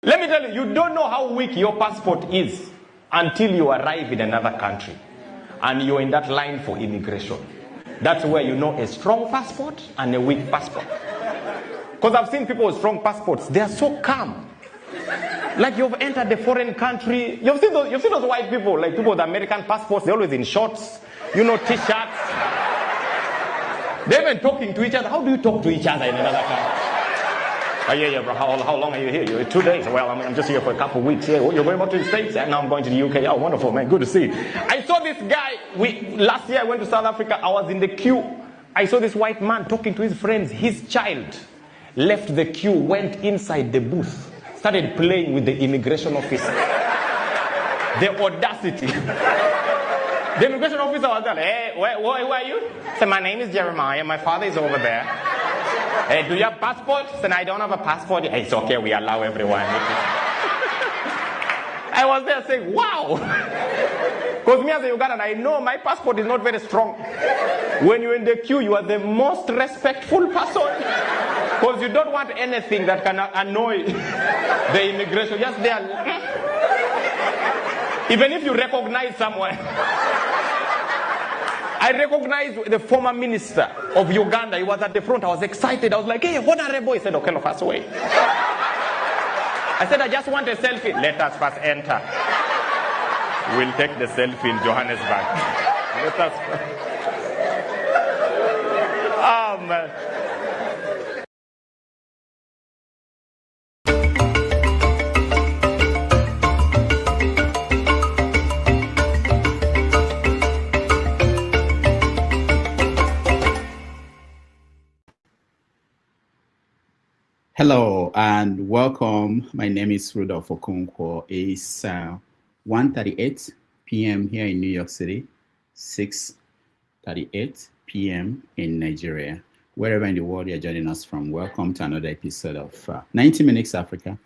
Let me tell you, you don't know how weak your passport is until you arrive in another country and you're in that line for immigration. That's where you know a strong passport and a weak passport. Because I've seen people with strong passports, they are so calm. Like you've entered a foreign country. You've seen those white people, like people with American passports, they're always in shorts, t-shirts. They're even talking to each other. How do you talk to each other in another country? Oh, yeah, bro. How long are you here? You're 2 days. Well, I'm just here for a couple of weeks. Yeah, you're going back to the States? And now I'm going to the UK. Oh, wonderful, man. Good to see you. I saw this guy. Last year I went to South Africa. I was in the queue. I saw this white man talking to his friends. His child left the queue, went inside the booth, started playing with the immigration officer. The audacity. The immigration officer was like, hey, where are you? I said, my name is Jeremiah. My father is over there. Hey, do you have passport? I said, I don't have a passport. Hey, it's okay. We allow everyone. I was there saying, wow. Because me as a Ugandan, I know my passport is not very strong. When you're in the queue, you are the most respectful person. Because you don't want anything that can annoy the immigration. Just there. Even if you recognize someone. I recognized the former minister of Uganda. He was at the front. I was excited. I was like, hey, honorable. He said, okay, look, pass away. I said, I just want a selfie. Let us first enter. We'll take the selfie in Johannesburg. Let us first. Oh, man. Hello and welcome. My name is Rudolph Okonkwo. It's 1:38 p.m. here in New York City, 6:38 p.m. in Nigeria. Wherever in the world you're joining us from, welcome to another episode of 90 Minutes Africa.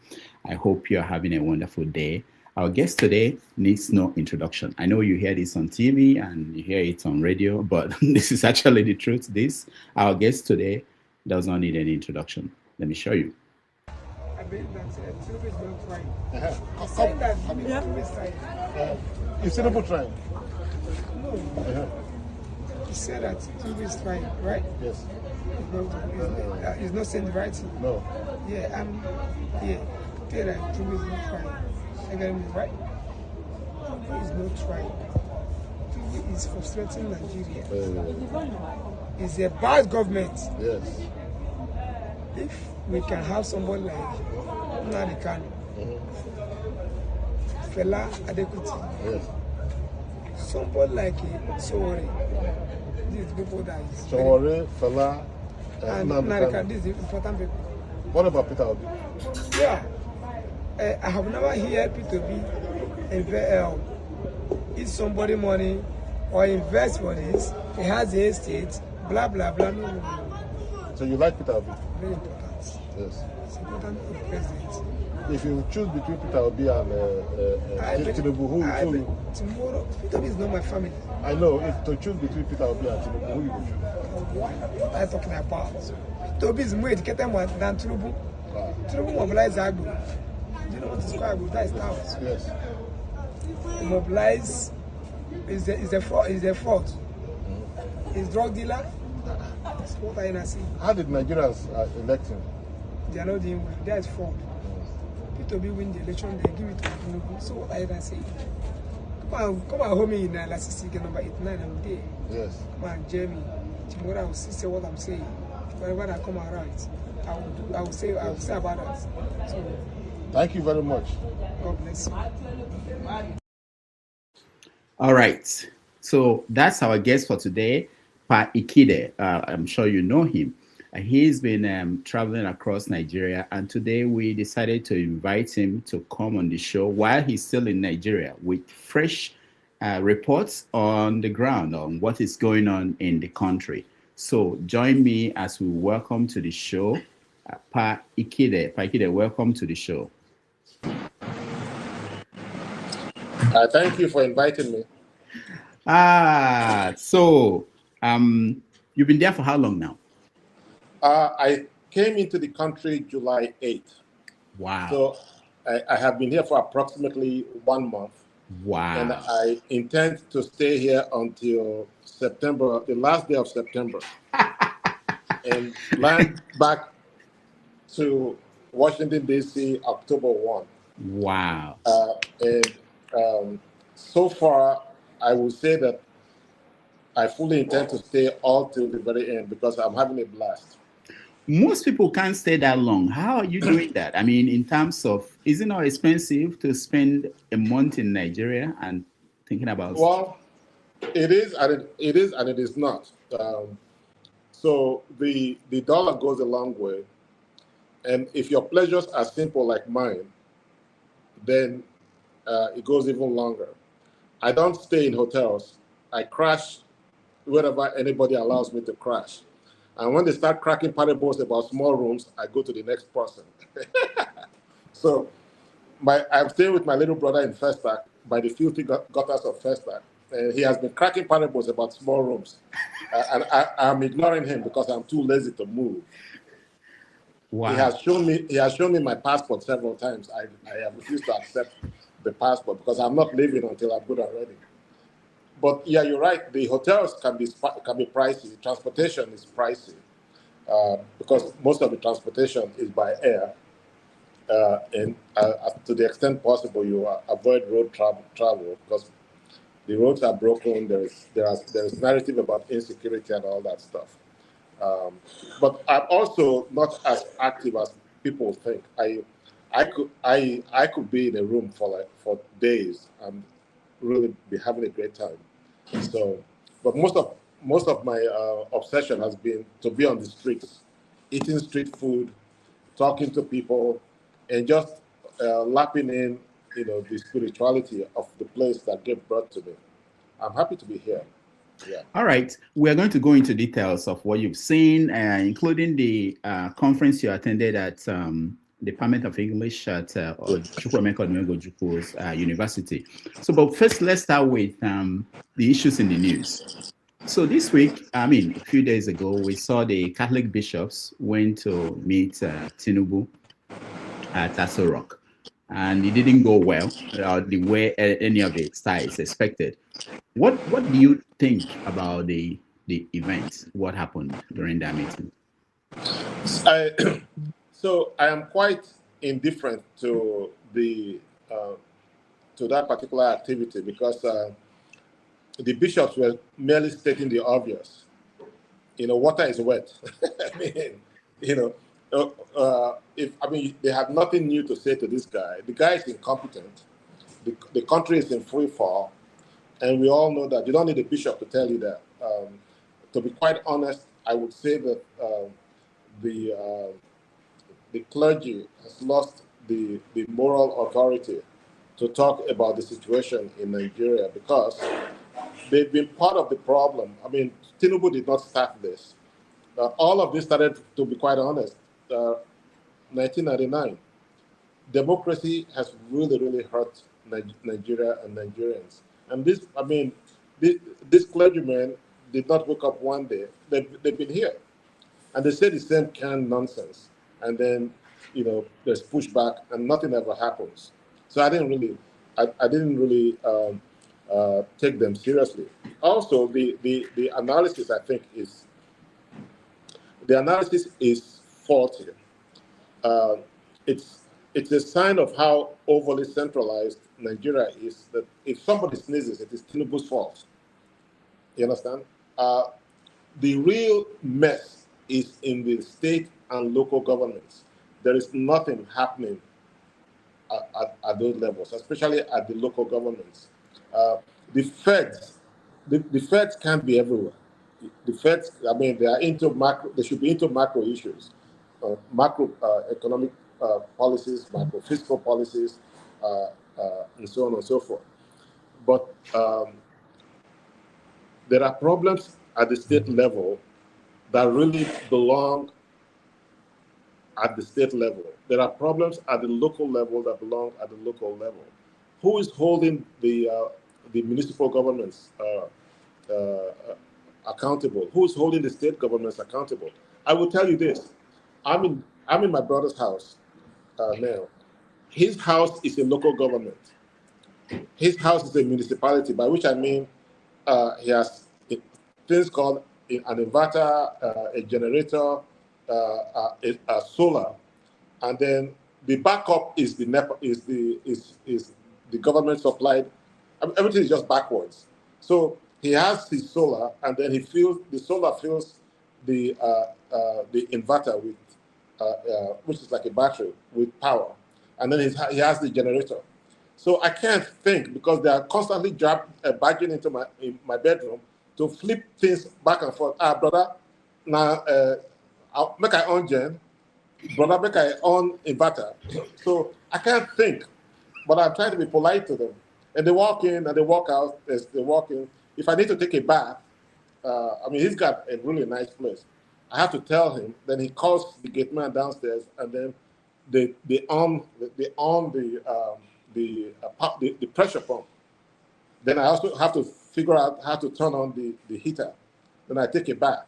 I hope you're having a wonderful day. Our guest today needs no introduction. I know you hear this on TV and you hear it on radio, but this is actually the truth. Our guest today does not need any introduction. Let me show you. I believe that Tinubu is not trying. I'm saying that Tinubu is trying. Is Tinubu trying? No. He said that Tinubu is trying, right? Yes. He's not saying the right thing. No. Yeah, tell that Tinubu is not trying. I got him right. Tinubu is not trying. Tinubu is frustrating Nigeria. It's a bad government. Yes. If we can have somebody like Nnamdi Kanu, Fela Adekuti, yes. somebody like Sowore, these people that is Sowore, Fela, and Nnamdi Kanu, these important people. What about Peter Obi? Yeah, I have never heard Peter Obi eat somebody money or invest for this. He has a estate, blah blah blah. No. So you like Peter Obi? Very important. Yes. It's important for the president. If you choose between Peter Obi and Tinubu, who you? Tomorrow, Peter Obi is not my family. I know. If to choose between Peter Obi and Tinubu, who you would choose? What are you talking about? Peter Obi is more educated than Tinubu. Tinubu mobilized Agbo. Do you know what is called Agbo? That is towns. Yes. He mobilized. Is a fraud. Is drug dealer. That's what I see. How did Nigerians elect him? They are not doing well. That is fraud. Peter Obi win the election, they give it to Tinubu. So what I say? Come and hold me in Lasisi number 89 and day. Yes. Come on, Jamie. Tomorrow I will say what I'm saying. Whenever I come around, I will say about that. So thank you very much. God bless you. All right. So that's our guest for today, Pa Ikhide. I'm sure you know him. He's been traveling across Nigeria, and today we decided to invite him to come on the show while he's still in Nigeria with fresh reports on the ground on what is going on in the country. So join me as we welcome to the show Pa Ikhide. Pa Ikhide, welcome to the show. Thank you for inviting me. So you've been there for how long now? I came into the country July 8th. Wow. So I have been here for approximately 1 month. Wow. And I intend to stay here until September, the last day of September, and land back to Washington, D.C., October 1. Wow. And so far, I will say that I fully intend to stay all till the very end because I'm having a blast. Most people can't stay that long. How are you doing that? I mean, in terms of, is it not expensive to spend a month in Nigeria and thinking about? Well, it is, and it is not. So the dollar goes a long way, and if your pleasures are simple like mine, then it goes even longer. I don't stay in hotels. I crash wherever anybody allows me to crash. And when they start cracking parables about small rooms, I go to the next person. So I'm staying with my little brother in Festac by the filthy gutters of Festac. And he has been cracking parables about small rooms. And I'm ignoring him because I'm too lazy to move. Wow. He has shown me my passport several times. I have refused to accept the passport because I'm not leaving until I'm good already. But yeah, you're right. The hotels can be pricey. Transportation is pricey because most of the transportation is by air, and to the extent possible, you avoid road travel because the roads are broken. There is narrative about insecurity and all that stuff. But I'm also not as active as people think. I could be in a room for days and really be having a great time. So, but most of my obsession has been to be on the streets, eating street food, talking to people, and just lapping in, the spirituality of the place that gave birth to me. I'm happy to be here. Yeah. All right. We're going to go into details of what you've seen, including the conference you attended at Department of English at Chukwuemeka Odumegwu Ojukwu University. So, but first, let's start with the issues in the news. So this week, I mean, a few days ago, we saw the Catholic bishops went to meet Tinubu at Aso Rock, and it didn't go well the way any of the sides expected. What do you think about the event? What happened during that meeting? So I am quite indifferent to to that particular activity because the bishops were merely stating the obvious. Water is wet. I mean, they have nothing new to say to this guy. The guy is incompetent. The country is in free fall, and we all know that. You don't need a bishop to tell you that. To be quite honest, I would say that the clergy has lost the moral authority to talk about the situation in Nigeria because they've been part of the problem. I mean, Tinubu did not start this. All of this started, to be quite honest, 1999. Democracy has really, really hurt Nigeria and Nigerians. And this clergymen did not wake up one day. They've been here. And they say the same canned nonsense. And then, there's pushback and nothing ever happens. So I didn't really take them seriously. Also, the analysis, I think, is faulty. It's a sign of how overly centralized Nigeria is, that if somebody sneezes, it is Tinubu's fault. You understand? The real mess is in the state and local governments. There is nothing happening at those levels, especially at the local governments. The feds can't be everywhere. The feds, they are into macro. They should be into macro issues, macro economic policies, macro fiscal policies, and so on and so forth. But there are problems at the state level that really belong at the state level. There are problems at the local level that belong at the local level. Who is holding the municipal governments accountable? Who is holding the state governments accountable? I will tell you this: I'm in my brother's house now. his house is a local government. His house is a municipality, by which I mean he has things called an inverter, a generator, a solar, and then the backup is the NEPA, is the government supplied. I mean, everything is just backwards. So he has his solar, and then the solar fills the inverter with, which is like a battery with power, and then he has the generator. So I can't think, because they are constantly barging into my bedroom to flip things back and forth. Brother, now I'll make I on gen, brother, make I on inverter. So I can't think, but I'm trying to be polite to them. And they walk in and they walk out as they walk in. If I need to take a bath, I mean, he's got a really nice place. I have to tell him. Then he calls the gate man downstairs, and then they on the pressure pump. Then I also have to figure out how to turn on the heater. Then I take a bath.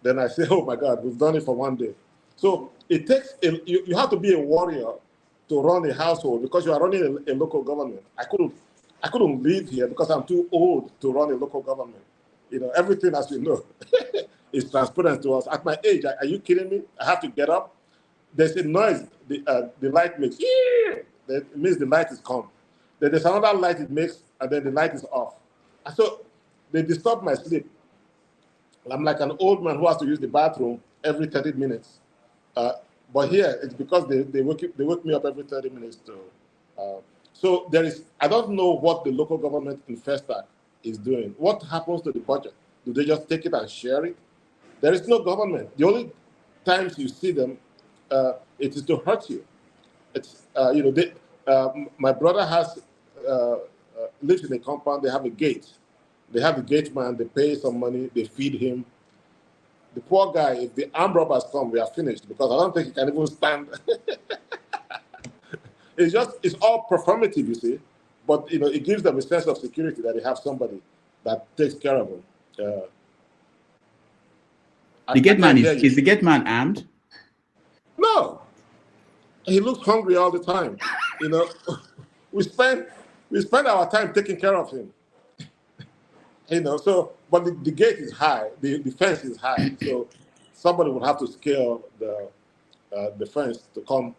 Then I say, oh my God, we've done it for one day. So it takes, you have to be a warrior to run a household, because you are running a local government. I couldn't live here because I'm too old to run a local government. You know, everything, as you know, is transparent to us. At my age, are you kidding me? I have to get up. There's a noise the light makes. That means the light is come. Then there's another light it makes, and then the light is off. And so they disturb my sleep. I'm like an old man who has to use the bathroom every 30 minutes. But here, it's because they wake me up every 30 minutes. So I don't know what the local government in Festac is doing. What happens to the budget? Do they just take it and share it? There is no government. The only times you see them, it is to hurt you. It's, my brother lives in a compound. They have a gate. They have the gate man. They pay some money. They feed him. The poor guy, if the armed robbers come, we are finished, because I don't think he can even stand. It's all performative, you see. But it gives them a sense of security that they have somebody that takes care of them. The gate man is the gate man armed? No, he looks hungry all the time. We spend our time taking care of him. But the gate is high, the fence is high, so somebody would have to scale the fence to come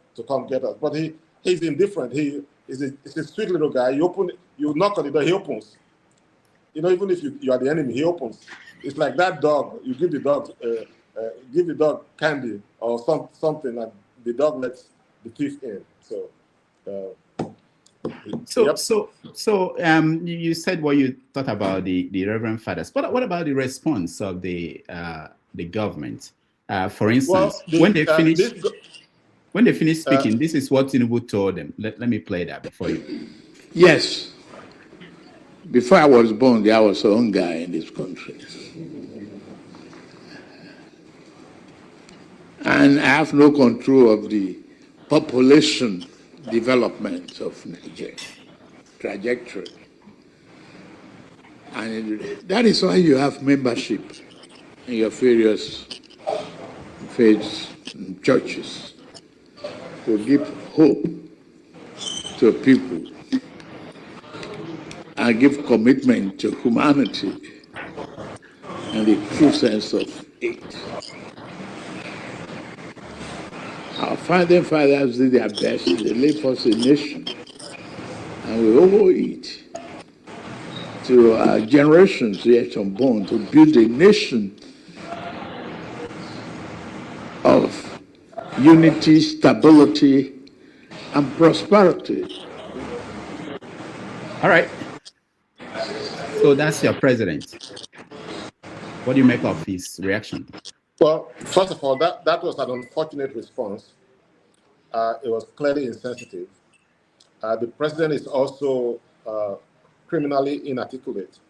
get us. But he's indifferent. He's a sweet little guy. You knock on the door, he opens. Even if you are the enemy, he opens. It's like that dog. You give the dog candy or something, and the dog lets the thief in. So you said what you thought about the Reverend Fathers. What about the response of the government? For instance, when they finished speaking, this is what Tinubu told them. Let me play that before you. Yes. Before I was born, there was a young guy in this country. And I have no control of the population development of Nigeria, trajectory. And that is why you have membership in your various faiths and churches, to give hope to people and give commitment to humanity and the true sense of it. Our founding fathers did their best. They left us a nation, and we owe it to our generations yet unborn to build a nation of unity, stability, and prosperity. All right. So that's your president. What do you make of his reaction? Well, first of all, that was an unfortunate response. It was clearly insensitive. The president is also criminally inarticulate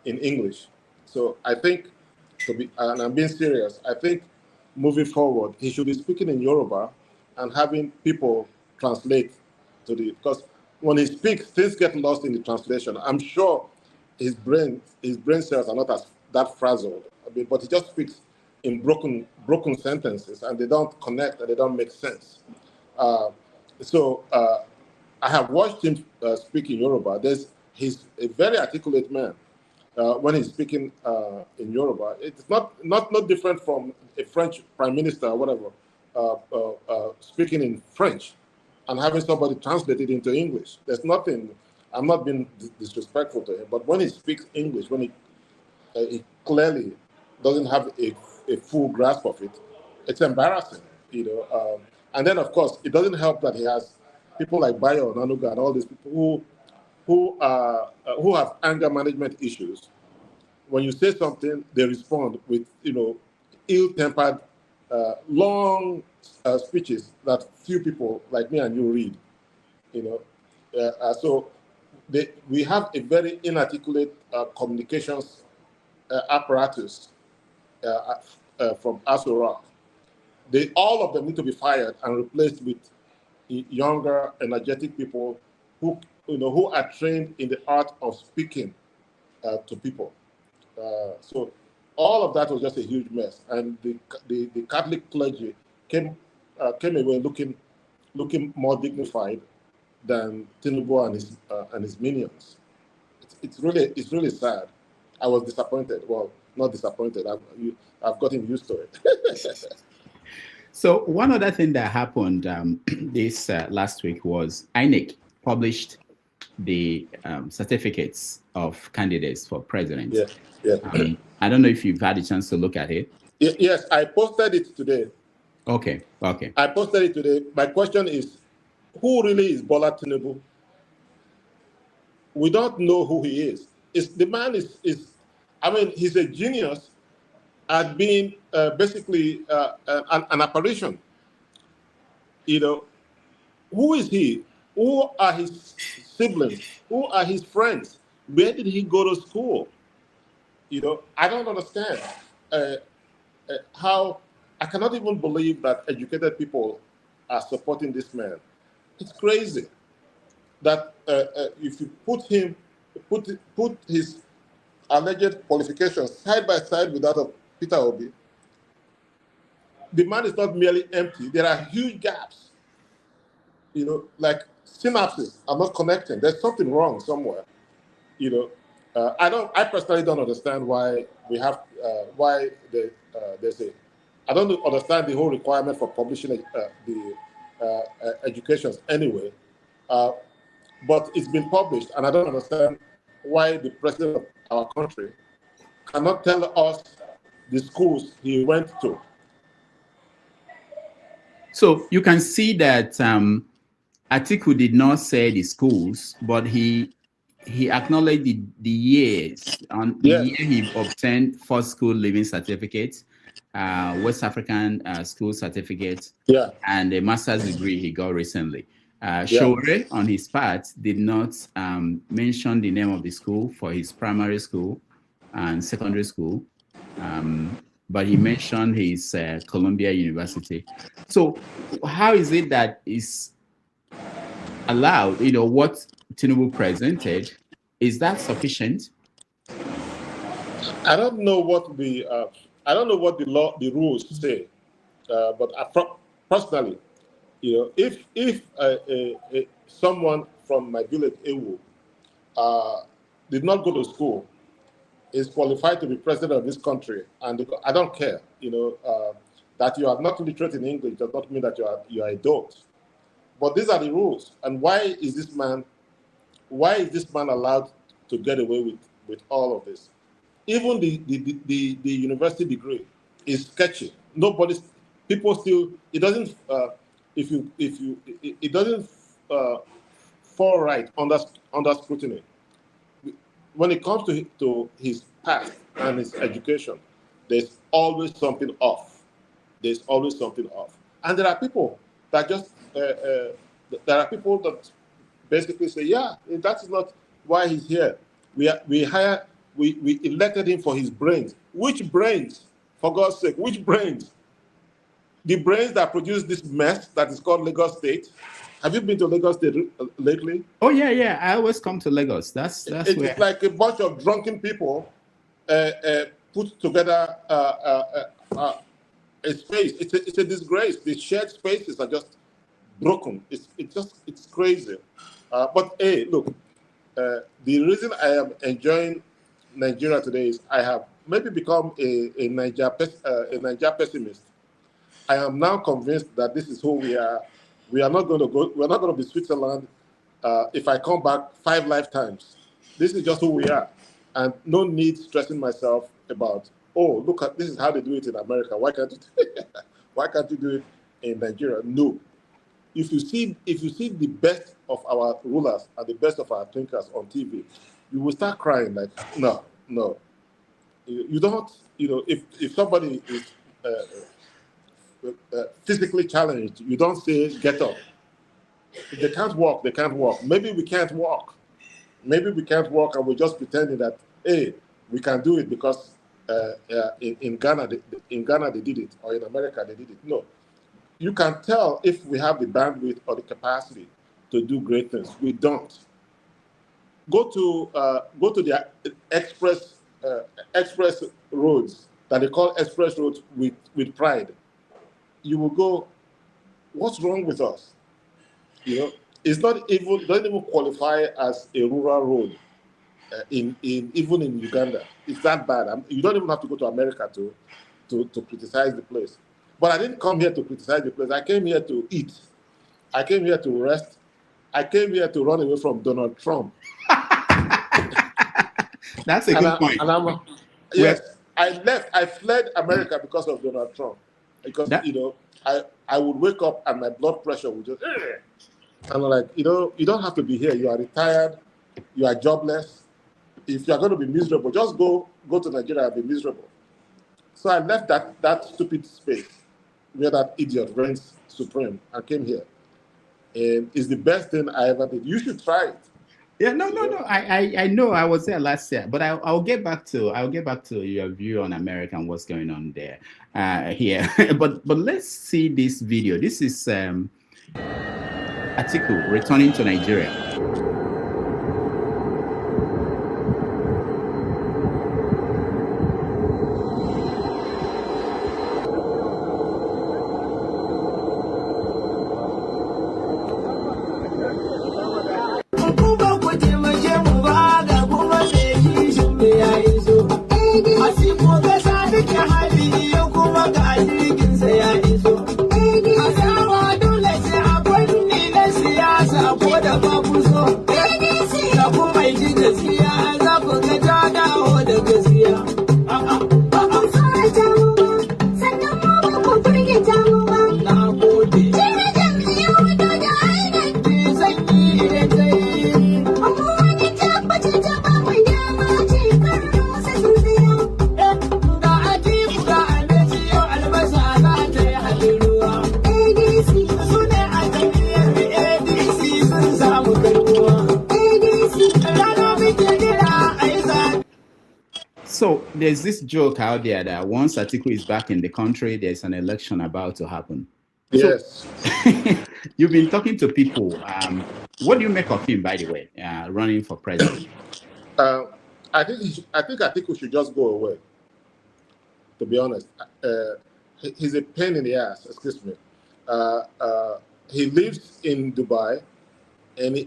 in English. So I think, and I'm being serious, I think moving forward, he should be speaking in Yoruba and having people translate because when he speaks, things get lost in the translation. I'm sure his brain cells are not that frazzled, but he just speaks in broken sentences, and they don't connect and they don't make sense. So I have watched him speak in Yoruba. He's a very articulate man when he's speaking in Yoruba. It's not different from a French prime minister or whatever speaking in French and having somebody translate it into English. There's nothing. I'm not being disrespectful to him, but when he speaks English, when he clearly doesn't have a full grasp of it, it's embarrassing, and then, of course, it doesn't help that he has people like Bayo, Nanuga, and all these people who have anger management issues. When you say something, they respond with, ill-tempered, long speeches that few people like me and you read, So we have a very inarticulate communications apparatus from Aso Rock. All of them need to be fired and replaced with younger, energetic people who are trained in the art of speaking to people. So all of that was just a huge mess, and the Catholic clergy came away looking more dignified than Tinubu and his minions. It's really sad. I was disappointed. Well, not disappointed. I've gotten used to it. So one other thing that happened this last week was INEC published the certificates of candidates for president. Yeah. I don't know if you've had a chance to look at it. Yes, I posted it today. Okay. I posted it today. My question is, who really is Bola Tinubu? We don't know who he is. The man is he's a genius at being basically an apparition. Who is he? Who are his siblings? Who are his friends? Where did he go to school? I don't understand how. I cannot even believe that educated people are supporting this man. It's crazy that if you put his alleged qualifications side by side with that of Peter Obi, the man is not merely empty. There are huge gaps. Like synapses are not connecting. There's something wrong somewhere. I personally don't understand why there's a. I don't understand the whole requirement for publishing the educations anyway, but it's been published, and I don't understand why the president of our country cannot tell us the schools he went to. So you can see that Atiku did not say the schools, but he acknowledged the years. On the year he obtained first school living certificate, West African school certificate, and a master's degree he got recently. Shore, on his part, did not mention the name of the school for his primary school and secondary school, but he mentioned his Columbia University. So how is it that is allowed? What Tinubu presented, is that sufficient? I don't know what the the rules say, but personally, if someone from my village, Ewu, did not go to school, is qualified to be president of this country, and I don't care, that you are not literate in English does not mean that you are a dolt. But these are the rules, and why is this man allowed to get away with all of this? Even the university degree is sketchy. People still, it doesn't it doesn't fall right under scrutiny. When it comes to his past and his education, there's always something off. And there are people that basically say, that is not why he's here. We elected him for his brains. Which brains? For God's sake, which brains? The brains that produce this mess that is called Lagos State. Have you been to Lagos State lately? Oh, yeah. I always come to Lagos. That's it's like a bunch of drunken people put together a space. It's a disgrace. The shared spaces are just broken. It's crazy. But hey, look, the reason I am enjoying Nigeria today is I have maybe become a Niger pessimist. I am now convinced that this is who we are. We are not going to go. We're not going to be Switzerland if I come back 5 lifetimes. This is just who we are, and no need stressing myself about. Oh, look at this is how they do it in America. Why can't you? Why can't you do it in Nigeria? No. If you see the best of our rulers and the best of our thinkers on TV, you will start crying like, no. You don't. If somebody is physically challenged, you don't say get up. If they can't walk, they can't walk. Maybe we can't walk. Maybe we can't walk, and we're just pretending that hey, we can do it because in Ghana they did it, or in America they did it. No, you can tell if we have the bandwidth or the capacity to do great things. We don't. Go to the express roads that they call express roads with pride. You will go, what's wrong with us? It's not even doesn't even qualify as a rural road even in Uganda. It's that bad. You don't even have to go to America to criticize the place. But I didn't come here to criticize the place. I came here to eat. I came here to rest. I came here to run away from Donald Trump. That's a good point. Yes, I left. I fled America because of Donald Trump. Because I would wake up and my blood pressure would just. And I'm like, you don't have to be here. You are retired. You are jobless. If you are going to be miserable, just go to Nigeria and be miserable. So I left that stupid space where that idiot reigns supreme and came here. And it's the best thing I ever did. You should try it. Yeah, no. I know I was there last year, but I'll get back to your view on America and what's going on there here. but let's see this video. This is Atiku returning to Nigeria. So there's this joke out there that once Atiku is back in the country, there's an election about to happen. Yes. So, you've been talking to people. What do you make of him, by the way, running for president? I think Atiku should just go away. To be honest, he's a pain in the ass. Excuse me. He lives in Dubai, and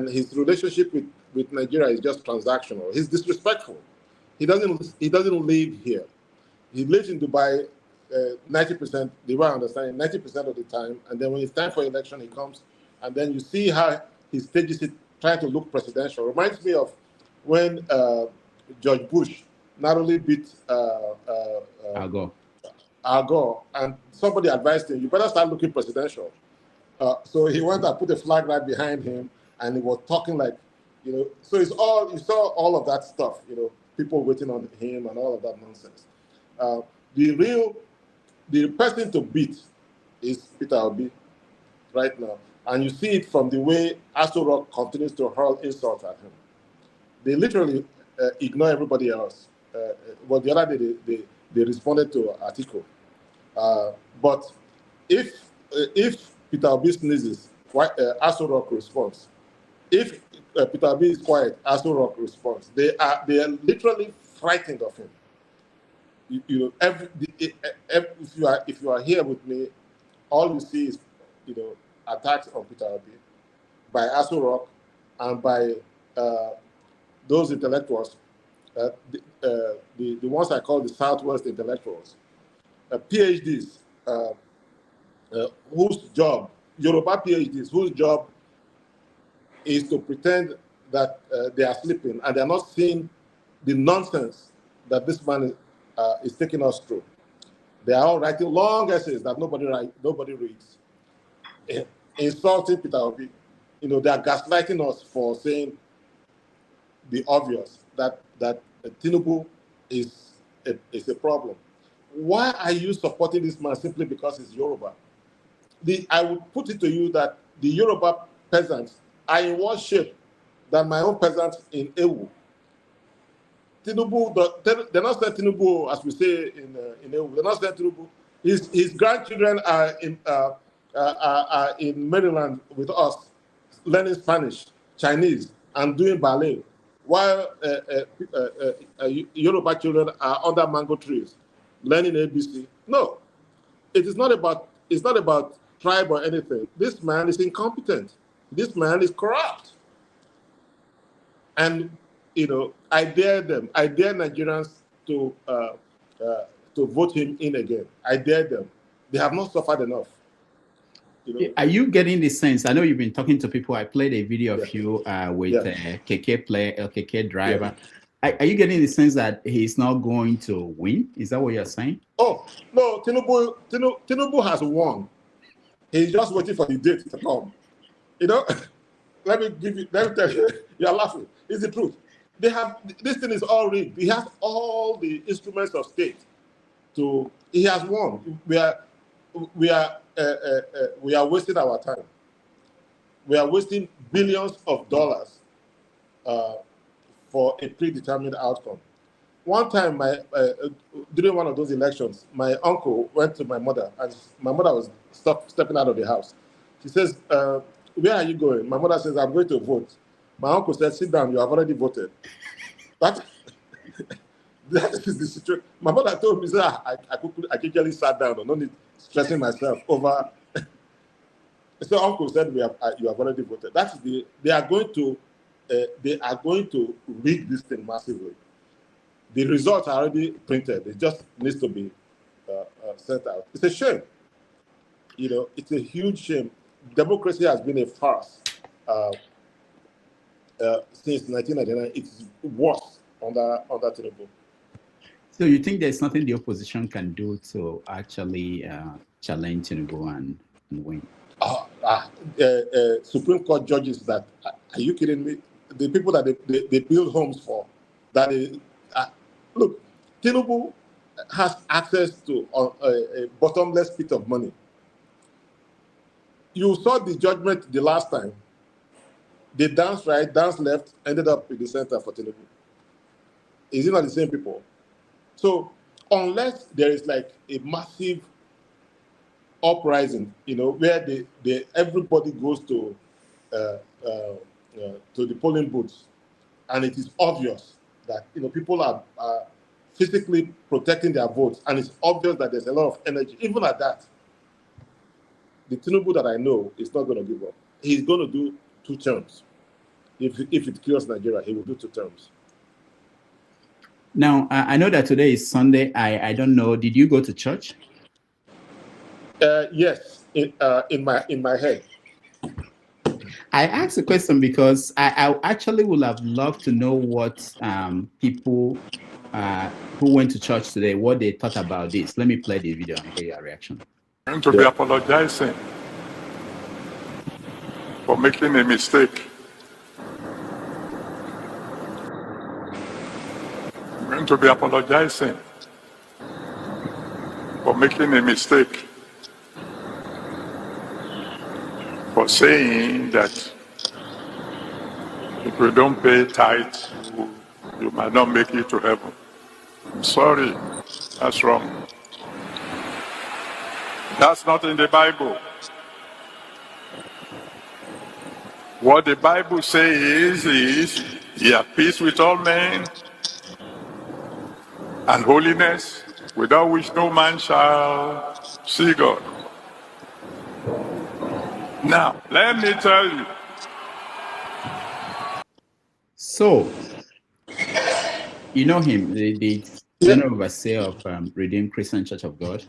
his relationship with Nigeria is just transactional. He's disrespectful. He doesn't live here. He lives in Dubai 90%, the way I understand it, 90% of the time. And then when it's time for election, he comes. And then you see how he stages it, trying to look presidential. Reminds me of when George Bush narrowly beat Al Gore. And somebody advised him, you better start looking presidential. So he went and put a flag right behind him, and he was talking like, so you saw all of that stuff, people waiting on him and all of that nonsense. The person to beat is Peter Obi right now. And you see it from the way Aso Rock continues to hurl insults at him. They literally ignore everybody else. But the other day, they responded to Atiku. But if Peter Obi sneezes, Aso Rock responds. If Peter Obi is quiet, Aso Rock responds. They are literally frightened of him. If you are here with me, all you see is attacks on Peter Obi, by Aso Rock, and by those intellectuals, the ones I call the Southwest intellectuals, PhDs, whose job, Yoruba PhDs, whose job is to pretend that they are sleeping and they're not seeing the nonsense that this man is taking us through. They are all writing long essays that nobody reads, insulting Peter Obi. They are gaslighting us for saying the obvious, that Tinubu is a problem. Why are you supporting this man simply because he's Yoruba? I would put it to you that the Yoruba peasants are in worse shape than my own peasants in Ewu. Tinubu, they're not saying Tinubu, as we say in Ewu. They're not saying Tinubu. His grandchildren are in Maryland with us, learning Spanish, Chinese, and doing ballet, while Yoruba children are under mango trees, learning ABC. No, it's not about tribe or anything. This man is incompetent. This man is corrupt. And I dare Nigerians to vote him in again. I dare them. They have not suffered enough. Are you getting the sense? I know you've been talking to people. I played a video of you with KK driver. Yeah. Are you getting the sense that he's not going to win? Is that what you're saying? Oh no, Tinubu has won. He's just waiting for the date to come. Let me tell you. You're laughing. It's the truth. This thing is all rigged. He has all the instruments of state. He has won. We are wasting our time. We are wasting billions of dollars for a predetermined outcome. One time, during one of those elections, my uncle went to my mother, and my mother was stepping out of the house. She says, "Where are you going?" My mother says, "I'm going to vote." My uncle said, "Sit down, you have already voted." That is the situation. My mother told me, I quickly sat down, no need stressing myself over. So uncle said, you have already voted. They are going to rig this thing massively. The results are already printed. It just needs to be sent out. It's a shame. It's a huge shame. Democracy has been a farce since 1999. It's worse under Tinubu. So you think there's nothing the opposition can do to actually challenge Tinubu and win? Supreme Court judges that, are you kidding me? The people that they build homes for, look, Tinubu has access to a bottomless pit of money. You saw the judgment the last time. They danced right, danced left, ended up in the center for Tinubu. Is it not the same people? So unless there is like a massive uprising, where everybody goes to the polling booths, and it is obvious that people are physically protecting their votes, and it's obvious that there's a lot of energy. Even at that, the Tinubu that I know is not going to give up. He's going to do 2 terms. If it cures Nigeria, he will do 2 terms. Now, I know that today is Sunday. I don't know. Did you go to church? Yes, in my head. I asked the question because I actually would have loved to know what people who went to church today, what they thought about this. Let me play the video and hear your reaction. I'm going to be apologizing for making a mistake. I'm going to be apologizing for making a mistake, for saying that if you don't pay tithe, you might not make it to heaven. I'm sorry, that's wrong. That's not in the Bible. What the Bible says is, ye have peace with all men, and holiness, without which no man shall see God. Now, let me tell you. So, you know him, the General Overseer of Redeemed Christian Church of God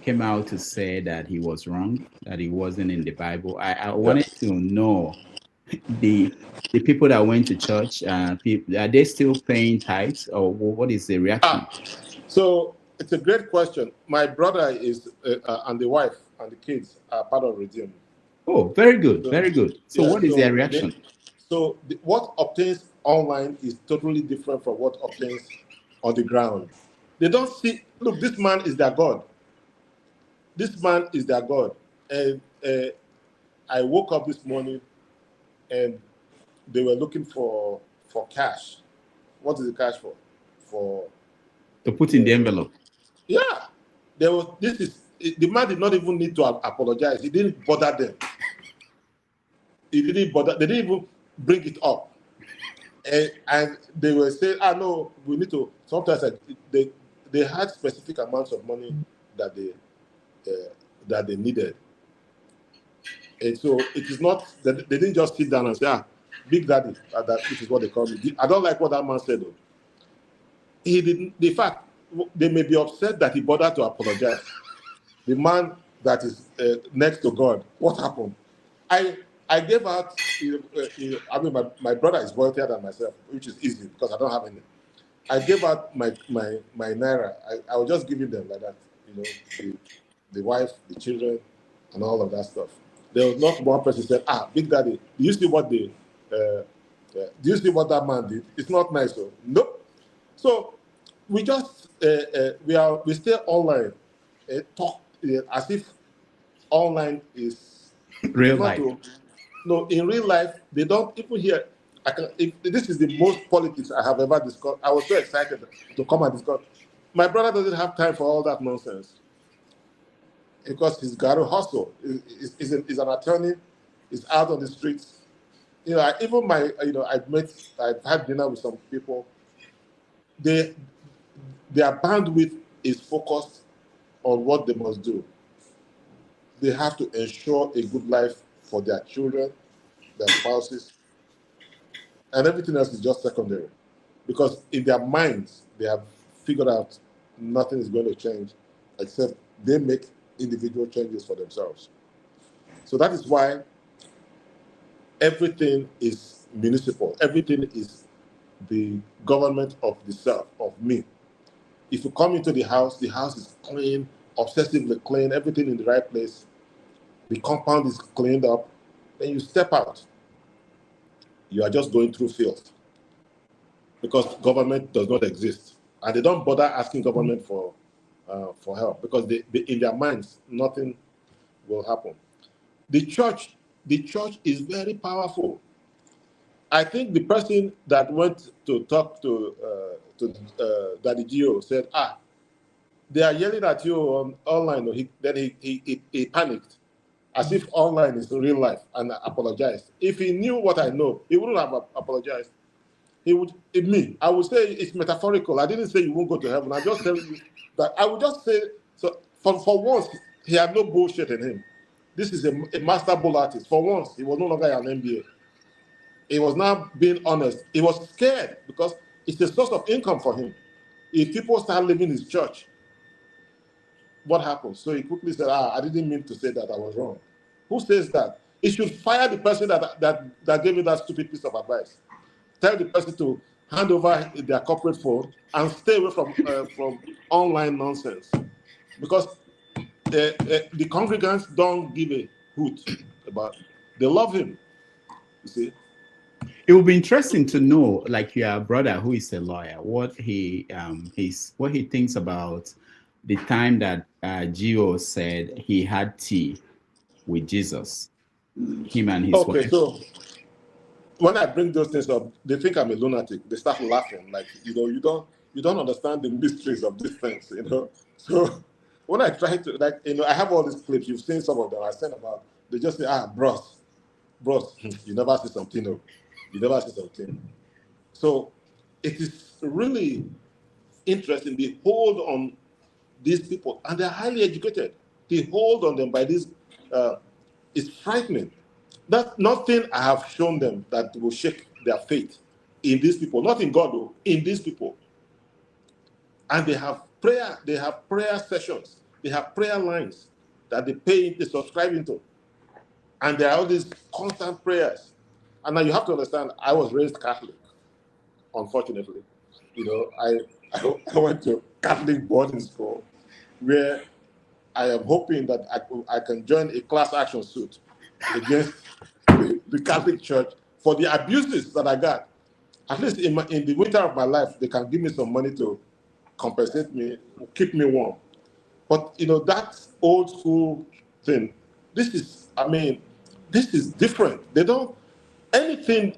came out to say that he was wrong, that he wasn't in the Bible. I wanted to know the people that went to church, people, are they still paying tithes, or what is the reaction? So it's a great question. My brother is, and the wife and the kids are part of Redeem. Oh, very good, very good. So what is their reaction? What obtains online is totally different from what obtains on the ground. They don't see, look, this man is their God. This man is their God. And I woke up this morning and they were looking for cash. What is the cash for? To put in the envelope. Yeah. The man did not even need to apologize. He didn't bother them. They didn't even bring it up. And they were saying, no, we need to, sometimes they had specific amounts of money that they needed. And so it is not, they didn't just sit down and say, Big Daddy, which is what they call me. I don't like what that man said, though. He didn't, in fact, they may be upset that he bothered to apologize. The man that is next to God, what happened? I gave out, my brother is wealthier than myself, which is easy because I don't have any. I gave out my naira. I was just giving them like that, the wife, the children, and all of that stuff. There was not one person who said, Big Daddy, do you see what do you see what that man did? It's not nice, so nope. So we just we stay online, talk as if online is real life. No, in real life, they don't even hear. This is the most politics I have ever discussed. I was so excited to come and discuss. My brother doesn't have time for all that nonsense because he's got to hustle. He's an attorney. He's out on the streets. I've had dinner with some people. Their bandwidth is focused on what they must do. They have to ensure a good life for their children, their spouses, and everything else is just secondary. Because in their minds, they have figured out nothing is going to change except they make individual changes for themselves. So that is why everything is municipal. Everything is the government of the self, of me. If you come into the house is clean, obsessively clean, everything in the right place. The compound is cleaned up. Then you step out. You are just going through filth because government does not exist. And they don't bother asking government for help because they, in their minds, nothing will happen. The church is very powerful. I think the person that went to talk to Daddy Gio said, they are yelling at you online. Then he panicked, as if online is real life, and apologized. If he knew what I know, he wouldn't have apologized. He would, I would say it's metaphorical. I didn't say you won't go to heaven. I just tell you that I would just say, so for once, he had no bullshit in him. This is a master bull artist. For once, he was no longer an MBA. He was now being honest. He was scared because it's a source of income for him. If people start leaving his church, what happens? So he quickly said, I didn't mean to say that, I was wrong. Who says that? He should fire the person that gave you that stupid piece of advice. Tell the person to hand over their corporate phone and stay away from online nonsense. Because the congregants don't give a hoot about it. They love him, you see. It would be interesting to know, like your brother who is a lawyer, what he thinks about the time that Gio said he had tea with Jesus, him and his wife. Okay, so when I bring those things up, they think I'm a lunatic. They start laughing, like you don't understand the mysteries of these things, So when I try to I have all these clips. You've seen some of them. I sent about. They just say, bros, you never see something. No. You never see something. So it is really interesting. They hold on these people, and they're highly educated. They hold on them by this It's frightening. That nothing I have shown them that will shake their faith in these people, not in God, though, in these people. And they have prayer sessions, they have prayer lines that they subscribe into. And there are all these constant prayers. And now you have to understand, I was raised Catholic, unfortunately. You know, I went to Catholic boarding school where I am hoping that I can join a class action suit against the Catholic Church for the abuses that I got. At least in the winter of my life, they can give me some money to compensate me, keep me warm. But you know, that old school thing, this is different. They don't, anything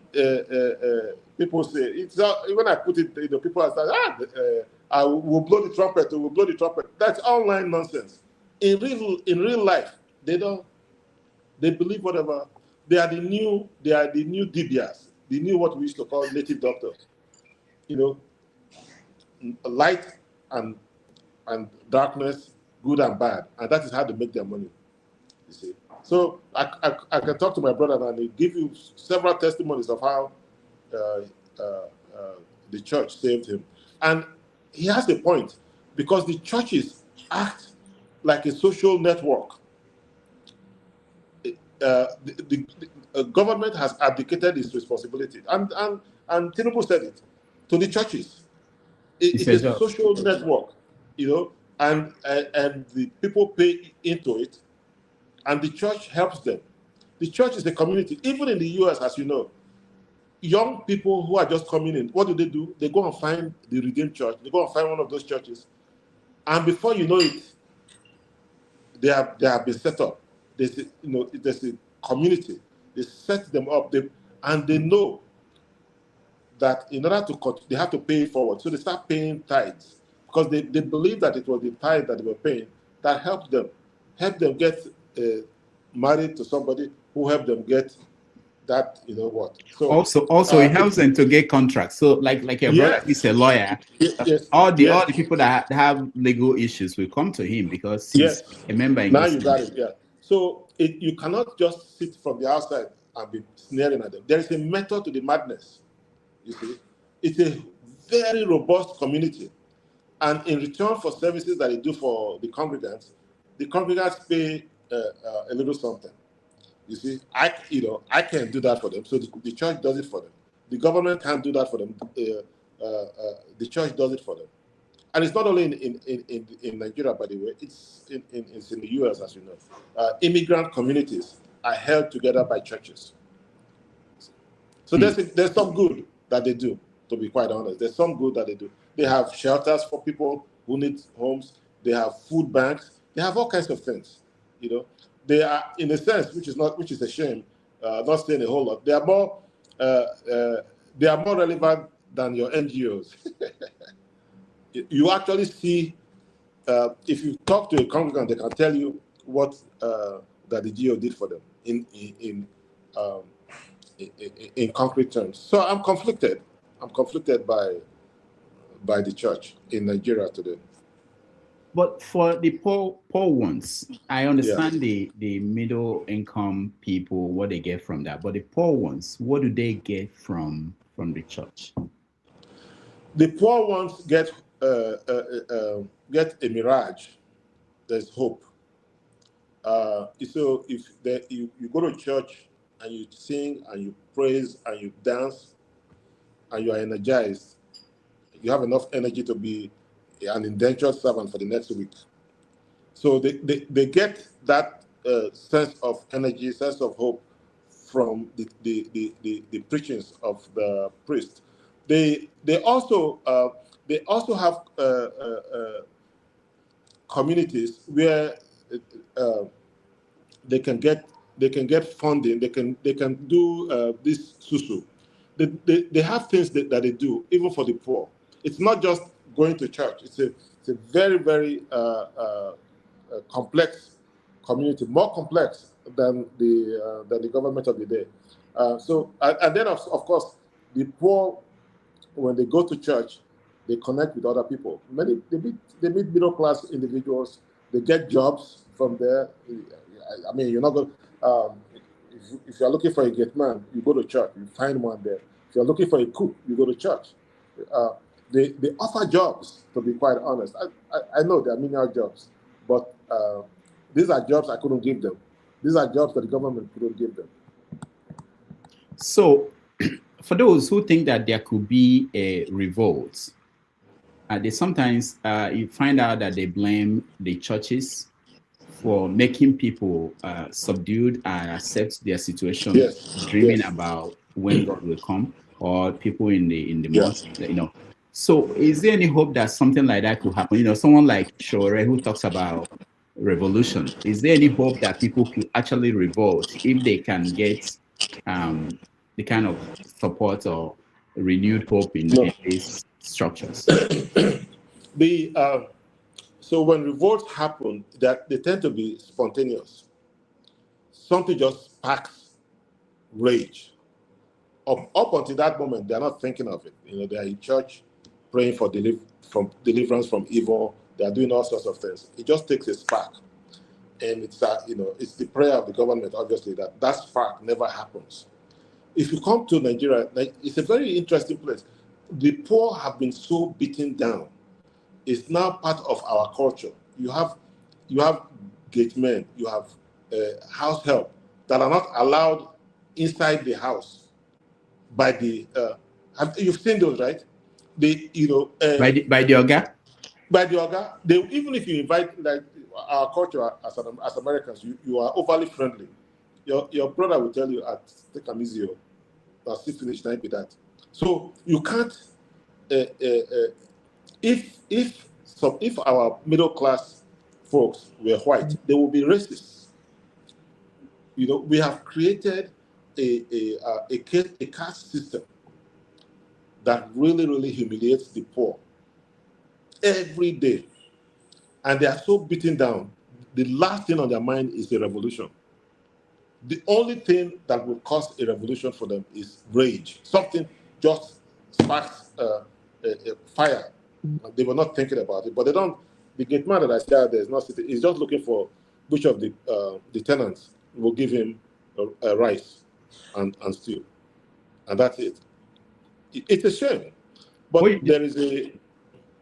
people say, it's when I put it, you know, people are saying, I will blow the trumpet, we'll blow the trumpet. That's online nonsense. In real life, they believe whatever. They are the new DBS, the new what we used to call native doctors. You know, light and darkness, good and bad, and that is how they make their money. You see. So I can talk to my brother and he'll give you several testimonies of how the church saved him. And he has a point, because the churches act like a social network. The government has abdicated its responsibility. And Tinubu said it to the churches. It's a social network, you know, and the people pay into it, and the church helps them. The church is a community. Even in the US, as you know, young people who are just coming in, what do? They go and find the Redeemed Church. They go and find one of those churches. And before you know it, they have been set up. There's a community. They set them up, and they know that in order to they have to pay it forward. So they start paying tithes, because they believe that it was the tithe that they were paying that helped them get married to somebody who helped them get that, you know what. So also it helps them to get contracts. So like your brother is a lawyer. Yes, all the people that have legal issues will come to him because he's a member in now you got it. Yeah. So you cannot just sit from the outside and be sneering at them. There is a method to the madness. You see, it's a very robust community, and in return for services that they do for the congregants pay a little something. You see, I can't do that for them, so the church does it for them. The government can't do that for them. The church does it for them, and it's not only in Nigeria, by the way. It's in the US, as you know. Immigrant communities are held together by churches. So there's some good that they do. To be quite honest, there's some good that they do. They have shelters for people who need homes. They have food banks. They have all kinds of things. You know, they are, in a sense, which is a shame, not saying a whole lot. They are more relevant than your NGOs. You actually see, if you talk to a congregant, they can tell you what that the GO did for them in concrete terms. So I'm conflicted. I'm conflicted by the church in Nigeria today. But for the poor ones, I understand the middle income people, what they get from that. But the poor ones, what do they get from the church? The poor ones get a mirage. There's hope. So if you go to church and you sing and you praise and you dance and you are energized, you have enough energy to be an indentured servant for the next week. So they get that sense of energy, sense of hope from the preachings of the priest. They also have communities where they can get funding. They can do this susu. They have things that they do even for the poor. It's not just going to church. It's a very, very complex community, more complex than the government of the day. And then of course the poor, when they go to church, they connect with other people. They meet middle class individuals. They get jobs from there. I mean, you're not going. If you're looking for a gate man, you go to church. You find one there. If you're looking for a cook, you go to church. They offer jobs. To be quite honest, I know there are menial jobs, but these are jobs I couldn't give them. These are jobs that the government couldn't give them. So, for those who think that there could be a revolt, they sometimes you find out that they blame the churches for making people subdued and accept their situation, dreaming about when God will come, or people in the mosque, So, is there any hope that something like that could happen? Someone like Shore who talks about revolution. Is there any hope that people could actually revolt if they can get the kind of support or renewed hope in these structures? So when revolts happen, that they tend to be spontaneous. Something just sparks rage. Up until that moment, they're not thinking of it. They are in church praying for deliverance from evil. They are doing all sorts of things. It just takes a spark, and it's the prayer of the government, obviously, that spark never happens. If you come to Nigeria, it's a very interesting place. The poor have been so beaten down. It's now part of our culture. You have gate men, you have house help that are not allowed inside the house by the. You've seen those, right? By the Oga. By the Oga, even if you invite, like our culture as Americans, you are overly friendly. Your brother will tell you, "Take a easy, I'll still finish night with that." So you can't. If our middle class folks were white, they would be racist. We have created a caste system that really, really humiliates the poor every day, and they are so beaten down. The last thing on their mind is a revolution. The only thing that will cause a revolution for them is rage. Something just sparks a fire. They were not thinking about it, but they don't. The gate man that I said there is not sitting. He's just looking for which of the tenants will give him a rice and stew, and that's it. It's a shame, but there is a.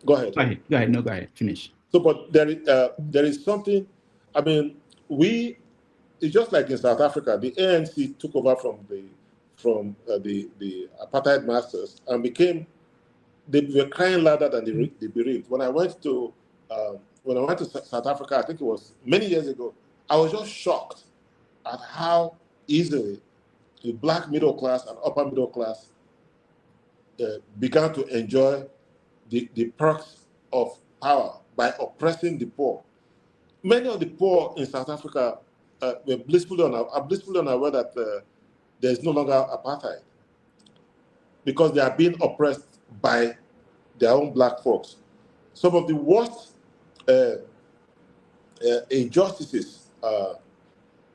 Go ahead. Go ahead. No, go ahead. Finish. So, but there is something. I mean, it's just like in South Africa. The ANC took over from the apartheid masters and became. They were crying louder than the bereaved. When I went to South Africa, I think it was many years ago, I was just shocked at how easily the black middle class and upper middle class began to enjoy the perks of power by oppressing the poor. Many of the poor in South Africa were blissfully unaware that there is no longer apartheid because they are being oppressed by their own black folks. Some of the worst injustices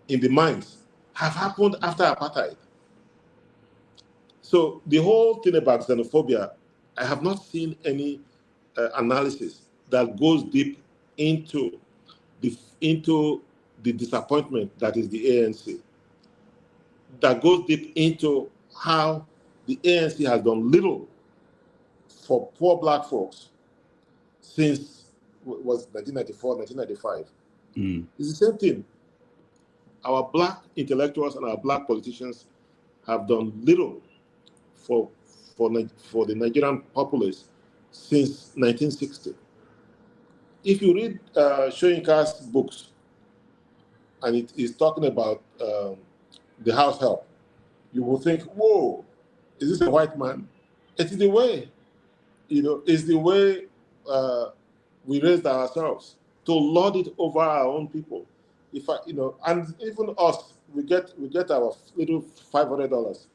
in the mines have happened after apartheid. So the whole thing about xenophobia, I have not seen any analysis that goes deep into the disappointment that is the ANC, that goes deep into how the ANC has done little for poor black folks since was 1994, 1995. It's the same thing. Our black intellectuals and our black politicians have done little for the Nigerian populace since 1960. If you read Soyinka's books, and it is talking about the house help, you will think, whoa, is this a white man? It is the way, it's the way we raised ourselves to lord it over our own people. And even us, we get our little $500.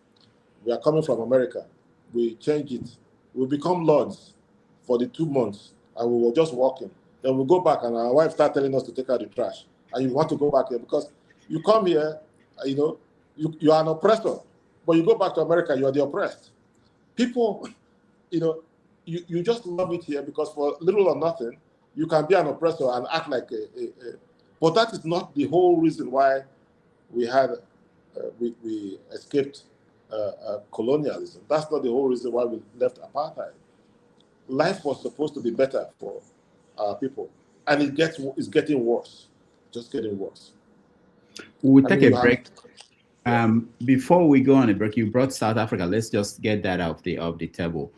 We are coming from America. We change it. We become lords for the 2 months, and we were just walking. Then we go back, and our wife start telling us to take out the trash. And you want to go back here because you come here, you are an oppressor, but you go back to America, you are the oppressed. People, you just love it here because for little or nothing, you can be an oppressor and act like But that is not the whole reason why we had we escaped colonialism. That's not the whole reason why we left apartheid. Life was supposed to be better for our people, and it's getting worse, just getting worse. We'll take a break. Before we go on a break, you brought South Africa. Let's just get that off the table.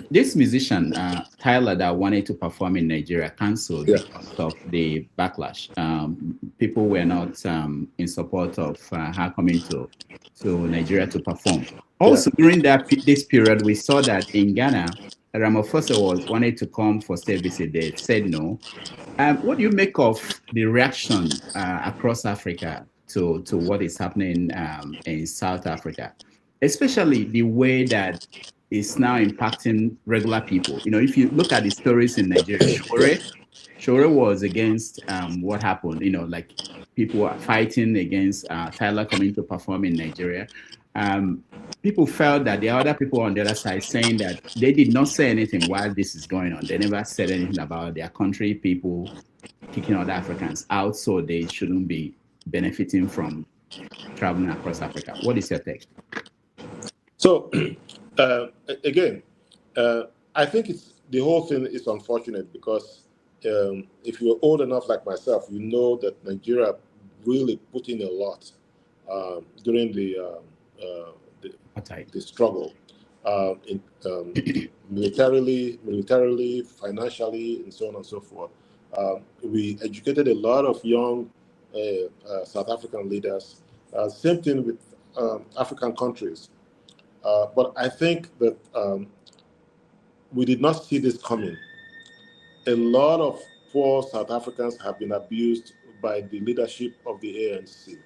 This musician, Tyler, that wanted to perform in Nigeria, canceled because of the backlash. People were not in support of her coming to Nigeria to perform. Also, during this period, we saw that in Ghana, Ramaphosa wanted to come for state visit. They said no. What do you make of the reaction across Africa to what is happening in South Africa, especially the way that is now impacting regular people? You know, if you look at the stories in Nigeria, Shore was against what happened. You know, like people were fighting against Tyler coming to perform in Nigeria. People felt that there are other people on the other side saying that they did not say anything while this is going on. They never said anything about their country people kicking other Africans out, so they shouldn't be benefiting from traveling across Africa. What is your take? So, again, I think the whole thing is unfortunate because if you're old enough like myself, you know that Nigeria really put in a lot during the struggle, militarily, financially, and so on and so forth. We educated a lot of young South African leaders. Same thing with African countries. But I think that we did not see this coming. A lot of poor South Africans have been abused by the leadership of the ANC.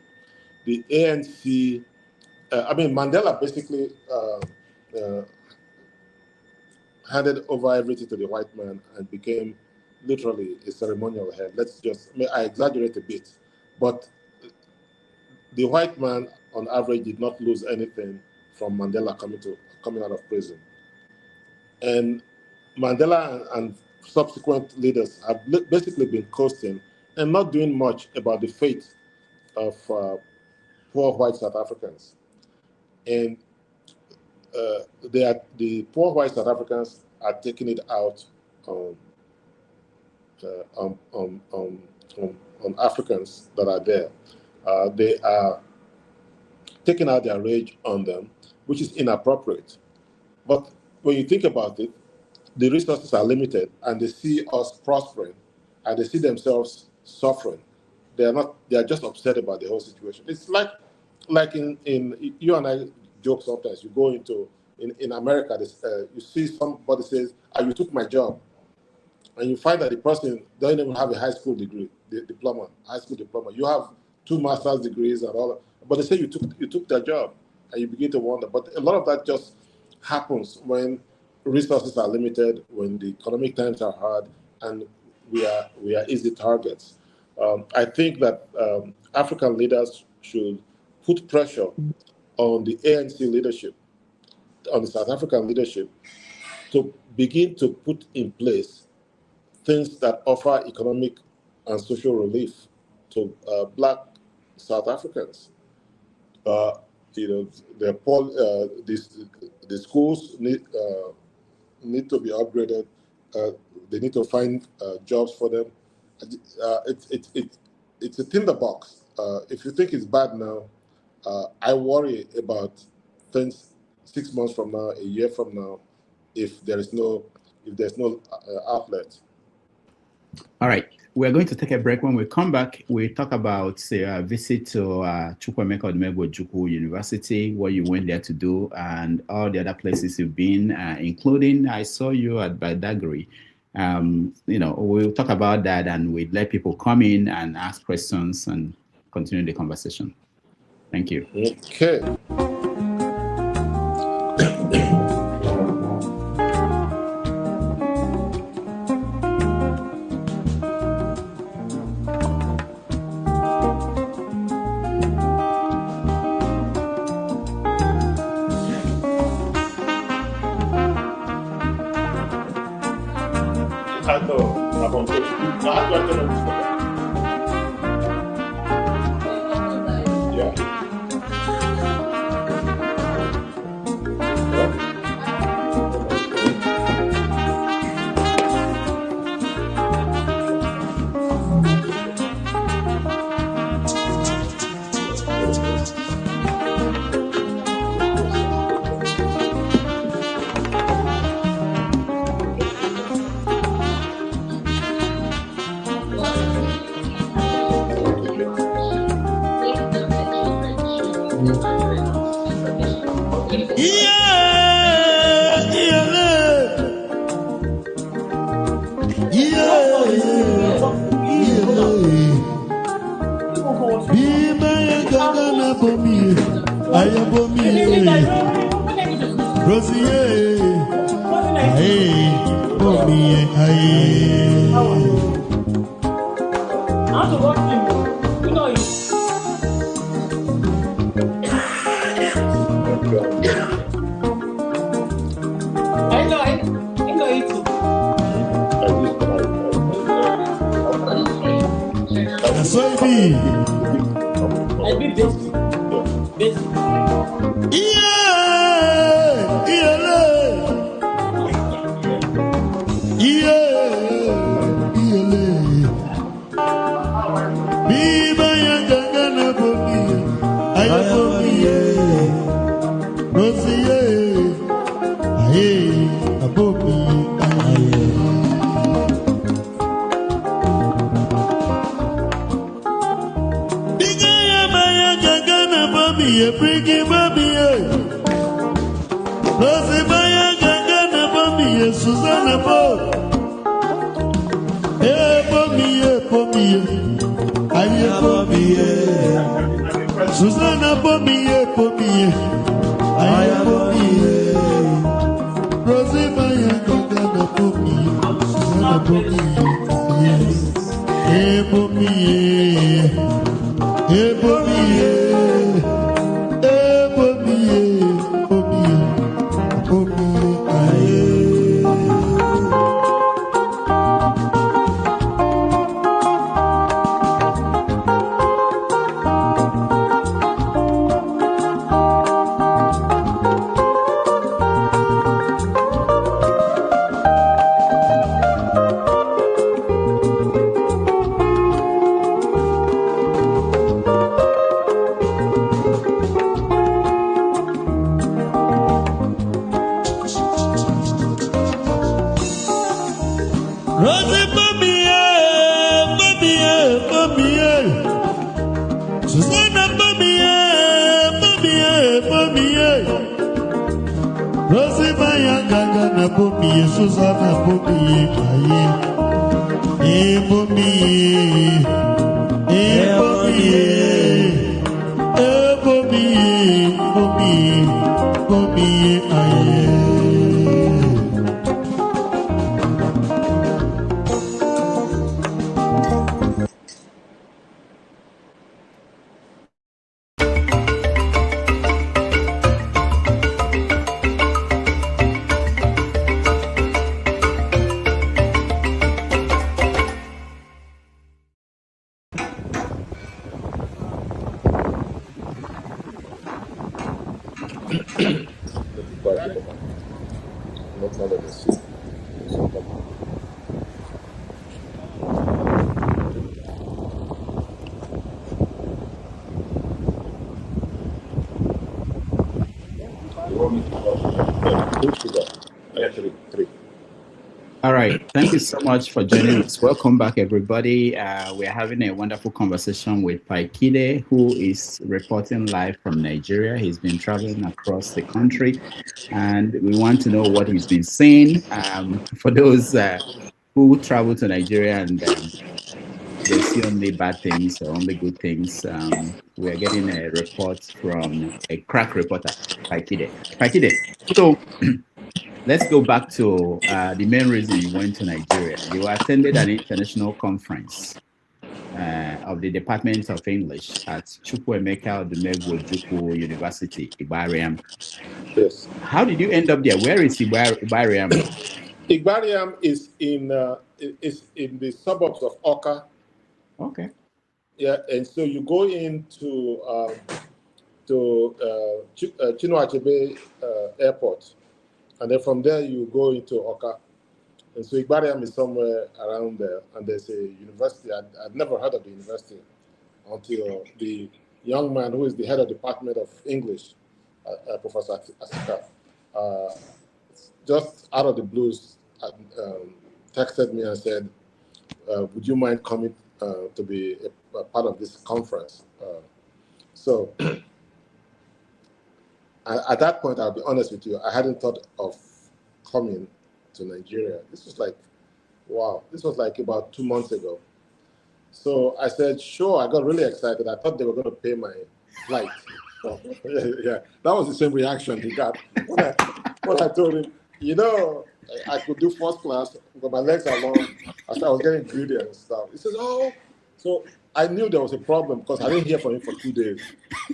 The ANC, Mandela basically handed over everything to the white man and became literally a ceremonial head. I exaggerate a bit, but the white man on average did not lose anything from Mandela coming out of prison. And Mandela and subsequent leaders have basically been coasting and not doing much about the fate of poor white South Africans. And the poor white South Africans are taking it out on Africans that are there. They are taking out their rage on them, which is inappropriate. But when you think about it, the resources are limited, and they see us prospering, and they see themselves suffering. They are just upset about the whole situation. It's like in you and I joke sometimes. You go in America, you see somebody says, "You took my job," and you find that the person doesn't even have a high school degree, high school diploma. You have 2 master's degrees and all that, but they say you took their job, and you begin to wonder. But a lot of that just happens when resources are limited, when the economic times are hard, and we are easy targets. I think that African leaders should put pressure on the ANC leadership, on the South African leadership, to begin to put in place things that offer economic and social relief to Black South Africans. The schools need to be upgraded. They need to find jobs for them. It's a tinderbox. If you think it's bad now, I worry about things 6 months from now, a year from now, if there's no outlet. All right, we're going to take a break. When we come back, we talk about a visit to Chukwuemeka Odumegwu Ojukwu University, what you went there to do, and all the other places you've been, including I saw you at Badagry. We'll talk about that, and we'd let people come in and ask questions and continue the conversation. Thank you. Okay. All right. Thank you so much for joining us. Welcome back, everybody. We're having a wonderful conversation with Pa Ikhide, who is reporting live from Nigeria. He's been traveling across the country, and we want to know what he's been saying. For those who travel to Nigeria and they see only bad things or only good things, we are getting a report from a crack reporter, Pa Ikhide. Pa Ikhide, so let's go back to the main reason you went to Nigeria. You attended an international conference of the Department of English at Chukwuemeka Odumegwu Ojukwu University, Igbariam. Yes. How did you end up there? Where is Igbariam? Igbariam is in the suburbs of Awka. Okay. Yeah, and so you go into Chinua Achebe Airport, and then from there you go into Oka. And so Igbariam is somewhere around there, and there's a university. I'd never heard of the university until the young man who is the head of the Department of English, Professor Asika, just out of the blues, texted me and said, would you mind coming to be a part of this conference? So at that point, I'll be honest with you, I hadn't thought of coming to Nigeria. This was like, wow, this was like about 2 months ago. So I said, sure, I got really excited. I thought they were going to pay my flight. So, yeah, that was the same reaction he got when I told him, you know, I could do first class, but my legs are long. I was getting greedy and stuff. He says, oh, so I knew there was a problem because I didn't hear from him for 2 days.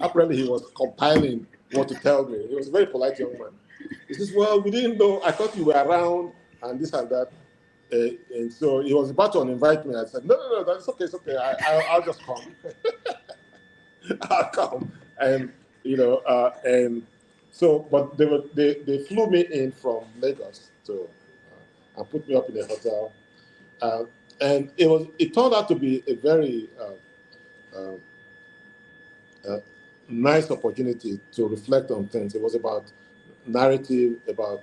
Apparently, he was compiling what to tell me. He was a very polite young man. He says, well, we didn't know. I thought you were around and this and that. And so he was about to invite me. I said, no, that's okay. It's okay. I'll just come. I'll come. And, you know, and so, but they flew me in from Lagos to and put me up in a hotel. And it turned out to be a very nice opportunity to reflect on things. It was about narrative, about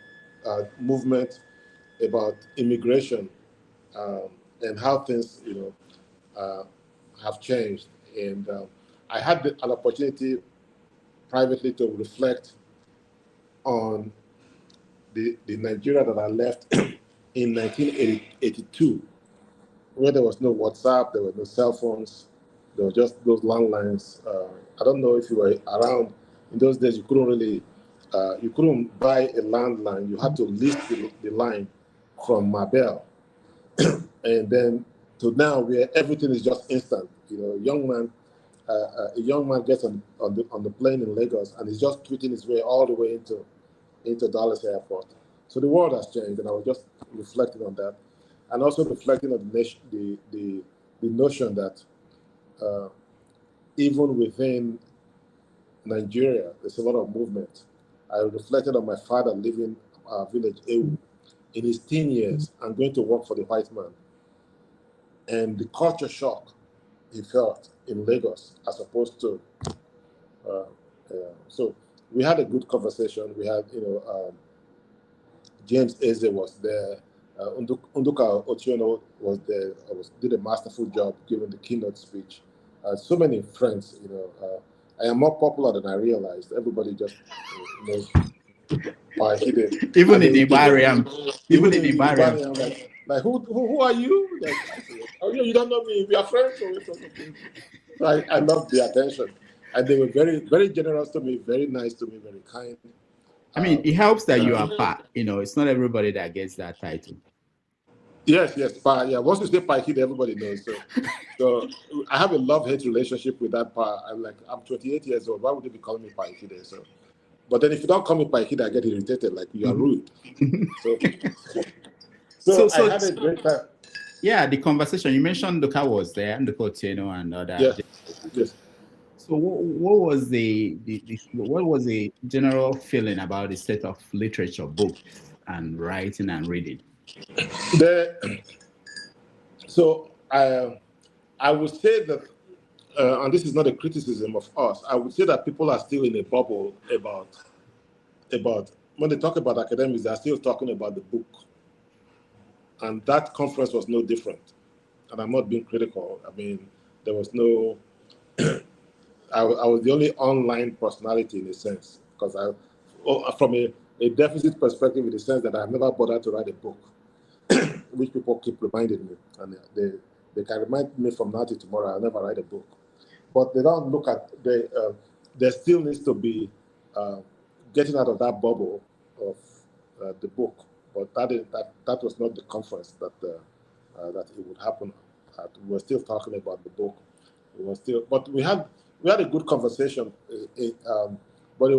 movement, about immigration, and how things, you know, have changed. And I had an opportunity privately to reflect on the Nigeria that I left in 1982, where there was no WhatsApp, there were no cell phones, there were just those landlines. I don't know if you were around in those days. You couldn't buy a landline. You had to list the line from Mabel, and then to now where everything is just instant. You know, a young man gets on the plane in Lagos and he's just tweeting his way all the way into Dallas Airport. So the world has changed, and I was just reflecting on that, and also reflecting on the notion that even within Nigeria, there's a lot of movement. I reflected on my father living village Ewu in his teen years and going to work for the white man, and the culture shock he felt in Lagos as opposed to. So we had a good conversation. We had, you know, James Eze was there. Unduka Otiono was there. Did a masterful job giving the keynote speech. So many friends, you know. I am more popular than I realized. Everybody just knows Pa Ikhide. Even in Igbariam. Even in Igbariam. Like who are you? Like, oh, you don't know me. We are friends. So I loved the attention. And they were very, very generous to me, very nice to me, very kind. I mean, it helps that you are Pa. You know, it's not everybody that gets that title. Yes, Pa. Yeah, once you say Pa Ikhide, everybody knows. So I have a love-hate relationship with that Pa. I'm 28 years old. Why would they be calling me Pa Ikhide? So, but then if you don't call me Pa Ikhide, I get irritated. Like you are rude. So I had a great time. Yeah, the conversation you mentioned, Luka was there, and Luka Otieno and other. Yes. So what was the general feeling about the state of literature, books, and writing and reading? So I would say that, and this is not a criticism of us, I would say that people are still in a bubble about when they talk about academics, they're still talking about the book. And that conference was no different. And I'm not being critical. I mean, there was no, I was the only online personality in a sense, because from a deficit perspective, in the sense that I've never bothered to write a book, which people keep reminding me. And they can remind me from now to tomorrow, I'll never write a book. But they don't look at, there still needs to be getting out of that bubble of the book. But that was not the conference that it would happen at. We were still talking about the book. But we had a good conversation. But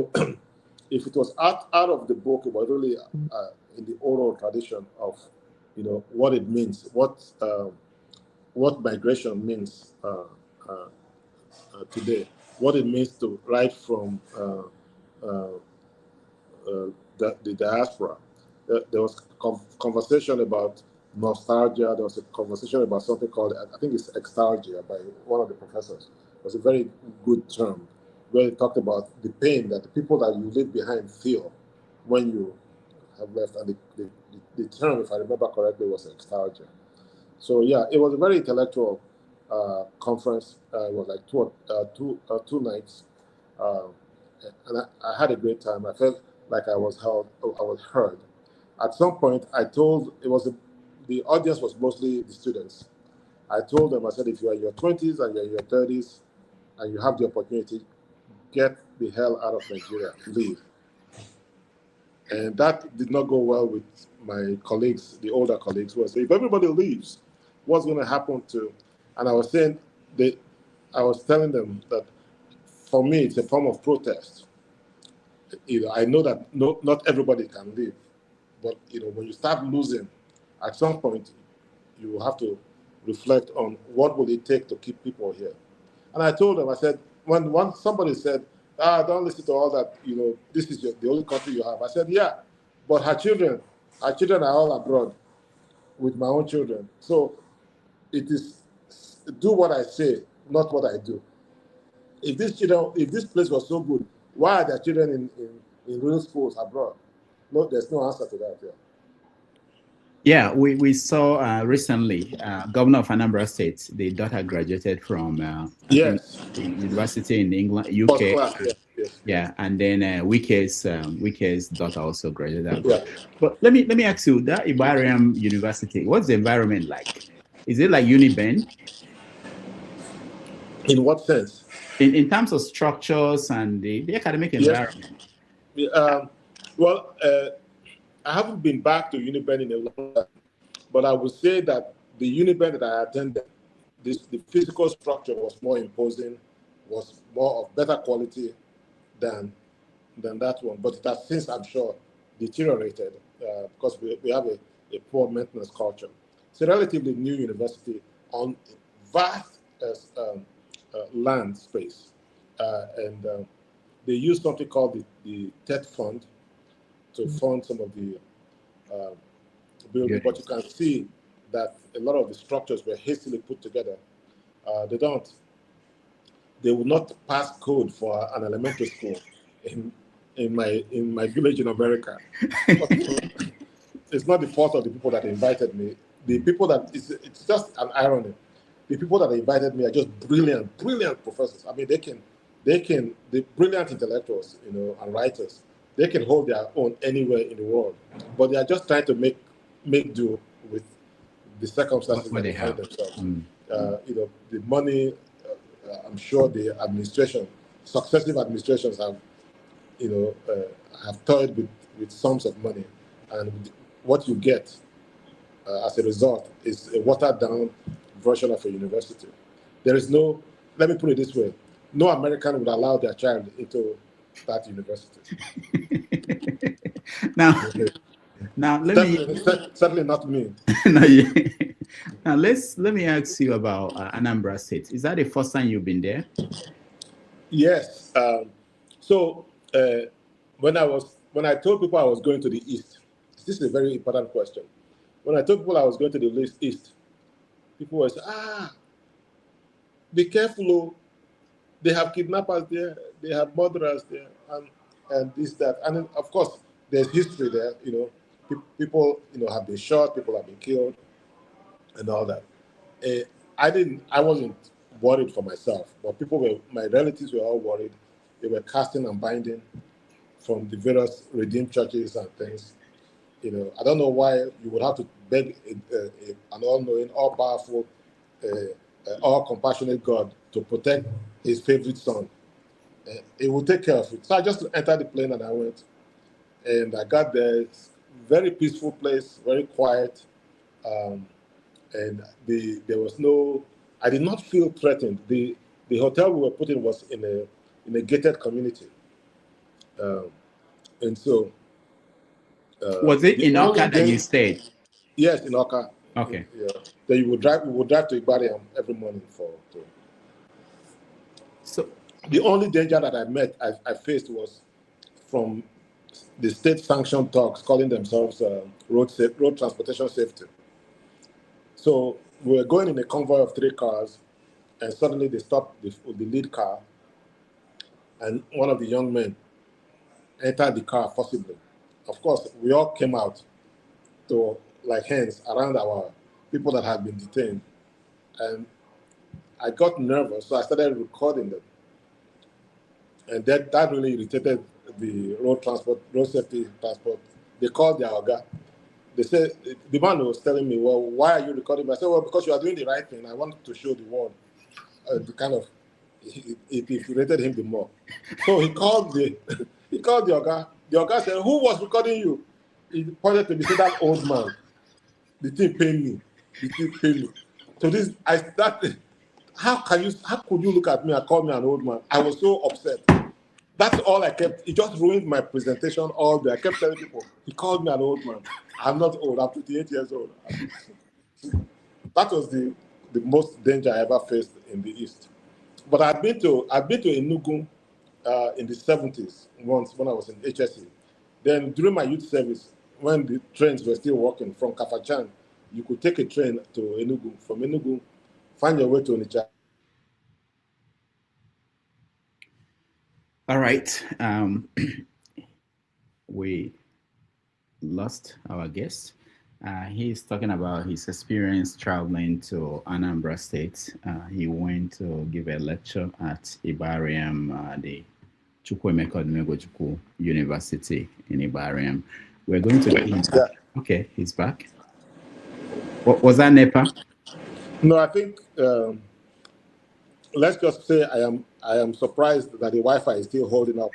if it was out of the book, it was really in the oral tradition of, you know, what it means, what migration means today, what it means to write from the diaspora. There was conversation about nostalgia. There was a conversation about something called, I think it's extalgia, by one of the professors. It was a very good term where he talked about the pain that the people that you leave behind feel when you have left. And the term, if I remember correctly, was extalgia. So yeah, it was a very intellectual conference. It was like two nights, and I had a great time. I felt like I was heard. At some point, I told the audience was mostly the students. I told them, I said, if you are in your 20s and you're in your 30s and you have the opportunity, get the hell out of Nigeria, leave. And that did not go well with my colleagues, the older colleagues, who were saying, if everybody leaves, what's going to happen to? And I was saying, I was telling them that for me, it's a form of protest. I know that not everybody can leave, but when you start losing, at some point, you will have to reflect on what will it take to keep people here. And I told them, I said, when somebody said, don't listen to all that, this is the only country you have. I said, yeah, but her children are all abroad with my own children. So it is do what I say, not what I do. If this place was so good, why are their children in real schools abroad? No, there's no answer to that. Yeah, we saw recently, Governor of Anambra State, the daughter graduated from Yes, university in England, first UK. class. Yes. Yeah, and then Wike's daughter also graduated. Yeah. But let me ask you, that Igbariam University, what's the environment like? Is it like Uniben? In what sense? In terms of structures and the academic environment? Yes. Well, I haven't been back to Uniben in a long time, but I would say that the Uniben that I attended, the physical structure was more imposing, was more of better quality than that one. But it has since, I'm sure, deteriorated because we have a poor maintenance culture. It's a relatively new university on vast land space, and they use something called the TED Fund to fund some of the building, but you can see that a lot of the structures were hastily put together. They will not pass code for an elementary school in my village in America. It's not the fault of the people that invited me. The people that it's just an irony. The people that invited me are just brilliant professors. I mean, they're brilliant intellectuals, and writers. They can hold their own anywhere in the world, but they are just trying to make do with the circumstances that they find themselves. The money. I'm sure the successive administrations have, have toyed with sums of money, and what you get as a result is a watered down version of a university. There is no. Let me put it this way: no American would allow their child into that university. Now certainly not me. Now let me ask you about Anambra State. Is that the first time you've been there? Yes. So when I told people I was going to the east, this is a very important question. When I told people I was going to the east, people were saying, be careful, they have kidnappers there, they have murderers there, and this, that. And then, of course, there's history there, people, have been shot, people have been killed, and all that. I wasn't worried for myself, but my relatives were all worried. They were casting and binding from the various redeemed churches and things. I don't know why you would have to beg an all-knowing, all-powerful, all-compassionate God to protect his favorite son. He will take care of it. So I just entered the plane and I went. And I got there. It's a very peaceful place, very quiet. And there was no, I did not feel threatened. The hotel we were put in was in a gated community. And so. Was it in Oka that you stayed? Yes, in Oka. Okay. Yeah. Then we would drive to Igbariam every morning So the only danger that I faced was from the state-sanctioned thugs calling themselves road transportation safety. So we were going in a convoy of 3 cars, and suddenly they stopped the lead car, and one of the young men entered the car forcibly. Of course, we all came out to like hands around our people that had been detained, and I got nervous, so I started recording them, and that really irritated the road safety transport. They called their oga. They said, the man was telling me, well, why are you recording me? I said, well, because you are doing the right thing. I want to show the world. The kind of, it infuriated him the more. So he called the oga. The oga said, who was recording you? He pointed to me, said, that old man. The thing paid me. The thing paid me. So this, I started, how could you look at me and call me an old man? I was so upset. That's all I kept. It just ruined my presentation all day. I kept telling people, he called me an old man. I'm not old. I'm 58 years old. That was the most danger I ever faced in the East. But I've been to Enugu in the 70s once when I was in HSE. Then during my youth service, when the trains were still working from Kafachan, you could take a train to Enugu. From Enugu, find your way to Onitsha. All right. We lost our guest. He's talking about his experience traveling to Anambra State. He went to give a lecture at Igbariam, the Chukwuemeka Odumegwu Ojukwu University in Igbariam. We're going to get him back. Okay, he's back. What was that, NEPA? No, I think let's just say I am surprised that the Wi-Fi is still holding up.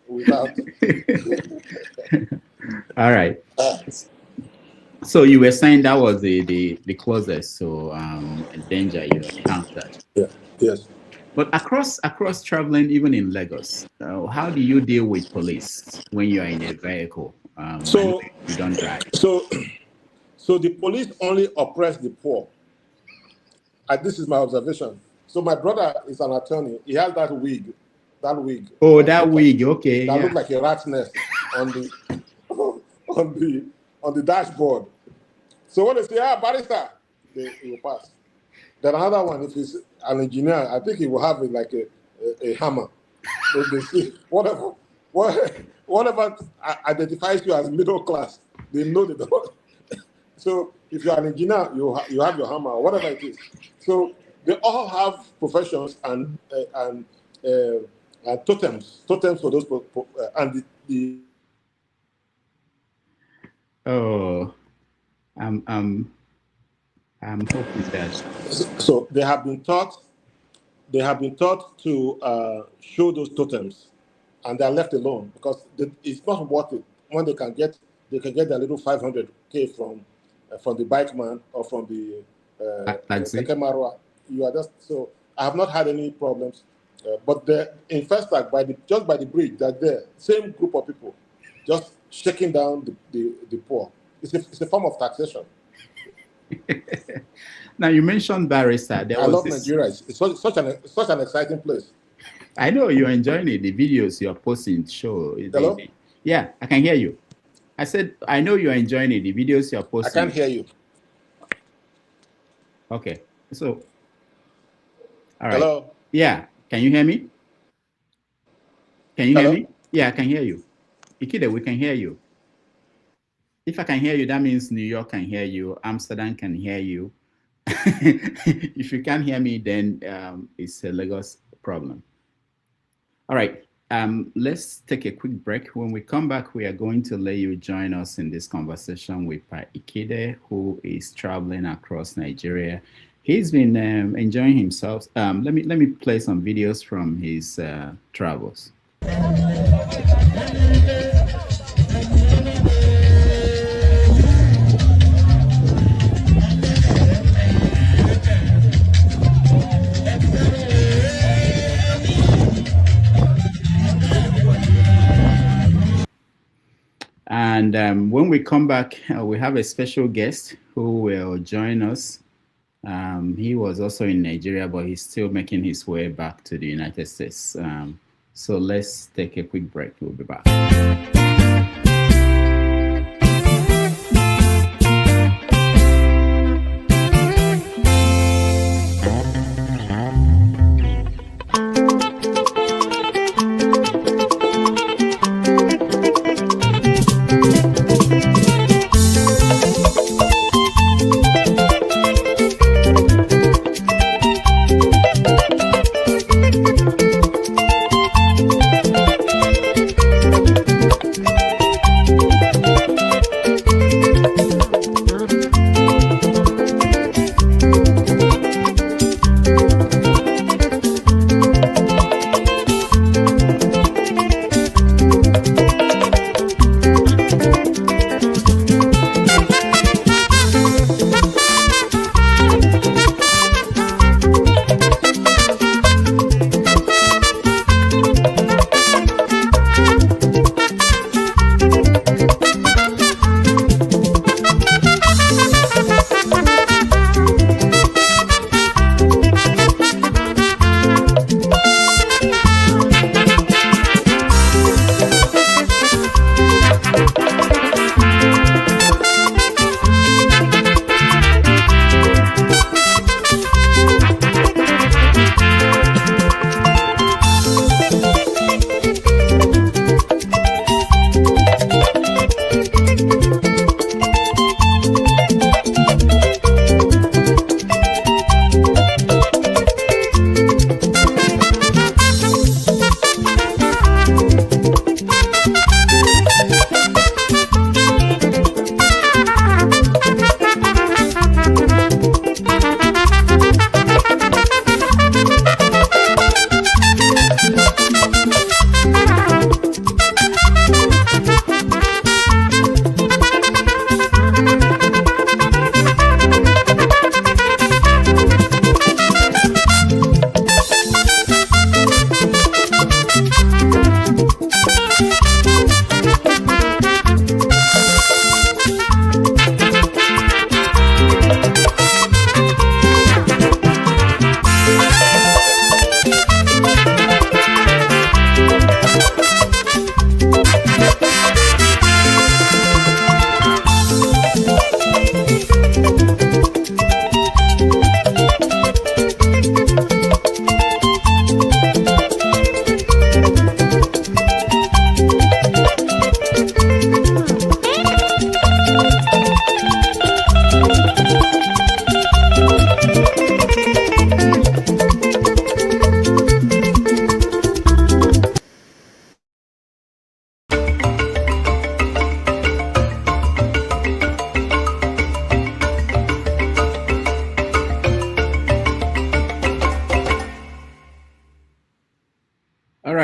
Without. All right. So you were saying that was the closest to danger you encountered. Yeah. Yes. But across traveling, even in Lagos, how do you deal with police when you are in a vehicle? So you don't drive. So the police only oppress the poor. This is my observation. So my brother is an attorney. He has that wig. Oh, that wig. Okay. That looks like a rat's nest on the dashboard. So when they say, barrister, he will pass. Then another one, if he's an engineer, I think he will have like a hammer. So they see whatever identifies you as middle class, they know they don't. So if you're an engineer, you have your hammer or whatever it is. So they all have professions and totems for those and the. Oh, I'm hoping that. So they have been taught to show those totems, and they are left alone because it's not worth it when they can get their little 500K from the bike man or from the Marwa. You are just so. I have not had any problems, but in Festac just by the bridge, that there same group of people just shaking down the poor. It's a form of taxation. Now you mentioned barrister. I love Nigeria. It's such an exciting place. I know you're enjoying it. The videos you're posting show. Hello? Yeah, I can hear you. I said I know you're enjoying it. The videos you're posting. I can't hear you. Okay, so all right. Hello. Yeah, can you hear me? Can you Hello? hear me? Yeah, I can hear you. Ikhide, we can hear you. If I can hear you, that means New York can hear you. Amsterdam can hear you. If you can't hear me, then it's a Lagos problem. All right. Let's take a quick break. When we come back, we are going to let you join us in this conversation with Pa Ikhide, who is traveling across Nigeria. He's been enjoying himself. Let me play some videos from his travels. And when we come back, we have a special guest who will join us He was also in Nigeria, but he's still making his way back to the United States. So let's take a quick break. We'll be back.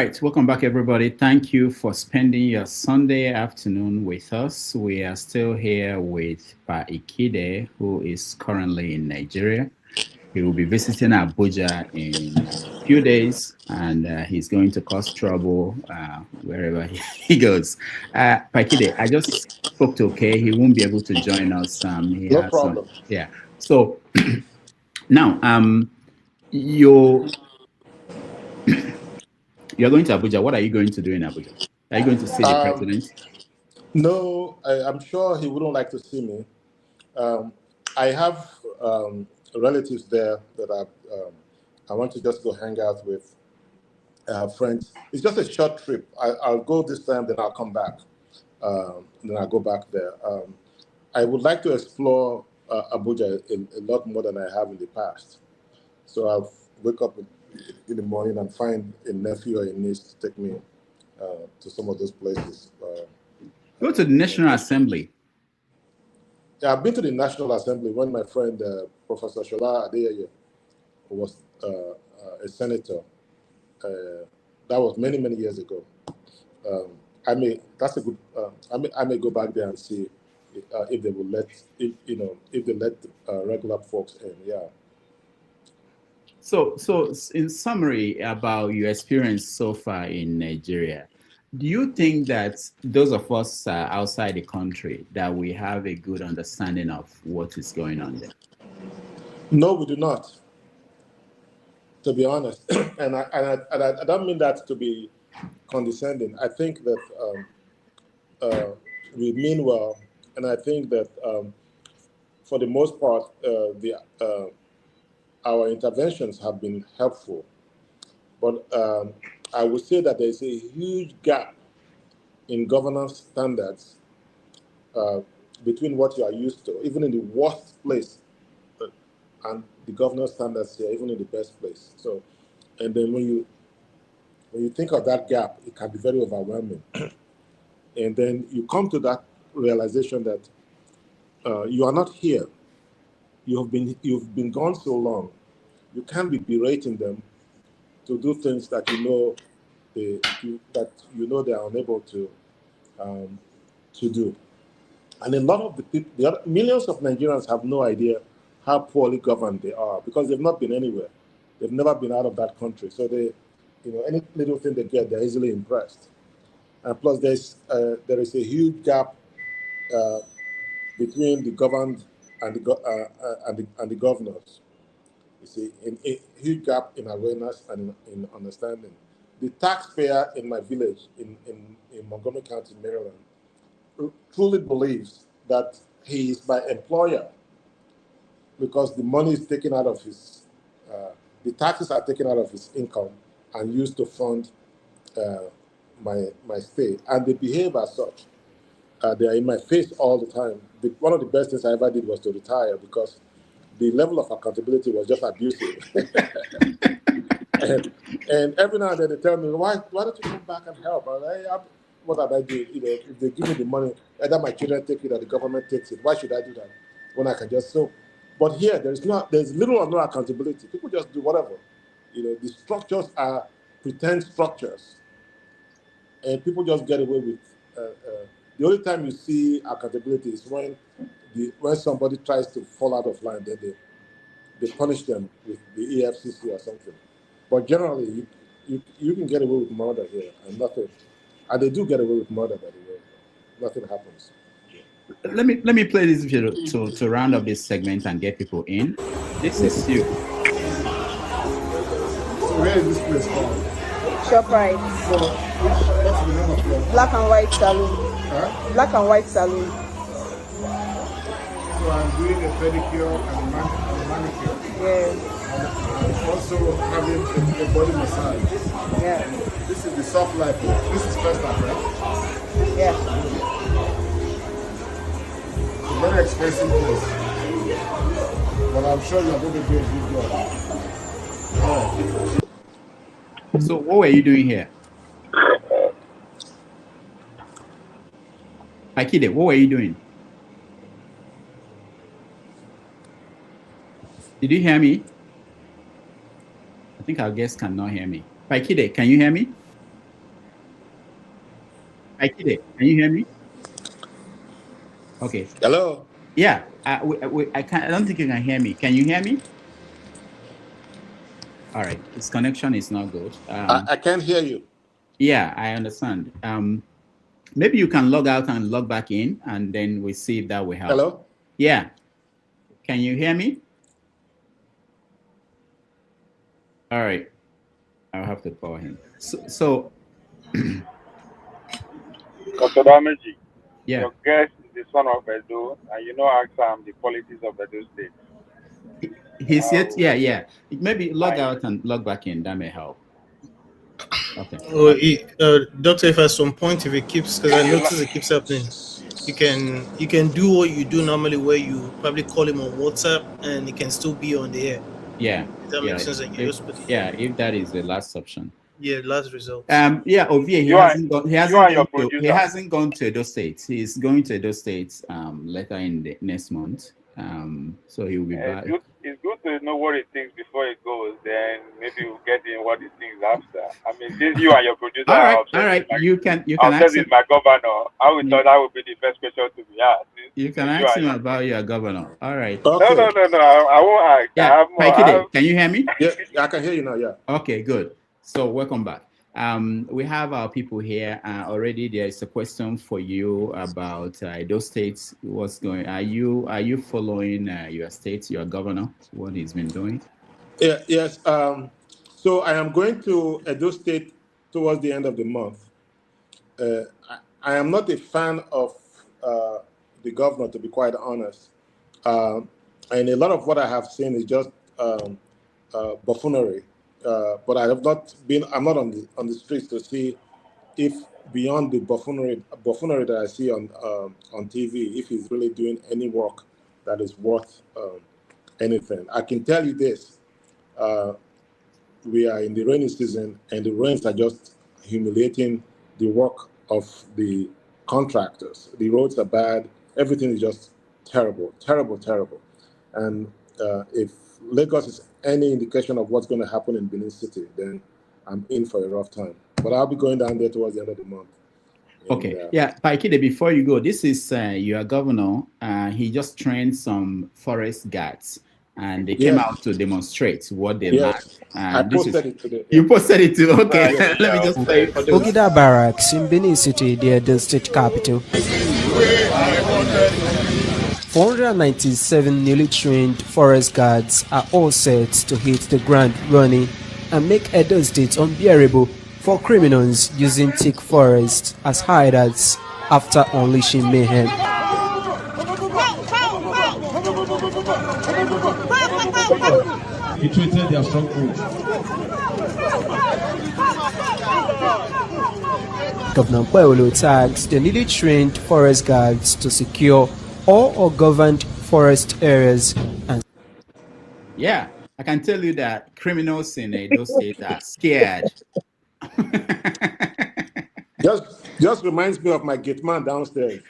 right, welcome back, everybody. Thank you for spending your Sunday afternoon with us. We are still here with Pa Ikhide, who is currently in Nigeria. He will be visiting Abuja in a few days, and he's going to cause trouble wherever he goes. Pa Ikhide, I just spoke to Kay. He won't be able to join us. No problem. Yeah. So now, you're going to Abuja. What are you going to do in Abuja? Are you going to see the president? No, I'm sure he wouldn't like to see me. I have relatives there that I want to just go hang out with, friends. It's just a short trip. I'll go this time, then I'll come back. Then I'll go back there. I would like to explore Abuja a lot more than I have in the past. So I'll wake up in the morning and find a nephew or a niece to take me to some of those places. Go to the National Assembly. Yeah, I've been to the National Assembly when my friend Professor Shola Adeyeye was a senator. That was many, many years ago. I may go back there and see if they will let if they let regular folks in. Yeah. So in summary about your experience so far in Nigeria, do you think that those of us outside the country that we have a good understanding of what is going on there? No, we do not. To be honest, and I don't mean that to be condescending. I think that we mean well, and I think that for the most part, our interventions have been helpful. But I would say that there's a huge gap in governance standards between what you are used to, even in the worst place, and the governance standards here, even in the best place. So, and then when you think of that gap, it can be very overwhelming. And then you come to that realization that you are not here. You've been gone so long. You can't be berating them to do things that they are unable to do. And a lot of the people, millions of Nigerians have no idea how poorly governed they are because they've not been anywhere. They've never been out of that country. So any little thing they get, they're easily impressed. And plus, there is a huge gap between the governed and the governors. You see, a huge gap in awareness and in understanding. The taxpayer in my village in Montgomery County, Maryland, truly believes that he is my employer because the money is taken out of his, the taxes are taken out of his income and used to fund my stay. And they behave as such. They are in my face all the time. One of the best things I ever did was to retire because the level of accountability was just abusive. and every now and then they tell me, why don't you come back and help? What have I do? If they give me the money, either my children take it or the government takes it. Why should I do that when I can just so? But here, there's little or no accountability. People just do whatever. The structures are pretend structures, and people just get away with. The only time you see accountability is when somebody tries to fall out of line, then they punish them with the EFCC or something. But generally, you can get away with murder here and nothing. And they do get away with murder, by the way. Nothing happens. Let me play this video to round up this segment and get people in. This is you. So where is this place called? ShopRite. So what's the name of your Black and White Saloon. huh? Black and White Saloon. So I'm doing a pedicure and a manicure. Yes. And also having a body massage. Yeah. This is the soft life. This is first life, right? Yeah. It's a very expensive place. But I'm sure you're going to do a good job. Oh. So what were you doing here? Ikhide, what were you doing? Did you hear me? I think our guests cannot hear me. Ikhide, can you hear me? Ikhide, can you hear me? Okay. Hello? Yeah, I don't think you can hear me. Can you hear me? All right, his connection is not good. I can't hear you. Yeah, I understand. Maybe you can log out and log back in, and then we see if that will help. Hello? Yeah. Can you hear me? All right. I'll have to call him. So Dr. Dameji, yeah. your guest is the son of Edo, and you know the politics of Edo State. He's yet, yeah. Maybe log out and log back in. That may help. Okay. Doctor, if at some point if it keeps, because I notice it keeps happening, you can do what you do normally, where you probably call him on WhatsApp and he can still be on the air. Yeah. That makes sense. If that is the last option. Yeah, last result. Yeah, Ovie, he hasn't gone to Edo State. He's going to Edo State later in the next month. So he will be back. It's good to know what he thinks before it goes. Then maybe we'll get in what he thinks after. I mean, since you and your producer all right. You can ask him. My governor. I would thought that would be the first question to be asked. You can ask him about your governor. All right. Okay. No. I won't ask. Yeah. Can you hear me? Yeah, I can hear you now. Yeah. Okay, good. So welcome back. We have our people here already. There is a question for you about those states. What's going? Are you following your state, your governor, what he's been doing? Yeah, yes. So I am going to Edo State towards the end of the month. I am not a fan of the governor, to be quite honest. And a lot of what I have seen is just buffoonery. But I have not been. I'm not on the streets to see if beyond the buffoonery that I see on TV, if he's really doing any work that is worth anything. I can tell you this: we are in the rainy season, and the rains are just humiliating the work of the contractors. The roads are bad. Everything is just terrible, terrible, terrible. And if Lagos is any indication of what's going to happen in Benin City, then I'm in for a rough time. But I'll be going down there towards the end of the month. Okay. Yeah, Pa Ikhide, before you go, this is your governor. He just trained some forest guards, and they came out to demonstrate what they lacked. I posted it today. You posted it too? Okay. Let me just play for those. Ogida Barracks in Benin City, the Edo State capital. 497 newly trained forest guards are all set to hit the ground running and make Edo State unbearable for criminals using thick forests as hideouts after unleashing mayhem. He treated their strongholds. Governor Paolo tags the newly trained forest guards to secure all or governed forest areas. And yeah, I can tell you that criminals in Edo State are scared. Just reminds me of my gate man downstairs.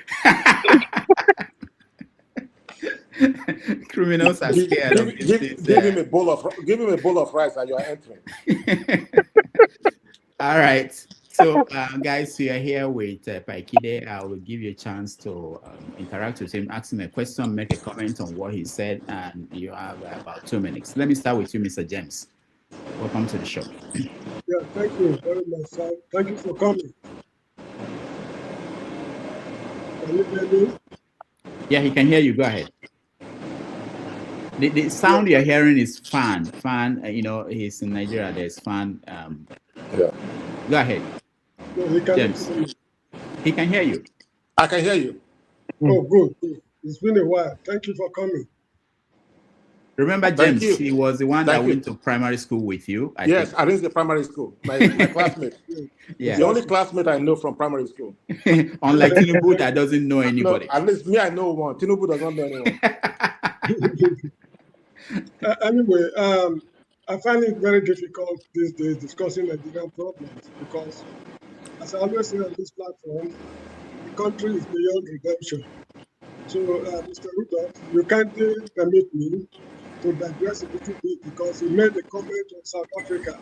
Criminals are scared. Give him a bowl of rice and you are entering. All right. So, guys, we are here with Pa Ikhide. I will give you a chance to interact with him, ask him a question, make a comment on what he said, and you have about 2 minutes. Let me start with you, Mr. James. Welcome to the show. Yeah, thank you very much, sir. Thank you for coming. Can you hear me? Yeah, he can hear you. Go ahead. The sound you're hearing is fan. He's in Nigeria. There's fan. Go ahead. No, James. He can hear you. I can hear you. Oh, good. It's been a while. Thank you for coming. Remember, James, he was the one that went to primary school with you. I went to primary school. My classmate. Yeah. The only classmate I know from primary school. Unlike Tinubu that doesn't know anybody. No, at least me, I know one. Tinubu does not know anyone. Anyway, I find it very difficult these days discussing Nigerian problems because, as I always say on this platform, the country is beyond redemption. So, Mr. Rudolph, you kindly permit me to digress a little bit because he made a comment on South Africa.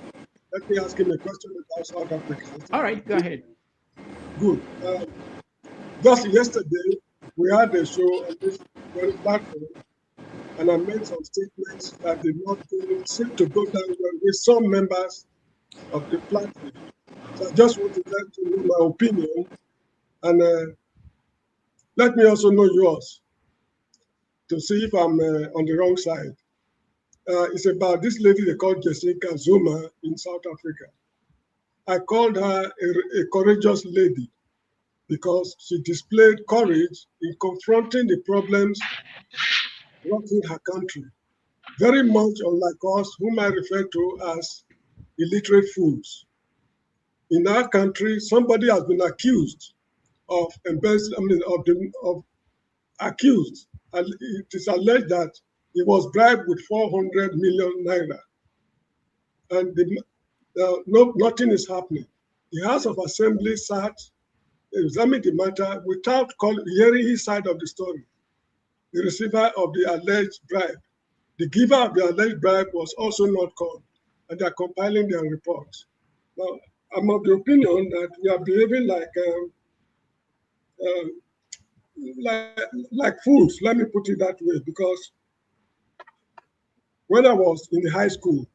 Let me ask him a question about South Africa. All right, go ahead. Good. Just yesterday, we had a show on this very platform, and I made some statements that did not seem to go down well with some members of the platform. So I just wanted them to know my opinion, and let me also know yours to see if I'm on the wrong side. It's about this lady they call Jessica Zuma in South Africa. I called her a courageous lady because she displayed courage in confronting the problems rocking her country. Very much unlike us, whom I refer to as illiterate fools. In our country, somebody has been accused of accused. It is alleged that he was bribed with 400 million naira, and nothing is happening. The House of Assembly sat, examined the matter without hearing his side of the story. The receiver of the alleged bribe, the giver of the alleged bribe was also not called, and they are compiling their reports. Now, I'm of the opinion that we are behaving like fools. Let me put it that way, because when I was in the high school,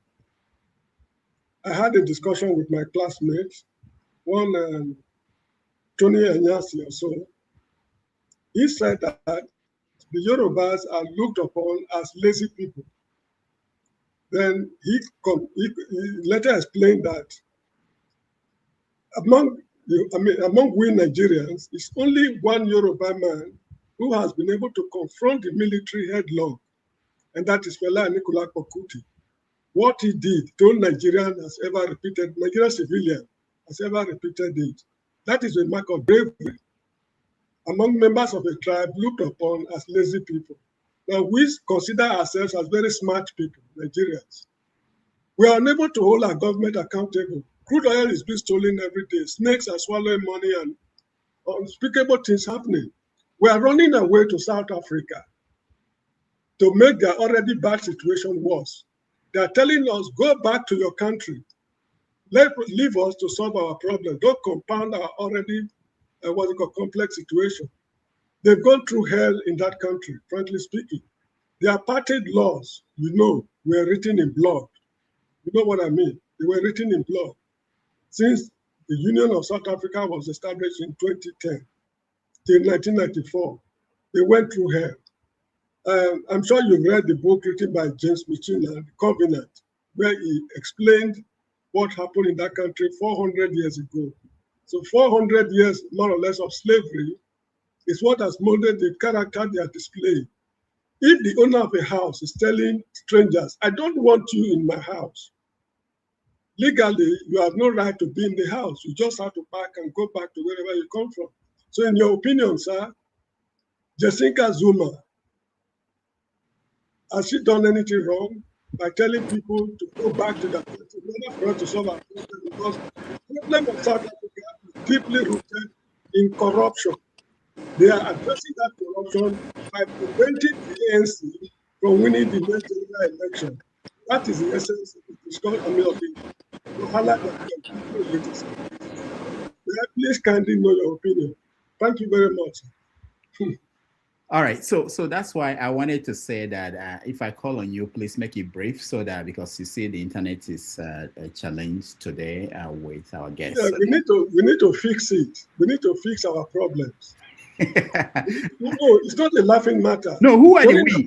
I had a discussion with my classmates, one Tony Anyasi or so. He said that the Yorubas are looked upon as lazy people. Then he later explained that among we Nigerians, it's only one Yoruba man who has been able to confront the military headlong, and that is Fela Anikulapo Kuti. What he did, no Nigerian has ever repeated, Nigerian civilian has ever repeated it. That is a mark of bravery among members of a tribe looked upon as lazy people. Now we consider ourselves as very smart people, Nigerians. We are unable to hold our government accountable. Crude oil is being stolen every day. Snakes are swallowing money and unspeakable things happening. We are running away to South Africa to make their already bad situation worse. They are telling us, go back to your country. Leave us to solve our problem. Don't compound our already complex situation. They've gone through hell in that country, frankly speaking. The apartheid laws, were written in blood. You know what I mean? They were written in blood. Since the Union of South Africa was established in 2010 till 1994, they went through hell. I'm sure you've read the book written by James Michina, The Covenant, where he explained what happened in that country 400 years ago. So 400 years, more or less, of slavery is what has molded the character they are displaying. If the owner of a house is telling strangers, I don't want you in my house, legally, you have no right to be in the house. You just have to pack and go back to wherever you come from. So in your opinion, sir, Jacinta Zuma, has she done anything wrong by telling people to go back to their country in order for us to solve our problem? Because the problem of South Africa is deeply rooted in corruption. They are addressing that corruption by preventing the ANC from winning the next general election. That is the essence of the discussion of the Wahala that we are dealing with. Please kindly know your opinion. Thank you very much. All right, so that's why I wanted to say that if I call on you, please make it brief, so that, because you see the internet is a challenge today with our guests. Yeah, we need to fix it. We need to fix our problems. No, it's not a laughing matter. No, who are the we?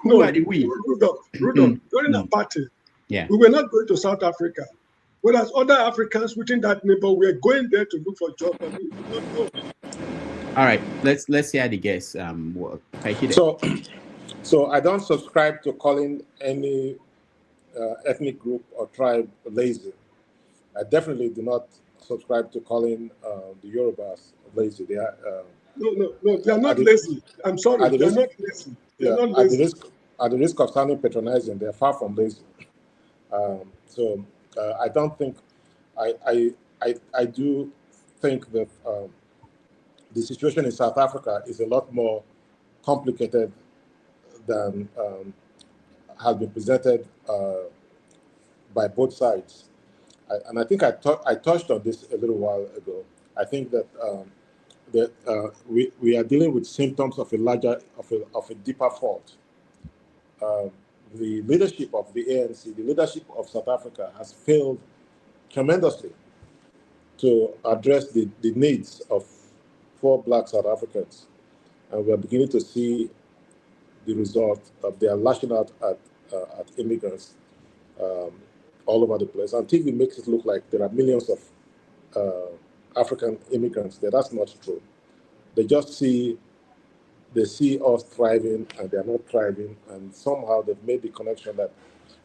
Who are the we? Rudolph, during the party, we were not going to South Africa. Whereas other Africans within that neighbor were going there to look for jobs, and we did not go. All right, let's hear the guests. So I don't subscribe to calling any ethnic group or tribe lazy. I definitely do not subscribe to calling the Yorubas lazy. They are no, they are not lazy. I'm sorry, they are not lazy. They are not lazy. At the risk of sounding patronizing, they are far from lazy. I don't think I do think that the situation in South Africa is a lot more complicated than has been presented by both sides. And I think I touched on this a little while ago. I think that we are dealing with symptoms of a deeper fault. The leadership of the ANC, the leadership of South Africa, has failed tremendously to address the needs of poor Black South Africans. And we are beginning to see the result of their lashing out at immigrants all over the place. And TV makes it look like there are millions of African immigrants there. That's not true. They see us thriving, and they are not thriving, and somehow they've made the connection that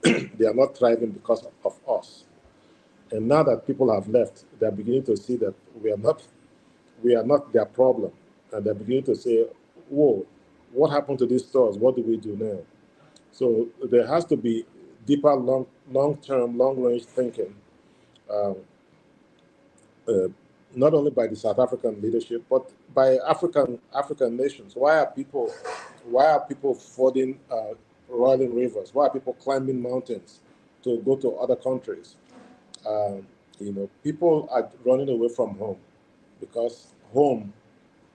they are not thriving because of us. And now that people have left, they're beginning to see that we are not their problem. And they're beginning to say, whoa, what happened to these stores? What do we do now? So there has to be deeper, long-term, long-range thinking, not only by the South African leadership, but by African nations. Why are people fording rolling rivers? Why are people climbing mountains to go to other countries? People are running away from home because home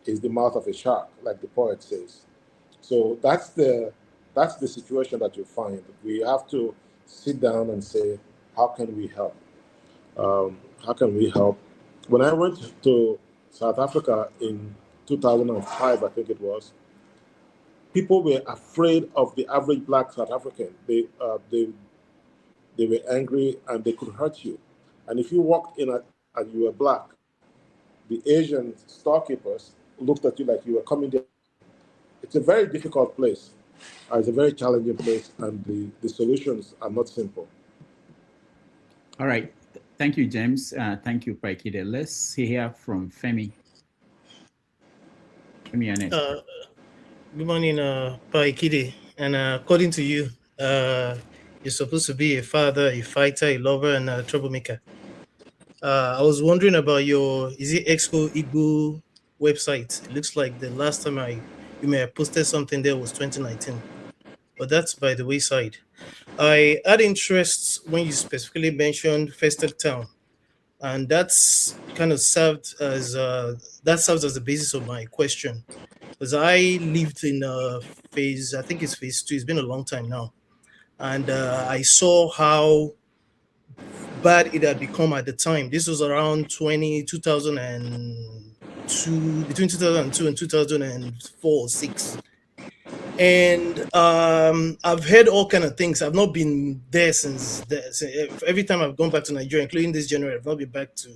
is the mouth of a shark, like the poet says. So that's the situation that you find. We have to sit down and say, how can we help? How can we help? When I went to South Africa in 2005, I think it was, people were afraid of the average black South African. They were angry and they could hurt you. And if you walked in and you were black, the Asian storekeepers looked at you like you were coming there. It's a very difficult place. It's a very challenging place, and the solutions are not simple. All right. Thank you, James. Thank you, Pa Ikhide. Let's hear from Femi. Femi Anet. Good morning, Pa Ikhide. And according to you, you're supposed to be a father, a fighter, a lover, and a troublemaker. I was wondering about your, is it Exco Igbo website? It looks like the last time you may have posted something there was 2019. But that's by the wayside. I had interest when you specifically mentioned Festac Town, and that's kind of served as the basis of my question, because I lived in phase, I think it's phase 2. It's been a long time now, and I saw how bad it had become at the time. This was around 2002, between 2002 and 2004 or 6. And I've heard all kind of things. I've not been there since every time I've gone back to Nigeria, including this January, I've not been back to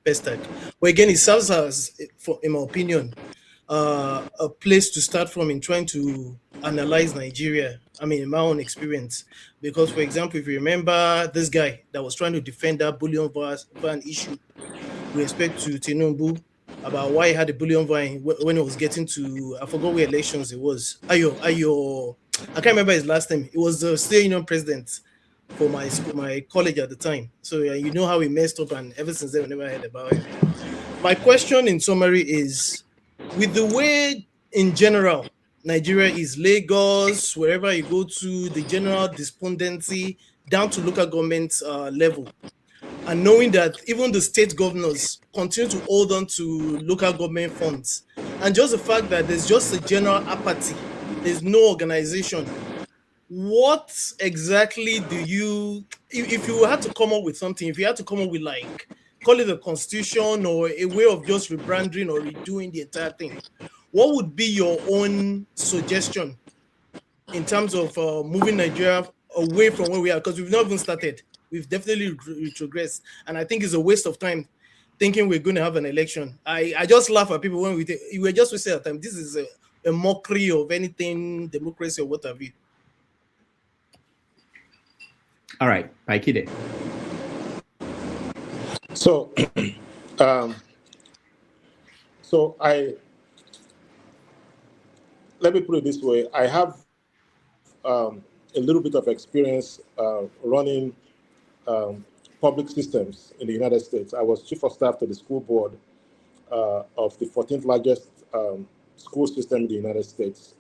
Pestac. But again, it serves as, in my opinion, a place to start from in trying to analyze Nigeria. I mean, in my own experience, because, for example, if you remember this guy that was trying to defend that bullion ban issue with respect to Tinubu, about why he had a bullion van when it was getting to, I forgot where elections it was. Ayo, I can't remember his last name. It was the state union president for my school, my college at the time. So you know how he messed up, and ever since then, I never heard about him. My question in summary is, with the way, in general, Nigeria is, Lagos, wherever you go to, the general despondency down to local government level, and knowing that even the state governors continue to hold on to local government funds, and just the fact that there's just a general apathy, there's no organization, what exactly do you, if you had to come up with something, if you had to come up with, like, call it a constitution or a way of just rebranding or redoing the entire thing, what would be your own suggestion in terms of moving Nigeria away from where we are? Because we've not even started. We've definitely retrogressed, and I think it's a waste of time thinking we're going to have an election. I just laugh at people when we're just wasting our time. This is a mockery of anything democracy or what have you. All right, Pa Ikhide. So, let me put it this way. I have a little bit of experience running public systems in the United States. I was chief of staff to the school board of the 14th largest school system in the United States.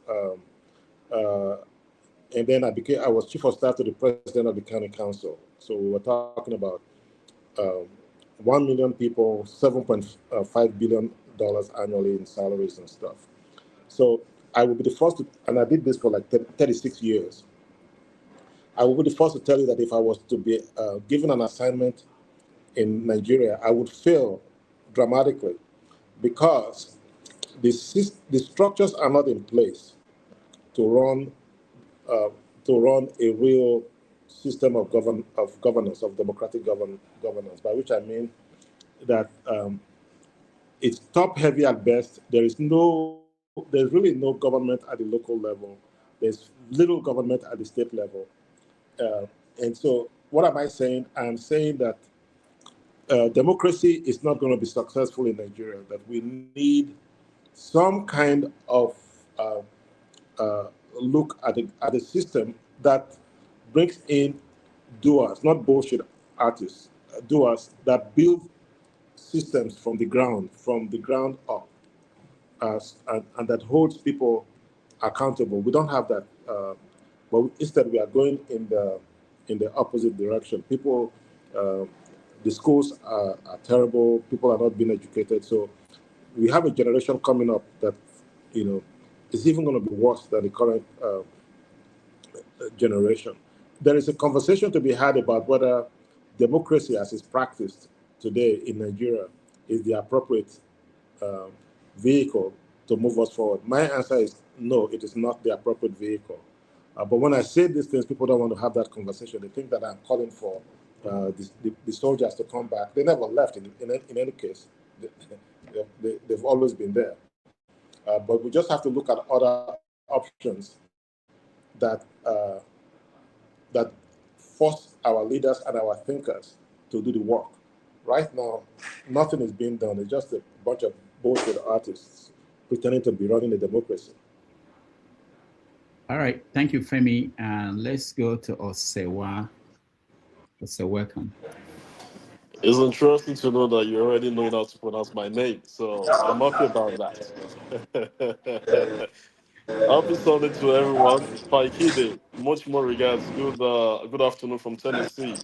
And then I was chief of staff to the president of the county council. So we were talking about 1 million people, $7.5 billion annually in salaries and stuff. So I will be the first to, and I did this for like 36 years. I will be the first to tell you that if I was to be given an assignment in Nigeria, I would fail dramatically because the structures are not in place to run a real system of governance, of democratic governance, by which I mean that it's top-heavy at best. There's really no government at the local level. There's little government at the state level. And so what am I saying? I'm saying that democracy is not going to be successful in Nigeria, that we need some kind of look at a system that brings in doers, not bullshit artists, doers that build systems from the ground up, and that holds people accountable. We don't have that, but instead we are going in the opposite direction. People, the schools are terrible. People are not being educated. So we have a generation coming up that, is even going to be worse than the current generation. There is a conversation to be had about whether democracy as it's practiced today in Nigeria is the appropriate vehicle to move us forward. My answer is no, it is not the appropriate vehicle. But when I say these things, people don't want to have that conversation. They think that I'm calling for the soldiers to come back. They never left in any case. They've always been there. But we just have to look at other options that that force our leaders and our thinkers to do the work. Right now, nothing is being done. It's just a bunch of bullshit artists pretending to be running a democracy. All right, thank you, Femi. And let's go to Osewa. Osewa, welcome. It's interesting to know that you already know how to pronounce my name, so I'm happy about that. Happy Sunday to everyone. Pa Ikhide, much more regards. Good afternoon from Tennessee.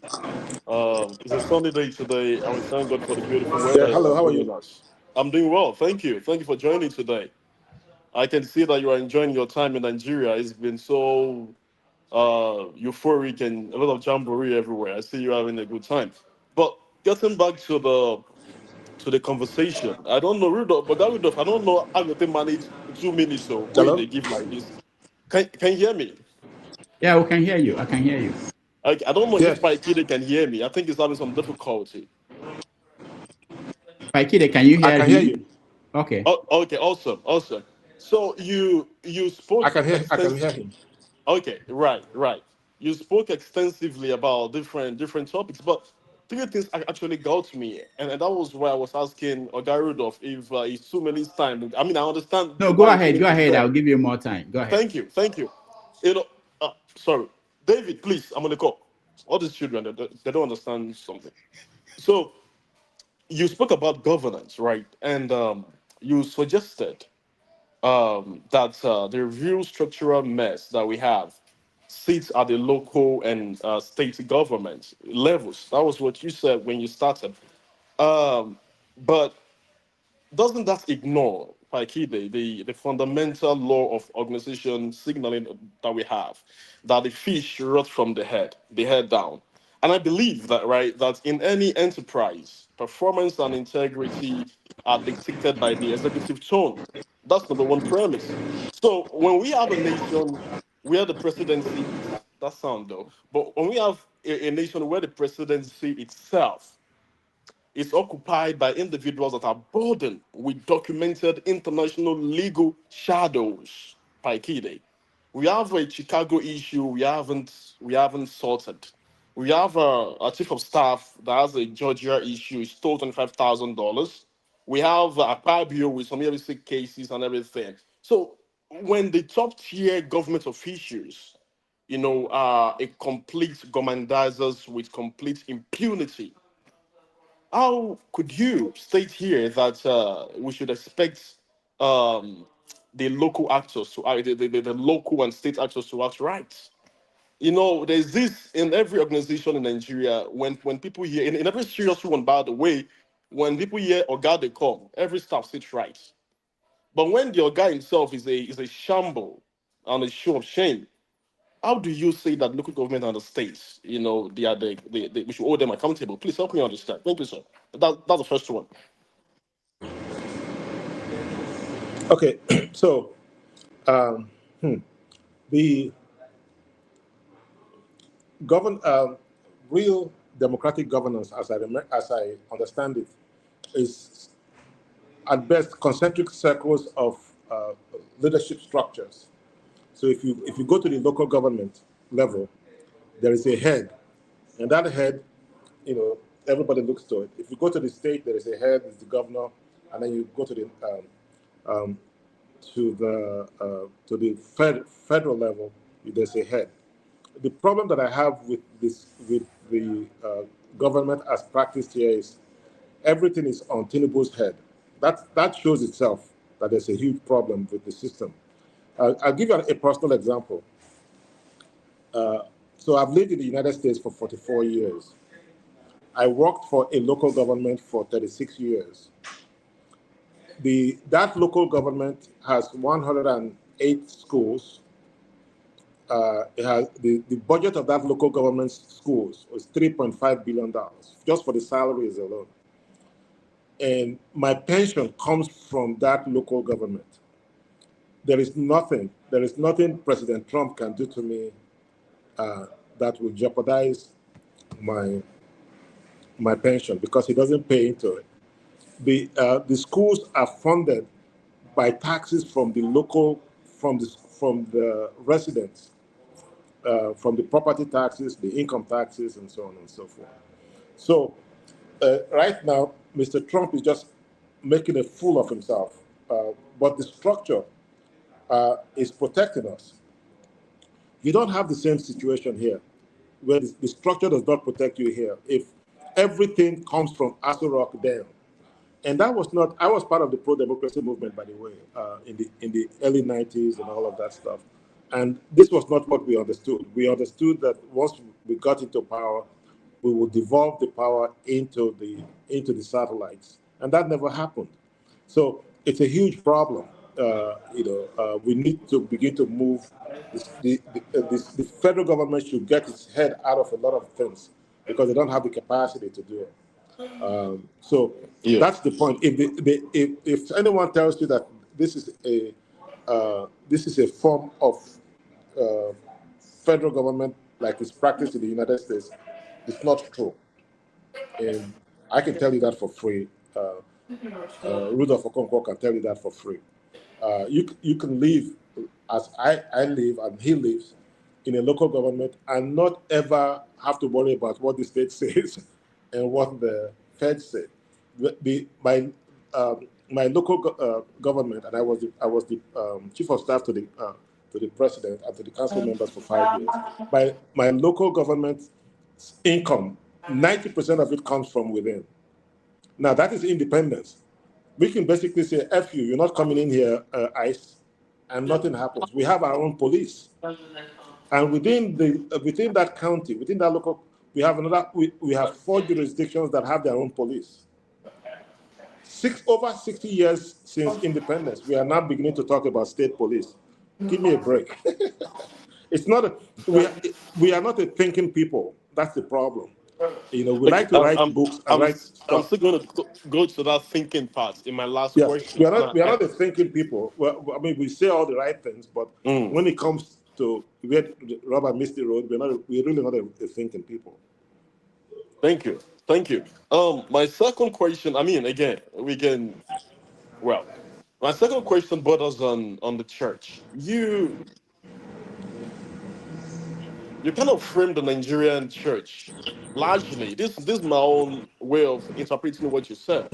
It's a sunny day today, and we thank God for the beautiful weather Yeah, He hello, has how are given you? us. I'm doing well, thank you. Thank you for joining today. I can see that you are enjoying your time in Nigeria. It's been so euphoric and a lot of jamboree everywhere. I see you having a good time. But getting back to the conversation, I don't know Rudolph, but that Rudolph, I don't know how you can manage 2 minutes so when Hello? they give like this. Can you hear me? Yeah, we can hear you. I can hear you. I don't know if Yes, Paikide can hear me. I think he's having some difficulty. Paikide, can you I hear can hear him? you. Okay. Oh, okay, awesome. So you spoke I can hear him. Okay, right. You spoke extensively about different topics, but three things actually got me, and that was why I was asking Oga Rudolph if it's too many times. I mean, I understand No, go why you ahead. couldn't Go be ahead. fair. I'll give you more time. Go ahead. Thank you. You know, sorry, David, please, I'm on the call. All these children, they don't understand something. So you spoke about governance, right? And you suggested that the real structural mess that we have sits at the local and state government levels. That was what you said when you started. But doesn't that ignore, Paikide, the fundamental law of organization signaling that we have, that the fish rot from the head down? And I believe that, right, that in any enterprise, performance and integrity are dictated by the executive tone. That's number one premise. So when we have a nation where the presidency, that sound though, but when we have a nation where the presidency itself is occupied by individuals that are burdened with documented international legal shadows, Paikide. We have a Chicago issue we haven't sorted. We have a chief of staff that has a Georgia issue. He stole $25,000. We have a Akpabio with some illicit cases and everything. So when the top tier government officials, are a complete gormandizers with complete impunity, how could you state here that we should expect um, the local actors to act, the local and state actors to act right? There's this in every organization in Nigeria. When people hear in every serious one, by the way, when people hear Oga they come, every staff sits right. But when the Oga himself is a shamble and a show of shame, how do you say that local government and the states, they are we should hold them accountable? Please help me understand. Thank you, sir. That's the first one. Okay, so um, the real democratic governance, as I understand it, is at best concentric circles of leadership structures. So if you go to the local government level, there is a head, and that head, everybody looks to it. If you go to the state, there is a head, it's the governor, and then you go to the federal level, there's a head. The problem that I have with the government as practiced here is everything is on Tinubu's head. That shows itself that there's a huge problem with the system. I'll give you a personal example. So I've lived in the United States for 44 years. I worked for a local government for 36 years. That local government has 108 schools, it has the budget of that local government schools was $3.5 billion just for the salaries alone. And my pension comes from that local government. There is nothing President Trump can do to me that will jeopardize my pension because he doesn't pay into it. The schools are funded by taxes from the local, from the residents, from the property taxes, the income taxes, and so on and so forth. So right now, Mr. Trump is just making a fool of himself, but the structure is protecting us. You don't have the same situation here, where the structure does not protect you here. If everything comes from Aso Rock down, and that was not, I was part of the pro-democracy movement, by the way, in the early 90s and all of that stuff. And this was not what we understood. We understood that once we got into power, we would devolve the power into the satellites. And that never happened. So it's a huge problem. We need to begin to move. The federal government should get its head out of a lot of things because they don't have the capacity to do it. That's the point. If anyone tells you that this is a form of federal government like it's practiced in the United States, it's not true. And I can tell you that for free. Rudolph Okonkwo can tell you that for free. You can live as I live and he lives in a local government and not ever have to worry about what the state says and what the feds say. My local government, and I was the chief of staff to the president and to the council members for 5 years. My local government income, 90% of it comes from within. Now that is independence. We can basically say, F you, you're not coming in here, ICE, and nothing happens. We have our own police. And within that county, within that local, we have 4 jurisdictions that have their own police. Over 60 years since independence, we are now beginning to talk about state police. Give me a break. It's not we are not a thinking people. That's the problem. We like to write books and write stuff. I'm still going to go to that thinking part in my last question. We are not a thinking people. Well, I mean, we say all the right things, but when it comes to where rubber meets the road, we're really not a thinking people. Thank you. My second question, my second question borders on the church. You kind of frame the Nigerian church largely. This is my own way of interpreting what you said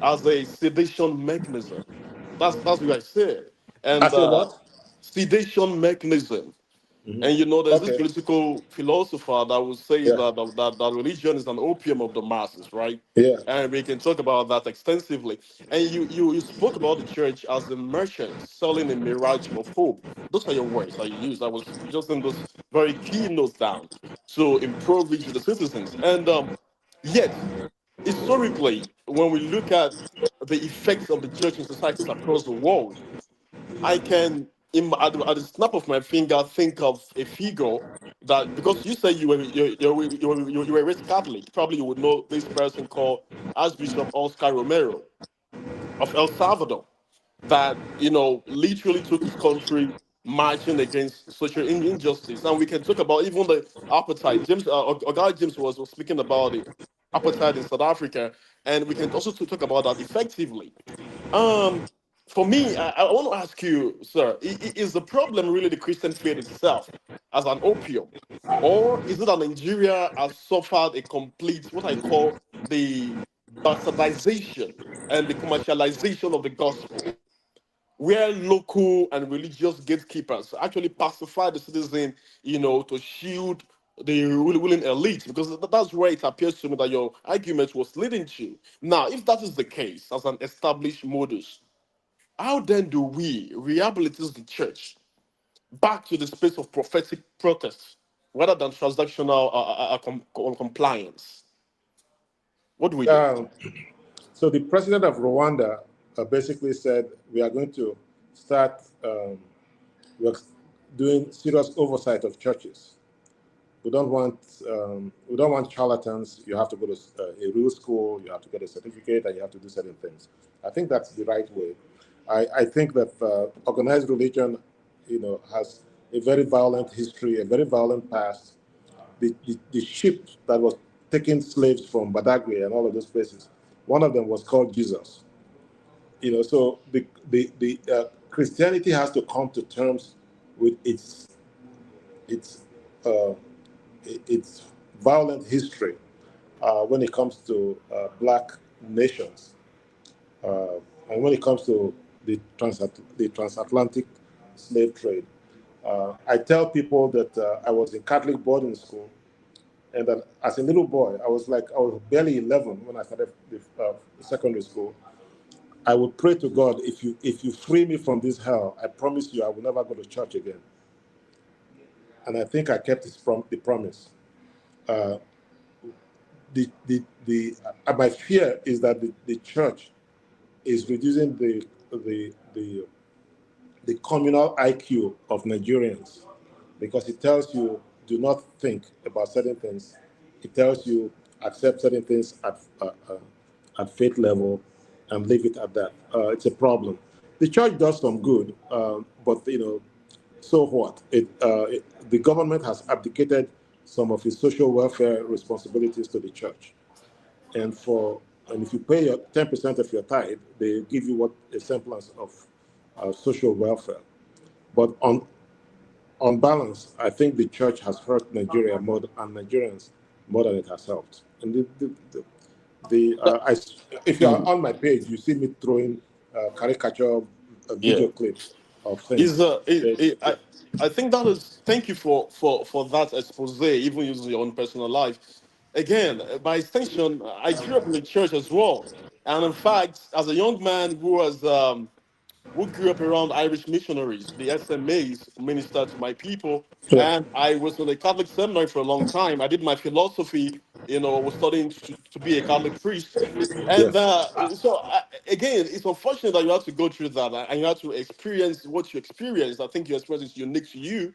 as a sedation mechanism. That's what I said. And as a what? Sedation mechanism. Mm-hmm. And there's this political philosopher that would say that religion is an opium of the masses, right? Yeah. And we can talk about that extensively. And you spoke about the church as the merchant selling a mirage of hope. Those are your words that you used. I was just in those very key notes down to impoverish the citizens. And yet, historically, when we look at the effects of the church in societies across the world, I can, at the snap of my finger, think of a figure that, because you say you were raised Catholic, probably you would know this person called Archbishop Oscar Romero of El Salvador, that literally took his country marching against social injustice. And we can talk about even the apartheid. James was speaking about the apartheid in South Africa, and we can also talk about that effectively. For me, I want to ask you, sir, is the problem really the Christian faith itself as an opium? Or is it that Nigeria has suffered a complete, what I call the bastardization and the commercialization of the gospel, where local and religious gatekeepers actually pacify the citizen, to shield the ruling elite? Because that's where it appears to me that your argument was leading to. Now, if that is the case, as an established modus, how then do we rehabilitate the church back to the space of prophetic protest rather than transactional compliance? What do we do? So the president of Rwanda basically said we are going to start. doing serious oversight of churches. We don't want charlatans. You have to go to a real school. You have to get a certificate, and you have to do certain things. I think that's the right way. I think that organized religion, has a very violent history, a very violent past. The ship that was taking slaves from Badagry and all of those places, one of them was called Jesus. So the Christianity has to come to terms with its uh, its violent history when it comes to black nations, and when it comes to the transatlantic slave trade. I tell people that I was in Catholic boarding school, and that as a little boy, I was barely 11 when I started the secondary school. I would pray to God, if you free me from this hell, I promise you I will never go to church again. And I think I kept the promise. My fear is that the church is reducing the communal IQ of Nigerians, because it tells you do not think about certain things. It tells you accept certain things at faith level and leave it at that. It's a problem. The church does some good, but so what? The government has abdicated some of its social welfare responsibilities to the church, and if you pay your 10% of your tithe, they give you what a semblance of social welfare. But on balance, I think the church has hurt Nigeria and Nigerians more than it has helped. And if you are on my page, you see me throwing caricature video clips of things. I think that is, thank you for that expose, even using your own personal life. Again, by extension, I grew up in the church as well. And in fact, as a young man who grew up around Irish missionaries, the SMAs, ministered to my people. Yeah. And I was in a Catholic seminary for a long time. I did my philosophy, was studying to be a Catholic priest. And Yes. again, it's unfortunate that you have to go through that and you have to experience what you experience. I think your experience is unique to you.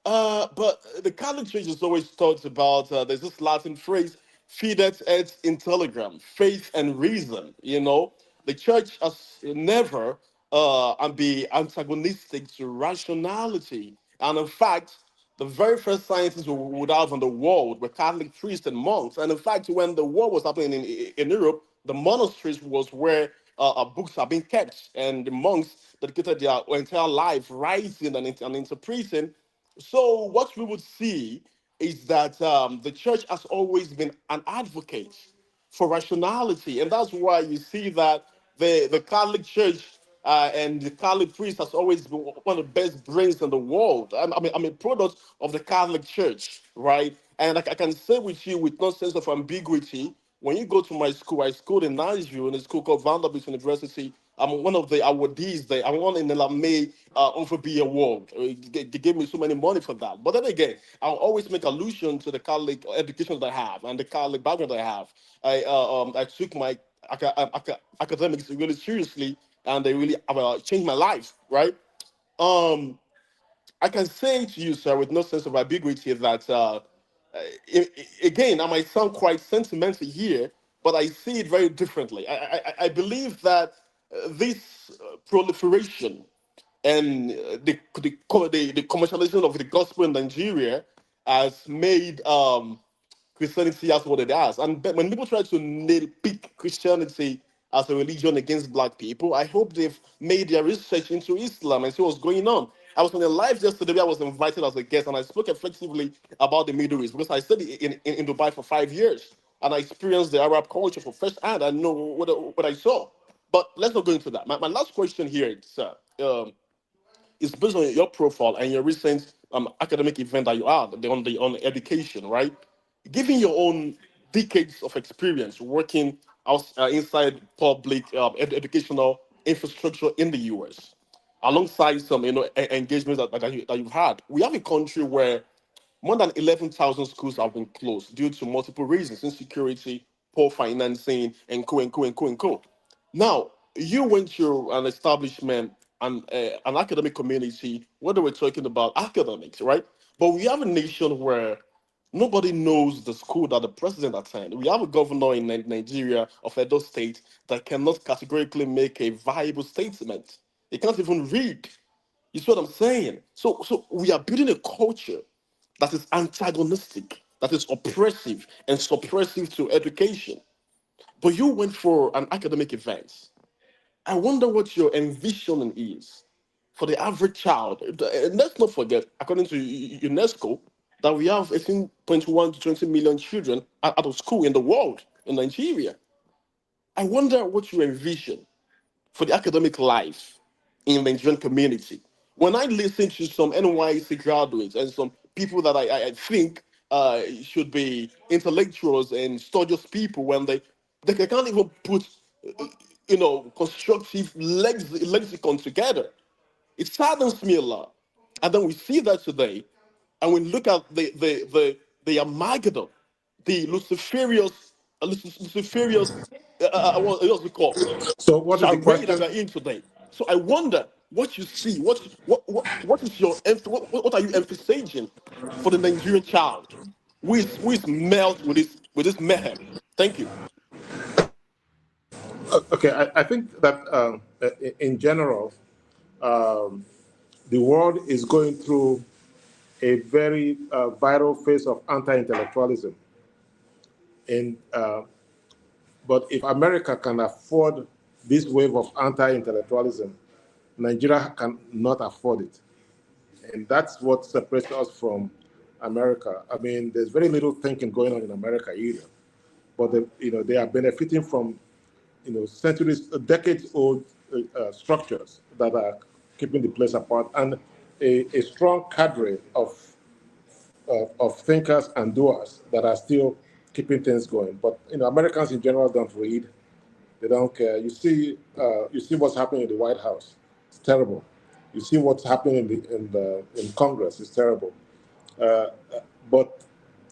But the Catholic Church has always talked about, there's this Latin phrase, fidet et intelligram, faith and reason. The church has never and be antagonistic to rationality. And in fact, the very first scientists we would have in the world were Catholic priests and monks. And in fact, when the war was happening in Europe, the monasteries was where books are being kept, and the monks dedicated their entire life writing and interpreting. So what we would see is that the church has always been an advocate for rationality, and that's why you see that the Catholic Church and the Catholic priest has always been one of the best brains in the world. I'm a product of the Catholic Church, right? And I can say with you with no sense of ambiguity, when you go to my school, I schooled in Nashville in a school called Vanderbilt University. I'm one of the awardees there. I'm one in the LAME OVB award. They gave me so many money for that. But then again, I'll always make allusion to the Catholic education that I have and the Catholic background that I have. I took my academics really seriously, and they really changed my life, right? I can say to you, sir, with no sense of ambiguity, that again, I might sound quite sentimental here, but I see it very differently. I believe that this proliferation and the commercialization of the gospel in Nigeria has made Christianity as what it has. And when people try to nail pick Christianity as a religion against black people, I hope they've made their research into Islam and see what's going on. I was on a live yesterday where I was invited as a guest, and I spoke effectively about the Middle East because I studied in Dubai for 5 years, and I experienced the Arab culture for first hand. I know what I saw. But let's not go into that. My last question here, sir, is based on your profile and your recent academic event that you had on education, right? Given your own decades of experience working inside public educational infrastructure in the US, alongside some engagements that you've had, we have a country where more than 11,000 schools have been closed due to multiple reasons: insecurity, poor financing, and co and co and co and co. Now, you went to an establishment an academic community where they were talking about academics, right? But we have a nation where nobody knows the school that the president attended. We have a governor in Nigeria of Edo State that cannot categorically make a viable statement. He can't even read. You see what I'm saying? So we are building a culture that is antagonistic, that is oppressive and suppressive to education. But you went for an academic event. I wonder what your envisioning is for the average child. And let's not forget, according to UNESCO, that we have 18.1 to 20 million children out of school in the world, in Nigeria. I wonder what you envision for the academic life in the Nigerian community. When I listen to some NYC graduates and some people that I think should be intellectuals and studious people, when they can't even put constructive lexicon together, it saddens me a lot. And then we see that today, and we look at the Armageddon, the Luciferious, what's it called? So what is the Charade that question? we're in today. So I wonder what you see. What is your what are you emphasizing for the Nigerian child who is melt with this mayhem? Thank you. Okay, I think that in general, the world is going through a very viral phase of anti-intellectualism. And but if America can afford this wave of anti-intellectualism, Nigeria cannot afford it. And that's what separates us from America. I mean, there's very little thinking going on in America either. But they are benefiting from centuries, decades-old structures that are keeping the place apart, and a strong cadre of thinkers and doers that are still keeping things going. But Americans in general don't read; they don't care. You see what's happening in the White House; it's terrible. You see what's happening in Congress; it's terrible. But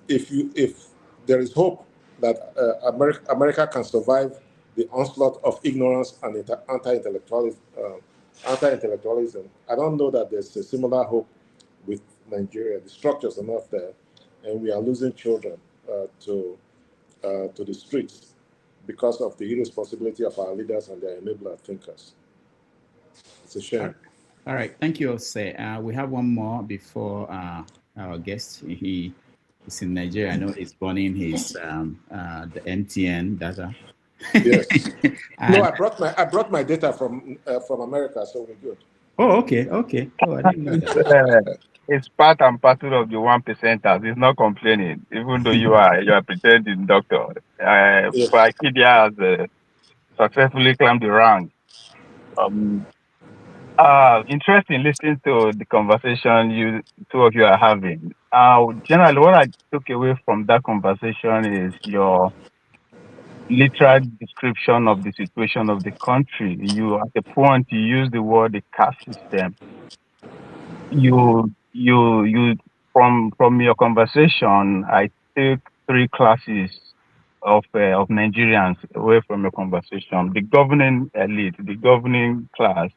if there is hope that America can survive the onslaught of ignorance and anti-intellectualism, I don't know that there's a similar hope with Nigeria. The structures are not there, and we are losing children to the streets because of the irresponsibility of our leaders and their enabler thinkers. It's a shame. All right, thank you, Ose. We have one more before our guest. He is in Nigeria. I know he's running his the MTN data. Yes. No, I brought my data from America, so we're good. Oh, okay. Oh, I didn't know that. It's part and parcel of the 1%ers. It's not complaining, even though you are pretending doctor. Pa Ikhide has successfully climbed the rank. Interesting listening to the conversation you two of you are having. Generally, what I took away from that conversation is your literal description of the situation of the country. You, at the point, you use the word the caste system. You from your conversation, I took 3 classes of Nigerians away from your conversation: the governing elite, the governing class,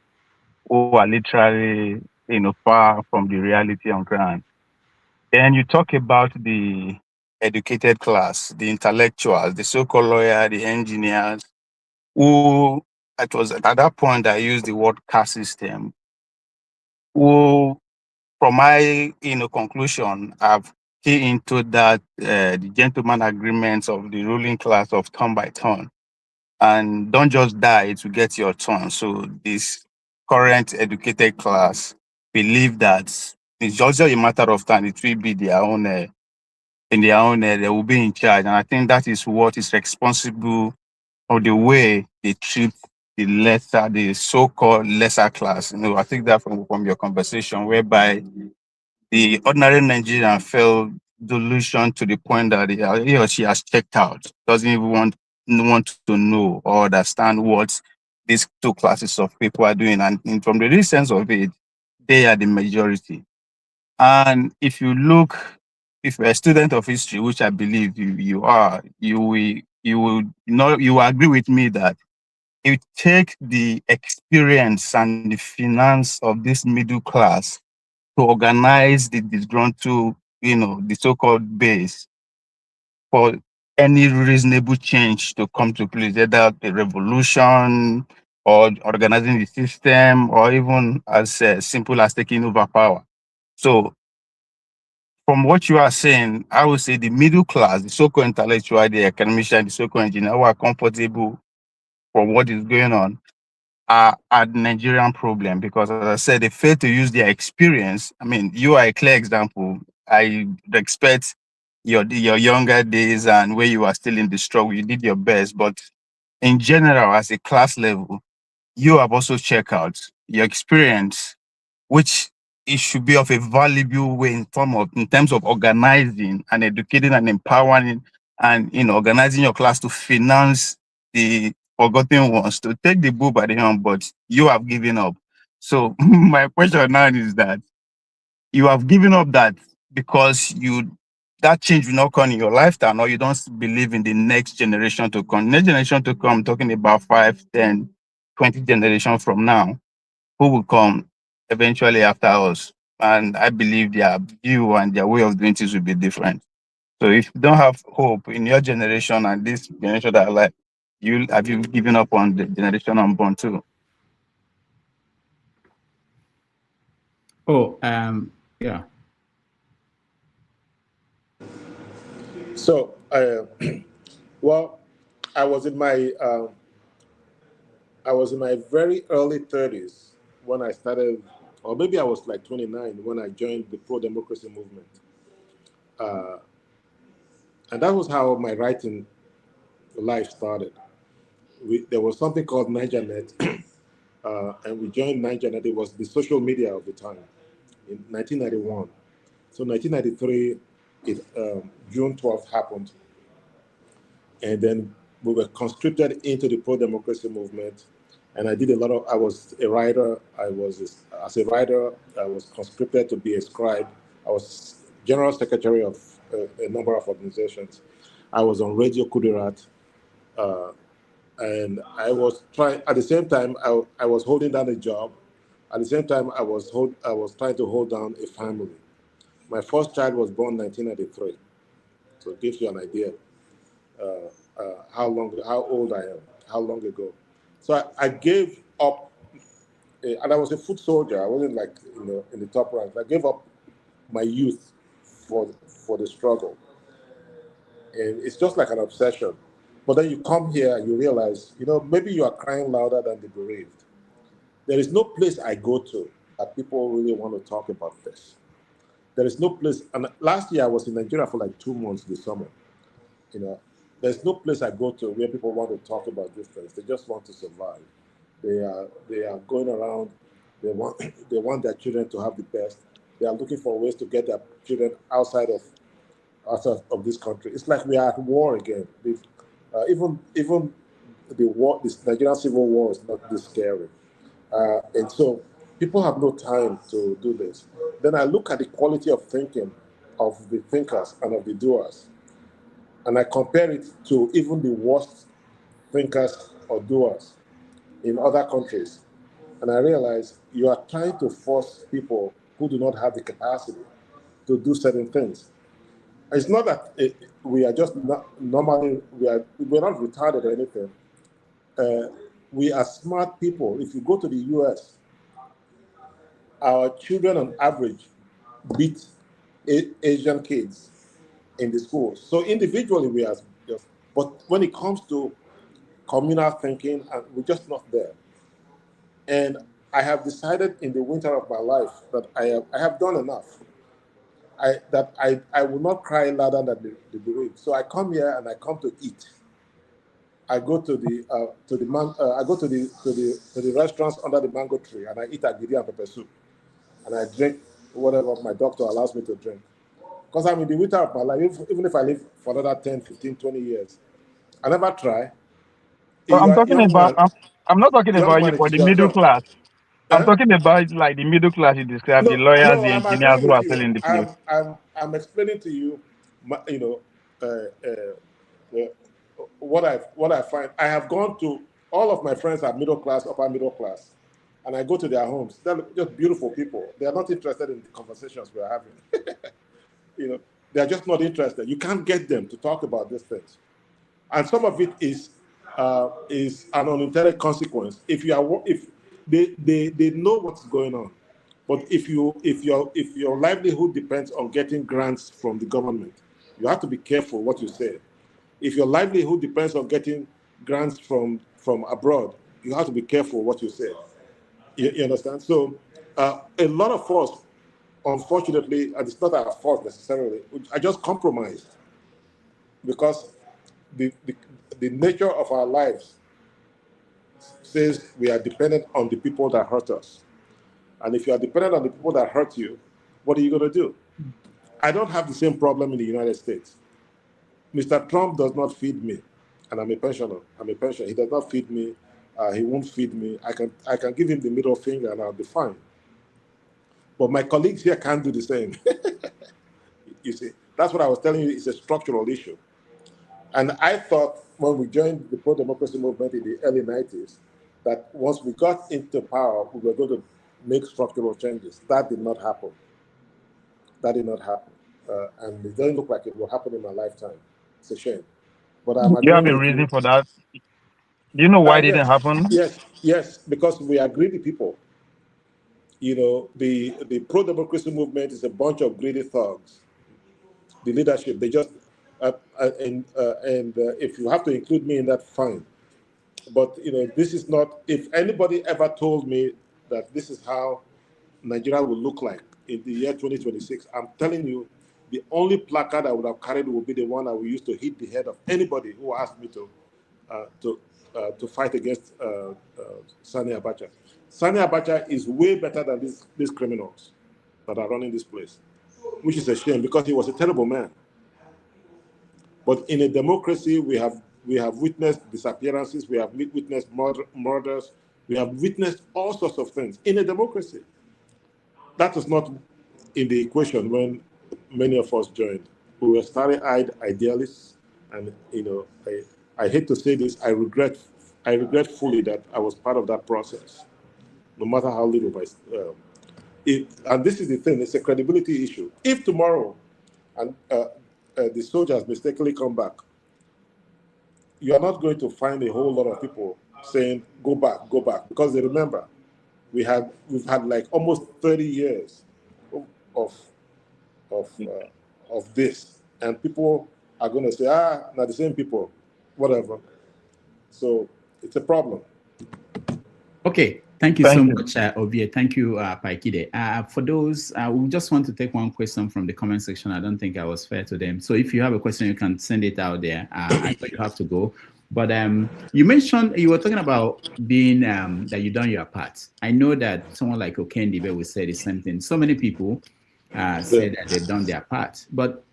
who are literally far from the reality on ground. Then you talk about the educated class, the intellectuals, the so-called lawyer, the engineers, who it was at that point I used the word caste system, who from my conclusion I've key into that the gentleman agreements of the ruling class of turn by turn, and don't just die to get your turn. So this current educated class believe that it's just a matter of time. It will be their own in their own they will be in charge, and I think that is what is responsible for the way they treat the so-called lesser class. I think that from your conversation, whereby the ordinary Nigerian felt delusion to the point that he or she has checked out, doesn't even want to know or understand what these 2 classes of people are doing. And from the real sense of it, they are the majority. And if you look, if you're a student of history, which I believe you are, you will agree with me that it takes the experience and the finance of this middle class to organize the disgruntled, the so-called base for any reasonable change to come to place, either a revolution or organizing the system, or even as simple as taking over power. So from what you are saying, I would say the middle class, the so-called intellectual, the academician, the so-called engineer who are comfortable for what is going on are the Nigerian problem, because as I said, they fail to use their experience. I mean, you are a clear example. I expect your younger days and where you are still in the struggle, you did your best. But in general, as a class level, you have also checked out your experience, which it should be of a valuable way in terms of organizing and educating and empowering and organizing your class to finance the forgotten ones, to take the bull by the horn, but you have given up. So my question now is that you have given up that because that change will not come in your lifetime, or you don't believe in the next generation to come. Next generation to come, talking about 5, 10, 20 generations from now, who will come eventually after us. And I believe their view and their way of doing things will be different. So if you don't have hope in your generation and this generation that are like, have you given up on the generation unborn too? Oh, yeah. So, well, I was in my very early 30s when I started, or maybe I was like 29 when I joined the pro-democracy movement, and that was how my writing life started. There was something called NigerNet, and we joined NigerNet. It was the social media of the time in 1991. So 1993, June 12th happened, and then we were conscripted into the pro-democracy movement. And I did I was a writer. As a writer, I was conscripted to be a scribe. I was general secretary of a number of organizations. I was on Radio Kudirat, and I was trying, at the same time, I was holding down a job. At the same time, I was trying to hold down a family. My first child was born 1993. So it gives you an idea how old I am, how long ago. So I gave up, and I was a foot soldier. I wasn't like in the top ranks. I gave up my youth for the struggle, and it's just like an obsession. But then you come here and you realize, maybe you are crying louder than the bereaved. There is no place I go to that people really want to talk about this. There is no place, and last year I was in Nigeria for like 2 months this summer. There's no place I go to where people want to talk about these things. They just want to survive. They are going around. They want their children to have the best. They are looking for ways to get their children outside of this country. It's like we are at war again. Even the war, this Nigerian civil war is not this scary. And so people have no time to do this. Then I look at the quality of thinking of the thinkers and of the doers, and I compare it to even the worst thinkers or doers in other countries. And I realize you are trying to force people who do not have the capacity to do certain things. It's not that we are just normally, we're not retarded or anything. We are smart people. If you go to the US, our children on average beat Asian kids in the schools. So individually we are just, but when it comes to communal thinking, we're just not there. And I have decided in the winter of my life that I have done enough. I will not cry louder than the bereaved. So I come here and I come to eat. I go to the restaurants under the mango tree and I eat agidi and pepper soup, and I drink whatever my doctor allows me to drink. Because I'm in the winter of my life, even if I live for another 10, 15, 20 years. I never try. So You are a young man. I'm not talking Young about you man, it for is the your middle turn. class. I'm Eh? talking about like the middle class you described, the No, lawyers, no, the I'm engineers agreeing who with are still you. in the place. I'm explaining to you, uh, uh, what I find. I have gone to All of my friends are middle class, upper middle class, and I go to their homes. They're just beautiful people. They are not interested in the conversations we are having. You know, they are just not interested. You can't get them to talk about these things, and some of it is an unintended consequence. If they know what's going on, but if your livelihood depends on getting grants from the government, you have to be careful what you say. If your livelihood depends on getting grants from abroad, you have to be careful what you say. You understand? So a lot of us, unfortunately, and it's not our fault necessarily, I just compromised because the nature of our lives says we are dependent on the people that hurt us. And if you are dependent on the people that hurt you, what are you going to do? I don't have the same problem in the United States. Mr. Trump does not feed me, and I'm a pensioner. He does not feed me. He won't feed me. I can give him the middle finger, and I'll be fine. But my colleagues here can't do the same. You see, that's what I was telling you. It's a structural issue. And I thought when we joined the pro-democracy movement in the early 90s, that once we got into power, we were going to make structural changes. That did not happen. And it doesn't look like it will happen in my lifetime. It's a shame. But I'm Do you have agreeing a with reason you. for that? Do you know why it didn't happen? Yes, because we are greedy people. You know, the pro-democracy movement is a bunch of greedy thugs. The leadership, they just, if you have to include me in that, fine. But, you know, this is not, if anybody ever told me that this is how Nigeria will look like in the year 2026, I'm telling you, the only placard I would have carried would be the one I would use to hit the head of anybody who asked me to fight against Sani Abacha. Sani Abacha is way better than these criminals that are running this place, which is a shame because he was a terrible man. But in a democracy, we have witnessed disappearances, we have witnessed murders, we have witnessed all sorts of things in a democracy. That was not in the equation when many of us joined. We were starry-eyed idealists, and you know, I hate to say this, I regret fully that I was part of that process, no matter how little and this is the thing, it's a credibility issue. If tomorrow and the soldiers mistakenly come back, you are not going to find a whole lot of people saying, go back, because they remember we've had like almost 30 years of this, and people are going to say, not the same people, whatever. So it's a problem. Okay, thank you so much, Ovie. Thank you, Pa Ikhide. For those, we just want to take one question from the comment section. I don't think I was fair to them. So if you have a question, you can send it out there. I know you have to go. But you mentioned, you were talking about being, that you've done your part. I know that someone like Okendibe will say the same thing. So many people say that they've done their part. But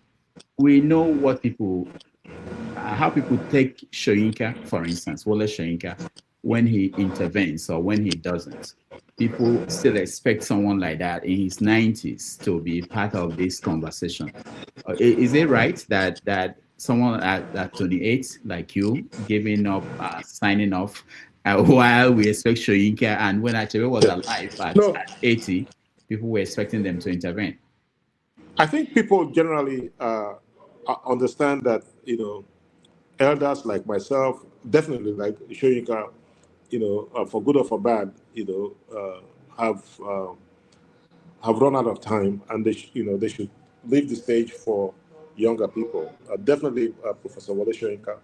we know what people, how people take Soyinka, for instance, Wole Soyinka, when he intervenes or when he doesn't. People still expect someone like that in his 90s to be part of this conversation. Is it right that someone at 28, like you, giving up, signing off, while we expect Soyinka, and when Achebe was alive at 80, people were expecting them to intervene? I think people generally understand that, you know, elders like myself, definitely like Soyinka, you know, for good or for bad, you know, have run out of time, and they should leave the stage for younger people. Definitely, Professor Wole Soyinka.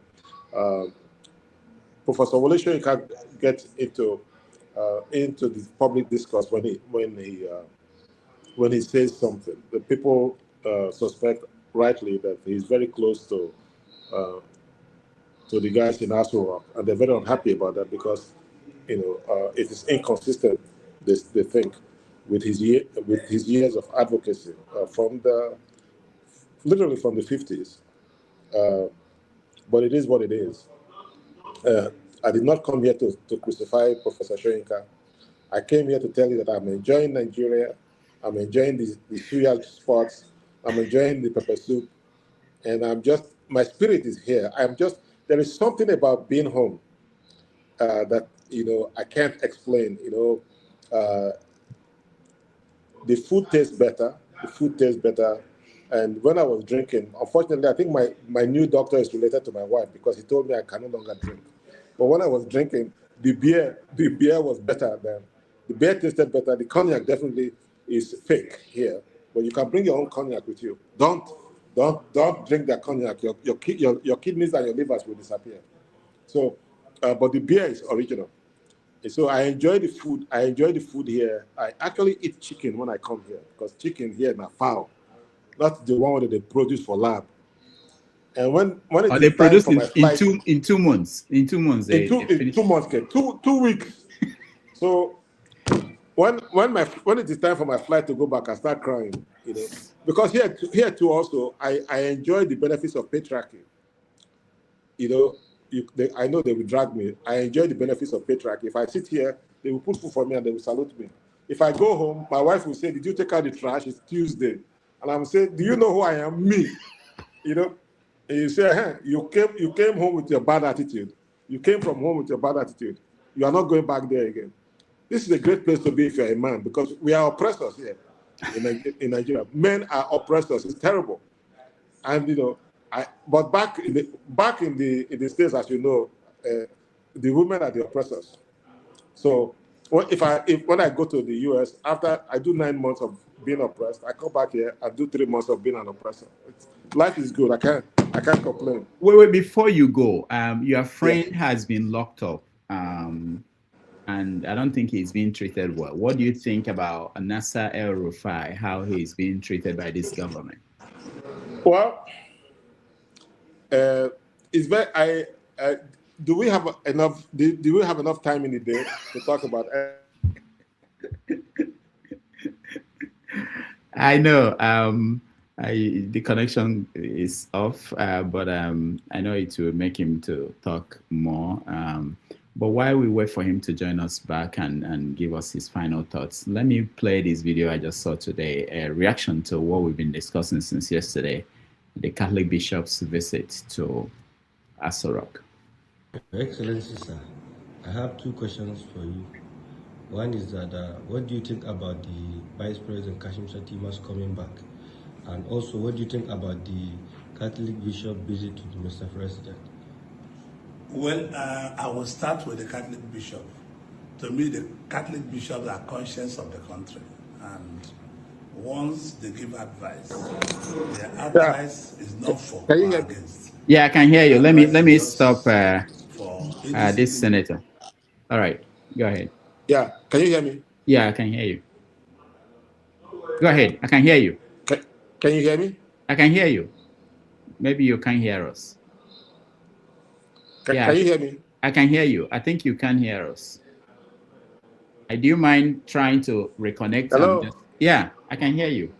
Professor Wole Soyinka gets into the public discourse when he says something. The people suspect rightly that he's very close to the guys in Aso Rock, and they're very unhappy about that because, you know, it is inconsistent. They think with his years of advocacy literally from the 50s. But it is what it is. I did not come here to crucify Professor Soyinka. I came here to tell you that I'm enjoying Nigeria. I'm enjoying the suya spots. I'm enjoying the pepper soup. And my spirit is here. There is something about being home. that I can't explain. The food tastes better. The food tastes better. And when I was drinking, unfortunately, I think my new doctor is related to my wife because he told me I can no longer drink. But when I was drinking, the beer was better than the beer tasted better. The cognac definitely is fake here, but you can bring your own cognac with you. Don't drink that cognac. Your kidneys and your livers will disappear. So, but the beer is original. So I enjoy the food. I enjoy the food here. I actually eat chicken when I come here because chicken here is not foul, not the one that they produce for lab. And when it they is time produce for my flight, in 2 months. In 2 months, in 2 months, okay, 2 weeks. So when it is time for my flight to go back, I start crying, because here too also I enjoy the benefits of patriarchy. I know they will drag me. I enjoy the benefits of patriarchy. If I sit here, they will put food for me and they will salute me. If I go home, my wife will say, "Did you take out the trash? It's Tuesday." And I'm saying, "Do you know who I am? Me." And you say, "Hey, you came home with your bad attitude. You came from home with your bad attitude. You are not going back there again." This is a great place to be if you're a man because we are oppressors here in Nigeria. Men are oppressors. It's terrible. And but back in the States, as you know, the women are the oppressors. So when I go to the US, after I do 9 months of being oppressed, I come back here and do 3 months of being an oppressor. Life is good. I can't complain. Wait, before you go, your friend has been locked up, and I don't think he's being treated well. What do you think about Nasser El-Rufai, how he's being treated by this government? Well, it's very. Do we have enough? Do we have enough time in the day to talk about? I know. The connection is off, but I know it will make him to talk more. But while we wait for him to join us back and give us his final thoughts, let me play this video I just saw today, a reaction to what we've been discussing since yesterday, the Catholic bishop's visit to Aso Rock. Your Excellency, sir, I have 2 questions for you. One is that what do you think about the Vice President Kashim Shettima's coming back? And also, what do you think about the Catholic bishop visit to Mr. President? Well, I will start with the Catholic bishop. To me, the Catholic bishops are conscious of the country. And once they give advice, their advice is not for or against. Yeah, I can hear you. Let me stop this senator. All right, go ahead. Yeah, can you hear me? Yeah, I can hear you. Go ahead. I can hear you. Can you hear me? I can hear you. Maybe you can't hear us. Can you hear me? I can hear you. I think you can hear us. Do you mind trying to reconnect? Hello? Yeah, I can hear you.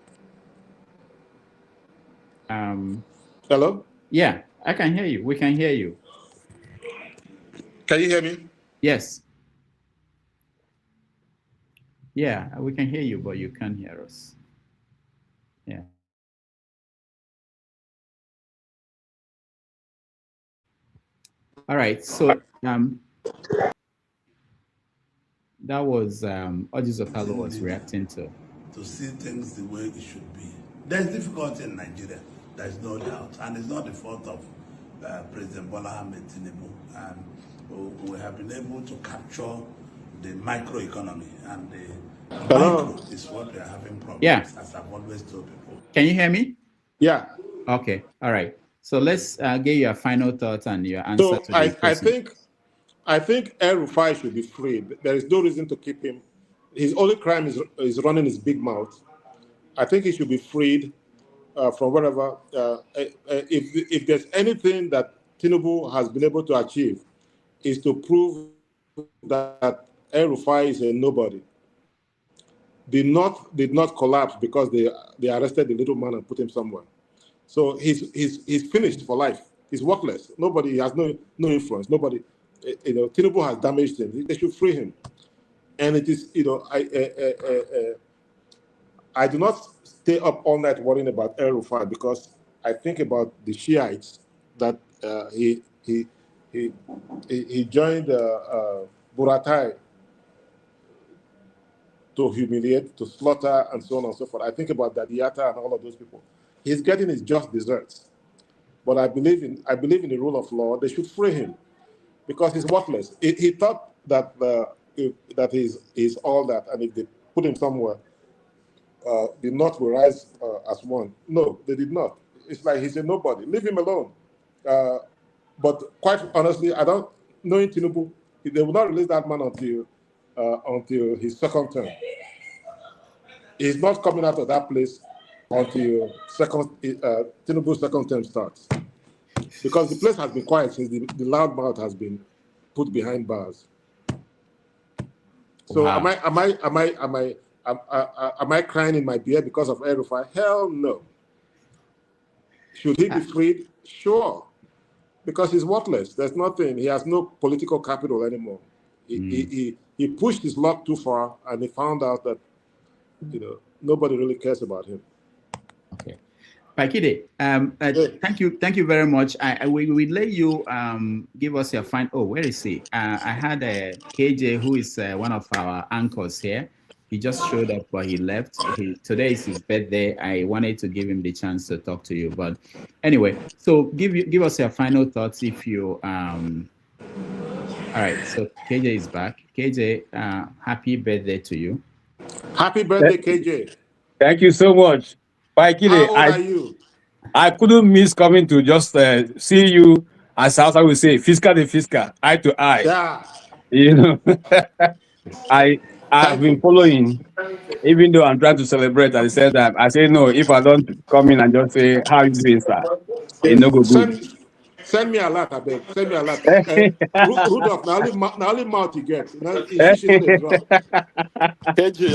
Hello? Yeah, I can hear you. We can hear you. Can you hear me? Yes. Yeah, we can hear you, but you can't hear us. Yeah. All right, so that was Ojuzokalo was reacting to see things the way it should be. There's difficulty in Nigeria, there's no doubt, and it's not the fault of President Bola Ahmed Tinubu. And we have been able to capture the microeconomy, and the micro is what we are having problems. Yeah. As I've always told people. Can you hear me? Yeah. Okay. All right. So let's get your final thoughts and your answer to the question. I think El-Rufai should be freed. There is no reason to keep him. His only crime is running his big mouth. I think he should be freed from whatever. If there's anything that Tinubu has been able to achieve, is to prove that El-Rufai is a nobody. The North did not collapse because they arrested the little man and put him somewhere. So he's finished for life. He's worthless. Nobody has no influence. Nobody, Tinubu has damaged him. They should free him. And it is, I do not stay up all night worrying about El-Rufai because I think about the Shiites that he joined Buratai to humiliate, to slaughter, and so on and so forth. I think about Dadiata and all of those people. He's getting his just desserts. But I believe in the rule of law. They should free him because he's worthless. He thought that that he's all that, and if they put him somewhere, the North will rise as one. No, they did not. It's like he's a nobody. Leave him alone. But quite honestly, I don't know in Tinubu, they will not release that man until his second term. He's not coming out of that place until Tinubu's second term starts. Because the place has been quiet since the loudmouth has been put behind bars. So wow. Am I crying in my beer because of El-Rufai? Hell no. Should he be freed? Sure. Because he's worthless. There's nothing. He has no political capital anymore. He pushed his luck too far, and he found out that nobody really cares about him. Okay. Pa Ikhide, thank you very much. We will let you give us your final. Oh, where is he? I had KJ, who is one of our anchors here. He just showed up, but he left. Today is his birthday. I wanted to give him the chance to talk to you, but anyway. So give us your final thoughts. If you all right. So KJ is back. KJ, happy birthday to you. Happy birthday, KJ. Thank you so much. Pa Ikhide, how old are you? I couldn't miss coming to just see you, as I would say, fiscal to fiscal, eye to eye. Yeah. You know, I've been following, even though I'm trying to celebrate at the same time. I say, no, if I don't come in and just say, how you doing, sir? It no go good. Send me a lot, I beg. Send me a lot. Rudolph, now only mouth you get. KJ,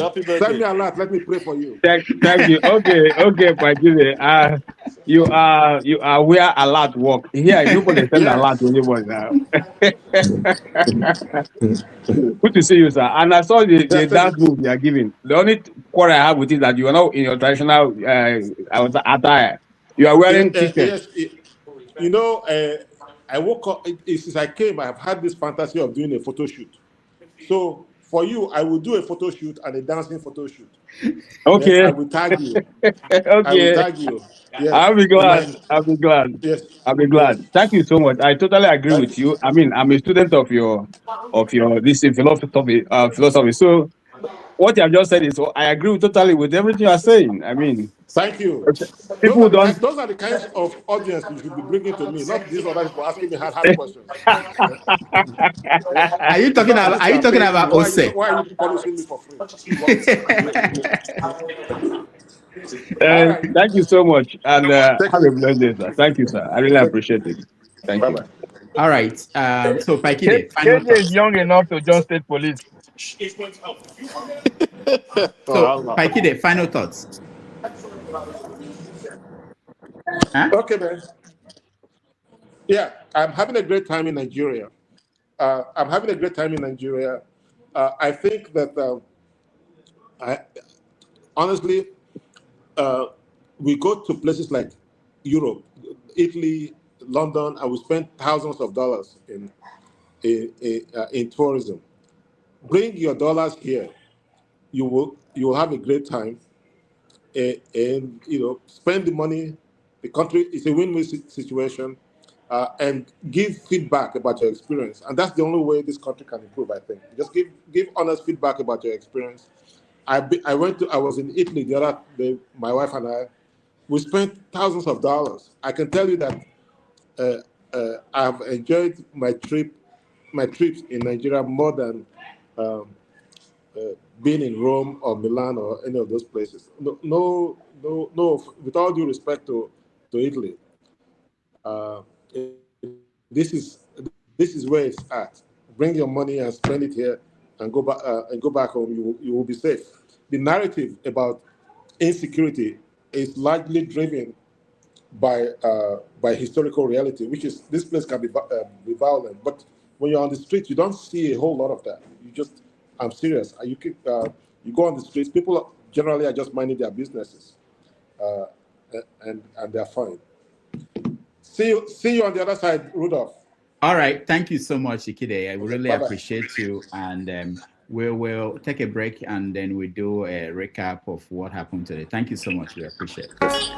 happy birthday. Send me a lot. Let me pray for you. Thank you. Okay, Pa Ikhide. You are where a lot work. Here, nobody send a lot to anybody now. Good to see you, sir. And I saw the dance move you are giving. The only quarrel I have with it is that you are not in your traditional attire. You are wearing t-shirt. Yes, I woke up since I came. I have had this fantasy of doing a photo shoot. So for you, I will do a photo shoot and a dancing photo shoot. Okay. Yes, I will tag you. Okay. I will tag you. Yes. I'll be glad. I'll be glad. Yes. I'll be glad. Yes. Thank you so much. I totally agree with you. I mean, I'm a student of your this philosophy. So what you have just said is, I agree totally with everything you are saying. I mean, thank you. People those are the kinds of audience you should be bringing to me, not these other people asking me hard questions. Are you talking about Ose? Why are you punishing me for free? Right. Thank you so much, and have a blessed day, sir. Thank you, sir. I really appreciate it. Thank you. All right. So Pa Ikhide, KJ is young enough to join state police. So Pa Ikhide, final thoughts. Huh? Okay, man. Yeah, I'm having a great time in Nigeria. I think that honestly, we go to places like Europe, Italy, London, and we spend thousands of dollars in tourism. Bring your dollars here. You will have a great time, and spend the money. The country is a win-win situation, and give feedback about your experience. And that's the only way this country can improve, I think. Just give honest feedback about your experience. I was in Italy the other day, my wife and I. We spent thousands of dollars. I can tell you that I've enjoyed my trips in Nigeria more than being in Rome or Milan or any of those places. No. With all due respect to Italy, this is where it's at. Bring your money and spend it here, and go back home. You will be safe. The narrative about insecurity is largely driven by historical reality, which is this place can be violent. But when you're on the street, you don't see a whole lot of that. I'm serious. You go on the streets, people generally are just minding their businesses, and they're fine. See you on the other side, Rudolph. All right. Thank you so much, Ikhide. I really Bye-bye. appreciate you. And we will take a break and then we do a recap of what happened today. Thank you so much. We appreciate it.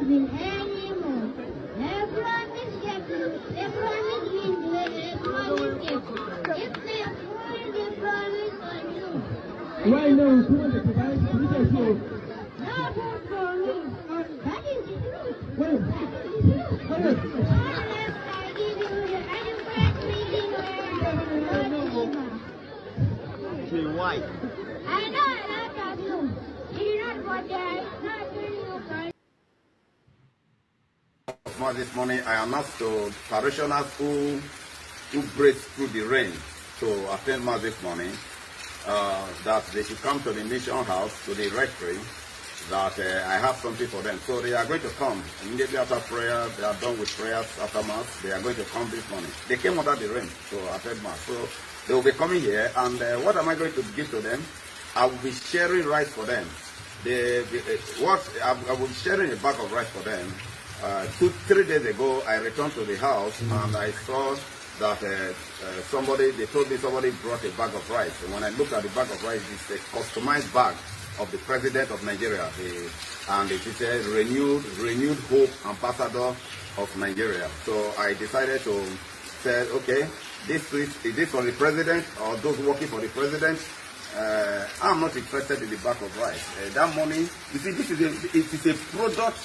been anymore. Everyone is getting, everyone is being good, everyone is getting. If they find the promise on you. Why no? Who want to provide? Who does so? Not for me. That is true. Wait. That is true. Unless I give you the adequate reading or Why? I know a lot of you. You're not what there is nothing you can. This morning, I announced to parishioners who break through the rain to attend Mass this morning that they should come to the mission house, to the rectory, that I have something for them. So they are going to come immediately after prayer. They are done with prayers after Mass. They are going to come this morning. They came under the rain to attend Mass. So they will be coming here. And what am I going to give to them? I will be sharing rice for them. I will be sharing a bag of rice for them. 3 days ago, I returned to the house and I saw that they told me somebody brought a bag of rice. And when I looked at the bag of rice, it's a customized bag of the President of Nigeria. And it is a renewed hope ambassador of Nigeria. So I decided to say, okay, is this for the President or those working for the President? I'm not interested in the bag of rice. That money, you see, it is a product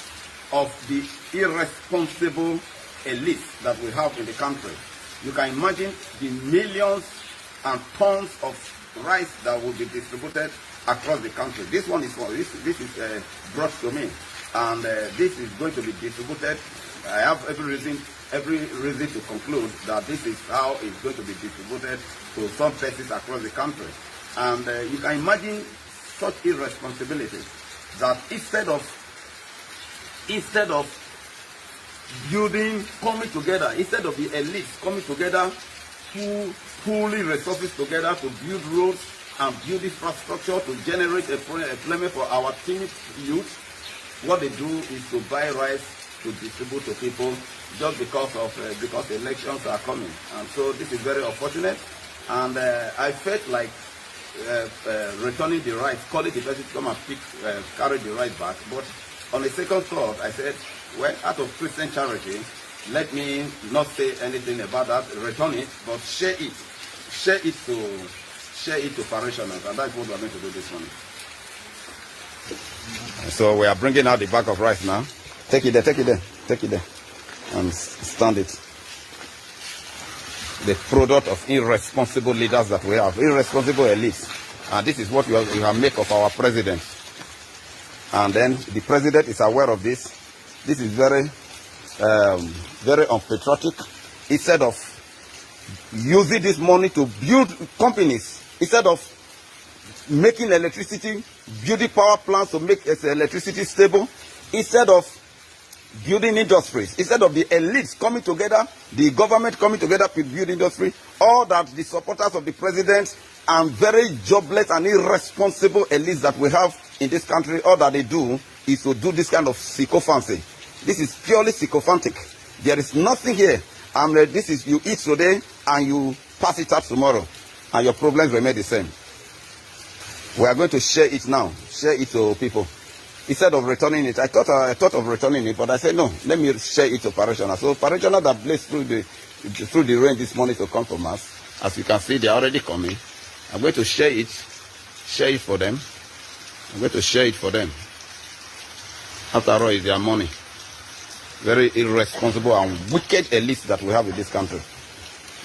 of the irresponsible elite that we have in the country. You can imagine the millions and tons of rice that will be distributed across the country. This one is this is brought to me, and this is going to be distributed. I have every reason to conclude that this is how it's going to be distributed to some places across the country. And you can imagine such irresponsibility that instead of coming together, instead of the elites coming together, pooling resources together to build roads and build infrastructure to generate employment for our teen youth, what they do is to buy rice to distribute to people just because elections are coming. And so this is very unfortunate. And I felt like returning the rice, calling the person to come and carry the rice back. But on a second thought, I said, well, out of Christian charity, let me not say anything about that, return it, but share it to parishioners, and that's what we're going to do this morning. So we are bringing out the bag of rice now. Take it there, and stand it. The product of irresponsible leaders that we have, irresponsible elites. And this is what you have make of our president. And then the president is aware of this. This is very, very unpatriotic. Instead of using this money to build companies, instead of making electricity, building power plants to make electricity stable, instead of building industries, instead of the elites coming together, the government coming together to build industry, all that the supporters of the president and very jobless and irresponsible elites that we have in this country, all that they do is to do this kind of sycophancy. This is purely sycophantic. There is nothing here. And this is, you eat today and you pass it up tomorrow, and your problems remain the same. We are going to share it now. Share it to people. Instead of returning it, I thought of returning it, but I said no. Let me share it to parishioners. So parishioners that blazed through the rain this morning to come from us, as you can see, they are already coming. I'm going to share it for them. I'm going to share it for them. After all, it's their money. Very irresponsible and wicked elites that we have in this country.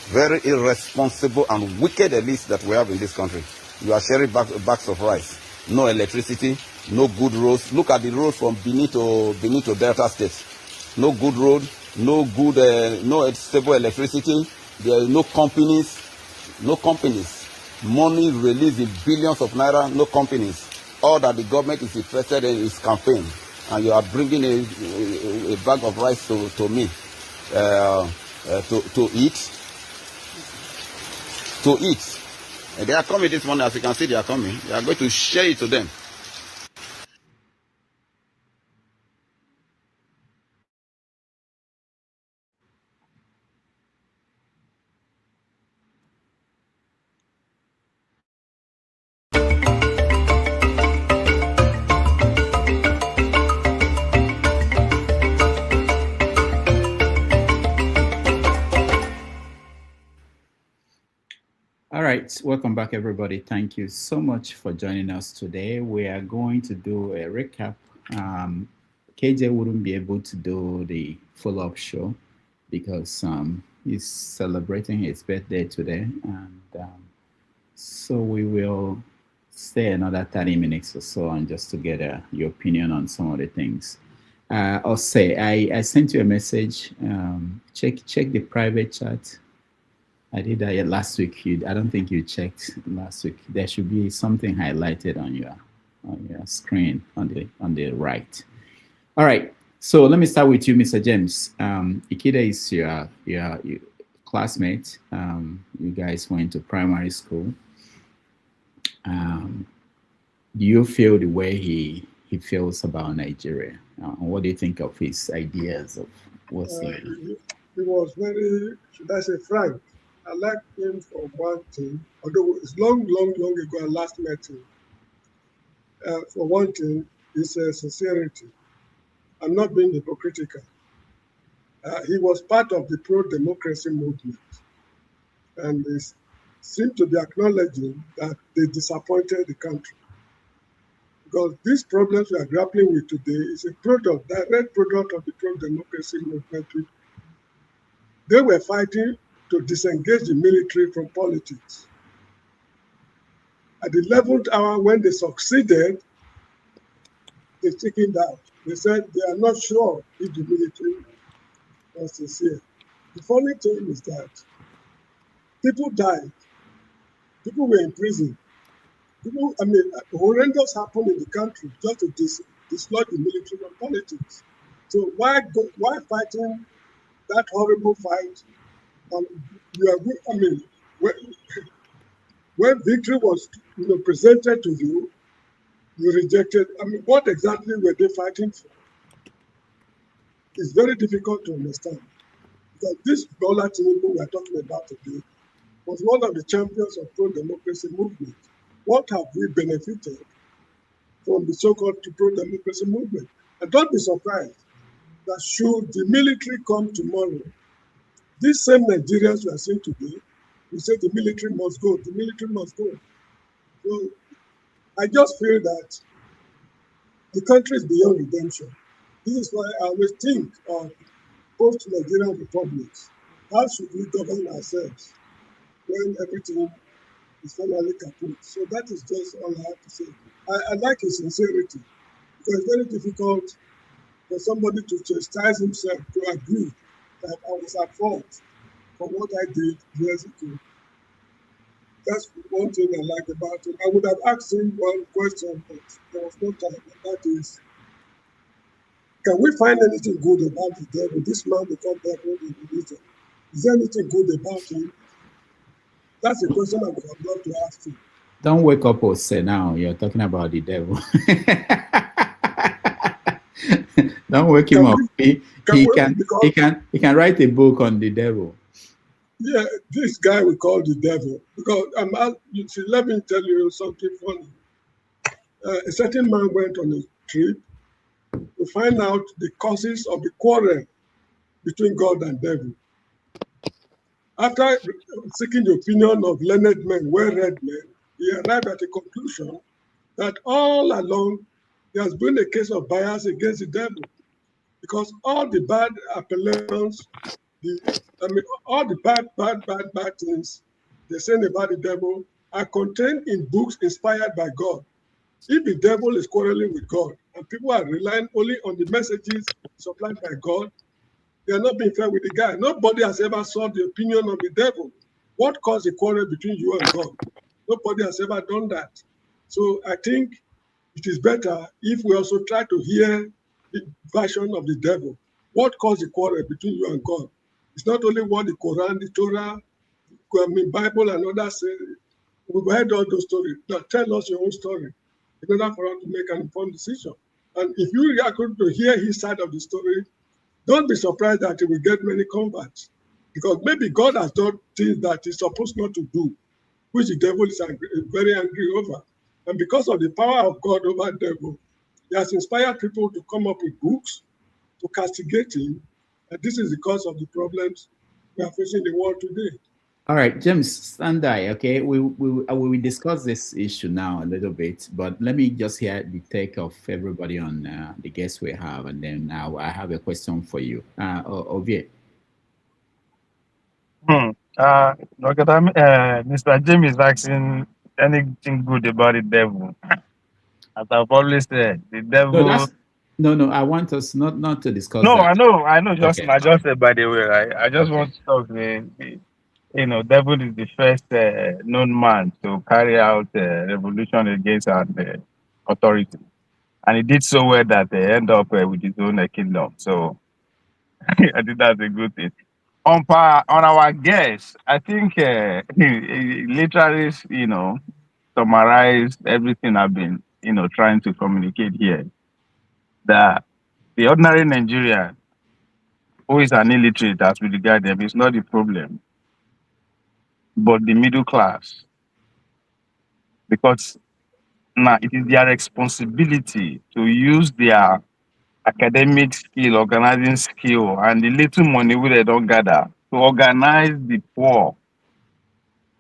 Very irresponsible and wicked elites that we have in this country. You are sharing bags of rice. No electricity, no good roads. Look at the road from Benin to Delta State. No good road, no stable electricity. There are no companies. Money released in billions of naira, no companies. All that the government is interested in is campaign. And you are bringing a bag of rice to me to eat. And they are coming this morning, as you can see, they are coming. They are going to share it to them. right, welcome back, everybody. Thank you so much for joining us today. We are going to do a recap. KJ wouldn't be able to do the follow-up show because he's celebrating his birthday today, and so we will stay another 30 minutes or so and just to get your opinion on some of the things. I'll say I sent you a message. Check the private chat. I did that last week. I don't think you checked last week. There should be something highlighted on your screen on the right. All right. So let me start with you, Mr. James. Ikhide is your classmate. You guys went to primary school. Do you feel the way he feels about Nigeria? What do you think of his ideas of what's he was very, should I say, frank. I like him for one thing, although it's long ago I last met him. For one thing, is sincerity. I'm not being hypocritical. He was part of the pro-democracy movement, and they seem to be acknowledging that they disappointed the country. Because these problems we are grappling with today is a direct product of the pro-democracy movement. They were fighting to disengage the military from politics. At the 11th hour, when they succeeded, they chickened out. They said they are not sure if the military was sincere. The funny thing is that people died. People were in prison. Horrendous happened in the country just to dislodge the military from politics. So why fighting that horrible fight? When victory was presented to you, you rejected. What exactly were they fighting for? It's very difficult to understand. Because this Bola Tinubu we are talking about today was one of the champions of pro-democracy movement. What have we benefited from the so-called pro-democracy movement? And don't be surprised that should the military come tomorrow, these same Nigerians we are seeing today will say the military must go, the military must go. So I just feel that the country is beyond redemption. This is why I always think of post-Nigerian republics. How should we govern ourselves when everything is finally kaput? So that is just all I have to say. I like his sincerity, because it's very difficult for somebody to chastise himself, to agree that I was at fault for what I did years ago. That's one thing I like about it. I would have asked him one question, but there was no time, and that is, can we find anything good about the devil? This man became devil in religion. Is there anything good about him? That's a question I would have loved to ask him. Don't wake up or say now you're talking about the devil. Don't wake him up. He can write a book on the devil. Yeah, this guy we call the devil, because let me tell you something funny. A certain man went on a trip to find out the causes of the quarrel between God and devil. After seeking the opinion of learned men, well-read men, he arrived at a conclusion that all along there has been a case of bias against the devil, because all the bad appellations, all the bad things they say about the devil are contained in books inspired by God. If the devil is quarreling with God and people are relying only on the messages supplied by God, they are not being fair with the guy. Nobody has ever sought the opinion of the devil. What caused the quarrel between you and God? Nobody has ever done that. So I think it is better if we also try to hear the version of the devil. What caused the quarrel between you and God? It's not only what the Quran, the Torah, Bible and others say. We've heard all those stories. Now tell us your own story in order for us to make an informed decision. And if you are going to hear his side of the story, don't be surprised that he will get many converts. Because maybe God has done things that he's supposed not to do, which the devil is very angry over. And because of the power of God over the devil, he has inspired people to come up with books to castigate him. And this is the cause of the problems we are facing in the world today. All right, James Sandai. Okay, we will discuss this issue now a little bit, but let me just hear the take of everybody on the guests we have, and then now I have a question for you, Ovie. Mr. James is asking anything good about the devil. As I've always said, the No, devil. no. I want us not to discuss No, that. I know. Okay. I just said by the way, right? I just want to talk. Devil is the first known man to carry out revolution against an authority, and he did so well that they end up with his own kingdom. So I think that's a good thing. On our guest, I think he literally, summarized everything I've been, trying to communicate here. That the ordinary Nigerian who is an illiterate, as we regard them, is not the problem, but the middle class, because now it is their responsibility to use their academic skill, organizing skill, and the little money we they don't gather to organize the poor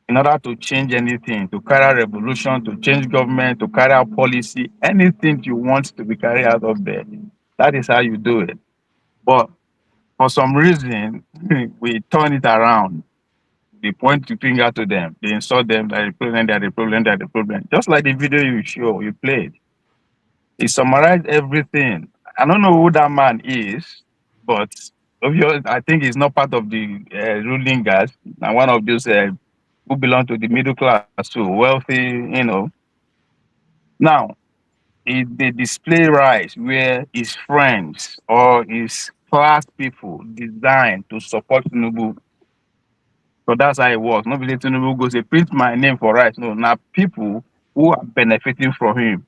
in order to change anything, to carry out revolution, to change government, to carry out policy, anything you want to be carried out of there. That is how you do it. But for some reason, we turn it around. We point the finger to them. They insult them. They're the problem. They're the problem. They're the problem. Just like the video you played. He summarized everything. I don't know who that man is, but obviously, I think he's not part of the ruling guys. And one of those who belong to the middle class, too, wealthy. Now, they display rights where his friends or his class people designed to support Tinubu. So that's how it works. Nobody Tinubu goes, they print my name for rights. No, now people who are benefiting from him,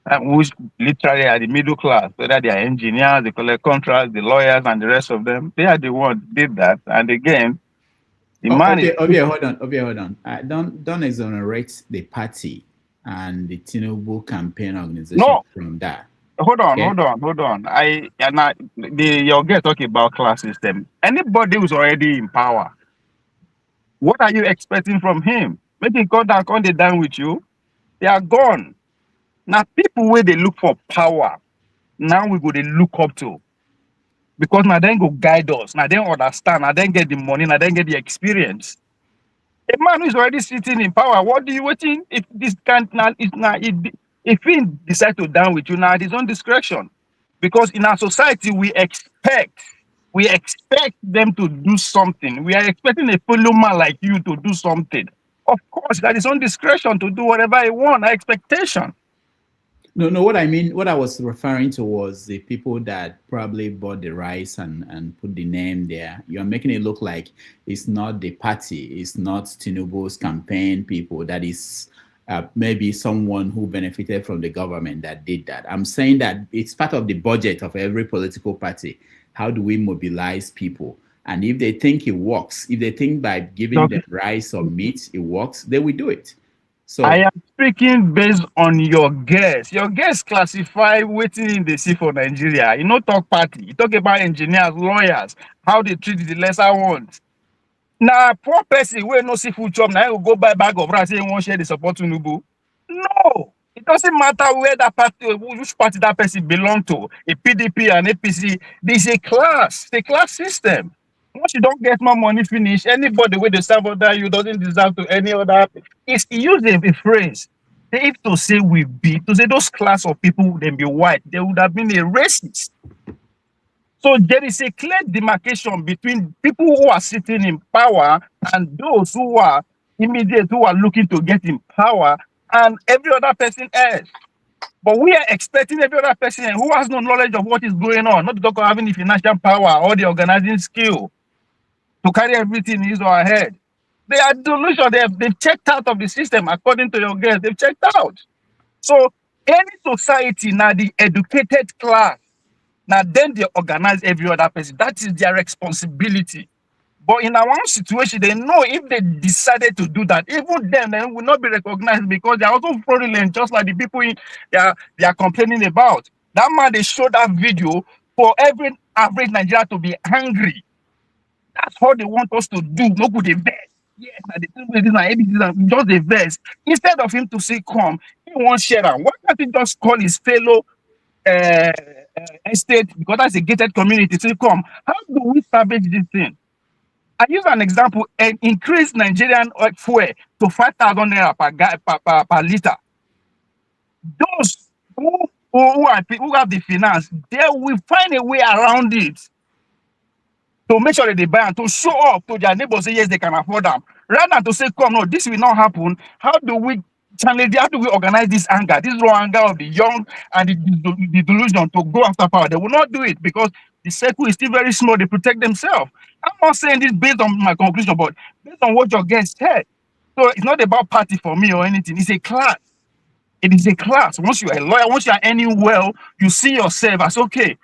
and which literally are the middle class, whether they are engineers, they collect contracts, the lawyers, and the rest of them, they are the ones who did that. And again, the man is. Hold on. Don't exonerate the party and the Tinubu campaign organization from that. Hold on. Your guest talking about class system. Anybody who's already in power, what are you expecting from him? Make him come down with you. They are gone. Now, people where they look for power, now we go they look up to. Because now they go guide us. Now they understand. Now they get the money. Now they get the experience. A man who is already sitting in power, what do you waiting? If this can't now, if he decide to down with you now at his own discretion. Because in our society, we expect them to do something. We are expecting a fellow man like you to do something. Of course, that is on discretion to do whatever I want, expectation. No, what I was referring to was the people that probably bought the rice and put the name there. You're making it look like it's not the party, it's not Tinubu's campaign people, that is maybe someone who benefited from the government that did that. I'm saying that it's part of the budget of every political party. How do we mobilize people? And if they think it works, if they think by giving them rice or meat it works, they will do it. So I am speaking based on your guess. Your guess classify waiting in the sea for Nigeria. You know, talk party. You talk about engineers, lawyers, how they treat the lesser ones. Now, poor person will no see food job. Now, go buy bag of rice and won't share the support to Nubu. No, it doesn't matter where that party, which party that person belong to. A PDP and APC. There's a class system. Once you don't get more money finish, anybody with the serve under you doesn't deserve to any other. It's used a phrase. They have to say we be, to say those class of people, they be white, they would have been a racist. So there is a clear demarcation between people who are sitting in power and those who are immediate, who are looking to get in power, and every other person else. But we are expecting every other person who has no knowledge of what is going on, not to talk about having the financial power or the organizing skill, to carry everything in his or her head. They are delusional. They've checked out of the system, according to your guest. They've checked out. So any society now, the educated class, now then they organize every other person. That is their responsibility. But in our own situation, they know if they decided to do that, even then they will not be recognized because they are also fraudulent, just like the people they are complaining about. That man, they showed that video for every average Nigerian to be angry. That's how they want us to do. No good, they best. yes, na the thing with this na ABC, just the verse. Instead of him to say, come, he won't share am. Why can't he just call his fellow estate, because that's a gated community, to come? How do we salvage this thing? I use an example, and increase Nigerian oil fuel to 5,000 naira per liter. Those who have the finance, they will find a way around it to make sure that they buy and to show off to their neighbors, say yes, they can afford them. Rather than to say, come, no, this will not happen. How do we organize this anger, this raw anger of the young and the delusion to go after power? They will not do it because the circle is still very small. They protect themselves. I'm not saying this based on my conclusion, but based on what your guest said. So it's not about party for me or anything. It's a class. It is a class. Once you're a lawyer, once you're earning well, you see yourself as okay.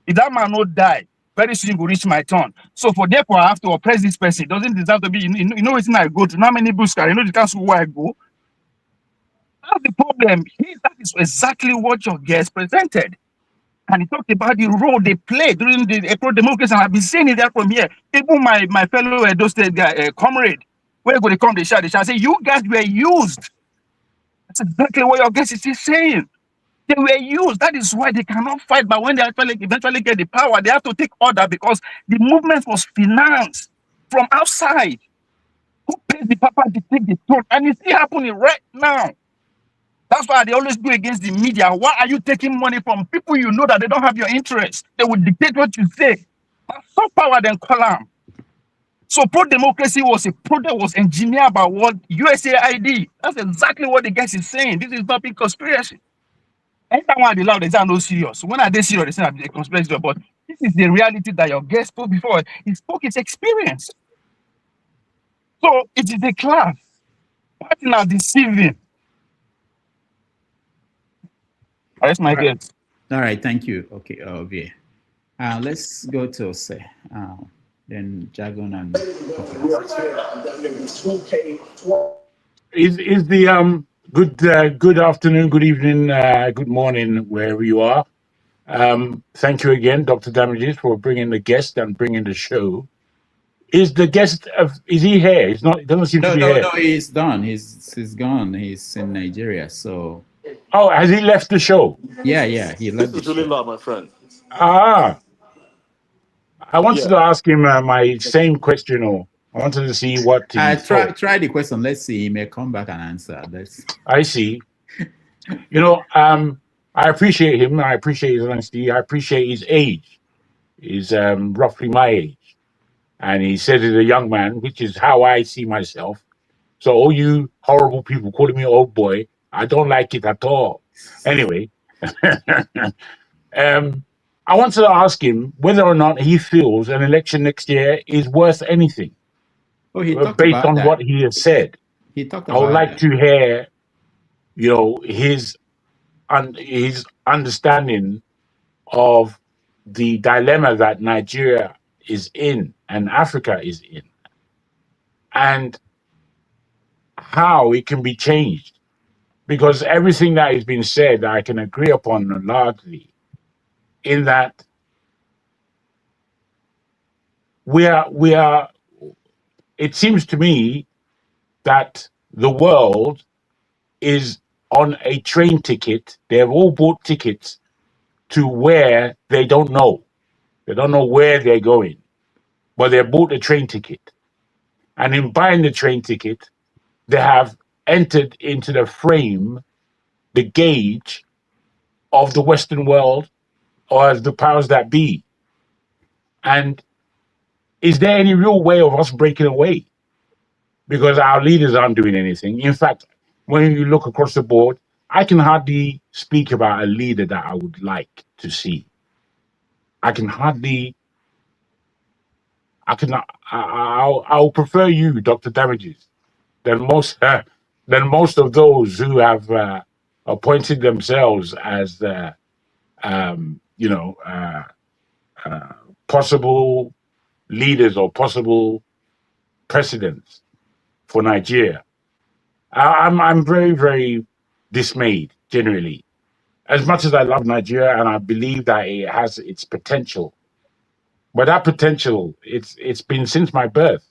If that man not die, very soon will reach my turn. So for therefore, I have to oppress this person. It doesn't deserve to be. You know, it's not I go to. How many books can you know the council where I go? That's the problem. That is exactly what your guest presented. And he talked about the role they play during the April democracy. And I've been saying it there from here. Even my fellow Edo State guy, comrade, where go they come, they shout, say, you guys were used. That's exactly what your guest is saying. They were used. That is why they cannot fight. But when they eventually get the power, they have to take order because the movement was financed from outside. Who pays the papa to take the throne? And it's still happening right now. That's why they always go against the media. Why are you taking money from people you know that they don't have your interest? They will dictate what you say. Some power then column. So pro-democracy was a project was engineered by what USAID. That's exactly what the guys is saying. This is not a conspiracy. Anytime I be loud, they are no serious. When I they serious, they say I'm a conspiracy. But this is the reality that your guest spoke before. He spoke his experience. So it is a class. Parting are deceiving. That's my guess. All right, thank you. Okay, Ovie. Let's go to Ose. Then Jagon and is the good afternoon, good evening, good morning, wherever you are. Thank you again, Dr. Damages, for bringing the guest and bringing the show. Is the guest is he here? He's not. It doesn't seem to be here. No, he's done. He's gone. He's in Nigeria. So. Oh, has he left the show? Yeah, he left. This is really loud, my friend. I wanted to ask him my same question, or I wanted to see what he try the question. Let's see. He may come back and answer. I see. You know, I appreciate him. I appreciate his honesty. I appreciate his age. He's roughly my age. And he said he's a young man, which is how I see myself. So all you horrible people calling me old boy, I don't like it at all. Anyway, I wanted to ask him whether or not he feels an election next year is worth anything. Oh, he talked based about on that. what he has said. He talked I about would like that. to hear, you know, his understanding of the dilemma that Nigeria is in and Africa is in, and how it can be changed. Because everything that has been said, I can agree upon largely, in that we are. It seems to me that the world is on a train ticket. They have all bought tickets to where they don't know. They don't know where they're going, but they bought a train ticket. And in buying the train ticket, they have entered into the frame, the gauge of the Western world or as the powers that be. And is there any real way of us breaking away? Because our leaders aren't doing anything. In fact, when you look across the board, I can hardly speak about a leader that I would like to see. I'll prefer you, Dr. Damages, than most of those who have appointed themselves as possible leaders or possible presidents for Nigeria. I'm very, very dismayed, generally. As much as I love Nigeria and I believe that it has its potential, but that potential, it's been since my birth.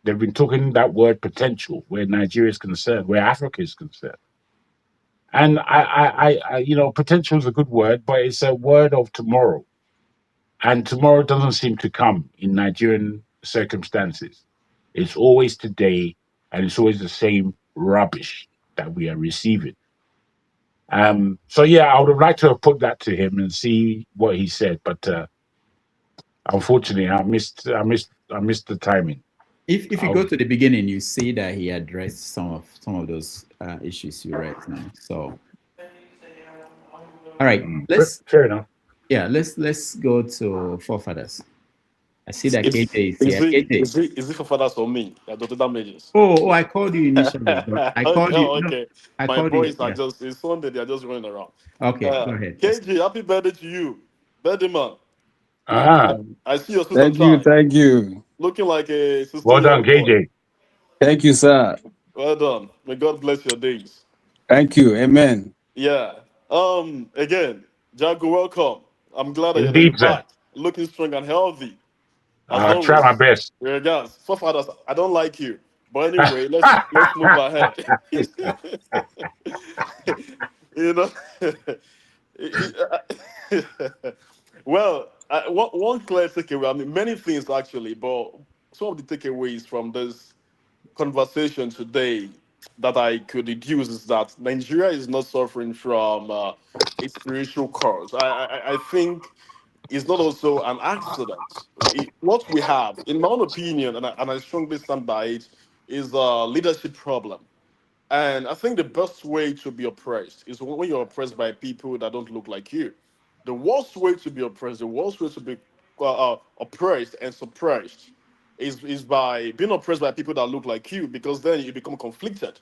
they've been talking that word potential where Nigeria is concerned, where Africa is concerned. And potential is a good word, but it's a word of tomorrow. And tomorrow doesn't seem to come in Nigerian circumstances. It's always today, and it's always the same rubbish that we are receiving. So yeah, I would have liked to have put that to him and see what he said, but unfortunately, I missed the timing. If you go to the beginning, you see that he addressed some of those issues you raised now. So, all right, fair enough. Yeah, let's go to forefathers. I see that KJ is here. Is it for fathers or me? Dr. Damages. Oh, I called you initially. But I called you. Okay. I My called boys you. are just, it's Sunday, they're just running around. Okay, go ahead. KJ, happy birthday to you. Birthday man. I see your sister. Thank you. Looking like a 16-year-old Well done, KJ. boy. Thank you, sir. Well done. May God bless your days. Thank you. Amen. Yeah. Again, Jago, welcome. I'm glad that Indeed, you're sir. back. Looking strong and healthy. I'll try my best. Regards. Forefathers, I don't like you. But anyway, let's move ahead. You know. Well, one clear takeaway. I mean, many things actually, but some of the takeaways from this conversation today that I could deduce is that Nigeria is not suffering from a spiritual cause. I think it's not also an accident. What we have, in my own opinion, and I strongly stand by it, is a leadership problem. And I think the best way to be oppressed is when you're oppressed by people that don't look like you. The worst way to be oppressed, the worst way to be oppressed and suppressed is by being oppressed by people that look like you, because then you become conflicted.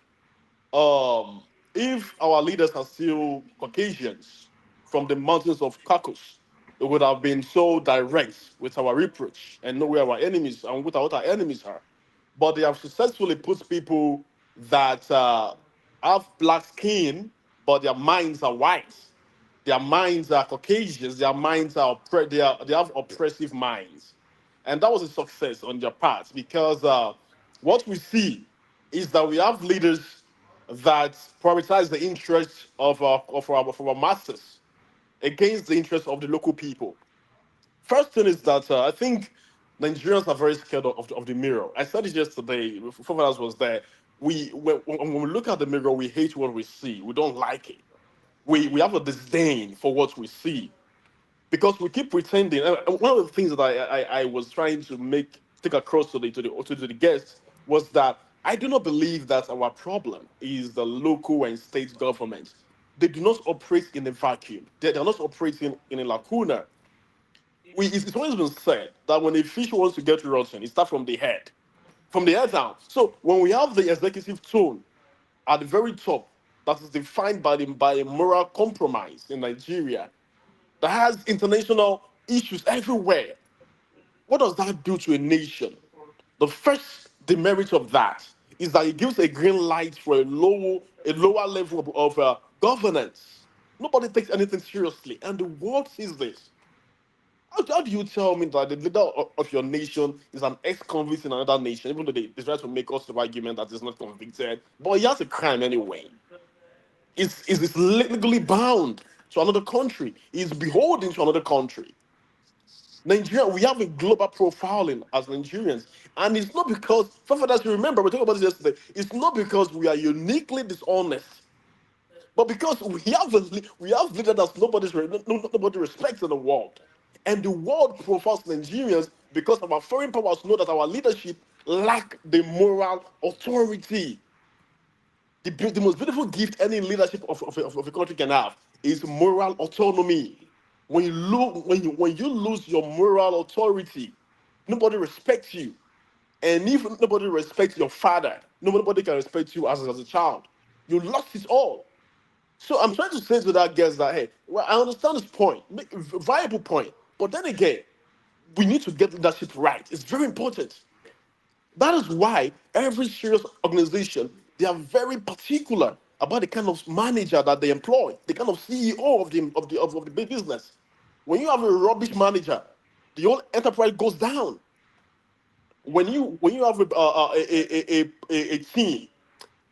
If our leaders are still Caucasians from the mountains of Caucasus, it would have been so direct with our reproach and know where our enemies and what our enemies are. But they have successfully put people that have black skin, but their minds are white. Their minds are Caucasians. Their minds are they have oppressive minds, and that was a success on their part, because what we see is that we have leaders that prioritize the interests of our masses against the interests of the local people. First thing is that I think Nigerians are very scared of the mirror. I said it yesterday. Before else was there. When we look at the mirror, we hate what we see. We don't like it. We have a disdain for what we see, because we keep pretending. One of the things that I was trying to take across to the guests was that I do not believe that our problem is the local and state government. They do not operate in a vacuum. They're not operating in a lacuna. It's always been said that when a fish wants to get rotten, it starts from the head down. So when we have the executive tone at the very top, that is defined by a moral compromise in Nigeria, that has international issues everywhere, what does that do to a nation? The first demerit of that is that it gives a green light for a lower level of governance. Nobody takes anything seriously, and the world sees this. How do you tell me that the leader of your nation is an ex-convict in another nation, even though they try to make us the argument that he's not convicted, but he has a crime anyway? Is legally bound to another country? Is beholden to another country? Nigeria, we have a global profiling as Nigerians, and it's not because, as you remember, we talked about this yesterday. It's not because we are uniquely dishonest, but because we have leaders that nobody respects in the world, and the world profiles Nigerians because our foreign powers know that our leadership lack the moral authority. The most beautiful gift any leadership of a country can have is moral autonomy. When you lose your moral authority, nobody respects you. And if nobody respects your father, nobody can respect you as a child. You lost it all. So I'm trying to say to that guest that, hey, well, I understand this point, viable point. But then again, we need to get leadership right. It's very important. That is why every serious organization, they are very particular about the kind of manager that they employ, the kind of CEO of the big business. When you have a rubbish manager, the whole enterprise goes down. When you have a team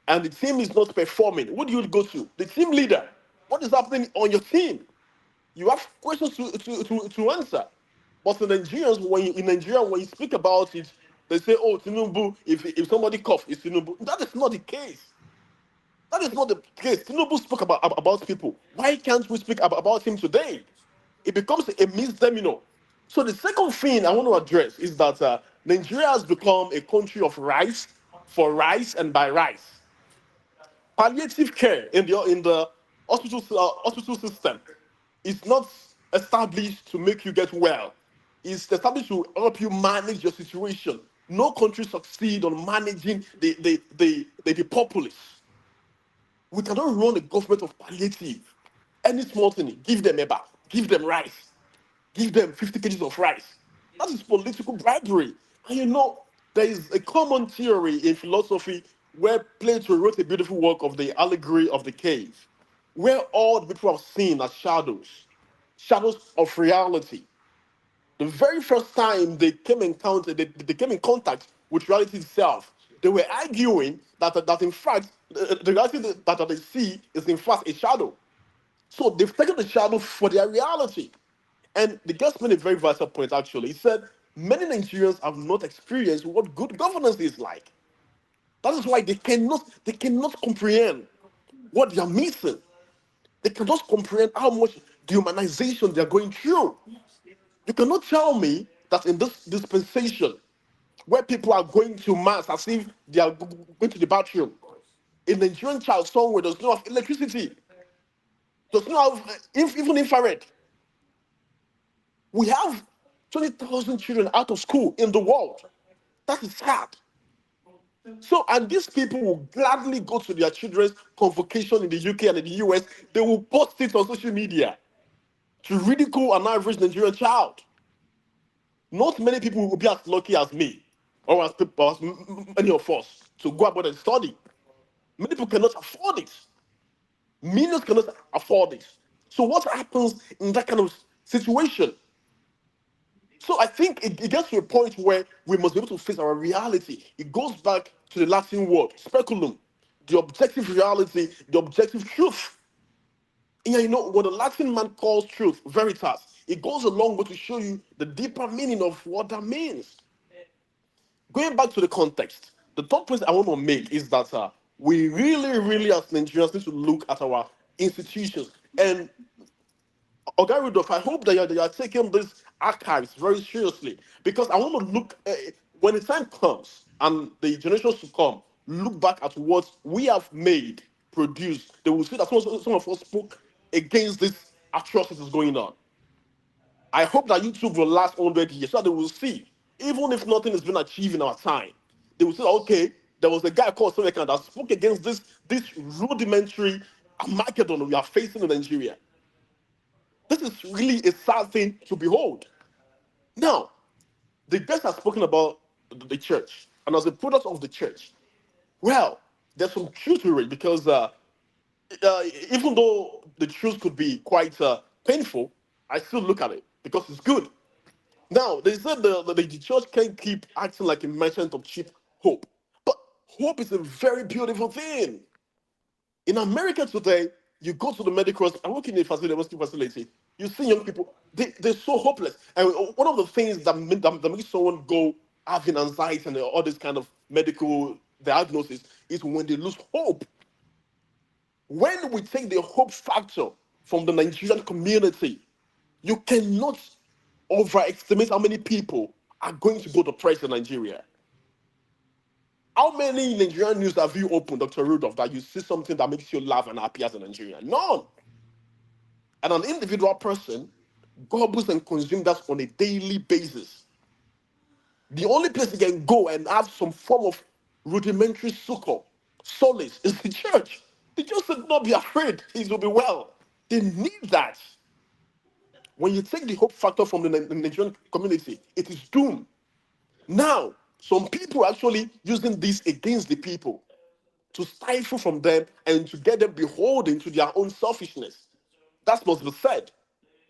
and the team is not performing, what do you go to? The team leader. What is happening on your team? You have questions to answer. But in Nigerians, in Nigeria, when you speak about it, they say, "Oh, Tinubu, if somebody cough, it's Tinubu." That is not the case. That is not the case. Tinubu spoke about people. Why can't we speak about him today? It becomes a misdemeanor. So the second thing I want to address is that Nigeria has become a country of rice, for rice and by rice. Palliative care in the hospital system is not established to make you get well. It's established to help you manage your situation. No country succeed on managing the populace. We cannot run a government of palliative. Any small thing, give them eba, give them rice, give them 50 kgs of rice. That is political bribery. And you know, there is a common theory in philosophy where Plato wrote a beautiful work of the allegory of the cave, where all the people are seen as shadows, shadows of reality. The very first time they came in contact with reality itself, they were arguing that in fact, the reality that they see is in fact a shadow. So they've taken the shadow for their reality. And the guest made a very vital point, actually. He said, many Nigerians have not experienced what good governance is like. That is why they cannot comprehend what they are missing. They cannot comprehend how much dehumanization they are going through. You cannot tell me that in this dispensation, where people are going to mass as if they are going to the bathroom, a Nigerian child somewhere does not have electricity, does not have even infrared. We have 20,000 children out of school in the world. That is sad. So, and these people will gladly go to their children's convocation in the UK and in the US. They will post it on social media to ridicule an average Nigerian child. Not many people will be as lucky as me or as many of us to go about and study. Many people cannot afford it. Millions cannot afford it. So what happens in that kind of situation? So I think it gets to a point where we must be able to face our reality. It goes back to the Latin word, speculum, the objective reality, the objective truth. And you know, what the Latin man calls truth, veritas, it goes a long way to show you the deeper meaning of what that means. Going back to the context, the third point I want to make is that we really, as Nigerians, need to look at our institutions. And Oga Rudolph, I hope that you are taking these archives very seriously, because I want to look, when the time comes and the generations to come, look back at what we have made, produced. They will see that some of us spoke against this atrocities going on. I hope that YouTube will last 100 years so that they will see, even if nothing has been achieved in our time, they will say, okay, there was a guy called Chukwuemeka that spoke against this rudimentary Armageddon we are facing in Nigeria. This is really a sad thing to behold. Now, the guest has spoken about the church, and as a product of the church, well, there's some truth to it, because even though the truth could be quite painful, I still look at it because it's good. Now, they said the church can't keep acting like a merchant of cheap hope, but hope is a very beautiful thing. In America today, you go to the medical, I work in a facility, you see young people, they're so hopeless. And one of the things that makes someone go having anxiety and all this kind of medical diagnosis is when they lose hope. When we take the hope factor from the Nigerian community, you cannot overestimate how many people are going to go to press in Nigeria. How many Nigerian news have you opened, Dr. Rudolph, that you see something that makes you laugh and happy as a Nigerian? None. And an individual person gobbles and consumes that on a daily basis. The only place you can go and have some form of rudimentary succor, solace, is the church. The church should not be afraid. It will be well. They need that. When you take the hope factor from the Nigerian community, it is doom. Now, some people are actually using this against the people to stifle from them and to get them beholden to their own selfishness. That must be said.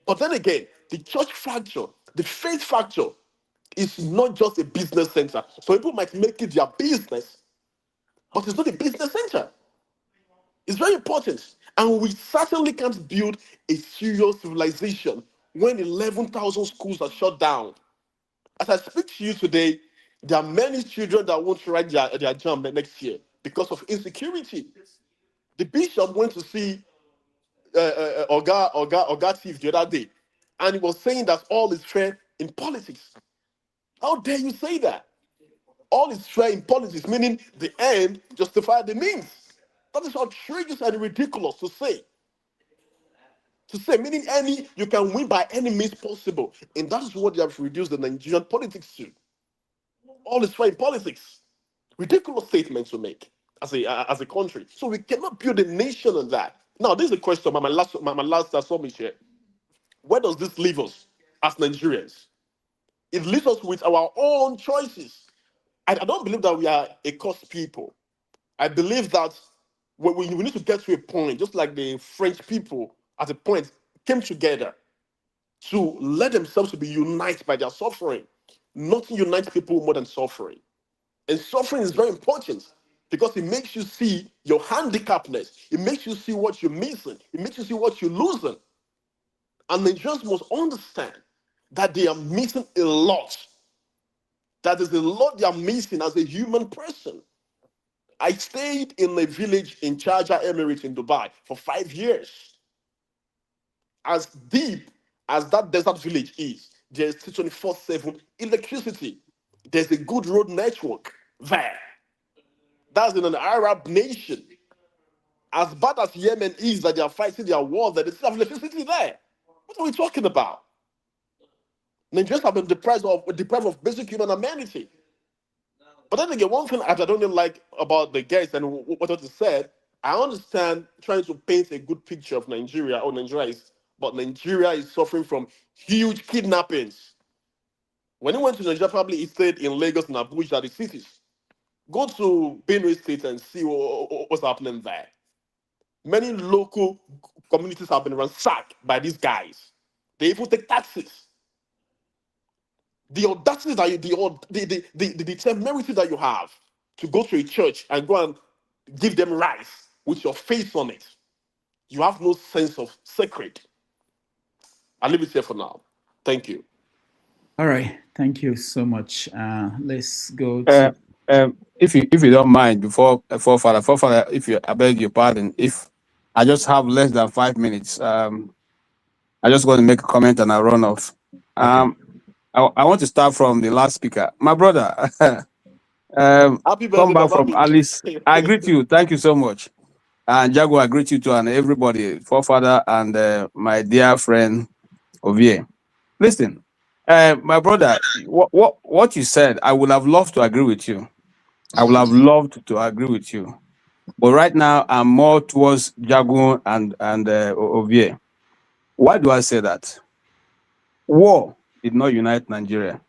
But then again, the church factor, the faith factor, is not just a business center. So people might make it their business, but it's not a business center. It's very important. And we certainly can't build a serious civilization when 11,000 schools are shut down. As I speak to you today, there are many children that won't write their jam next year because of insecurity. The bishop went to see Oga Chief the other day, and he was saying that all is fair in politics. How dare you say that? All is fair in politics, meaning the end justifies the means. That is outrageous and ridiculous to say. Meaning you can win by any means possible. And that is what they have reduced the Nigerian politics to. All is fair in politics. Ridiculous statements to make as a country. So we cannot build a nation on that. Now, this is a question, my last summit here. Where does this leave us as Nigerians? It leaves us with our own choices. I don't believe that we are a cursed people. I believe that we need to get to a point, just like the French people at a point came together to let themselves to be united by their suffering. Nothing unites people more than suffering. And suffering is very important because it makes you see your handicapness. It makes you see what you're missing. It makes you see what you're losing. And Nigerians must understand that they are missing a lot. That is a lot they are missing as a human person. I stayed in a village in Sharjah Emirate in Dubai for 5 years. As deep as that desert village is, there's 24/7 electricity. There's a good road network there. That's in an Arab nation. As bad as Yemen is that they are fighting their war, there is still electricity there. What are we talking about? Nigerians have been deprived of basic human amenity. But then again, one thing I don't even like about the guys and what it said, I understand trying to paint a good picture of Nigeria, but Nigeria is suffering from huge kidnappings. When he went to Nigeria, probably he stayed in Lagos and Abuja, the cities. Go to Benue State and see what's happening there. Many local communities have been ransacked by these guys. They even take taxes. The audacity that the temerity that you have to go to a church and go and give them rice with your face on it. You have no sense of sacred. I'll leave it here for now. Thank you. All right. Thank you so much. Let's go to... If you don't mind, before Father, I beg your pardon, if I just have less than 5 minutes, I just want to make a comment and I run off. Okay. I want to start from the last speaker. My brother, come back from Alice. I greet you. Thank you so much. And Jago, I greet you too, and everybody, forefather and my dear friend Ovie. Listen, my brother, what you said, I would have loved to agree with you. I would have loved to agree with you. But right now, I'm more towards Jago and Ovie. Why do I say that? War did not unite Nigeria.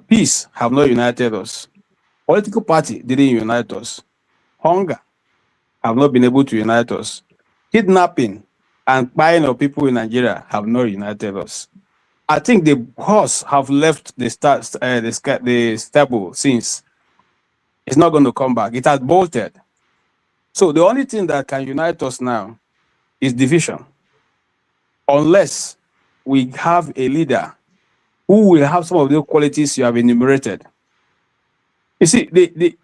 Peace have not united us. Political party didn't unite us. Hunger have not been able to unite us. Kidnapping and buying of people in Nigeria have not united us. I think the horse have left the stable since. It's not going to come back. It has bolted. So the only thing that can unite us now is division. Unless we have a leader who will have some of the qualities you have enumerated. You see,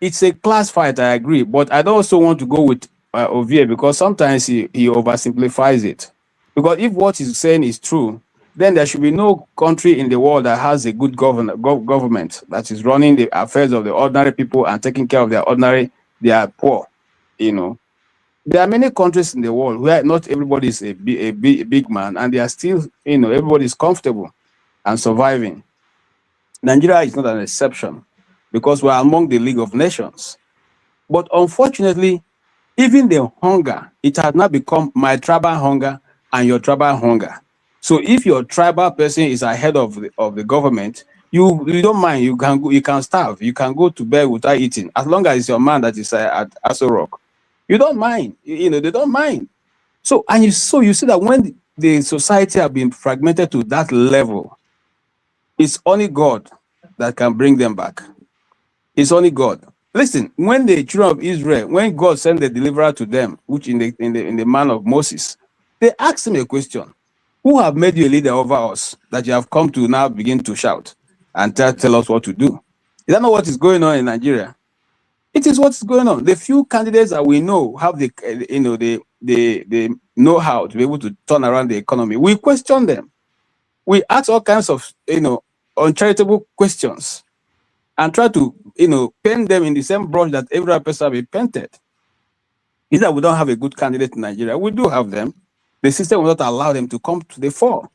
it's a class fight, I agree, but I don't also want to go with Ovie because sometimes he oversimplifies it. Because if what he's saying is true, then there should be no country in the world that has a good government that is running the affairs of the ordinary people and taking care of they are poor, you know. There are many countries in the world where not everybody is a big man, and they are still, you know, everybody is comfortable and surviving. Nigeria is not an exception because we are among the League of Nations. But unfortunately, even the hunger, it has now become my tribal hunger and your tribal hunger. So if your tribal person is ahead of the government, you don't mind. You can starve. You can go to bed without eating, as long as it's your man that is at Aso Rock. You don't mind. You know, they don't mind. So you see that when the society have been fragmented to that level, It's only God that can bring them back. It's only God. Listen, when the children of Israel, when God sent the deliverer to them, which in the man of Moses, they asked him a question: who have made you a leader over us, that you have come to now begin to shout and tell us what to do? Is that not what is going on in Nigeria? It is what's going on. The few candidates that we know have the the know-how to be able to turn around the economy. We question them. We ask all kinds of uncharitable questions and try to paint them in the same brush that every other person will be painted. Is that we don't have a good candidate in Nigeria? We do have them. The system will not allow them to come to the fore.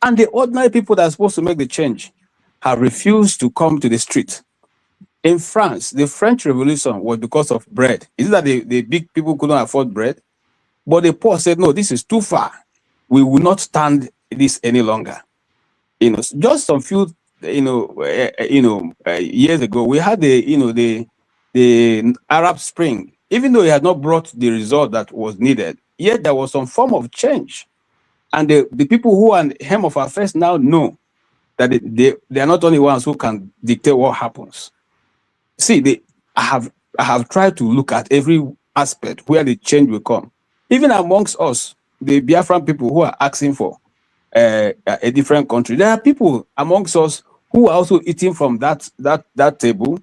And the ordinary people that are supposed to make the change have refused to come to the street. In France, the French Revolution was because of bread. Is it that the big people couldn't afford bread? But the poor said, no, this is too far. We will not stand this any longer. Just some few, years ago, we had the Arab Spring. Even though it had not brought the result that was needed, yet there was some form of change. And the people who are the hem of affairs now know that they are not only ones who can dictate what happens. See, I have tried to look at every aspect where the change will come. Even amongst us, the Biafran people who are asking for a different country, there are people amongst us who are also eating from that table,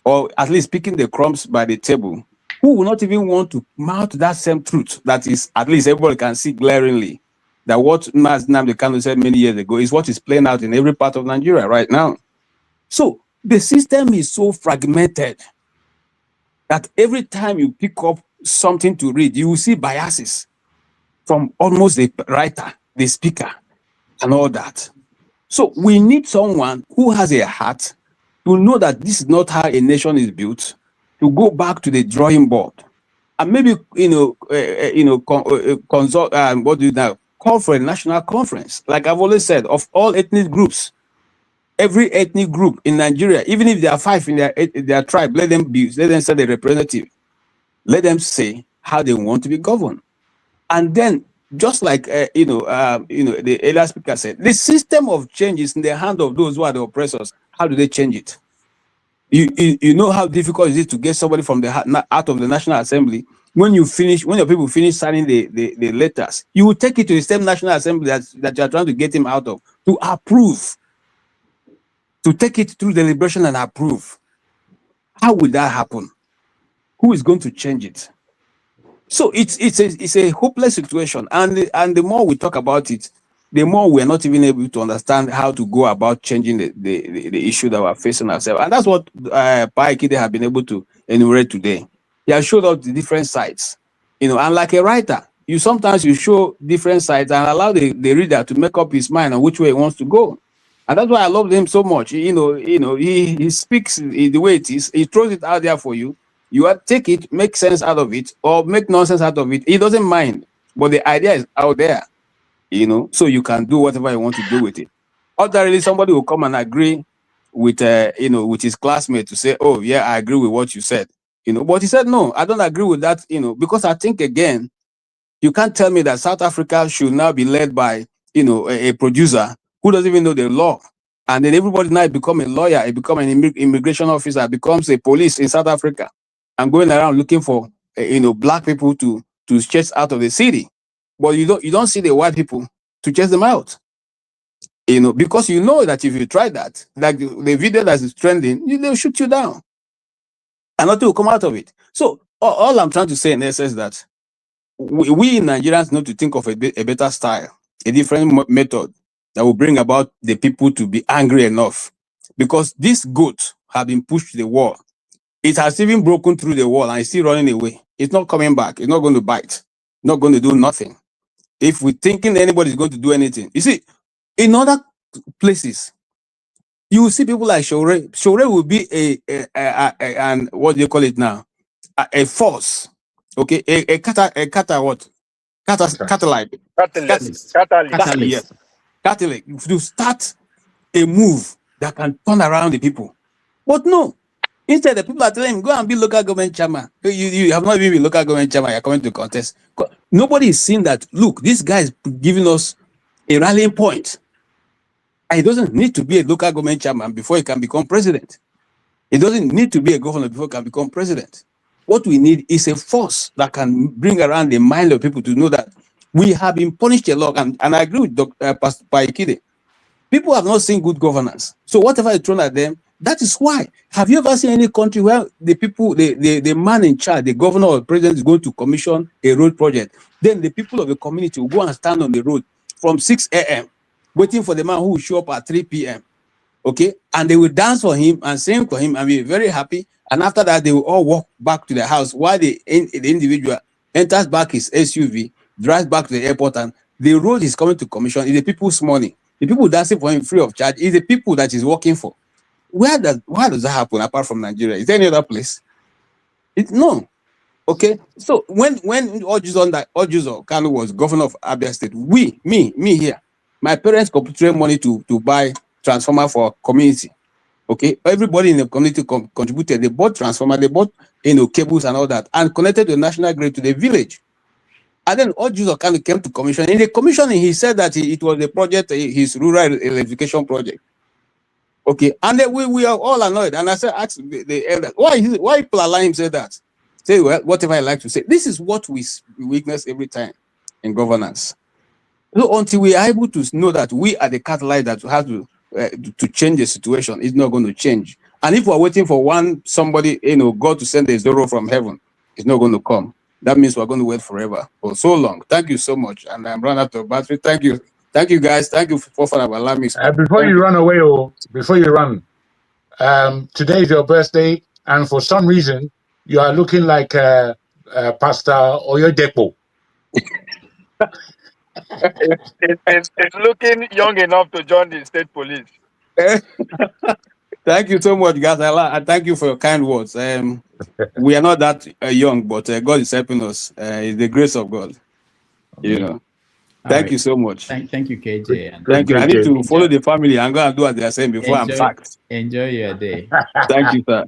or at least picking the crumbs by the table, who will not even want to mount that same truth that is, at least everybody can see glaringly, that what Mas Nnamdi Kanu said many years ago is what is playing out in every part of Nigeria right now. So the system is so fragmented that every time you pick up something to read, you will see biases from almost the writer, the speaker, and all that. So we need someone who has a heart to know that this is not how a nation is built, to go back to the drawing board and maybe consult what do you now call for a national conference, like I've always said, of all ethnic groups. Every ethnic group in Nigeria, even if there are 5 in their tribe, let them send a representative. Let them say how they want to be governed. And then, just like the earlier speaker said, the system of change is in the hand of those who are the oppressors. How do they change it? You know how difficult it is to get somebody from out of the National Assembly. When your people finish signing the letters, you will take it to the same National Assembly that you are trying to get him out of to approve. To take it through deliberation and approve. How will that happen? Who is going to change it? So it's a hopeless situation, and the more we talk about it, the more we are not even able to understand how to go about changing the issue that we're facing ourselves. And that's what Pa Ikhide have been able to enumerate today. He has showed us the different sides, and like a writer, sometimes you show different sides and allow the reader to make up his mind on which way he wants to go. And that's why I love him so much. He speaks the way it is. He throws it out there for you. You take it, make sense out of it, or make nonsense out of it. He doesn't mind. But the idea is out there, so you can do whatever you want to do with it. Ordinarily, somebody will come and agree with, with his classmate to say, oh, yeah, I agree with what you said. But he said, no, I don't agree with that, because I think, again, you can't tell me that South Africa should now be led by, a producer who doesn't even know the law. And then everybody now become a lawyer, it become an immigration officer, becomes a police in South Africa and going around looking for, black people to chase out of the city. But you don't see the white people to chase them out. Because you know that if you try that, like the video that is trending, they'll shoot you down. And nothing will come out of it. So all I'm trying to say in essence is that we Nigerians need to think of a better style, a different method that will bring about the people to be angry enough. Because this goat have been pushed to the wall. It has even broken through the wall and it's still running away. It's not coming back. It's not going to bite. Not going to do nothing. If we're thinking anybody's going to do anything. You see, in other places, you will see people like Shore. Shore will be and what do you call it now? A force. Okay, a catalyst. Yes. Catalyst to start a move that can turn around the people. But no, instead the people are telling him, go and be local government chairman. You have not even been local government chairman, you're coming to contest. Nobody is seeing that, look, this guy is giving us a rallying point. And he doesn't need to be a local government chairman before he can become president. He doesn't need to be a governor before he can become president. What we need is a force that can bring around the mind of people to know that we have been punished a lot. And I agree with Pastor Pa Ikhide. People have not seen good governance. So whatever is thrown at them, that is why. Have you ever seen any country where the people, the man in charge, the governor or the president is going to commission a road project? Then the people of the community will go and stand on the road from 6 a.m. waiting for the man who will show up at 3 p.m. Okay? And they will dance for him and sing for him and be very happy. And after that, they will all walk back to their house while the individual enters back his SUV, drives back to the airport, and the road is coming to commission is the people's money. The people dancing for him free of charge is the people that he's working for. Why does that happen apart from Nigeria? Is there any other place? No. Okay. So when Ojuzo Kanu was governor of Abia State, me here, my parents contributed money to buy transformer for our community. Okay. Everybody in the community contributed. They bought transformer, they bought cables and all that, and connected the national grid to the village. And then Ojuzo Kanu came to commission. In the commissioning, he said that it was a project, his rural electrification project. Okay, and then we are all annoyed. And I said, ask the elder, why people allow him say that? Say, well, whatever I like to say. This is what we witness every time in governance. So until we are able to know that we are the catalyst that have to change the situation, it's not going to change. And if we're waiting for somebody, God to send a Zorro from heaven, it's not going to come. That means we're going to wait forever for so long. Thank you so much. And I'm running out of battery. Thank you. Thank you, guys. Thank you for allowing me. Before you run away, today is your birthday, and for some reason, you are looking like Pastor Oyedepo. It's looking young enough to join the state police. Thank you so much, guys. I thank you for your kind words. We are not that young, but God is helping us. It's the grace of God. Thank you so much. Thank you, KJ. And thank you. I need to follow the family and go and do what they are saying before I'm sacked. Enjoy your day. Thank you, sir.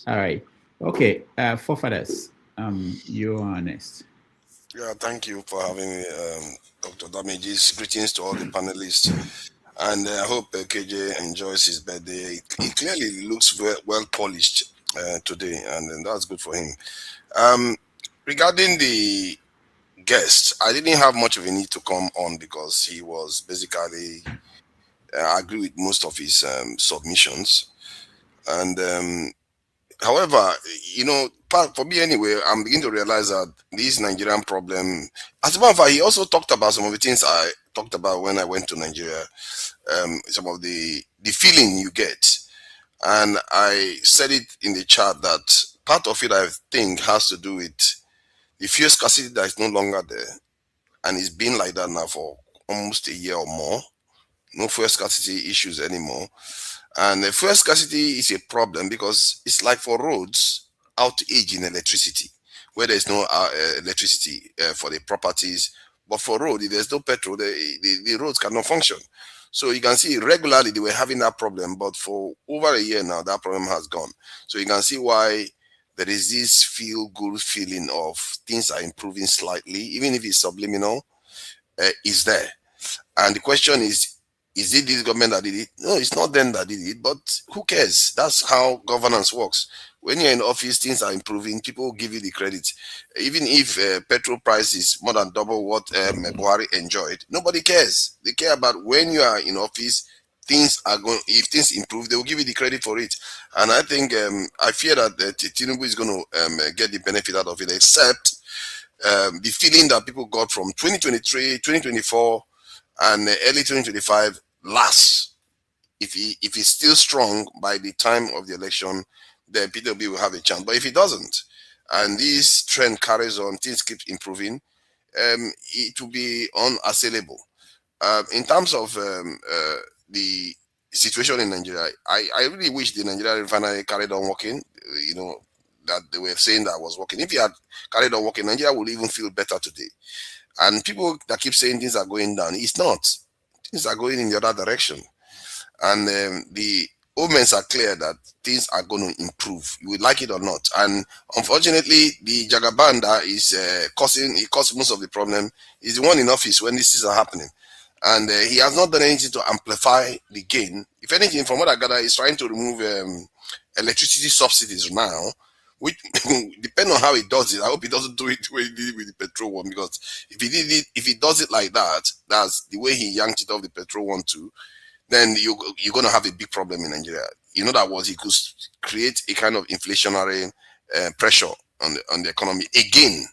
All right. Okay. Forefathers, you are next. Yeah, thank you for having me, Dr. Damages. Greetings to all the panelists. And I hope KJ enjoys his birthday. He clearly looks well polished today, and that's good for him. Regarding the guest, I didn't have much of a need to come on because he was basically, I agree with most of his submissions. And however, for me anyway, I'm beginning to realize that this Nigerian problem, as a matter of fact, he also talked about some of the things I talked about when I went to Nigeria, some of the feeling you get. And I said it in the chat that part of it, I think, has to do with the fuel scarcity that is no longer there. And it's been like that now for almost a year or more. No fuel scarcity issues anymore. And the fuel scarcity is a problem because it's like for roads, outage in electricity, where there's no electricity for the properties. But for road, if there's no petrol, the roads cannot function. So you can see regularly they were having that problem, but for over a year now, that problem has gone. So you can see why there is this feel-good feeling of things are improving slightly, even if it's subliminal, is there. And the question is it this government that did it? No, it's not them that did it, but who cares? That's how governance works. When you're in office, things are improving, people give you the credit. Even if petrol price is more than double what Buhari enjoyed, nobody cares. They care about when you are in office, things are going, if things improve, they will give you the credit for it. And I think, I fear that Tinubu is going to get the benefit out of it, except the feeling that people got from 2023, 2024, and early 2025 lasts. If he's still strong by the time of the election, then PWB will have a chance. But if he doesn't, and this trend carries on, things keep improving, it will be unassailable. In terms of the situation in Nigeria, I really wish the Nigerian refinery carried on working, that they were saying that was working. If he had carried on working, Nigeria would even feel better today. And people that keep saying things are going down, it's not. Things are going in the other direction. And the omens are clear that things are going to improve. You would like it or not. And unfortunately, the Jagaban that is causing most of the problem is the one in office when these things are happening. And he has not done anything to amplify the gain. If anything, from what I gather, he's trying to remove electricity subsidies now, which depending on how he does it. I hope he doesn't do it the way he did it with the petrol one, because if he does it like that, that's the way he yanked it off the petrol one too, then you're going to have a big problem in Nigeria. You know, that was, he could create a kind of inflationary pressure on the economy again.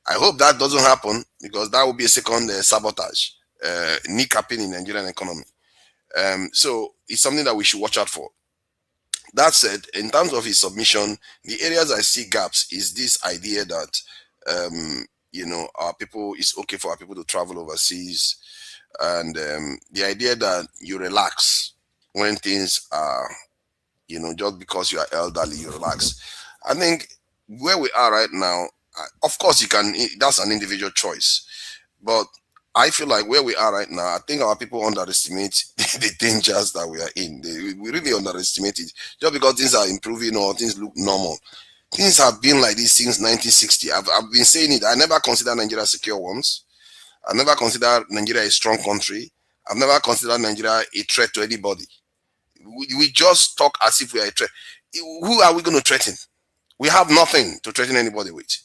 I hope that doesn't happen, because that would be a second sabotage, kneecapping in the Nigerian economy. So it's something that we should watch out for. That said, in terms of his submission, the areas I see gaps is this idea that, you know, our people, it's okay for our people to travel overseas, and the idea that you relax when things are, you know, just because you are elderly, you relax. I think where we are right now, of course, you can, that's an individual choice, but I feel like where we are right now, I think our people underestimate the dangers that we are in. We really underestimate it. Just because things are improving or things look normal, things have been like this since 1960. I've been saying it. I never considered Nigeria secure once. I never considered Nigeria a strong country. I've never considered Nigeria a threat to anybody. We just talk as if we are a threat. Who are we going to threaten? We have nothing to threaten anybody with.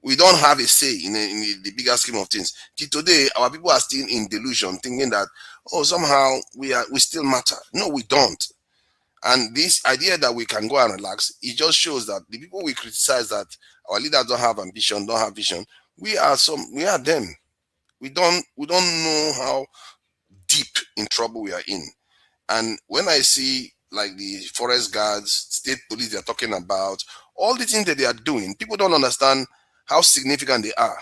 We don't have a say in the bigger scheme of things. Till today, our people are still in delusion, thinking that, oh, somehow we still matter. No, we don't. And this idea that we can go and relax, it just shows that the people we criticize, that our leaders don't have ambition, don't have vision, we are them. We don't know how deep in trouble we are in. And when I see like the forest guards, state police they're talking about, all the things that they are doing, people don't understand how significant they are.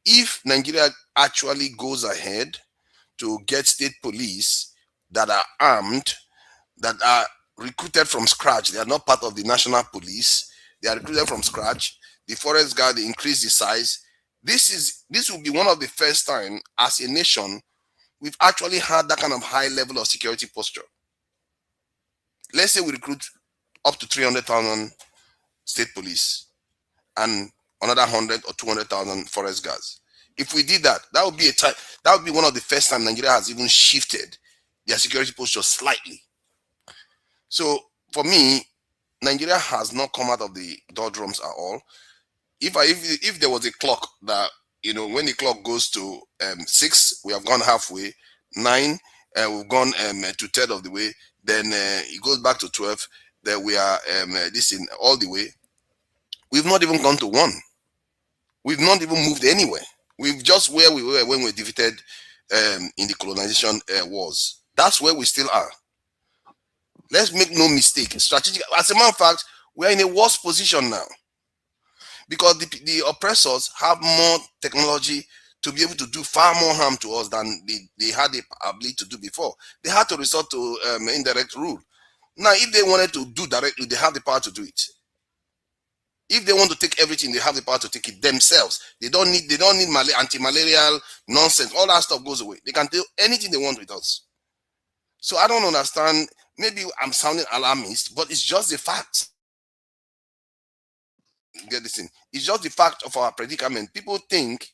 If Nigeria actually goes ahead to get state police that are armed, that are recruited from scratch, they are not part of the national police, they are recruited from scratch, the forest guard, they increase the size. This will be one of the first time as a nation we've actually had that kind of high level of security posture. Let's say we recruit up to 300,000 state police and another 100 or 200,000 forest guards. If we did that, that would be one of the first time Nigeria has even shifted their security posture slightly. So for me, Nigeria has not come out of the doldrums at all. If there was a clock that, you know, when the clock goes to 6, we have gone halfway. 9, we've gone to third of the way. Then it goes back to 12. Then we are all the way. We've not even gone to 1. We've not even moved anywhere. We've just where we were when we were defeated in the colonization wars. That's where we still are. Let's make no mistake. Strategic. As a matter of fact, we are in a worse position now, because the oppressors have more technology to be able to do far more harm to us than they had the ability to do before. They had to resort to indirect rule. Now, if they wanted to do directly, they have the power to do it. If they want to take everything, they have the power to take it themselves. They don't need anti-malarial nonsense. All that stuff goes away. They can do anything they want with us. So I don't understand. Maybe I'm sounding alarmist, but it's just the fact. Get this thing. It's just the fact of our predicament. People think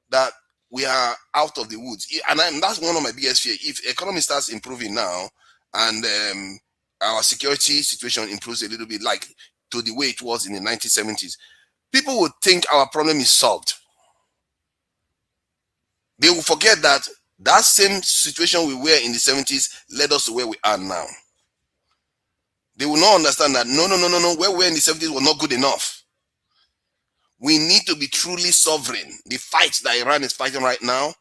that we are out of the woods, and that's one of my biggest fears. If the economy starts improving now, and our security situation improves a little bit, like to the way it was in the 1970s, people would think our problem is solved. They will forget that that same situation we were in the 70s led us to where we are now. They will not understand that no, where we were in the 70s was not good enough. We need to be truly sovereign. The fight that Iran is fighting right now,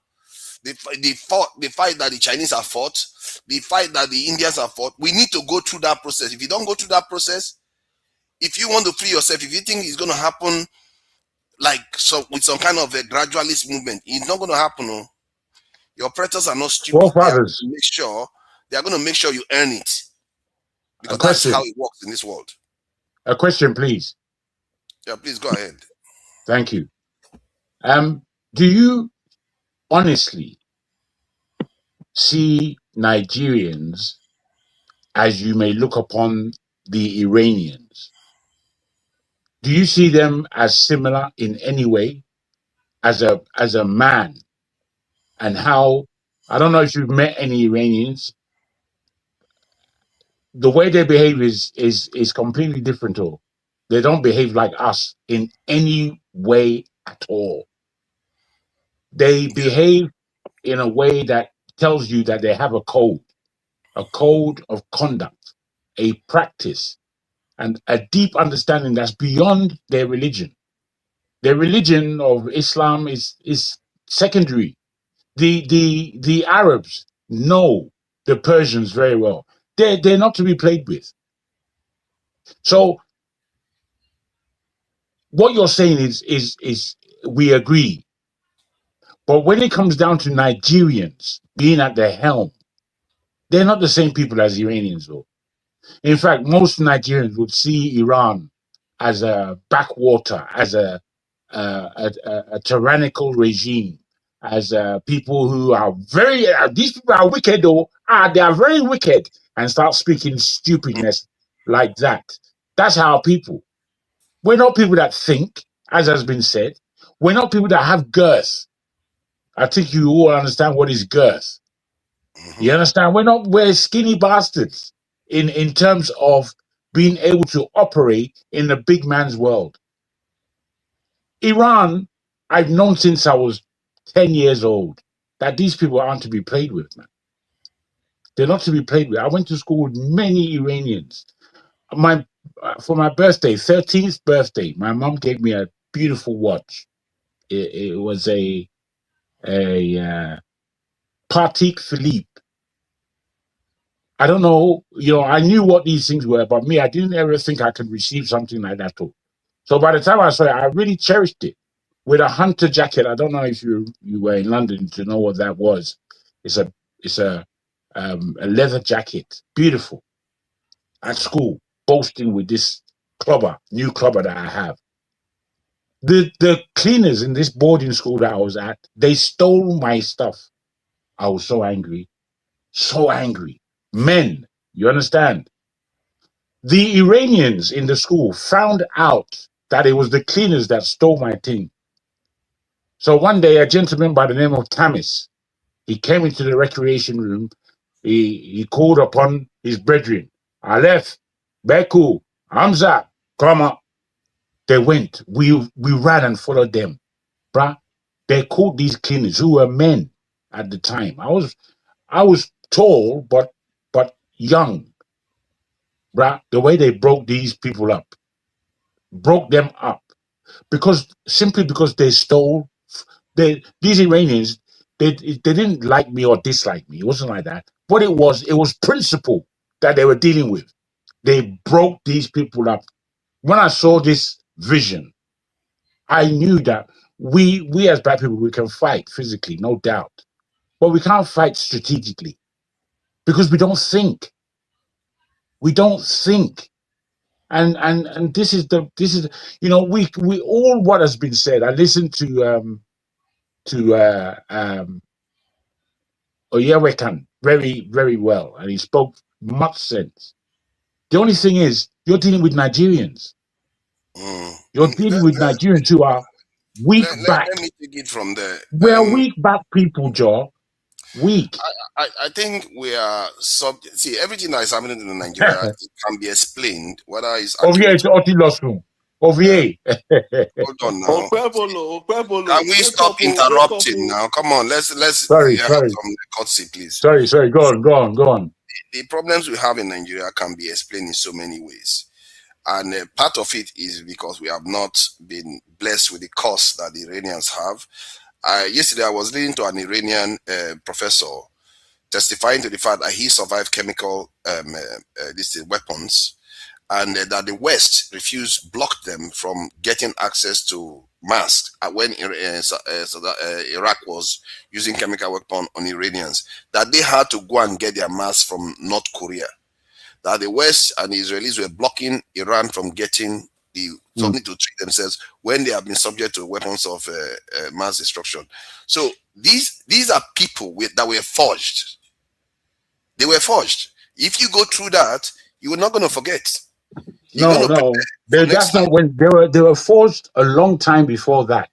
the fight that the Chinese have fought, the fight that the Indians have fought, we need to go through that process. If you don't go through that process, if you want to free yourself, if you think it's going to happen like with some kind of a gradualist movement, it's not going to happen. No. Your operators are not stupid. They are going to make sure you earn it. Because that's how it works in this world. A question, please. Yeah, please go ahead. Thank you. Do you honestly see Nigerians as you may look upon the Iranians? Do you see them as similar in any way as a man, and how I don't know if you've met any Iranians. The way they behave is completely different. Or they don't behave like us in any way at all. They behave in a way that tells you that they have a code of conduct, a practice, and a deep understanding that's beyond their religion. Their religion of Islam is secondary. The Arabs know the Persians very well. They're not to be played with. So what you're saying is we agree. But when it comes down to Nigerians being at the helm, they're not the same people as Iranians, though. In fact, most Nigerians would see Iran as a backwater, as a tyrannical regime, as people who are very, these people are wicked, though. They are very wicked, and start speaking stupidness like that. That's our people. We're not people that think, as has been said. We're not people that have girth. I think you all understand what is girth. You understand? We're skinny bastards in terms of being able to operate in the big man's world. Iran, I've known since I was 10 years old that these people aren't to be played with, man. They're not to be played with. I went to school with many Iranians. For my birthday, 13th birthday, my mom gave me a beautiful watch. It was a Patek Philippe. I don't know, I knew what these things were, but me, I didn't ever think I could receive something like that too. So by the time I saw it, I really cherished it. With a hunter jacket, I don't know if you were in London to know what that was. It's a leather jacket, beautiful. At school, boasting with this new clubber that I have. The cleaners in this boarding school that I was at, they stole my stuff. I was so angry. So angry. Men, you understand? The Iranians in the school found out that it was the cleaners that stole my thing. So one day, a gentleman by the name of Tamis, he came into the recreation room. He called upon his brethren, Aleph, Beku, Hamza, come up. They went. We ran and followed them. Bruh, they called these cleaners who were men at the time. I was tall, but young. Bruh, the way they broke these people up, broke them up, simply because they stole. These Iranians, they didn't like me or dislike me. It wasn't like that. But it was principle that they were dealing with. They broke these people up. When I saw this vision, I knew that we as black people, we can fight physically, no doubt, but we can't fight strategically because we don't think. We don't think. And this is we all what has been said. I listened to Oyewekan very, very well, and he spoke much sense. The only thing is, you're dealing with Nigerians. You're dealing with Nigerians who are weak back. Let me take it from there. We're weak back people, Joe. Weak. I think we are see everything that is happening in Nigeria it can be explained whether it's Ovie to Otilosun. Ovie. Hold on now. Can we stop interrupting now? Come on, let's sorry. have some courtesy, please. Sorry, go on. The problems we have in Nigeria can be explained in so many ways. And part of it is because we have not been blessed with the course that the Iranians have. Yesterday, I was listening to an Iranian professor testifying to the fact that he survived chemical weapons, and that the West blocked them from getting access to masks when Iraq was using chemical weapons on Iranians, that they had to go and get their masks from North Korea. That the West and the Israelis were blocking Iran from getting something to treat themselves when they have been subject to weapons of mass destruction. So these are people that were forged. They were forged. If you go through that, you're not going to forget. No. That's not when they were forged a long time before that.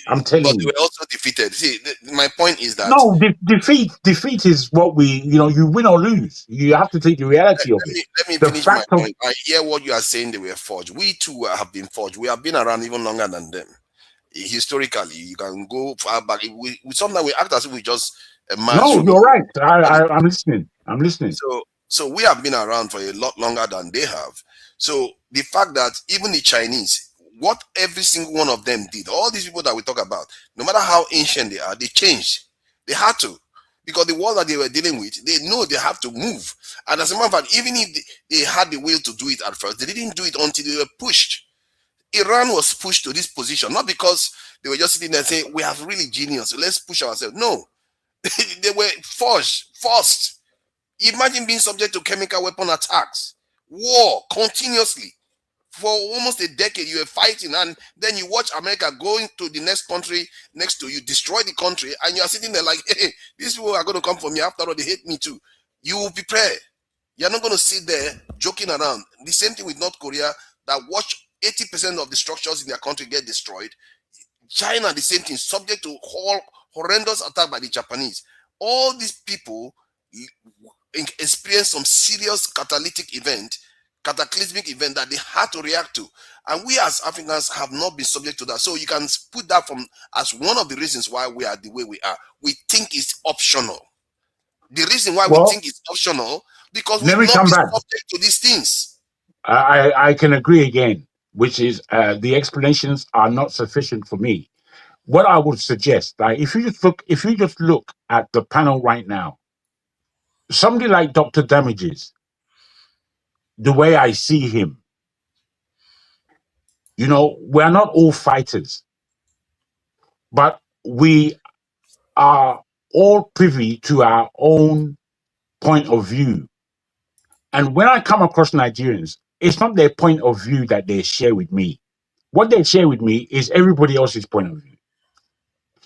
I'm telling But they you. were also defeated. See, my point is that No, defeat is what you win or lose. You have to take the reality of it. let me The finish my fact of point. I hear what you are saying. They were forged. We too have been forged. We have been around even longer than them. Historically, you can go far back. We sometimes we act as if we just emerged no, from. you're right. I'm listening. I'm listening. So we have been around for a lot longer than they have. So the fact that even the Chinese, what every single one of them did, all these people that we talk about, no matter how ancient they are, they changed. They had to. Because the world that they were dealing with, they know they have to move. And as a matter of fact, even if they had the will to do it at first, they didn't do it until they were pushed. Iran was pushed to this position, not because they were just sitting there saying, we have really genius, so let's push ourselves. No, they were forced. Imagine being subject to chemical weapon attacks, war continuously. For almost a decade, you were fighting, and then you watch America going to the next country next to you, destroy the country, and you are sitting there like, hey, these people are going to come for me. After all, they hate me too. You will prepare. You're not going to sit there joking around. The same thing with North Korea, that watch 80% of the structures in their country get destroyed. China, the same thing, subject to horrendous attack by the Japanese. All these people experience some serious cataclysmic event that they had to react to, and we as Africans have not been subject to that. So you can put that as one of the reasons why we are the way we are. We think it's optional. The reason why we think it's optional, because we've not been subject to these things. I can agree again, which is the explanations are not sufficient for me. What I would suggest, like if you just look at the panel right now, somebody like Dr. Damages, the way I see him, we're not all fighters, but we are all privy to our own point of view. And when I come across Nigerians, it's not their point of view that they share with me. What they share with me is everybody else's point of view.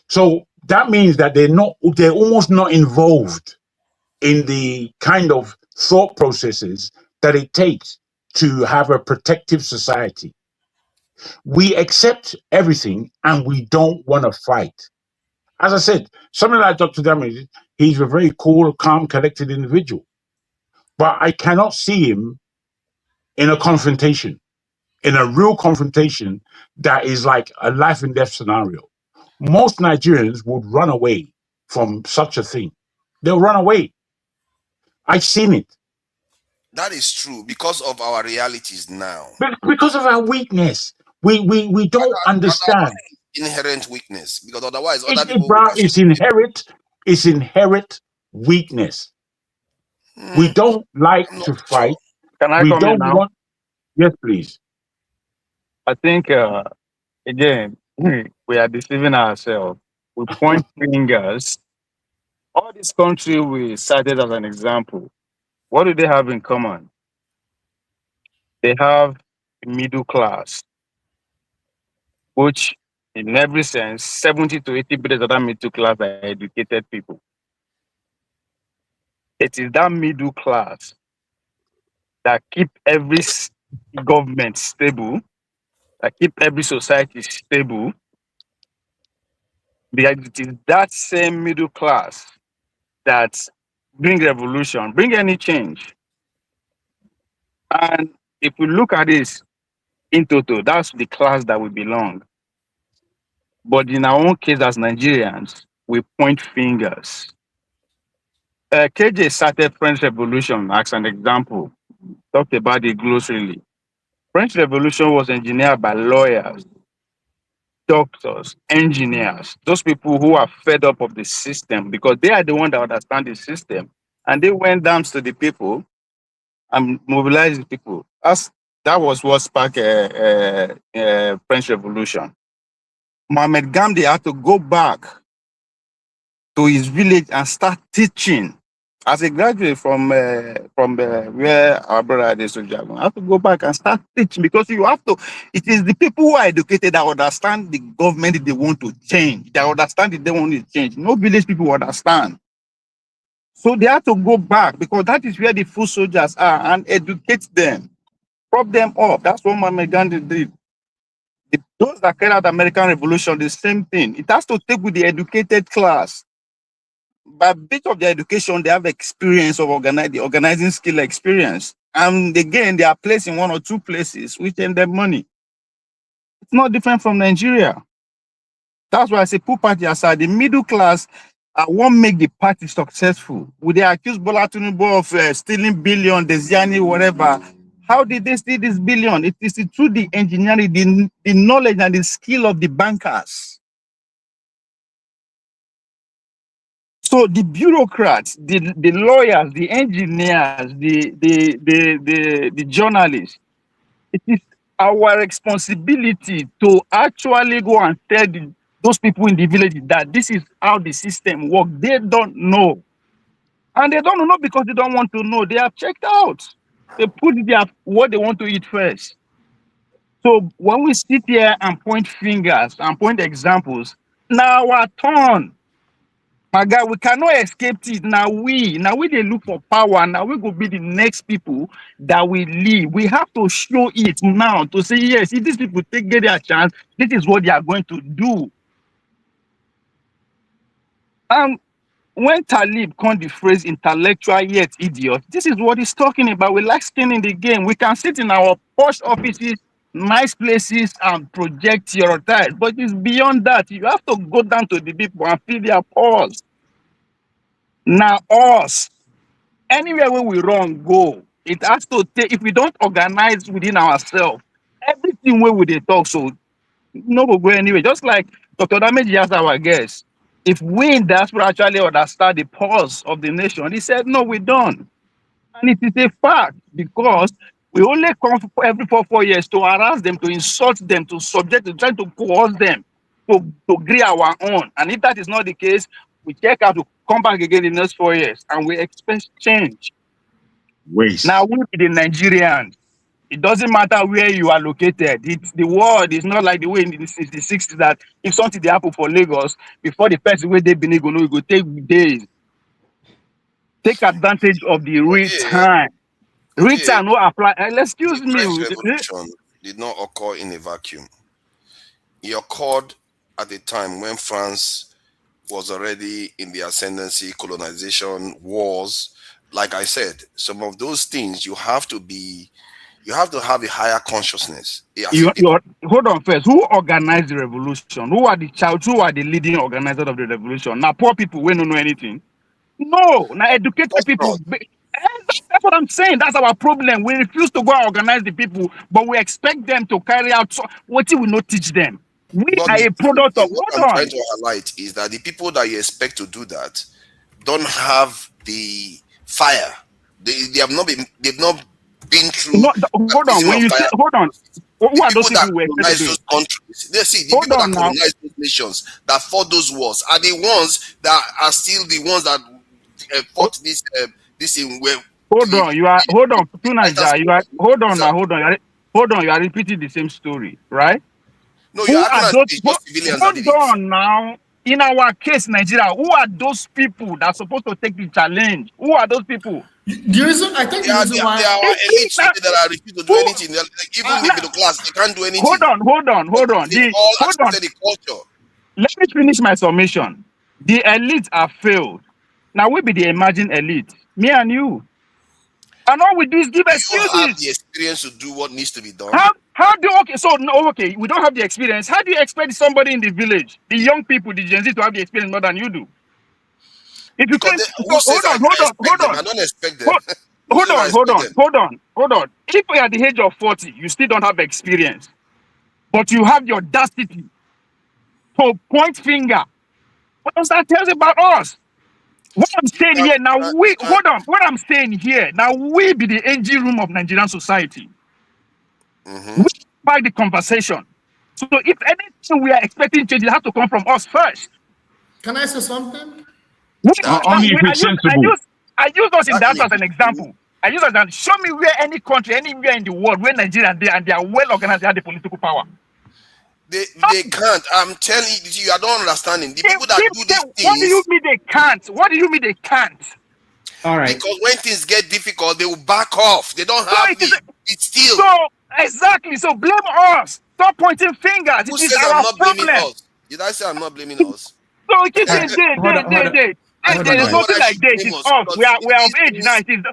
So that means that they're almost not involved in the kind of thought processes that it takes to have a protective society. We accept everything and we don't want to fight. As I said, somebody like Dr. Damage, he's a very cool, calm, collected individual. But I cannot see him in a confrontation, in a real confrontation that is like a life and death scenario. Most Nigerians would run away from such a thing. They'll run away. I've seen it. That is true because of our realities now. Because of our weakness. We don't understand. Inherent weakness, because otherwise other It's people inherent weakness. We don't like to fight. Can I We come in don't now? want. Yes, please. I think, again, we are deceiving ourselves. We point fingers. All these countries we cited as an example, what do they have in common? They have a middle class, which in every sense, 70 to 80% of that middle class are educated people. It is that middle class that keep every government stable, that keep every society stable. Because it is that same middle class that bring revolution, bring any change. And if we look at this in total, that's the class that we belong. But in our own case as Nigerians, we point fingers. KJ started French Revolution as an example, talked about the glossary. French Revolution was engineered by lawyers, doctors, engineers, those people who are fed up of the system because they are the ones that understand the system. And they went down to the people and mobilized the people. That was what sparked French Revolution. Mohamed Gandhi had to go back to his village and start teaching. As a graduate from where our brother is, I have to go back and start teaching because you have to. It is the people who are educated that understand the government they want to change. They understand that they want to change. No village people understand. So they have to go back because that is where the foot soldiers are and educate them, prop them up. That's what Mohamed Gandhi did. Those that carried out the American Revolution, the same thing. It has to take with the educated class. By bit of their education, they have experience of the organizing skill experience. And again, they are placed in one or two places which earn them money. It's not different from Nigeria. That's why I say put party aside. The middle class won't make the party successful. Would they accuse Bola Tinubu of stealing billion, Desiani, whatever? How did they steal this billion? It is through the engineering, the knowledge and the skill of the bankers. So the bureaucrats, the lawyers, the engineers, the journalists, it is our responsibility to actually go and tell those people in the village that this is how the system works. They don't know. And they don't know because they don't want to know. They have checked out. They put what they want to eat first. So when we sit here and point fingers and point examples, now our turn. My guy, we cannot escape it. Now we they look for power. Now we go be the next people that we lead. We have to show it now to say, yes, if these people get their chance, this is what they are going to do. When Talib coined the phrase intellectual yet idiot, this is what he's talking about. We like skin in the game. We can sit in our posh offices, nice places, and project your type. But it's beyond that. You have to go down to the people and feel their pulse. Now us, anywhere where we run, go. It has to take, if we don't organize within ourselves, everything where we they talk, so no will go anywhere. Just like Dr. Dameji asked our guest, if we in diaspora actually understand the pulse of the nation, he said, no, we don't. And it is a fact because we only come every 4 years to harass them, to insult them, to subject, to try to coerce them, to agree our own. And if that is not the case, we check out to come back again in the next 4 years and we expect change. Waste. Now we be the Nigerians. It doesn't matter where you are located. The world is not like the way in the 60s that if something they happen for Lagos, before the person where they been go know, it go take days. Take advantage of the real time. Real time no apply. Excuse me. The French Revolution did not occur in a vacuum. It occurred at a time when France was already in the ascendancy, colonization, wars. Like I said, some of those things you have to have a higher consciousness. Hold on first. Who organized the revolution? Who are the leading organizers of the revolution? Now, poor people we don't know anything. No, now educated people. That's what I'm saying. That's our problem. We refuse to go and organize the people, but we expect them to carry out what we will not teach them. We are a product of. What I'm trying to highlight is that the people that you expect to do that don't have the fire. They have not been. They've not been through. Hold on. When you say, hold on. Who are those people who colonize those countries? They see the people that colonize those nations that fought those wars are the ones that are still the ones that fought this in where. Hold on, you are repeating the same story, right? No, you are those civilians. Hold on now. In our case, Nigeria, who are those people that are supposed to take the challenge? Who are those people? The reason I think they are our elites that are refused to do anything. Even the middle class, they can't do anything. Hold on. The culture. Let me finish my summation. The elites are failed. Now we be the emerging elite. Me and you. And all we do is give excuses. You have the experience to do what needs to be done. We don't have the experience. How do you expect somebody in the village, the young people, the Gen Z, to have the experience more than you do? If you think, hold on. I don't expect them. Hold on. If you are at the age of 40, you still don't have experience, but you have the audacity to point finger. What does that tell us about us? What I'm saying here now, What I'm saying here now, we be the engine room of Nigerian society. We by the conversation. So if anything we are expecting change, it has to come from us first. Can I say something? Only if it's sensible. I use us in that as an example. I use us and show me where any country, anywhere in the world, where Nigeria and they are well organized, they have the political power. They can't. I'm telling you, I don't understand. The people that do these things. What do you mean they can't? What do you mean they can't? All right. Because when things get difficult, they will back off. They don't have the steel. So exactly. So blame us. Stop pointing fingers. Who It is says I'm our not blaming problem. us? Did I say I'm not blaming us? So we keep I, saying I, Hold on, hold on, hold on, there's know guys. what nothing I like should this. blame It's us us. because We are of these age now. things. It is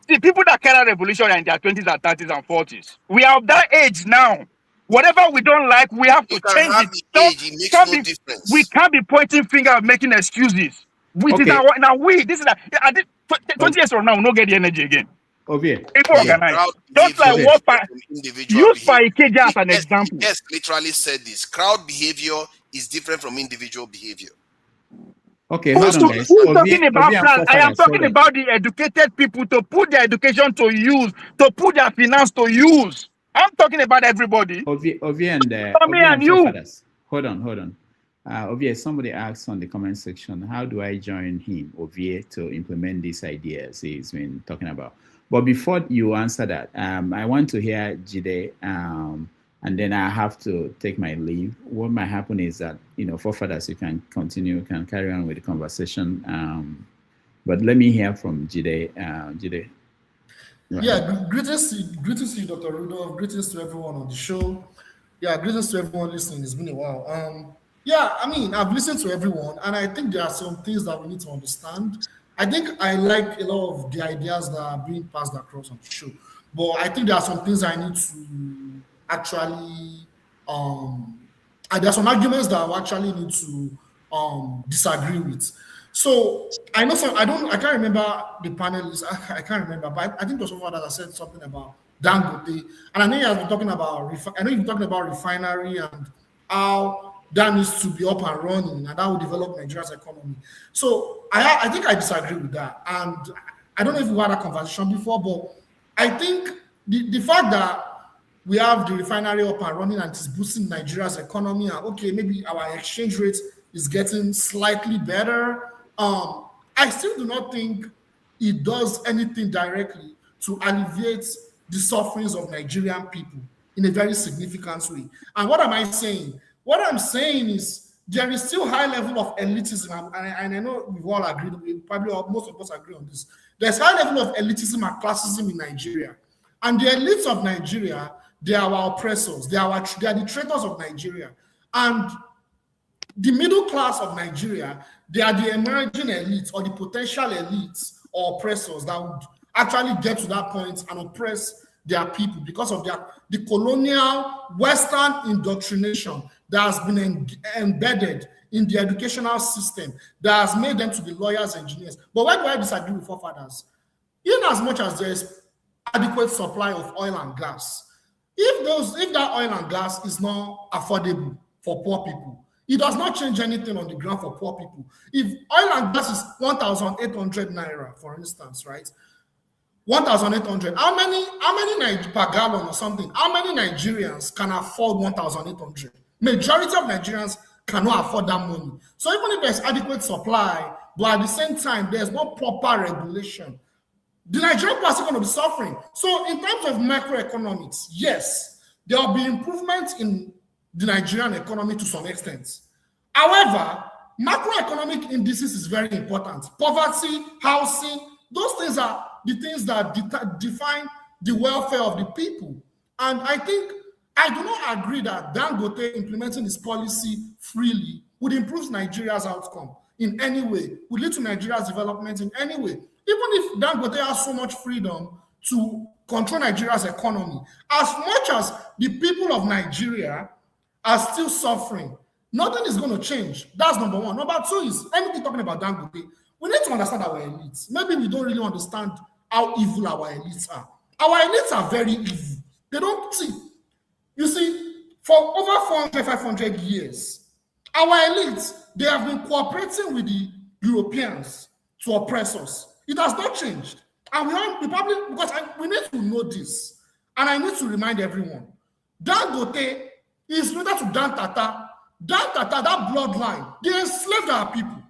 the people that carry a revolution are in their 20s and 30s and 40s. We are of that age now. Whatever we don't like, we have You to can change have it. the So age, it makes no we difference. can't be pointing finger and making excuses. This is Okay, our now this is 20 years from now, we'll not get the energy again. Ovie, People Ovie, organize. Crowd Just like behavior Ovie. is what different from individual use Pa behavior. Ikhide as an The example. guest literally said this. Crowd behavior is different from individual behavior. Okay, hold on, guys. Who's talking Ovie about and class? I am forefathers, hold talking on. about the educated people to put their education to use, to put their finance to use. I'm talking about everybody. Ovie Me and and you. forefathers. Hold on. Ovie, somebody asked on the comment section, how do I join him, Ovie, to implement these ideas he's been talking about? But before you answer that, I want to hear Jide, and then I have to take my leave. What might happen is that, forefathers, you can continue, can carry on with the conversation. But let me hear from Jide. Jide. Right. Yeah, greetings to you, Dr. Rudolph. Greetings to everyone on the show. Yeah, greetings to everyone listening. It's been a while. Yeah, I mean, I've listened to everyone, and I think there are some things that we need to understand. I think I like a lot of the ideas that are being passed across on the show, but I think there are some things I need to actually and there are some arguments that I actually need to disagree with. So I know some. I can't remember the panelists. I can't remember, but I think there was someone that said something about Dangote, and I know you have been talking about. I know you've been talking about refinery and how that needs to be up and running, and that will develop Nigeria's economy. So I think I disagree with that, and I don't know if we had a conversation before, but I think the fact that we have the refinery up and running and it's boosting Nigeria's economy, and okay, maybe our exchange rate is getting slightly better. I still do not think it does anything directly to alleviate the sufferings of Nigerian people in a very significant way. And what am I saying? What I'm saying is there is still high level of elitism, and I know we've all agreed, most of us agree on this. There's high level of elitism and classism in Nigeria. And the elites of Nigeria, they are our oppressors. They are the traitors of Nigeria. And the middle class of Nigeria, they are the emerging elites or the potential elites or oppressors that would actually get to that point and oppress their people because of the colonial Western indoctrination that has been embedded in the educational system that has made them to be lawyers, engineers. But why do I disagree with forefathers? In as much as there is adequate supply of oil and gas, if that oil and gas is not affordable for poor people, it does not change anything on the ground for poor people. If oil and gas is 1,800 naira, for instance, right? 1,800. How many per gallon or something? How many Nigerians can afford 1,800? Majority of Nigerians cannot afford that money. So even if there's adequate supply, but at the same time there's no proper regulation, the Nigerian people are still going to be suffering. So in terms of macroeconomics, yes, there will be improvement in the Nigerian economy to some extent. However, macroeconomic indices is very important. Poverty, housing, those things are the things that define the welfare of the people. And I think I do not agree that Dangote implementing his policy freely would improve Nigeria's outcome in any way, would lead to Nigeria's development in any way. Even if Dangote has so much freedom to control Nigeria's economy, as much as the people of Nigeria are still suffering, nothing is going to change. That's number one. Number two is, anything talking about Dangote, we need to understand our elites. Maybe we don't really understand how evil our elites are. Our elites are very evil. They don't see. You see, for over 400, 500 years, our elites, they have been cooperating with the Europeans to oppress us. It has not changed. And we probably, because we need to know this, and I need to remind everyone, Dangote is related to Dan Tata. Dan Tata, that bloodline, they enslaved our people.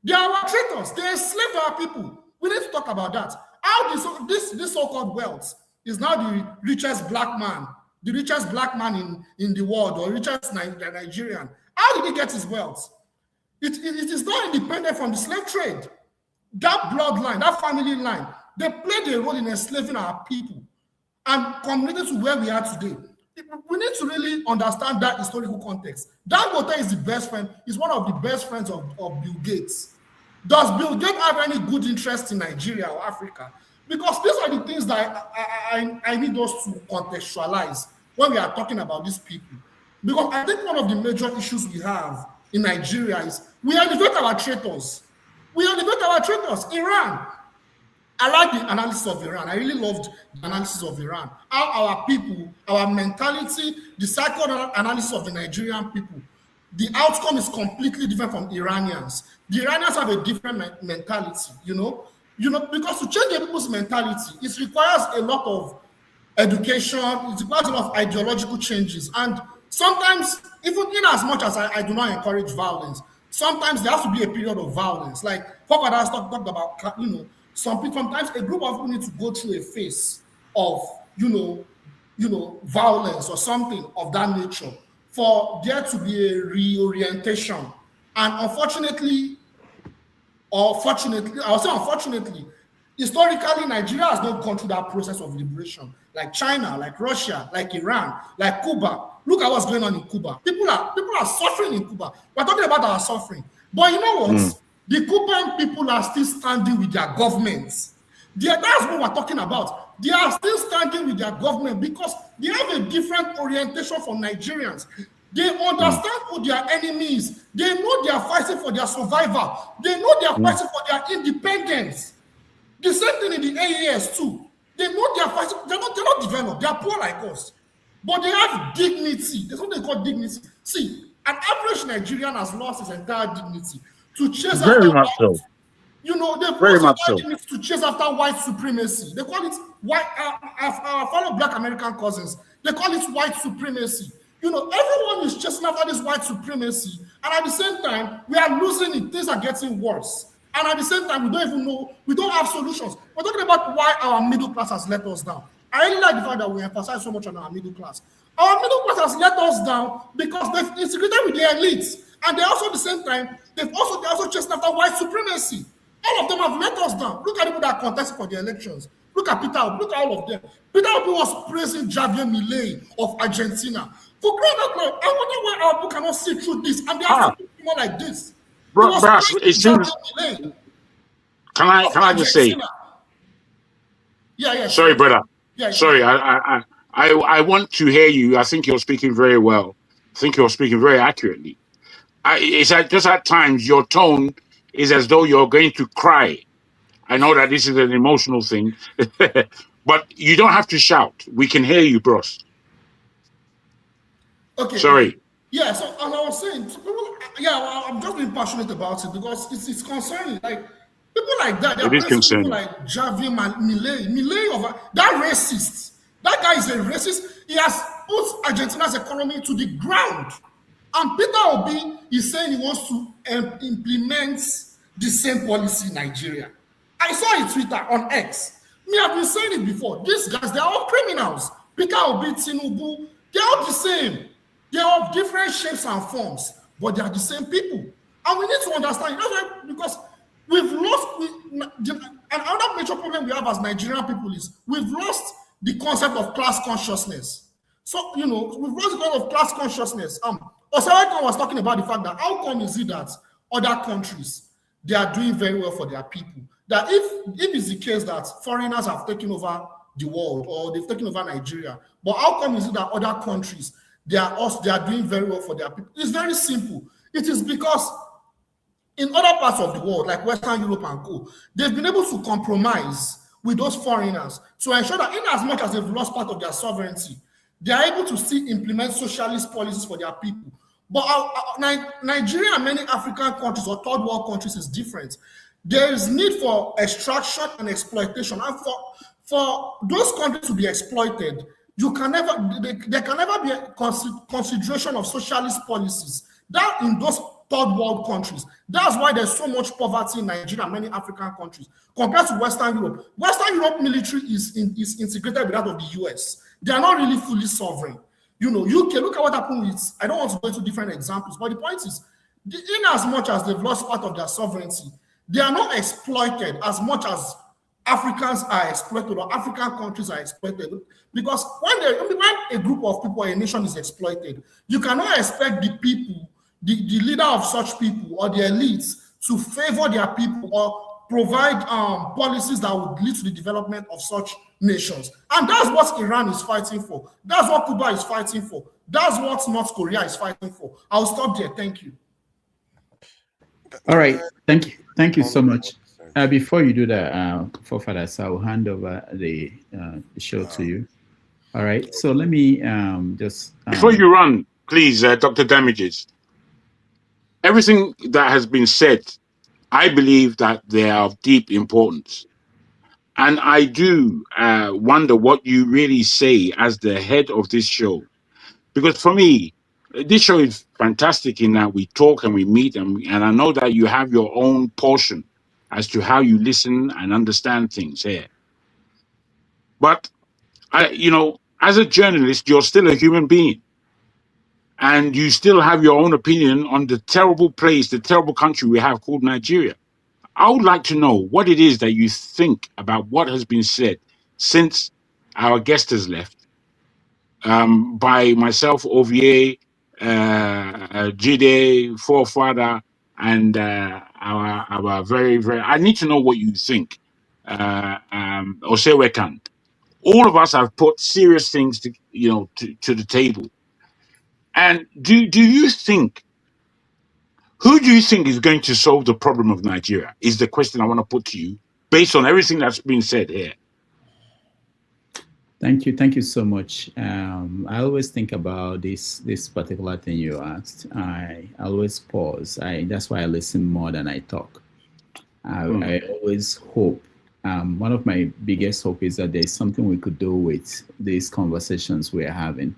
They are our traitors. They enslaved our people. We need to talk about that. How this so-called wealth is now the richest black man in the world, or richest Nigerian. How did he get his wealth? It is not independent from the slave trade. That bloodline, that family line, they played a role in enslaving our people and committed to where we are today. we need to really understand that historical context. Dangote is the best friend, is one of the best friends of Bill Gates. Does Bill Gates have any good interest in Nigeria or Africa? Because these are the things that I need us to contextualize when we are talking about these people. Because I think one of the major issues we have in Nigeria is we elevate our traitors. We elevate our traitors. Iran. I like the analysis of Iran. I really loved the analysis of Iran. How our people, our mentality, the psychoanalysis of the Nigerian people, the outcome is completely different from Iranians. The Iranians have a different mentality, you know, because to change the people's mentality, it requires a lot of education, it requires a lot of ideological changes. And sometimes, even in as much as I do not encourage violence, sometimes there has to be a period of violence. Like Papa has talked about, you know, sometimes a group of people need to go through a phase of, you know, violence or something of that nature for there to be a reorientation. And unfortunately, or fortunately, I'll say unfortunately, historically, Nigeria has not gone through that process of liberation. Like China, like Russia, like Iran, like Cuba. Look at what's going on in Cuba. People are suffering in Cuba. We're talking about our suffering. But you know what? The Cuban people are still standing with their governments. That's what we're talking about. They are still standing with their government because they have a different orientation from Nigerians. They understand who their enemy is. They know they are fighting for their survival. They know they are fighting for their independence. The same thing in the AES too. They know they are fighting. They're not developed. They are poor like us. But they have dignity. There's what they call dignity. See, an average Nigerian has lost his entire dignity to chase Very much so. You know, they've Very lost much their dignity to chase after white supremacy. They call it white. Our fellow Black American cousins, they call it white supremacy. You know, everyone is chasing after this white supremacy, and at the same time, we are losing it. Things are getting worse. And at the same time, we don't even know, we don't have solutions. We're talking about why our middle class has let us down. I really like the fact that we emphasize so much on our middle class. Our middle class has let us down because they've integrated with the elites. And they also, at the same time, they're also chasing after white supremacy. All of them have let us down. Look at the people that contested for the elections. Look at Peter Obi. Look at all of them. Peter Obi was praising Javier Milei of Argentina. For crying out loud, I wonder why our people cannot see through this and they have to be more like this. Bro, it seems. Can I just say? Yeah. Sorry, brother. Yeah. Sorry, I want to hear you. I think you're speaking very well. I think you're speaking very accurately. It's just at times your tone is as though you're going to cry. I know that this is an emotional thing, but you don't have to shout. We can hear you, bros. Okay. Sorry. Yeah, so as I was saying, I'm just being passionate about it because it's concerning. Like people like that, It is concerning. People like Javier Milei of that racist. That guy is a racist. He has put Argentina's economy to the ground. And Peter Obi is saying he wants to implement the same policy in Nigeria. I saw a Twitter on X. I've been saying it before. These guys, they're all criminals. Peter Obi, Tinubu, they're all the same. They are of different shapes and forms, but they are the same people. And we need to understand it. That's why, because we've lost, another major problem we have as Nigerian people is we've lost the concept of class consciousness. So, we've lost the concept of class consciousness. Osaweko was talking about the fact that how come is it that other countries, they are doing very well for their people? That if it's the case that foreigners have taken over the world or they've taken over Nigeria, but how come is it that other countries, they are doing very well for their people? It's very simple. It is because in other parts of the world, like Western Europe and co, they've been able to compromise with those foreigners to ensure that in as much as they've lost part of their sovereignty, they are able to still implement socialist policies for their people. But Nigeria and many African countries or third world countries is different. There is need for extraction and exploitation. And for those countries to be exploited, there can never be a consideration of socialist policies. That in those third world countries. That's why there's so much poverty in Nigeria and many African countries compared to Western Europe. Western Europe military is integrated with that of the US. They are not really fully sovereign. UK, look at what happened with, I don't want to go into different examples, but the point is, in as much as they've lost part of their sovereignty, they are not exploited as much as Africans are exploited or African countries are exploited. Because when a group of people or a nation is exploited, you cannot expect the people, the leader of such people or the elites to favor their people or provide policies that would lead to the development of such nations. And that's what Iran is fighting for. That's what Cuba is fighting for. That's what North Korea is fighting for. I'll stop there. Thank you. All right. Thank you so much. Before you do that, forefathers, I'll hand over the show to you. All right. So let me just before you run, please, Dr. Damages. Everything that has been said, I believe that they are of deep importance. And I do wonder what you really say as the head of this show. Because for me, this show is fantastic in that we talk and we meet, and I know that you have your own portion as to how you listen and understand things here. But, as a journalist, you're still a human being. And you still have your own opinion on the terrible place, the terrible country we have called Nigeria. I would like to know what it is that you think about what has been said since our guest has left by myself, Ovier, Jide, Forefather, and our very, very... I need to know what you think. Osewekan. All of us have put serious things to the table. And do you think, who do you think is going to solve the problem of Nigeria? Is the question I want to put to you, based on everything that's been said here. Thank you so much. I always think about this particular thing you asked. I always pause. That's why I listen more than I talk. I always hope. One of my biggest hope is that there's something we could do with these conversations we're having.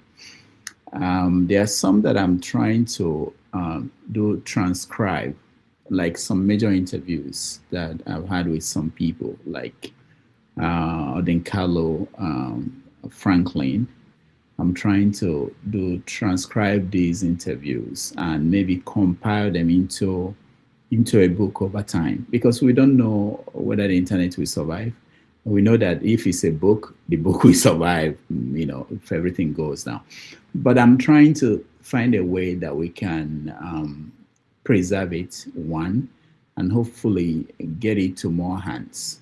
There are some that I'm trying to transcribe, like some major interviews that I've had with some people, like Odinkalo, Franklin. I'm trying to transcribe these interviews and maybe compile them into a book over time, because we don't know whether the internet will survive. We know that if it's a book, the book will survive, if everything goes down. But I'm trying to find a way that we can preserve it, one, and hopefully get it to more hands.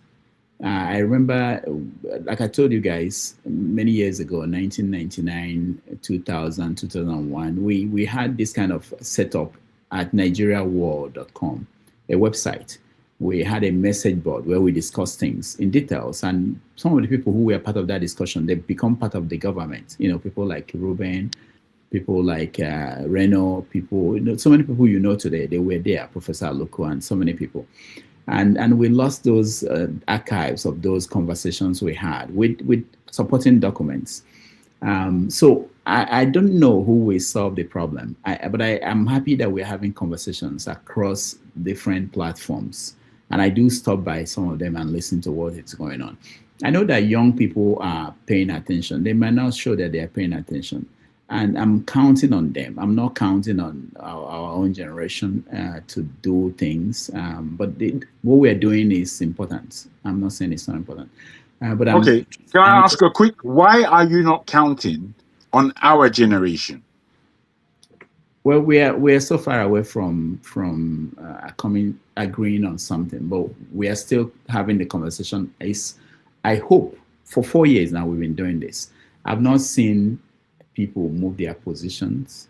I remember, like I told you guys, many years ago, 1999, 2000, 2001, we had this kind of setup at nigeriawar.com, a website. We had a message board where we discussed things in details, and some of the people who were part of that discussion, they become part of the government. People like Ruben, people like Reno, people, so many people today, they were there, Professor Aluko and so many people. And we lost those archives of those conversations we had with supporting documents. So I don't know who will solve the problem, but I'm happy that we're having conversations across different platforms. And I do stop by some of them and listen to what is going on. I know that young people are paying attention. They might not show that they are paying attention. And I'm counting on them. I'm not counting on our own generation to do things. But what we're doing is important. I'm not saying it's not important. But okay, can I ask a quick, why are you not counting on our generation? Well, we're so far away from agreeing on something, but we are still having the conversation. I hope, for 4 years now we've been doing this. I've not seen people move their positions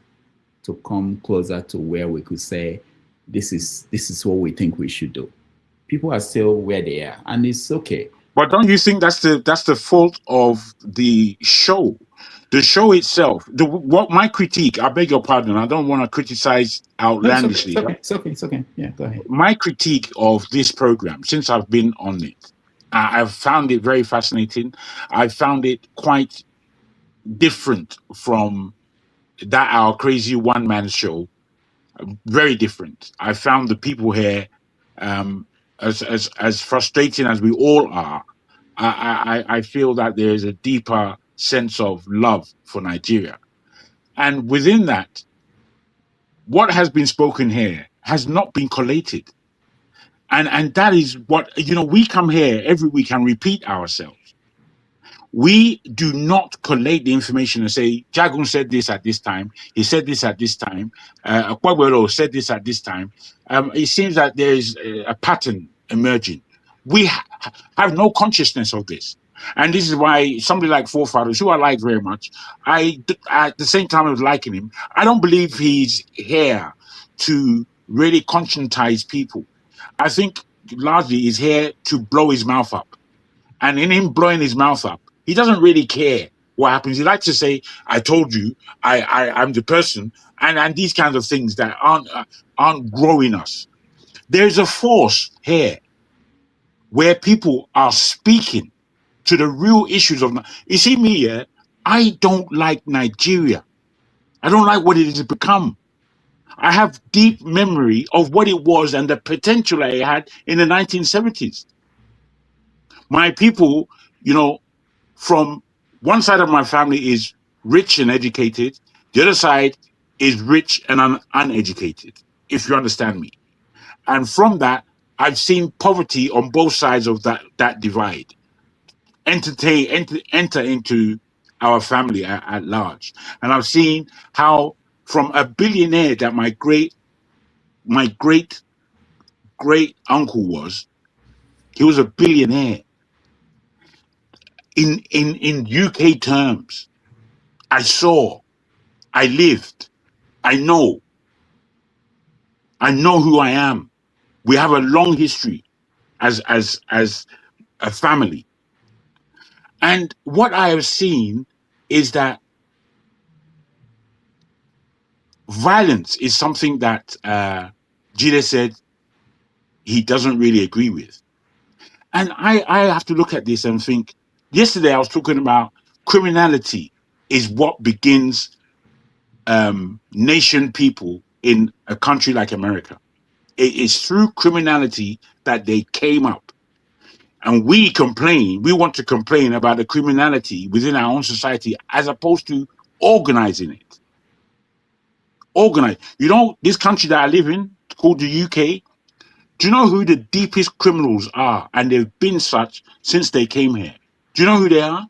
to come closer to where we could say, this is what we think we should do. People are still where they are, and it's okay. But don't you think that's the fault of the show? The show itself, what my critique, I beg your pardon, I don't want to criticize outlandishly. No, it's okay. Yeah, go ahead. My critique of this program, since I've been on it, I've found it very fascinating. I found it quite different from our crazy one-man show. Very different. I found the people here, as frustrating as we all are, I feel that there is a deeper sense of love for Nigeria. And within that, what has been spoken here has not been collated. And that is what, we come here every week and repeat ourselves. We do not collate the information and say, Jagun said this at this time, he said this at this time, Akwagwero said this at this time. It seems that there is a pattern emerging. We have no consciousness of this. And this is why somebody like Forefathers, who I like very much, at the same time of liking him, I don't believe he's here to really conscientize people. I think largely he's here to blow his mouth up. And in him blowing his mouth up, he doesn't really care what happens. He likes to say, I told you, I'm the person, and these kinds of things that aren't growing us. There's a force here where people are speaking to the real issues of... You see me, yeah? I don't like Nigeria. I don't like what it has become. I have deep memory of what it was and the potential I had in the 1970s. My people, from one side of my family is rich and educated. The other side is rich and uneducated, if you understand me. And from that, I've seen poverty on both sides of that divide enter into our family at large. And I've seen how from a billionaire that my great uncle was, he was a billionaire. In UK terms, I saw, I lived, I know who I am. We have a long history as a family. And what I have seen is that violence is something that Jide said he doesn't really agree with. And I have to look at this and think, yesterday I was talking about criminality is what begins nation people in a country like America. It is through criminality that they came up. And we want to complain about the criminality within our own society as opposed to organizing it. Organize. This country that I live in, called the UK, do you know who the deepest criminals are? And they've been such since they came here. Do you know who they are?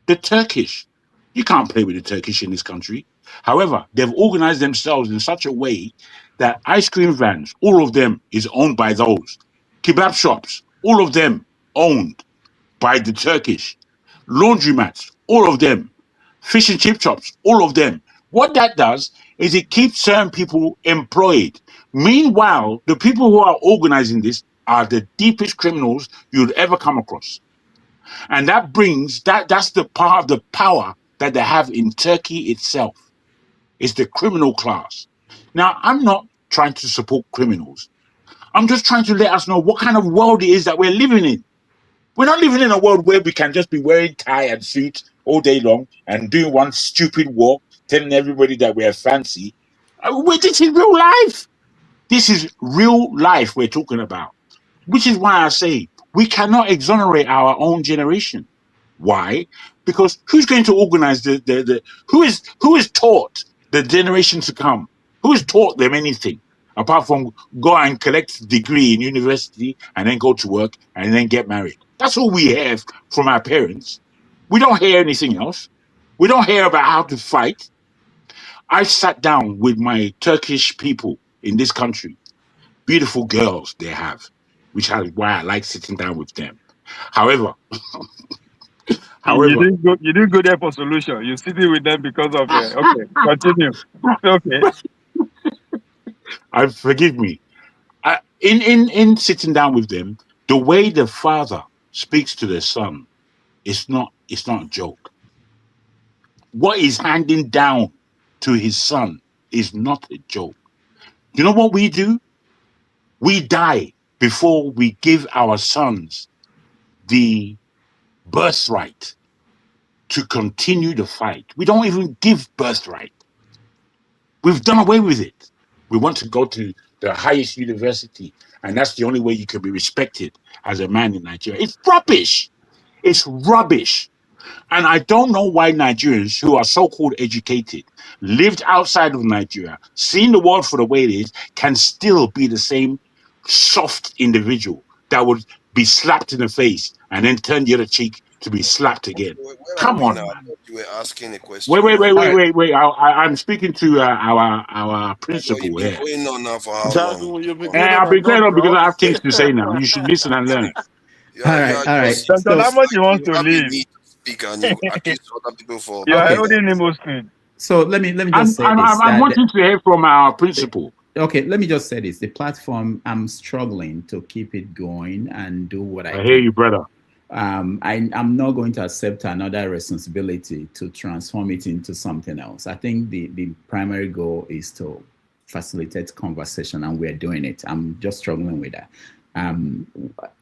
The Turkish. You can't play with the Turkish in this country. However, they've organized themselves in such a way that ice cream vans, all of them is owned by those. Kebab shops, all of them owned by the Turkish. Laundromats, all of them. Fish and chip shops, all of them. What that does is it keeps certain people employed. Meanwhile, the people who are organizing this are the deepest criminals you'd ever come across. And that's the part of the power that they have in Turkey itself. It's the criminal class. Now, I'm not trying to support criminals. I'm just trying to let us know what kind of world it is that we're living in. We're not living in a world where we can just be wearing tie and suit all day long and doing one stupid walk, telling everybody that we're fancy. This is real life. This is real life we're talking about. Which is why I say we cannot exonerate our own generation. Why? Because who's going to organize who is taught the generation to come? Who has taught them anything apart from go and collect a degree in university and then go to work and then get married? That's all we have from our parents. We don't hear anything else. We don't hear about how to fight. I sat down with my Turkish people in this country. Beautiful girls they have, which is why I like sitting down with them. However, you didn't go there for solution. You're sitting with them because of okay. Continue. Okay. Forgive me. In sitting down with them, the way the father speaks to the son, it's not a joke. What he's handing down to his son is not a joke. You know what we do? We die before we give our sons the birthright to continue the fight. We don't even give birthright. We've done away with it. We want to go to the highest university, and that's the only way you can be respected as a man in Nigeria. It's rubbish. It's rubbish. And I don't know why Nigerians who are so-called educated, lived outside of Nigeria, seen the world for the way it is, can still be the same soft individual that would be slapped in the face and then turn the other cheek to be slapped again. Where Come are we on, now? man. You were asking a question. Wait. I'm speaking to our But principal you've been here. going on now for how Jago, long? you've been Come going on. on I've been and going on, on because bro. I have things to say now. You should listen and learn. You are All right. just Dr. it's Lamont, you want like to you have a leave. need to speak and you accuse other people for You are Okay. holding Nemo Street. So let me just I'm say this. wanting to hear from our principal. Okay, let me just say this. The platform, I'm struggling to keep it going and do what I I hear can. you, brother. I'm not going to accept another responsibility to transform it into something else. I think the primary goal is to facilitate conversation, and we're doing it. I'm just struggling with that.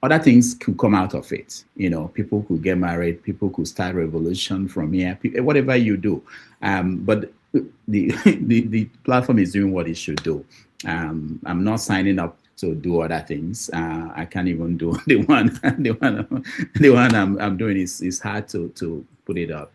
Other things could come out of it. You know, people could get married, people could start revolution from here, whatever you do. But the platform is doing what it should do. I'm not signing up to do other things. I can't even do the one I'm doing is hard to put it out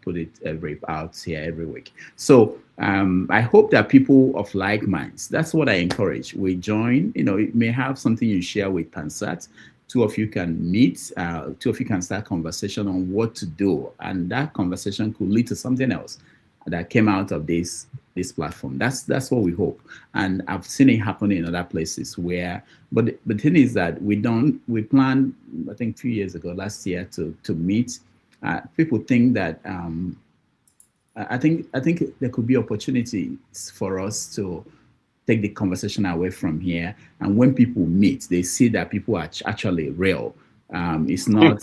here every week. So I hope that people of like minds, that's what I encourage. We join, you know, it may have something you share with Pansat. Two of you can meet, two of you can start conversation on what to do. And that conversation could lead to something else that came out of this platform. That's what we hope. And I've seen it happen in other places where, but the thing is that we planned, I think 2 years ago, last year, to meet. People think that, I think there could be opportunities for us to take the conversation away from here. And when people meet, they see that people are actually real. It's not,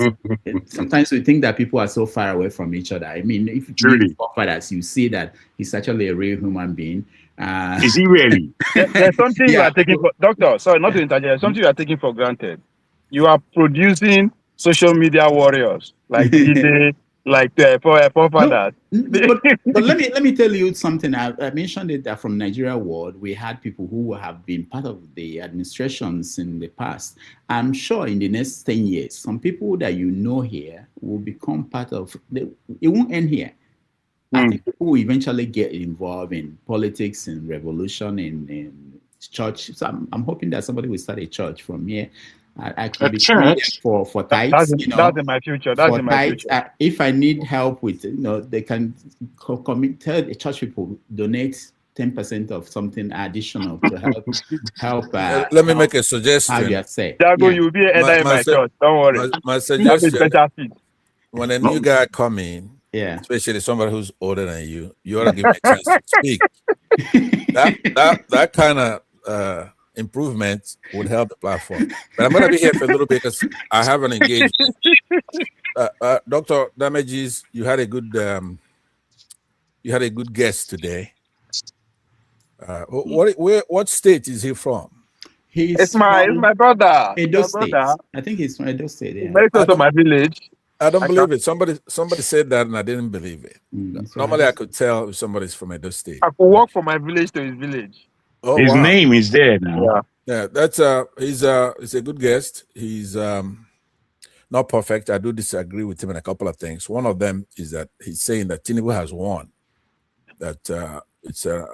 sometimes we think that people are so far away from each other. I mean, if you meet fathers, you see that he's actually a real human being. Is he really? There's something you are taking for, doctor, sorry, not to interject, something you are taking for granted. You are producing social media warriors like Ikhide, like forefathers. But let me tell you something. I mentioned it that from Nigeria world, we had people who have been part of the administrations in the past. I'm sure in the next 10 years, some people that you know here will become part of, it won't end here. I think people will eventually get involved in politics and revolution in church. So I'm hoping that somebody will start a church from here. I could be for tithes. That's in my future. That's in my future. If I need help with, they can tell the church people donate 10% of something additional to help. Let me make a suggestion. How do you say? Jago, you'll be an elder in my church. Don't worry. My suggestion: when a new guy come in, yeah, especially somebody who's older than you ought to give him a chance to speak. That kind of improvement would help the platform. But I'm going to be here for a little bit because I have an engagement. Dr. Damages, you had a good guest today. What state is he from? It's my brother. Edo State. I think he's from Edo State. Yeah. Very close to my village. I don't believe it. Somebody said that and I didn't believe it. Normally I could tell if somebody's from Edo State. I could walk from my village to his village. Oh, his name is there now. Yeah, that's he's a good guest. He's not perfect. I do disagree with him in a couple of things. One of them is that he's saying that Tinubu has won. That it's a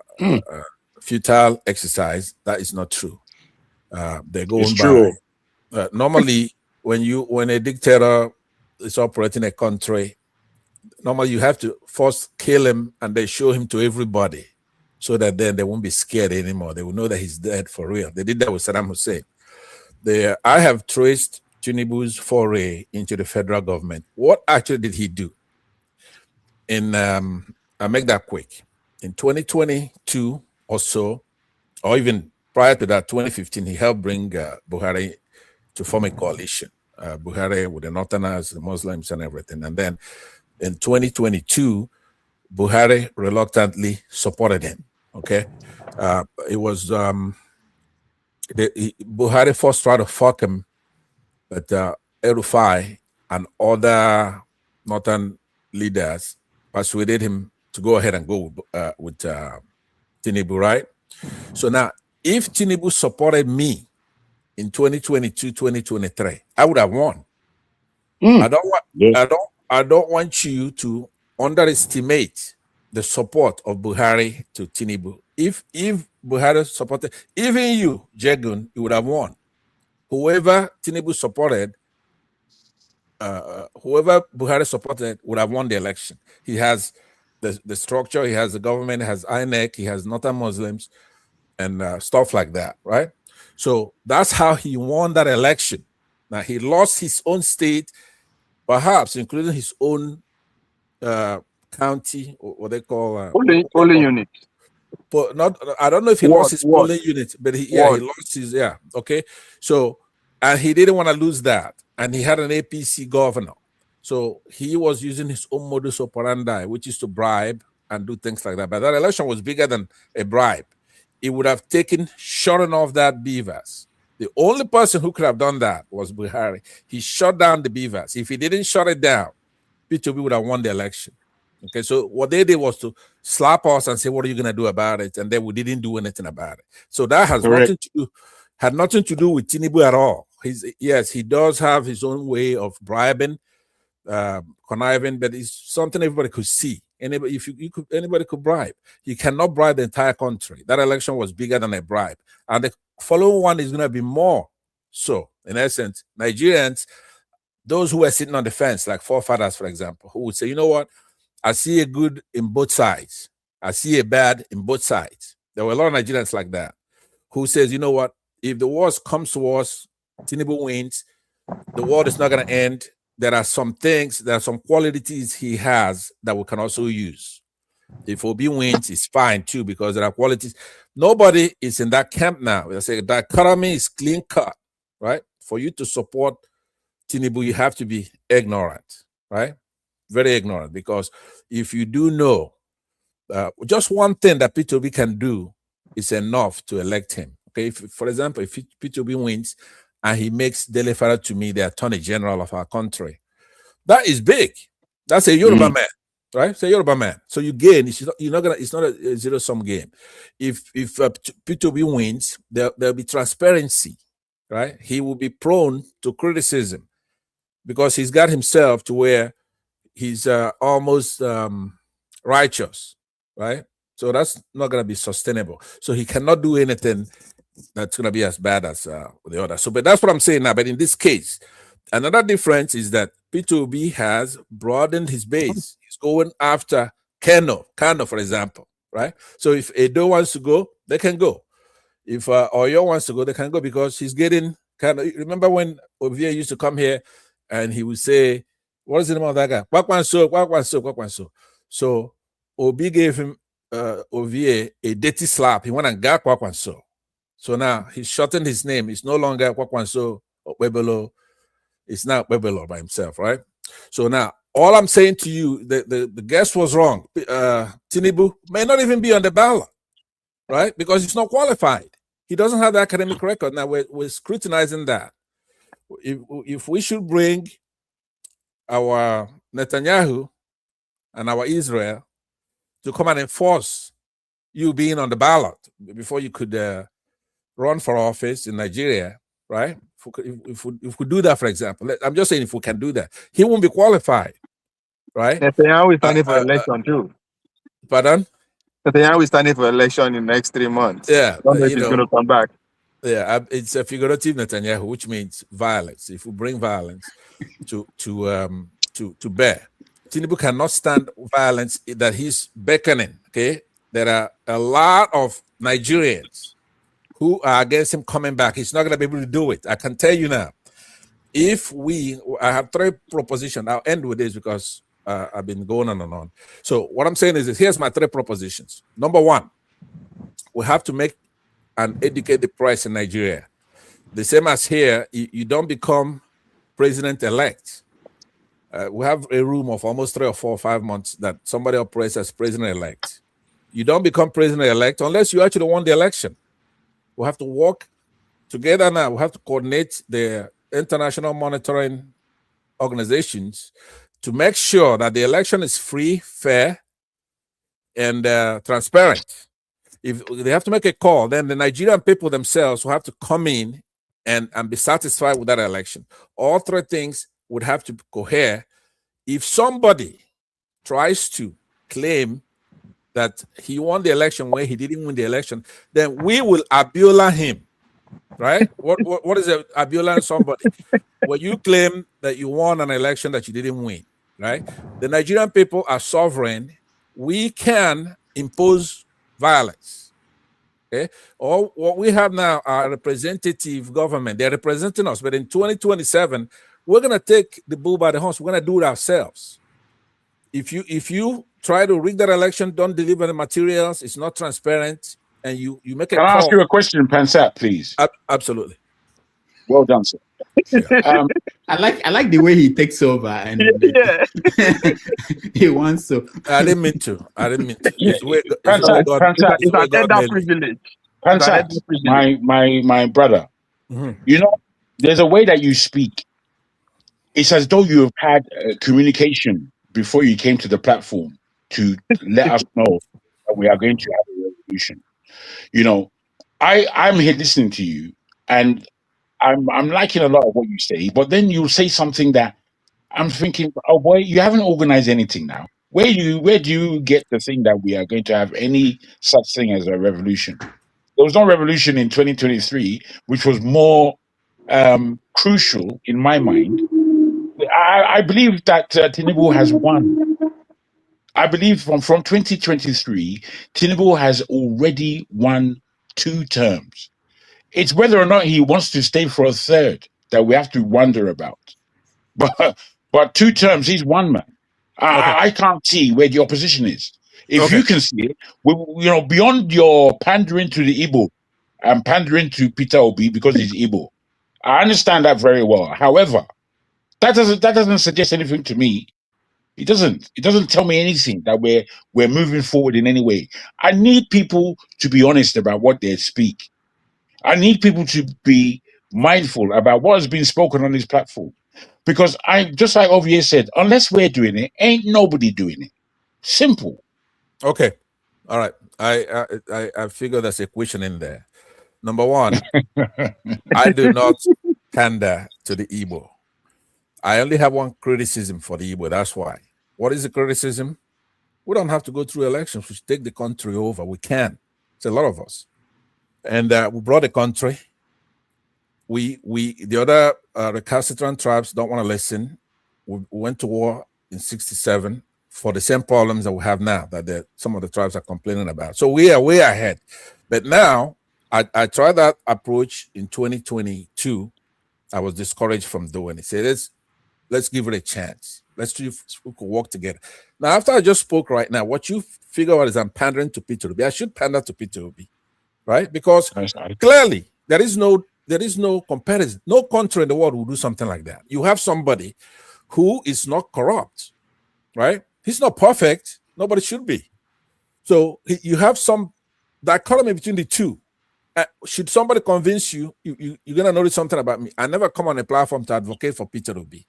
futile exercise. That is not true. They're going by. Normally, when a dictator is operating a country, normally you have to first kill him and they show him to everybody, so that then they won't be scared anymore. They will know that he's dead for real. They did that with Saddam Hussein. I have traced Tinubu's foray into the federal government. What actually did he do? I'll make that quick. In 2022 or so, or even prior to that, 2015, he helped bring Buhari to form a coalition. Buhari with the Northerners, the Muslims, and everything. And then in 2022, Buhari reluctantly supported him. Okay, it was Buhari first tried to fuck him, but El-Rufai and other northern leaders persuaded him to go ahead and go with Tinubu, right? So now, if Tinubu supported me in 2022, 2023, I would have won. I don't want you to underestimate the support of Buhari to Tinubu. If Buhari supported, even you, Jegun, you would have won. whoever Tinubu supported, whoever Buhari supported would have won the election. He has the structure, he has the government, he has INEC, he has Northern Muslims, and stuff like that, right? So that's how he won that election. Now he lost his own state, perhaps including his own county, or what they call polling unit. But not, I don't know if he lost his polling unit, but he lost his, okay. So, and he didn't want to lose that, and he had an APC governor, so he was using his own modus operandi, which is to bribe and do things like that. But that election was bigger than a bribe. It would have taken shutting off that beavers. The only person who could have done that was Buhari. He shut down the beavers. If he didn't shut it down, P2B would have won the election. Okay, so what they did was to slap us and say, "What are you going to do about it?" And then we didn't do anything about it. So that has nothing to do with Tinubu at all. Yes, he does have his own way of bribing, conniving, but it's something everybody could see. Anybody, anybody could bribe. You cannot bribe the entire country. That election was bigger than a bribe, and the following one is going to be more. So, in essence, Nigerians, those who were sitting on the fence, like forefathers, for example, who would say, "You know what? I see a good in both sides. I see a bad in both sides." There were a lot of Nigerians like that, who says, "You know what? If the worst comes to us, Tinubu wins, the world is not going to end. There are some things, there are some qualities he has that we can also use. If Obi wins, it's fine too, because there are qualities." Nobody is in that camp now. They say the economy is clean cut, right? For you to support Tinubu, you have to be ignorant, right? Very ignorant, because if you do know just one thing that P2B can do is enough to elect him. Okay, for example, if P2B wins and he makes Dele Farah to me the Attorney General of our country, that is big. That's a Yoruba man, right? It's a Yoruba man. So you gain. It's not a zero-sum game. If P2B wins, there'll be transparency, right? He will be prone to criticism because he's got himself to where he's almost righteous, right? So that's not going to be sustainable. So he cannot do anything that's going to be as bad as the other. So, but that's what I'm saying now. But in this case, another difference is that P2B has broadened his base. He's going after Kano, for example, right? So if Edo wants to go, they can go. If Oyo wants to go, they can go, because he's getting kind of. Remember when Ovie used to come here and he would say, "What is the name of that guy? Kwakwanso." So Obi gave him Ovie a dirty slap. He went and got Kwakwanso. So now he's shortened his name. It's no longer Kwakwanso Okpebelo. It's now Okpebelo by himself, right? So now all I'm saying to you, the guess was wrong. Tinubu may not even be on the ballot, right? Because he's not qualified. He doesn't have the academic record. Now we're scrutinizing that. If we should bring our Netanyahu and our Israel to come and enforce you being on the ballot before you could run for office in Nigeria, right? If we could do that, for example, I'm just saying, if we can do that, he won't be qualified, right? Netanyahu is standing for election too. Pardon? Netanyahu is standing for election in the next 3 months. Yeah, I don't know if he's going to come back. Yeah, it's a figurative Netanyahu, which means violence. If we bring violence to bear, Tinubu cannot stand violence that he's beckoning. Okay, there are a lot of Nigerians who are against him coming back. He's not going to be able to do it. I can tell you now. I have 3 propositions. I'll end with this because I've been going on and on. So what I'm saying is this. Here's my 3 propositions. Number 1, we have to make and educate the press in Nigeria. The same as here, you don't become president-elect. We have a room of almost 3 or 4 or 5 months that somebody operates as president-elect. You don't become president-elect unless you actually won the election. We have to work together now. We have to coordinate the international monitoring organizations to make sure that the election is free, fair, and transparent. If they have to make a call, then the Nigerian people themselves will have to come in and be satisfied with that election. All 3 things would have to cohere. If somebody tries to claim that he won the election when he didn't win the election, then we will abiola him. right? What is it? Abiola and somebody. When you claim that you won an election that you didn't win, right? The Nigerian people are sovereign. We can impose violence. Okay, or what we have now are representative government. They're representing us, but in 2027, we're gonna take the bull by the horns. We're gonna do it ourselves. If you try to rig that election, don't deliver the materials, it's not transparent, and you make a Can I call. ask you a question, Pansat, please? Absolutely. Well done, sir. I like the way he takes over and he wants to. I didn't mean to. Yeah, It's the way Pansat, God, Pansat, it's the way God made me. privilege. Pansat, my brother. Mhm. You know, there's a way that you speak. It's as though you have had communication before you came to the platform to let us know that we are going to have a revolution. You know, I'm here listening to you, and I'm liking a lot of what you say, but then you say something that I'm thinking, oh boy, you haven't organized anything now. Where do you get the thing that we are going to have any such thing as a revolution? There was no revolution in 2023, which was more crucial in my mind. I believe that Tinubu has won. I believe from 2023, Tinubu has already won 2 terms. It's whether or not he wants to stay for a third that we have to wonder about. But 2 terms, he's won, man. I can't see where the opposition is. If you can see it, beyond your pandering to the Igbo and pandering to Peter Obi because he's Igbo, I understand that very well. However, that doesn't suggest anything to me. It doesn't tell me anything that we're moving forward in any way. I need people to be honest about what they speak. I need people to be mindful about what has been spoken on this platform. Because just like Ovie said, unless we're doing it, ain't nobody doing it. Simple. Okay. All right. I figure there's a question in there. Number one, I do not pander to the Igbo. I only have one criticism for the Igbo. That's why. What is the criticism? We don't have to go through elections. We should take the country over. We can. It's a lot of us. And we brought the country. The other recalcitrant tribes don't want to listen. We went to war in 1967 for the same problems that we have now that some of the tribes are complaining about. So we are way ahead. But now, I tried that approach in 2022. I was discouraged from doing it. Say, let's give it a chance. Let's see if we could work together. Now, after I just spoke right now, what you figure out is I'm pandering to Peter Obi. I should pander to Peter Obi, right? Because clearly there is no comparison. No country in the world will do something like that. You have somebody who is not corrupt, right? He's not perfect. Nobody should be. So you have some dichotomy between the two. Should somebody convince you, you're going to notice something about me. I never come on a platform to advocate for Peter Obi.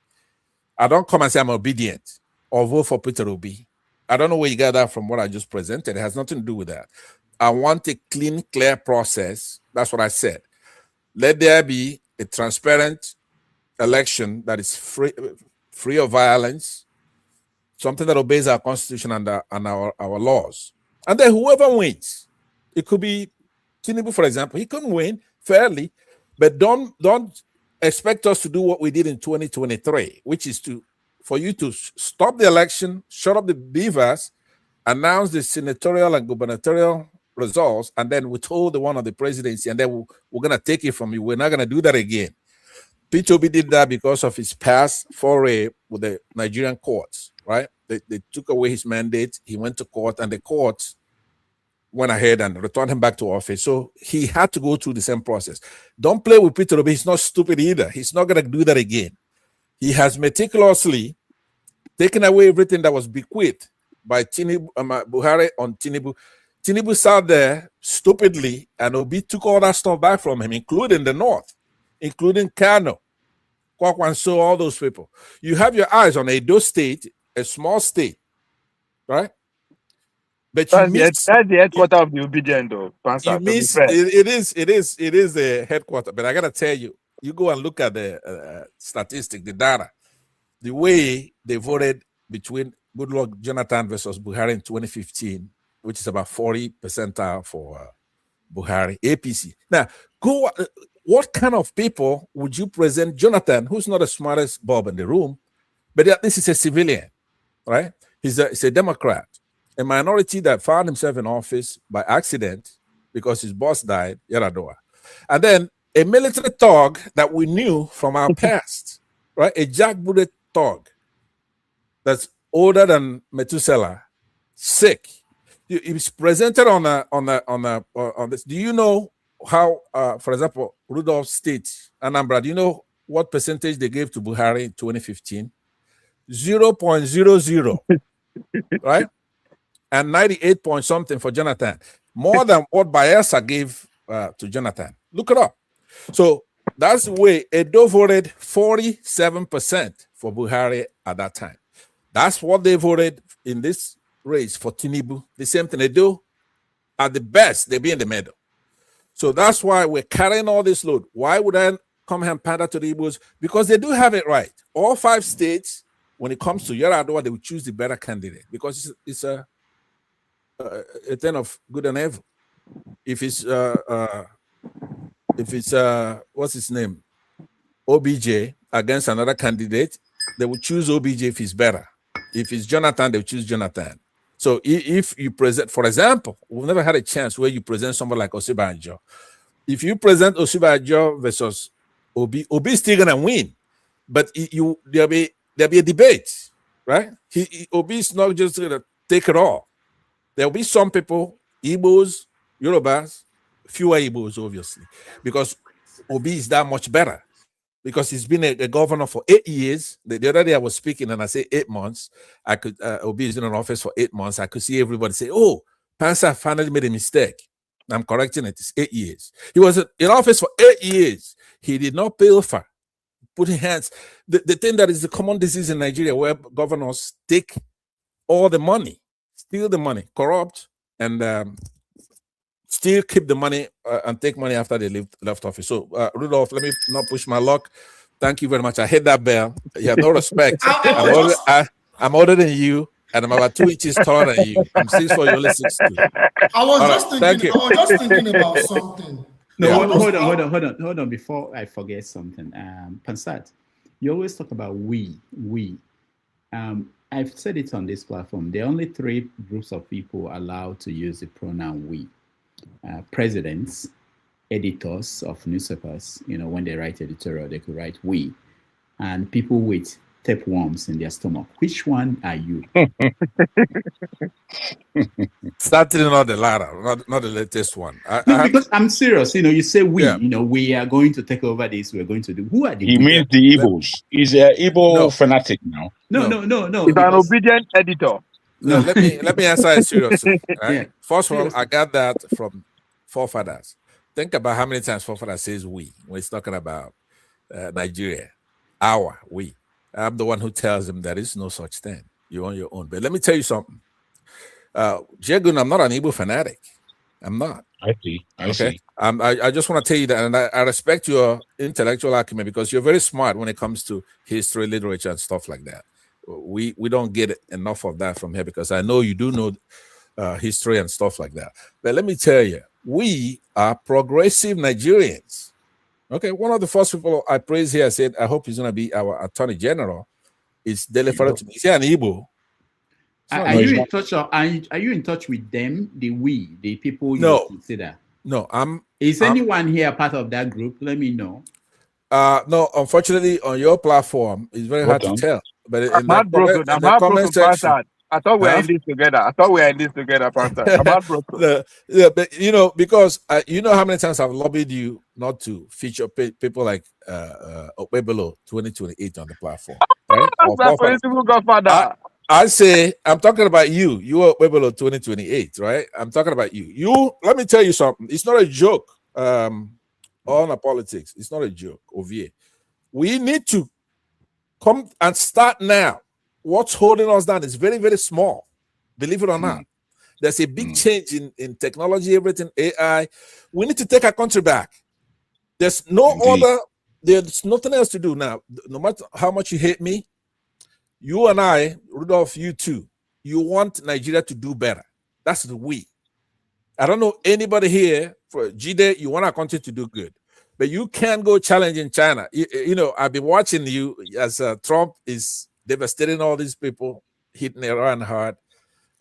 I don't come and say I'm obedient or vote for Peter Obi. I don't know where you got that from what I just presented. It has nothing to do with that. I want a clean, clear process. That's what I said. Let there be a transparent election that is free of violence, something that obeys our constitution and our laws. And then whoever wins, it could be Tinubu, for example, he couldn't win fairly, but don't expect us to do what we did in 2023, which is for you to stop the election, shut up the beavers, announce the senatorial and gubernatorial results, and then withhold the one of the presidency, and then we're going to take it from you. We're not going to do that again. Peter Obi did that because of his past foray with the Nigerian courts, right? They took away his mandate. He went to court, and the courts went ahead and returned him back to office. So he had to go through the same process. Don't play with Peter Obi. He's not stupid either. He's not going to do that again. He has meticulously taken away everything that was bequeathed by Buhari on Tinubu. Tinubu sat there stupidly, and Obi took all that stuff back from him, including the North, including Kano, Kwakwanso, all those people. You have your eyes on Edo State, a small state, right? But that's the headquarters of the obedient, though. You miss it is the headquarters. But I gotta tell you, you go and look at the statistic, the data, the way they voted between Goodluck Jonathan versus Buhari in 2015, which is about 40% for Buhari, APC. Now, what kind of people would you present Jonathan, who's not the smartest Bob in the room, but at least he's a civilian, right? He's a Democrat, a minority that found himself in office by accident because his boss died, Yaradua. And then a military thug that we knew from our past, right? A jackbooted thug that's older than Methuselah, sick. He's presented on this. Do you know how, for example, Rudolph State, Anambra, do you know what percentage they gave to Buhari in 2015? 0.00, right? And 98 point something for Jonathan. More than what Bayelsa gave to Jonathan. Look it up. So that's the way Edo voted 47% for Buhari at that time. That's what they voted in this race for Tinubu. The same thing they do. At the best, they be in the middle. So that's why we're carrying all this load. Why would I come here and pander to the Igbos? Because they do have it right. All 5 states, when it comes to Yaradua, they will choose the better candidate because it's a thing of good and evil. If it's what's his name, OBJ against another candidate, they will choose OBJ if he's better. If it's Jonathan, they will choose Jonathan. So if you present, for example, we've never had a chance where you present someone like Osibanjo. If you present Osibanjo versus Obi is still gonna win, but there'll be a debate, right? Obi is not just gonna take it all. There'll be some people, Igbos, Yorubas, fewer Igbos, obviously, because Obi is that much better. Because he's been a governor for 8 years. The other day I was speaking and I say 8 months. I could Obi is in an office for 8 months. I could see everybody say, "Oh, Pansa finally made a mistake." I'm correcting it. It's 8 years. He was in office for 8 years. He did not pilfer, putting hands. The thing that is the common disease in Nigeria, where governors take all the money, steal the money, corrupt, and still keep the money and take money after they left office. So, Rudolph, let me not push my luck. Thank you very much. I hit that bell. You have no respect. I'm older than you, and I'm about 2 inches taller than you. I'm 6'4", you're only 6'2". I was just thinking about something. No, hold on. Before I forget something, Pansat, you always talk about we. I've said it on this platform. There are only 3 groups of people allowed to use the pronoun we. Presidents, editors of newspapers, when they write editorial, they could write we, and people with tapeworms in their stomach. Which one are you? Certainly not the latter, not the latest one. Because I'm serious. You say we. Yeah. We are going to take over this. We're going to do. Who are the? He means the Igbos. He's an Igbo fanatic now. No. He's an obedient editor. No, let me answer it seriously. Right? Yeah. First of all, I got that from forefathers. Think about how many times forefathers says we when he's talking about Nigeria. We. I'm the one who tells them there is no such thing. You're on your own. But let me tell you something. Jegun, I'm not an Igbo fanatic. I'm not. I see. I just want to tell you that, and I respect your intellectual acumen because you're very smart when it comes to history, literature, and stuff like that. We don't get enough of that from here because I know you do know history and stuff like that. But let me tell you, we are progressive Nigerians. Okay, one of the first people I praised here said, I hope he's going to be our Attorney General. It's Dele Farotimi. Is he an Igbo? Are you in touch with them, the people you consider? No, Is anyone here part of that group? Let me know. No, unfortunately, on your platform, it's very hard to tell. But I'm heartbroken. I thought we were in this together. Pastor. I'm heartbroken. But because you know how many times I've lobbied you not to feature people like Okpebelo 2028 on the platform. Right? That's political godfather. I say I'm talking about you. You are Okpebelo 2028, right? I'm talking about you. Let me tell you something. It's not a joke. On the politics, it's not a joke. Ovie, we need to come and start now. What's holding us down is very, very small. Believe it or not. There's a big change in technology, everything, AI. We need to take our country back. There's there's nothing else to do now. No matter how much you hate me, you and I, Rudolph, you too, you want Nigeria to do better. That's the we. I don't know anybody here for Jide, you want our country to do good. But you can't go challenging China. You know, I've been watching you as Trump is devastating all these people, hitting Iran hard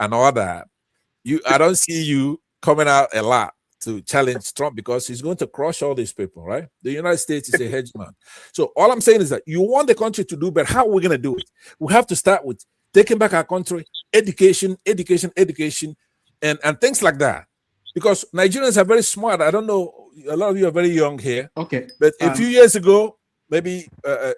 and all that. I don't see you coming out a lot to challenge Trump because he's going to crush all these people, right? The United States is a hegemon. So all I'm saying is that you want the country to do better. How are we going to do it? We have to start with taking back our country, education, and things like that. Because Nigerians are very smart. I don't know, a lot of you are very young here. Okay. But a few years ago, maybe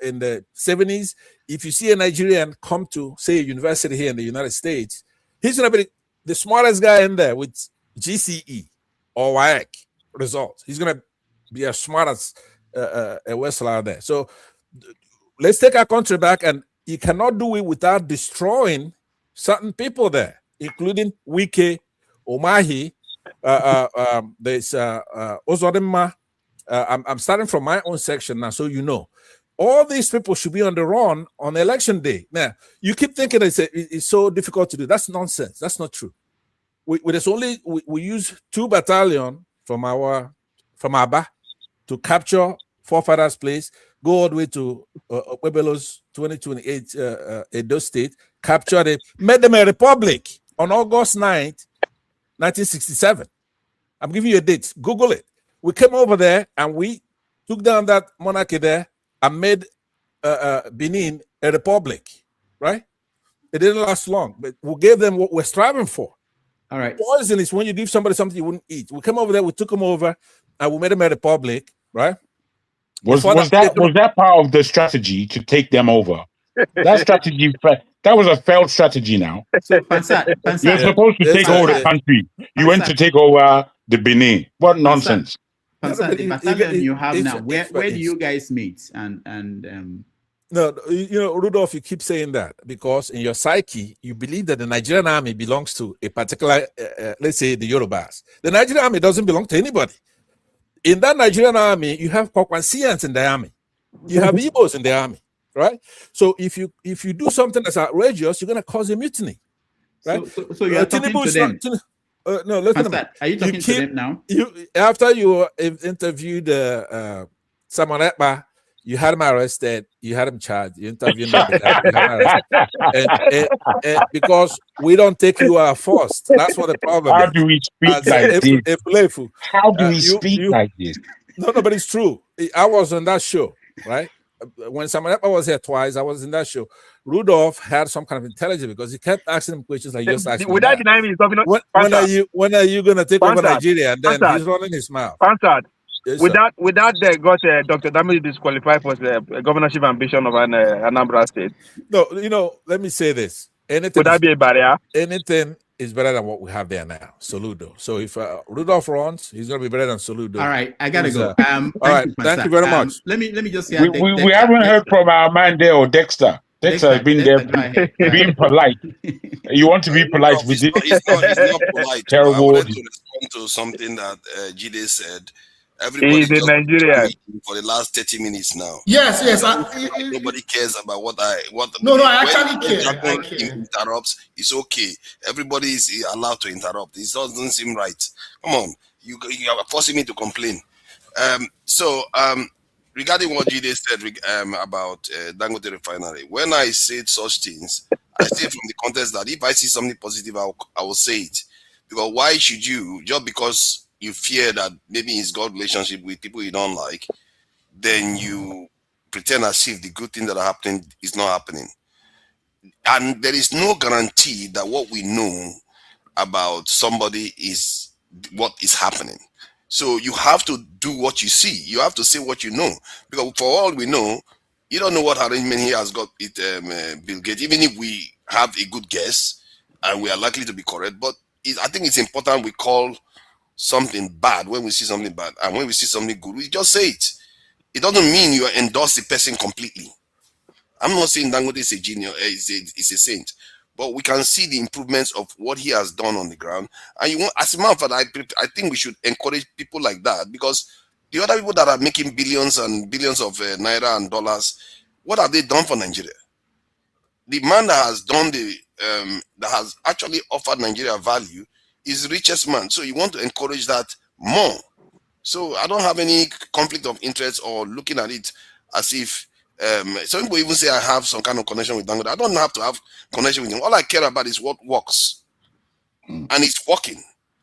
in the 70s, if you see a Nigerian come to, say, a university here in the United States, he's going to be the smartest guy in there with GCE or WAEC results. He's going to be as smart as a Westler out there. So let's take our country back, and you cannot do it without destroying certain people there, including Wike, Omahi, there's Ozodema. I'm starting from my own section now, so you know. All these people should be on the run on election day. Now, you keep thinking it's so difficult to do. That's nonsense. That's not true. We use 2 battalions from Aba to capture forefathers' place, go all the way to Pueblos 2028 Edo State, captured it, made them a republic on August 9th, 1967. I'm giving you a date. Google it. We came over there and we took down that monarchy there and made Benin a republic, right? It didn't last long, but we gave them what we're striving for. All right. Poison is when you give somebody something you wouldn't eat. We came over there, we took them over, and we made them a republic, right? Was that part of the strategy to take them over? That strategy, that was a failed strategy now. So, you're supposed to take over the country. You went to take over the Benin. What nonsense. The battalion you have now, where do you guys meet? No, you know, Rudolph, you keep saying that because in your psyche, you believe that the Nigerian army belongs to a particular, let's say, the Yorubas. The Nigerian army doesn't belong to anybody. In that Nigerian army, you have Kwakwansians in the army. You have Igbos in the army, right? So if you do something that's outrageous, you're going to cause a mutiny, right? So you're talking to them. No, listen. Are you talking to them now? After you interviewed Samuel Ekpa, you had him arrested, you had him charged, you interviewed him, and because we don't take you first. That's what the problem is. How do we speak like this? How do we speak like this? No, but it's true. I was on that show, right? When Samuel Ekpa was here twice, I was in that show. Rudolph had some kind of intelligence because he kept asking him questions like you just asked me. Without denying me, when are you going to take over Nigeria? And then he's running his mouth. Yes, without Dr. Damage disqualified for the governorship ambition of an Anambra State. No, you know, let me say this. Would that be a barrier? Anything is better than what we have there now. Soludo. So if Rudolph runs, he's going to be better than Soludo. All right, I gotta go. All right, thank you very much. Let me just say we haven't heard from our man there, or Dexter. Dexter has been there being polite. You want to be polite with it? It's not polite. Terrible. I wanted to respond to something that Jide said. Everybody is in Nigeria for the last 30 minutes now. Yes. Nobody cares about what. No, I actually care. I care. Interrupts, it's okay. Everybody is allowed to interrupt. It doesn't seem right. Come on, you are forcing me to complain. Regarding what Jide said about Dangote Refinery, when I say such things, I say from the context that if I see something positive, I will say it. Because why should you, just because you fear that maybe he's got relationship with people you don't like, then you pretend as if the good thing that are happening is not happening. And there is no guarantee that what we know about somebody is what is happening. So you have to do what you see. You have to say what you know. Because for all we know, you don't know what arrangement he has got with Bill Gates, even if we have a good guess and we are likely to be correct. But I think it's important we call something bad when we see something bad, and when we see something good, we just say it. It doesn't mean you endorse the person completely. I'm not saying Dangote is a genius, is a saint, but we can see the improvements of what he has done on the ground. And as a matter of fact, I think we should encourage people like that, because the other people that are making billions and billions of naira and dollars, what have they done for Nigeria? The man that has done that has actually offered Nigeria value is the richest man. So you want to encourage that more. So I don't have any conflict of interest or looking at it as if some people even say I have some kind of connection with Dangote. I don't have to have connection with him. All I care about is what works. And it's working.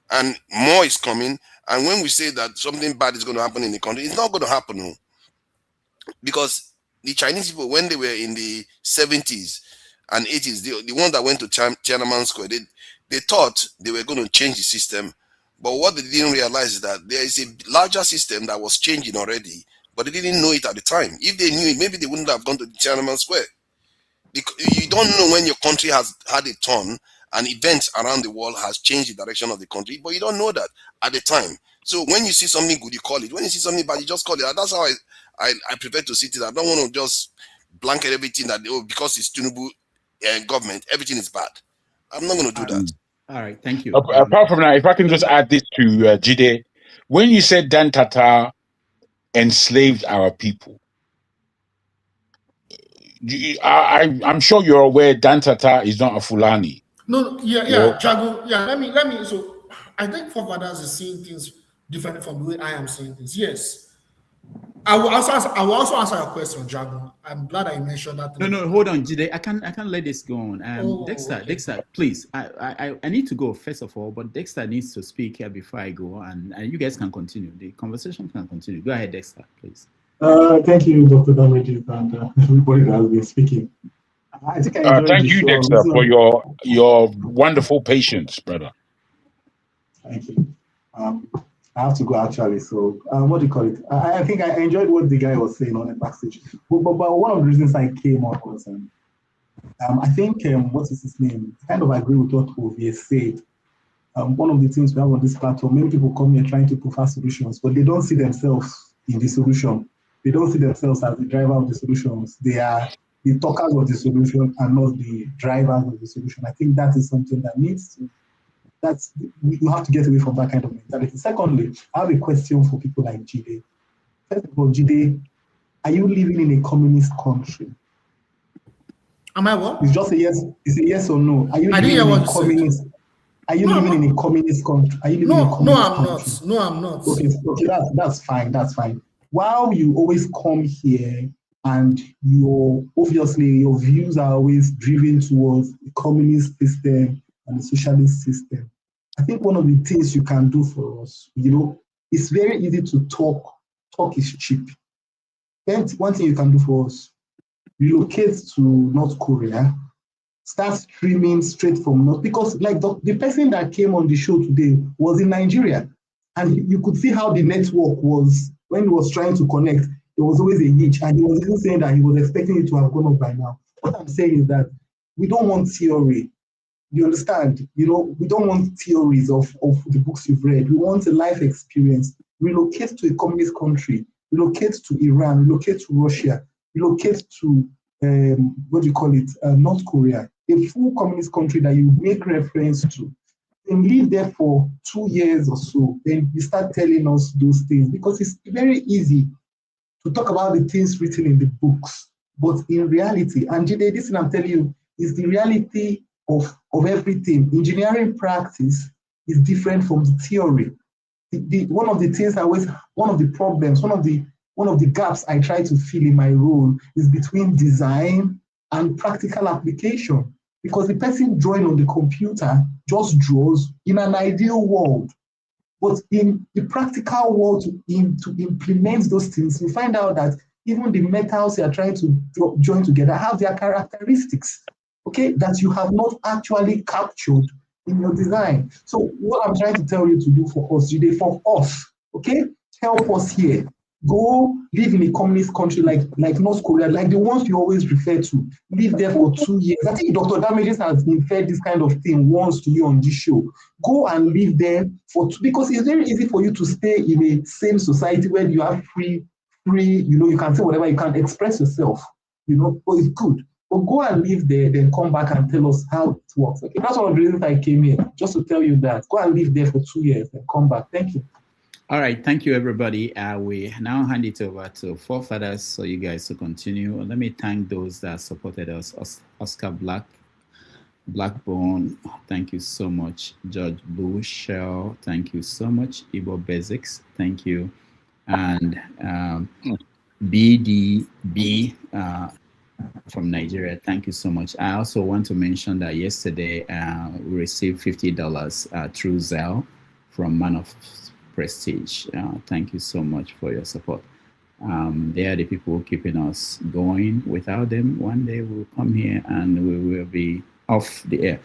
And more is coming. And when we say that something bad is going to happen in the country, it's not going to happen. No. Because the Chinese people, when they were in the 70s and 80s, the ones that went to Tiananmen Square, they thought they were going to change the system. But what they didn't realize is that there is a larger system that was changing already, but they didn't know it at the time. If they knew it, maybe they wouldn't have gone to Tiananmen Square. You don't know when your country has had a turn and events around the world has changed the direction of the country, but you don't know that at the time. So when you see something good, you call it. When you see something bad, you just call it. And that's how I prefer to see it. I don't want to just blanket everything that, because it's Tinubu government, everything is bad. I'm not going to do that. All right, thank you. Apart from that, if I can just add this to Jide, when you said Dan Tata enslaved our people, I'm sure you're aware Dan Tata is not a Fulani. No, yeah, Jago, yeah. Let me. So I think forefathers is seeing things different from the way I am seeing things. Yes, I will also answer your question, Jago. I'm glad I mentioned that. No, hold on, Jide. I can't let this go on. Dexter, please. I need to go first of all, but Dexter needs to speak here before I go, and you guys can continue. The conversation can continue. Go ahead, Dexter, please. Thank you, Dr. Damages, and everybody that has been speaking. I think I enjoyed thank the you, show. Dexter, for your wonderful patience, brother. Thank you. I have to go actually. So, what do you call it? I think I enjoyed what the guy was saying on the backstage. But one of the reasons I came up was, I think, what is his name? I kind of agree with what Ovie said. One of the things we have on this platform, many people come here trying to provide solutions, but they don't see themselves in the solution. They don't see themselves as the driver of the solutions. They are the talkers of the solution and not the drivers of the solution. I think that is something that needs to, you have to get away from that kind of mentality. Secondly, I have a question for people like Jide. First of all, Jide, are you living in a communist country? Am I what? It's just a yes. It's a yes or no. Are you living in a communist? Are you living in a communist country? Are you living in a communist country? No, I'm not. Okay, that's fine. That's fine. While you always come here and obviously your views are always driven towards the communist system and the socialist system, I think one of the things you can do for us, it's very easy to talk. Talk is cheap. Then one thing you can do for us, relocate to North Korea, start streaming straight from North, because like the person that came on the show today was in Nigeria, and you could see how the network was when he was trying to connect. There was always a hitch, and he was even saying that he was expecting it to have gone up by now. What I'm saying is that we don't want theory. You understand? We don't want theories of the books you've read. We want a life experience. Relocate to a communist country. Relocate to Iran. Relocate to Russia. Relocate to North Korea, a full communist country that you make reference to, and live there for 2 years or so. Then you start telling us those things, because it's very easy to talk about the things written in the books, but in reality, and Jide, this thing I'm telling you is the reality of everything. Engineering practice is different from the theory. One of the problems, one of the gaps I try to fill in my role is between design and practical application, because the person drawing on the computer just draws in an ideal world. But in the practical world, to implement those things, you find out that even the metals you are trying to join together have their characteristics, okay, that you have not actually captured in your design. So what I'm trying to tell you to do for us today, okay, help us here. Go live in a communist country like North Korea, like the ones you always refer to. Live there for 2 years. I think Dr. Damages has inferred this kind of thing once to you on this show. Go and live there because it's very easy for you to stay in a same society where you are free, you can say whatever, you can express yourself, but it's good. But go and live there, then come back and tell us how it works. Okay, that's one of the reasons I came here, just to tell you that. Go and live there for 2 years and come back. Thank you. All right, thank you, everybody. We now hand it over to Forefathers so you guys to continue. Let me thank those that supported us. Oscar Black, Blackbone, thank you so much. George Bushell, thank you so much. Igbo Basics, thank you. And BDB from Nigeria, thank you so much. I also want to mention that yesterday we received $50 through Zelle from Man of Prestige. Thank you so much for your support. They are the people keeping us going. Without them, one day we'll come here and we will be off the air.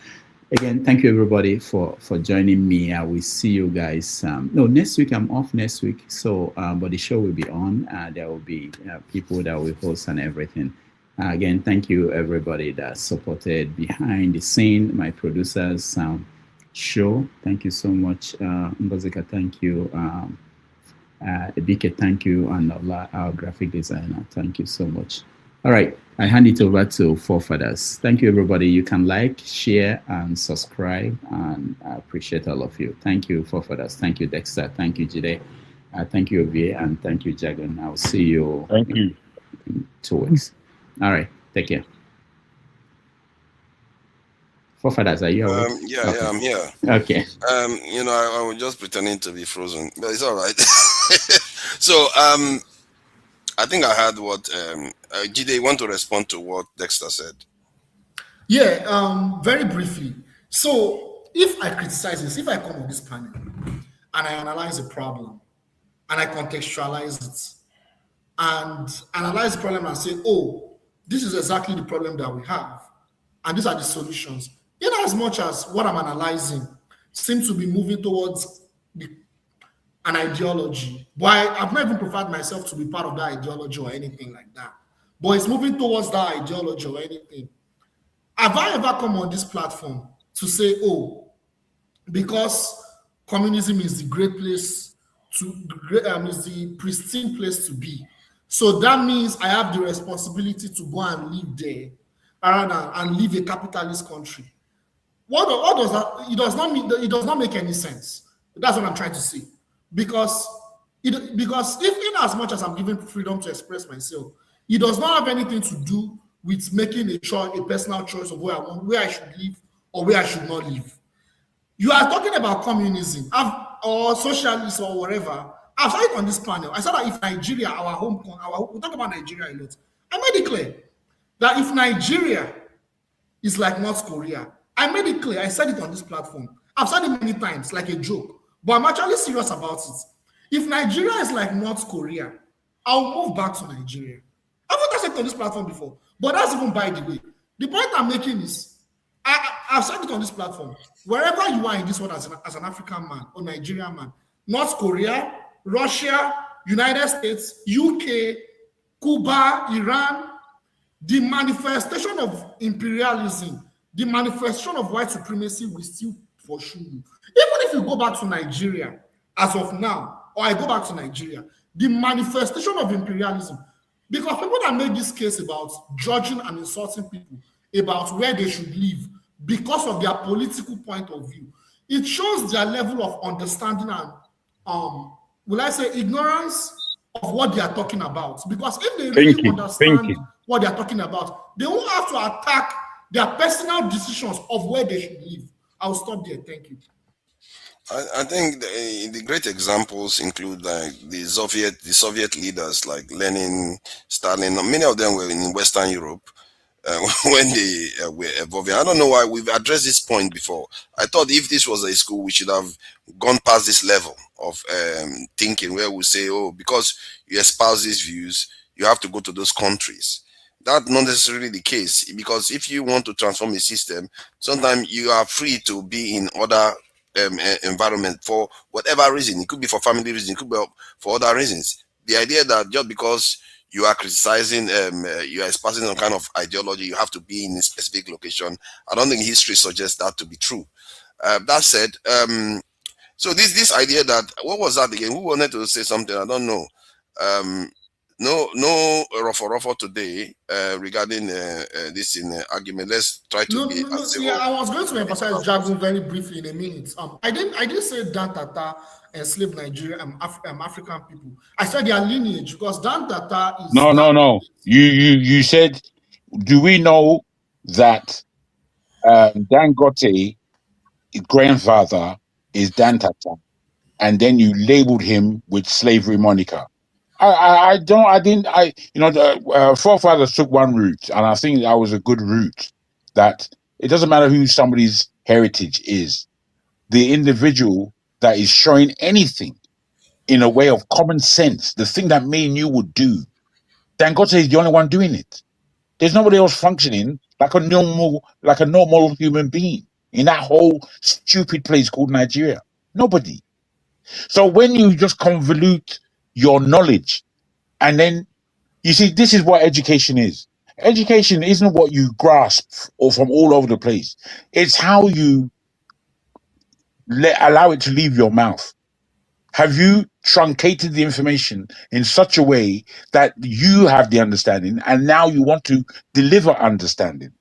Again, thank you everybody for joining me. I will see you guys. No, next week I'm off next week. So, but the show will be on. There will be people that will host and everything. Again, thank you everybody that supported behind the scene, my producers, show. Thank you so much. Ngozika, thank you. Ebike, thank you. And our graphic designer, thank you so much. All right, I hand it over to Forefathers. Thank you, everybody. You can like, share, and subscribe, and I appreciate all of you. Thank you, Forefathers. Thank you, Dexter. Thank you, Jide. Thank you, Ovie, and thank you, Jagan. I'll see you in 2 weeks. All right, take care. Forefathers, are you awake? Yeah, okay. yeah, I'm here. Okay. You know, I was just pretending to be frozen, but it's all right. So, I think I heard what Jide, you want to respond to what Dexter said? Yeah, very briefly. So if I criticize this, if I come on this panel and I analyze a problem and I contextualize it and analyze the problem and say, oh, this is exactly the problem that we have, and these are the solutions, in as much as what I'm analyzing seems to be moving towards an ideology, but I've not even preferred myself to be part of that ideology or anything like that, but it's moving towards that ideology or anything. Have I ever come on this platform to say, oh, because communism is the great place to, is the pristine place to be, so that means I have the responsibility to go and live there and live a capitalist country? What does that? It does not mean. It does not make any sense. That's what I'm trying to say. Because if in as much as I'm given freedom to express myself, it does not have anything to do with making a choice, a personal choice of where I should live or where I should not live. You are talking about communism or socialism or whatever. I've said it on this panel. I said that if Nigeria, we talk about Nigeria a lot. I made it clear that if Nigeria is like North Korea, I made it clear. I said it on this platform. I've said it many times, like a joke, but I'm actually serious about it. If Nigeria is like North Korea, I'll move back to Nigeria. I've said it on this platform before, but that's even by the way. The point I'm making is, I've said it on this platform. Wherever you are in this world as an African man or Nigerian man, North Korea, Russia, United States, UK, Cuba, Iran, the manifestation of imperialism, the manifestation of white supremacy will still pursue you. Even if you go back to Nigeria as of now, or I go back to Nigeria, the manifestation of imperialism, because people that make this case about judging and insulting people about where they should live because of their political point of view, it shows their level of understanding and, will I say, ignorance of what they are talking about. Because if they really understand what they are talking about, they won't have to attack their personal decisions of where they should live. I'll stop there. Thank you. I think the great examples include like the Soviet leaders like Lenin, Stalin. Many of them were in Western Europe when they were evolving. I don't know why we've addressed this point before. I thought if this was a school, we should have gone past this level of thinking where we say, oh, because you espouse these views, you have to go to those countries. That's not necessarily the case, because if you want to transform a system, sometimes you are free to be in other environment for whatever reason. It could be for family reasons, it could be for other reasons. The idea that just because you are criticizing, you are espousing some kind of ideology, you have to be in a specific location. I don't think history suggests that to be true. That said, so this idea that, what was that again? Who wanted to say something? I don't know. No ruffle today regarding this argument. Let's try to be. Yeah, I was going to emphasize Jagun very briefly in a minute. I didn't say Dan Tata enslaved Nigeria and African people. I said their lineage, because Dan Tata is no. You said, do we know that Dangote, his grandfather is Dan Tata, and then you labeled him with slavery moniker. The forefathers took one route, and I think that was a good route. That it doesn't matter who somebody's heritage is, the individual that is showing anything in a way of common sense, the thing that me and you would do, Dangote is the only one doing it. There's nobody else functioning like a normal human being in that whole stupid place called Nigeria. Nobody. So when you just convolute your knowledge, and then you see, this is what education is. Education isn't what you grasp or from all over the place. It's how you allow it to leave your mouth. Have you truncated the information in such a way that you have the understanding and now you want to deliver understanding?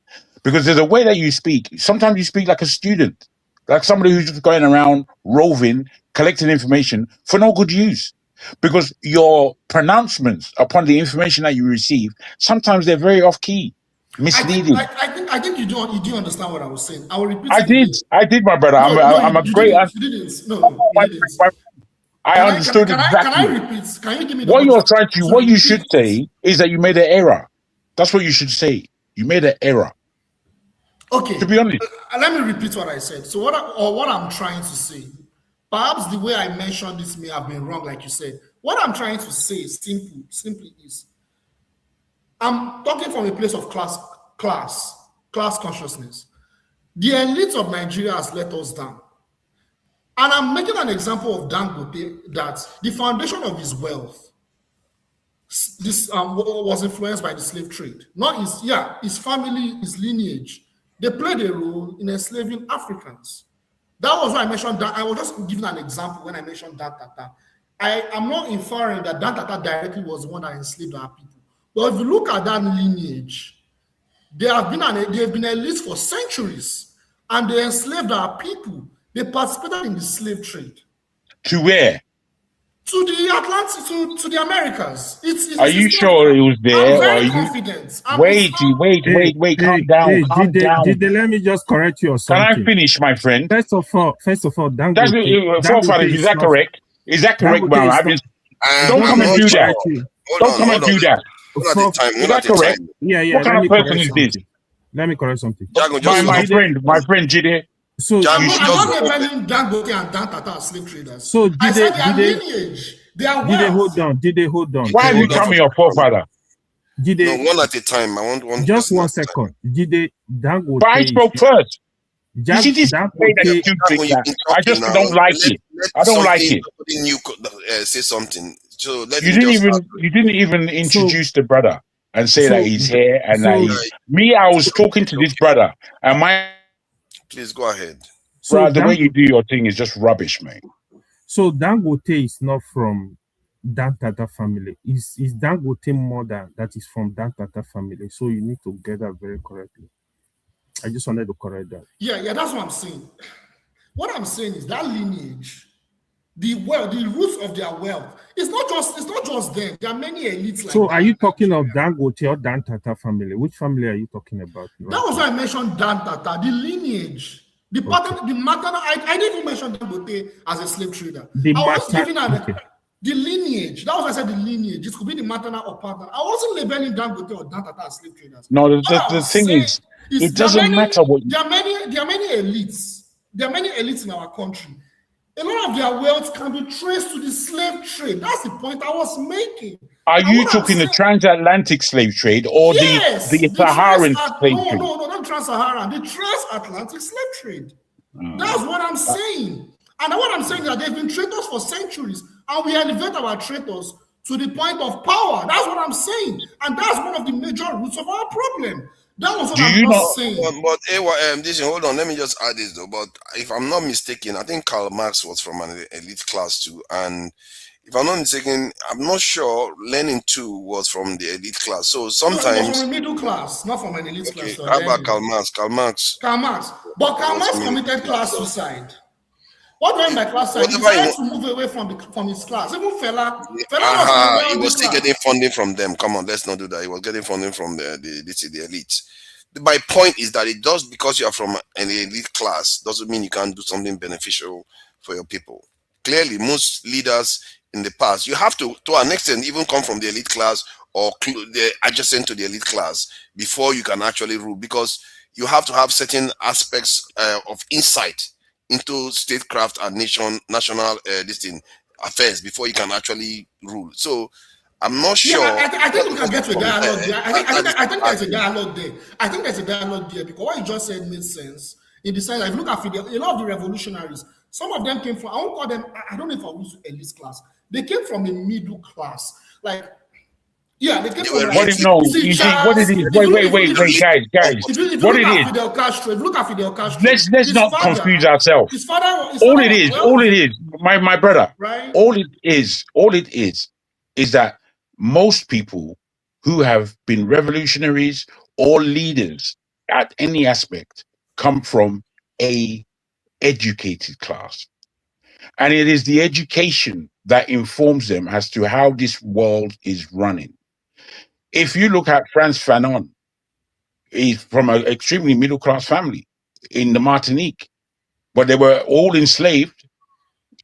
Because there's a way that you speak. Sometimes you speak like a student, like somebody who's just going around roving, collecting information for no good use. Because your pronouncements upon the information that you receive, sometimes they're very off-key, misleading. I think you do understand what I was saying. I will repeat. I did, my brother. I'm a great. You didn't. No, you didn't. I understood exactly. Can I repeat? Can you give me what you're trying to? What you should say is that you made an error. That's what you should say. You made an error. Okay. To be honest, let me repeat what I said. So what I'm trying to say, perhaps the way I mentioned this may have been wrong, like you said. What I'm trying to say simply is, I'm talking from a place of class consciousness. The elite of Nigeria has let us down. And I'm making an example of Dangote, that the foundation of his wealth was influenced by the slave trade. Not his family, his lineage. They played a role in enslaving Africans. That was why I mentioned that. I was just giving an example when I mentioned Dan Tata. I am not inferring that Dan Tata directly was the one that enslaved our people. But if you look at that lineage, they have been elites for centuries, and they enslaved our people. They participated in the slave trade. To where? To the Atlantic, to the Americas. Are you sure it was there? I'm very confident. Wait, calm down. Calm down. Let me just correct you or something. Can I finish, my friend? First of all, Dangote, is that correct? Is that correct, man? I mean, don't come and do that. Don't come and do that. Is that correct? Yeah. What kind of person is this? Let me correct something. My friend, Jide. So I'm not rebelling Dangote and Dan Tata as slave traders. So I said their lineage. Did they hold on? Why are you coming your forefather? No, one at a time. I want one. Just 1 second. Dangote. But I spoke first. You see this I just don't like it. I don't like it. You could say something. So you didn't even introduce the brother and say that he's here and that he's me. I was talking to this brother and my. Please go ahead. So the way you do your thing is just rubbish, man. So Dangote is not from Dan Tata family. Is Dangote mother that is from Dan Tata family. So you need to get that very correctly. I just wanted to correct that. Yeah, that's what I'm saying. What I'm saying is that lineage, the roots of their wealth, it's not just them. There are many elites like so that. Are you talking of Dangote or Dan Tata family? Which family are you talking about? Right? That was why I mentioned Dan Tata, the lineage. The pattern, the maternal, I didn't even mention Dangote as a slave trader. The lineage. That was why I said the lineage. It could be the maternal or paternal. I wasn't labeling Dangote or Dan Tata as slave traders. No, the thing is, it doesn't matter what. There are many elites. There are many elites in our country. A lot of their wealth can be traced to the slave trade. That's the point I was making. Are you talking the transatlantic slave trade or the Saharan slave trade? No, not trans-Saharan. The transatlantic slave trade. That's what I'm saying. And what I'm saying is that they've been traitors for centuries, and we elevate our traitors to the point of power. That's what I'm saying. And that's one of the major roots of our problem. That was what I'm not saying. But hold on, let me just add this though. But if I'm not mistaken, I think Karl Marx was from an elite class too. And if I'm not mistaken, I'm not sure Lenin too was from the elite class. So sometimes. No, from a middle class, not from an elite class. How about Karl Marx? Karl Marx. But Karl Marx committed class suicide. What do I mean by class suicide? He tried to move away from his class. Even Fela he was still getting funding from them. Come on, let's not do that. He was getting funding from the elite. my point is that it just because you are from an elite class doesn't mean you can't do something beneficial for your people. Clearly, most leaders in the past, you have to an extent, even come from the elite class or the adjacent to the elite class before you can actually rule, because you have to have certain aspects of insight into statecraft and national affairs before you can actually rule. So I'm not sure. Yeah, I think we can get to a dialogue there. I think there's a dialogue there. I think there's a dialogue there because what you just said made sense in the sense, like, look at Fidel, a lot of the revolutionaries, some of them came from, I won't call them, I don't know if I will use elite class. They came from a middle class. Like, yeah, they came from what it, no, you see what it is. Wait, guys. What it is? Fidel Castro, if you look at Fidel Castro, Let's not confuse ourselves. His father all it is, my brother, right? all it is that most people who have been revolutionaries or leaders at any aspect come from a educated class. And it is the education that informs them as to how this world is running. If you look at Frantz Fanon, he's from an extremely middle-class family in the Martinique, but they were all enslaved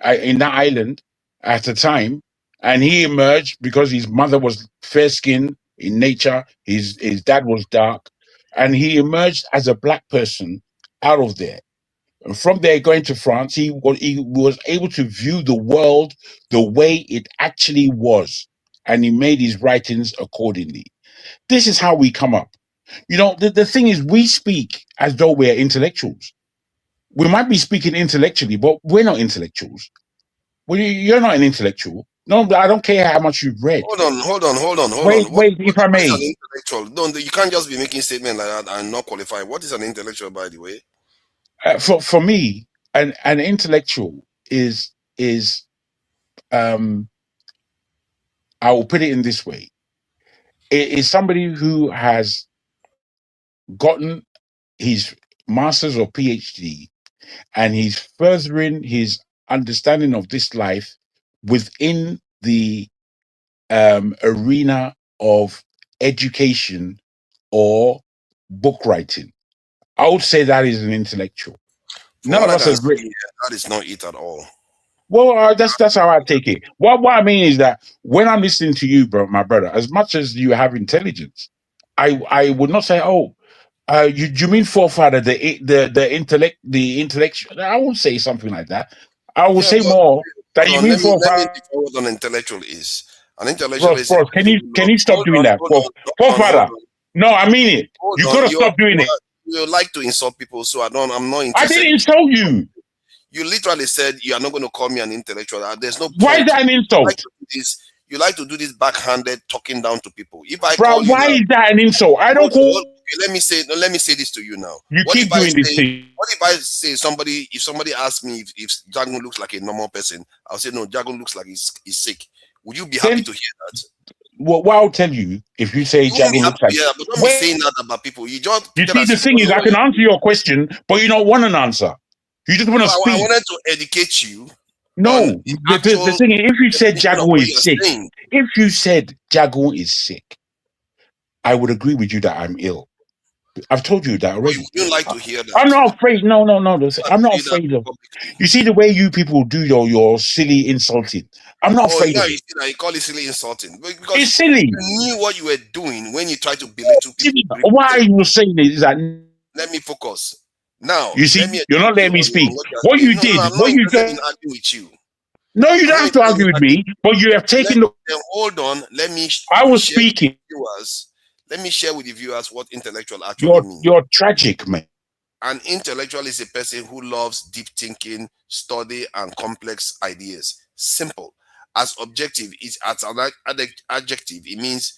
in that island at the time, and he emerged because his mother was fair-skinned in nature, his dad was dark, and he emerged as a black person out of there. And from there, going to France, he was able to view the world the way it actually was, and he made his writings accordingly. This is how we come up. You know, the thing is, we speak as though we're intellectuals. We might be speaking intellectually, but we're not intellectuals. Well, you're not an intellectual. No, I don't care how much you've read. Hold on. Wait, if I may. What is an intellectual? No, you can't just be making statements like that and not qualify. What is an intellectual, by the way? For me, an intellectual is I will put it in this way. It is somebody who has gotten his master's or PhD, and he's furthering his understanding of this life within the arena of education or book writing. I would say that is an intellectual. None of us has written. That is not it at all. Well, that's how I take it. What I mean is that when I'm listening to you, bro, my brother, as much as you have intelligence, I would not say, oh, you mean forefather, the intellectual? I won't say something like that. I will say more that you mean forefather. Let me define what an intellectual is. An intellectual is. Bros, can you stop doing that, forefather? No, I mean it. You gotta stop doing it. You like to insult people, so I'm not interested. I didn't insult you. You literally said you are not going to call me an intellectual. There's no point. Why is that an insult? You like to do this backhanded talking down to people. If I bro, call you why now, is that an insult? I don't call. Let me say this to you now. You keep doing this thing. What if I say if somebody asks me if Jagun looks like a normal person, I'll say no, Jagun looks like he's sick. Would you be happy to hear that? What I'll tell you, if you say Jagun looks like, but don't be saying that about people. You see, the thing is, I can answer your question, but you don't want an answer. You just want to speak. I wanted to educate you. No, the thing is, if you said Jagun is sick, I would agree with you that I'm ill. I've told you that already. You like to hear that? I'm not afraid. No. I'm not afraid of. You see the way you people do your silly insulting. I'm not afraid of it. You call it silly insulting. Because it's silly. You knew what you were doing when you tried to belittle people. Why you saying it is that? Let me focus. Now, you see, you're not letting me speak. What you did, what you did. Argue with you. No, you don't have to argue with me, but you have taken the. Hold on, let me. I was speaking. Let me share with the viewers what intellectual actually means. You're tragic, man. An intellectual is a person who loves deep thinking, study, and complex ideas. Simple. As objective is as an adjective, it means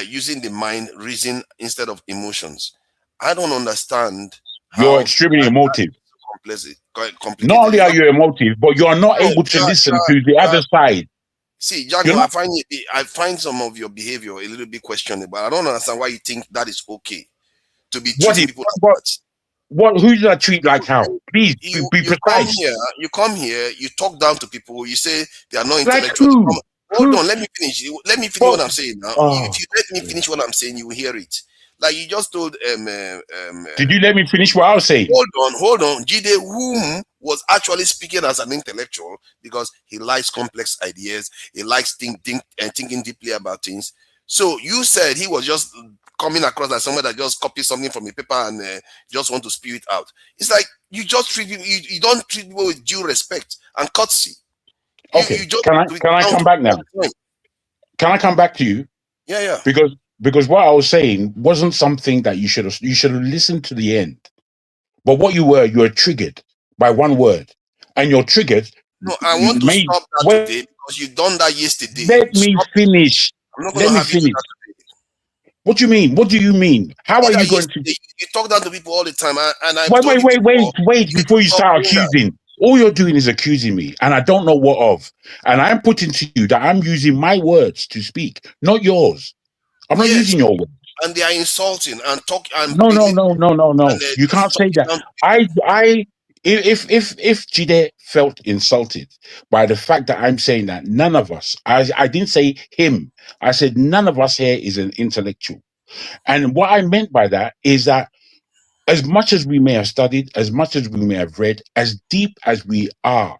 using the mind, reason instead of emotions. I don't understand. You're extremely emotive. Not only are you emotive, but you are not able to listen to the other side. See, Jago, I find some of your behavior a little bit questionable. I don't understand why you think that is okay to be treating people like that. Who did I treat like how? Please be precise. You come here, you talk down to people, you say they are not intellectual. Hold on, let me finish. Let me finish what I'm saying now. If you let me finish what I'm saying, you will hear it. Like you just told Did you let me finish what I was saying? Hold on. Jide, whom was actually speaking as an intellectual because he likes complex ideas, he likes thinking deeply about things. So you said he was just coming across as someone that just copies something from a paper and just want to spew it out. It's like you just treat people, you don't treat people with due respect and courtesy. Okay. Can I come back now? Can I come back to you? Yeah. Because what I was saying wasn't something that you should have listened to the end. But what you were triggered by one word, and you're triggered. No, I want to stop that today because you've done that yesterday. Let me finish. I'm not going to have you do that today. What do you mean? What do you mean? How are you going to? You talk down to people all the time, and I wait before you start accusing. All you're doing is accusing me, and I don't know what of. And I'm putting to you that I'm using my words to speak, not yours. I'm not using your words. And they are insulting and talk. And No. You can't say that. If Jide felt insulted by the fact that I'm saying that none of us, I didn't say him. I said none of us here is an intellectual. And what I meant by that is that as much as we may have studied, as much as we may have read, as deep as we are.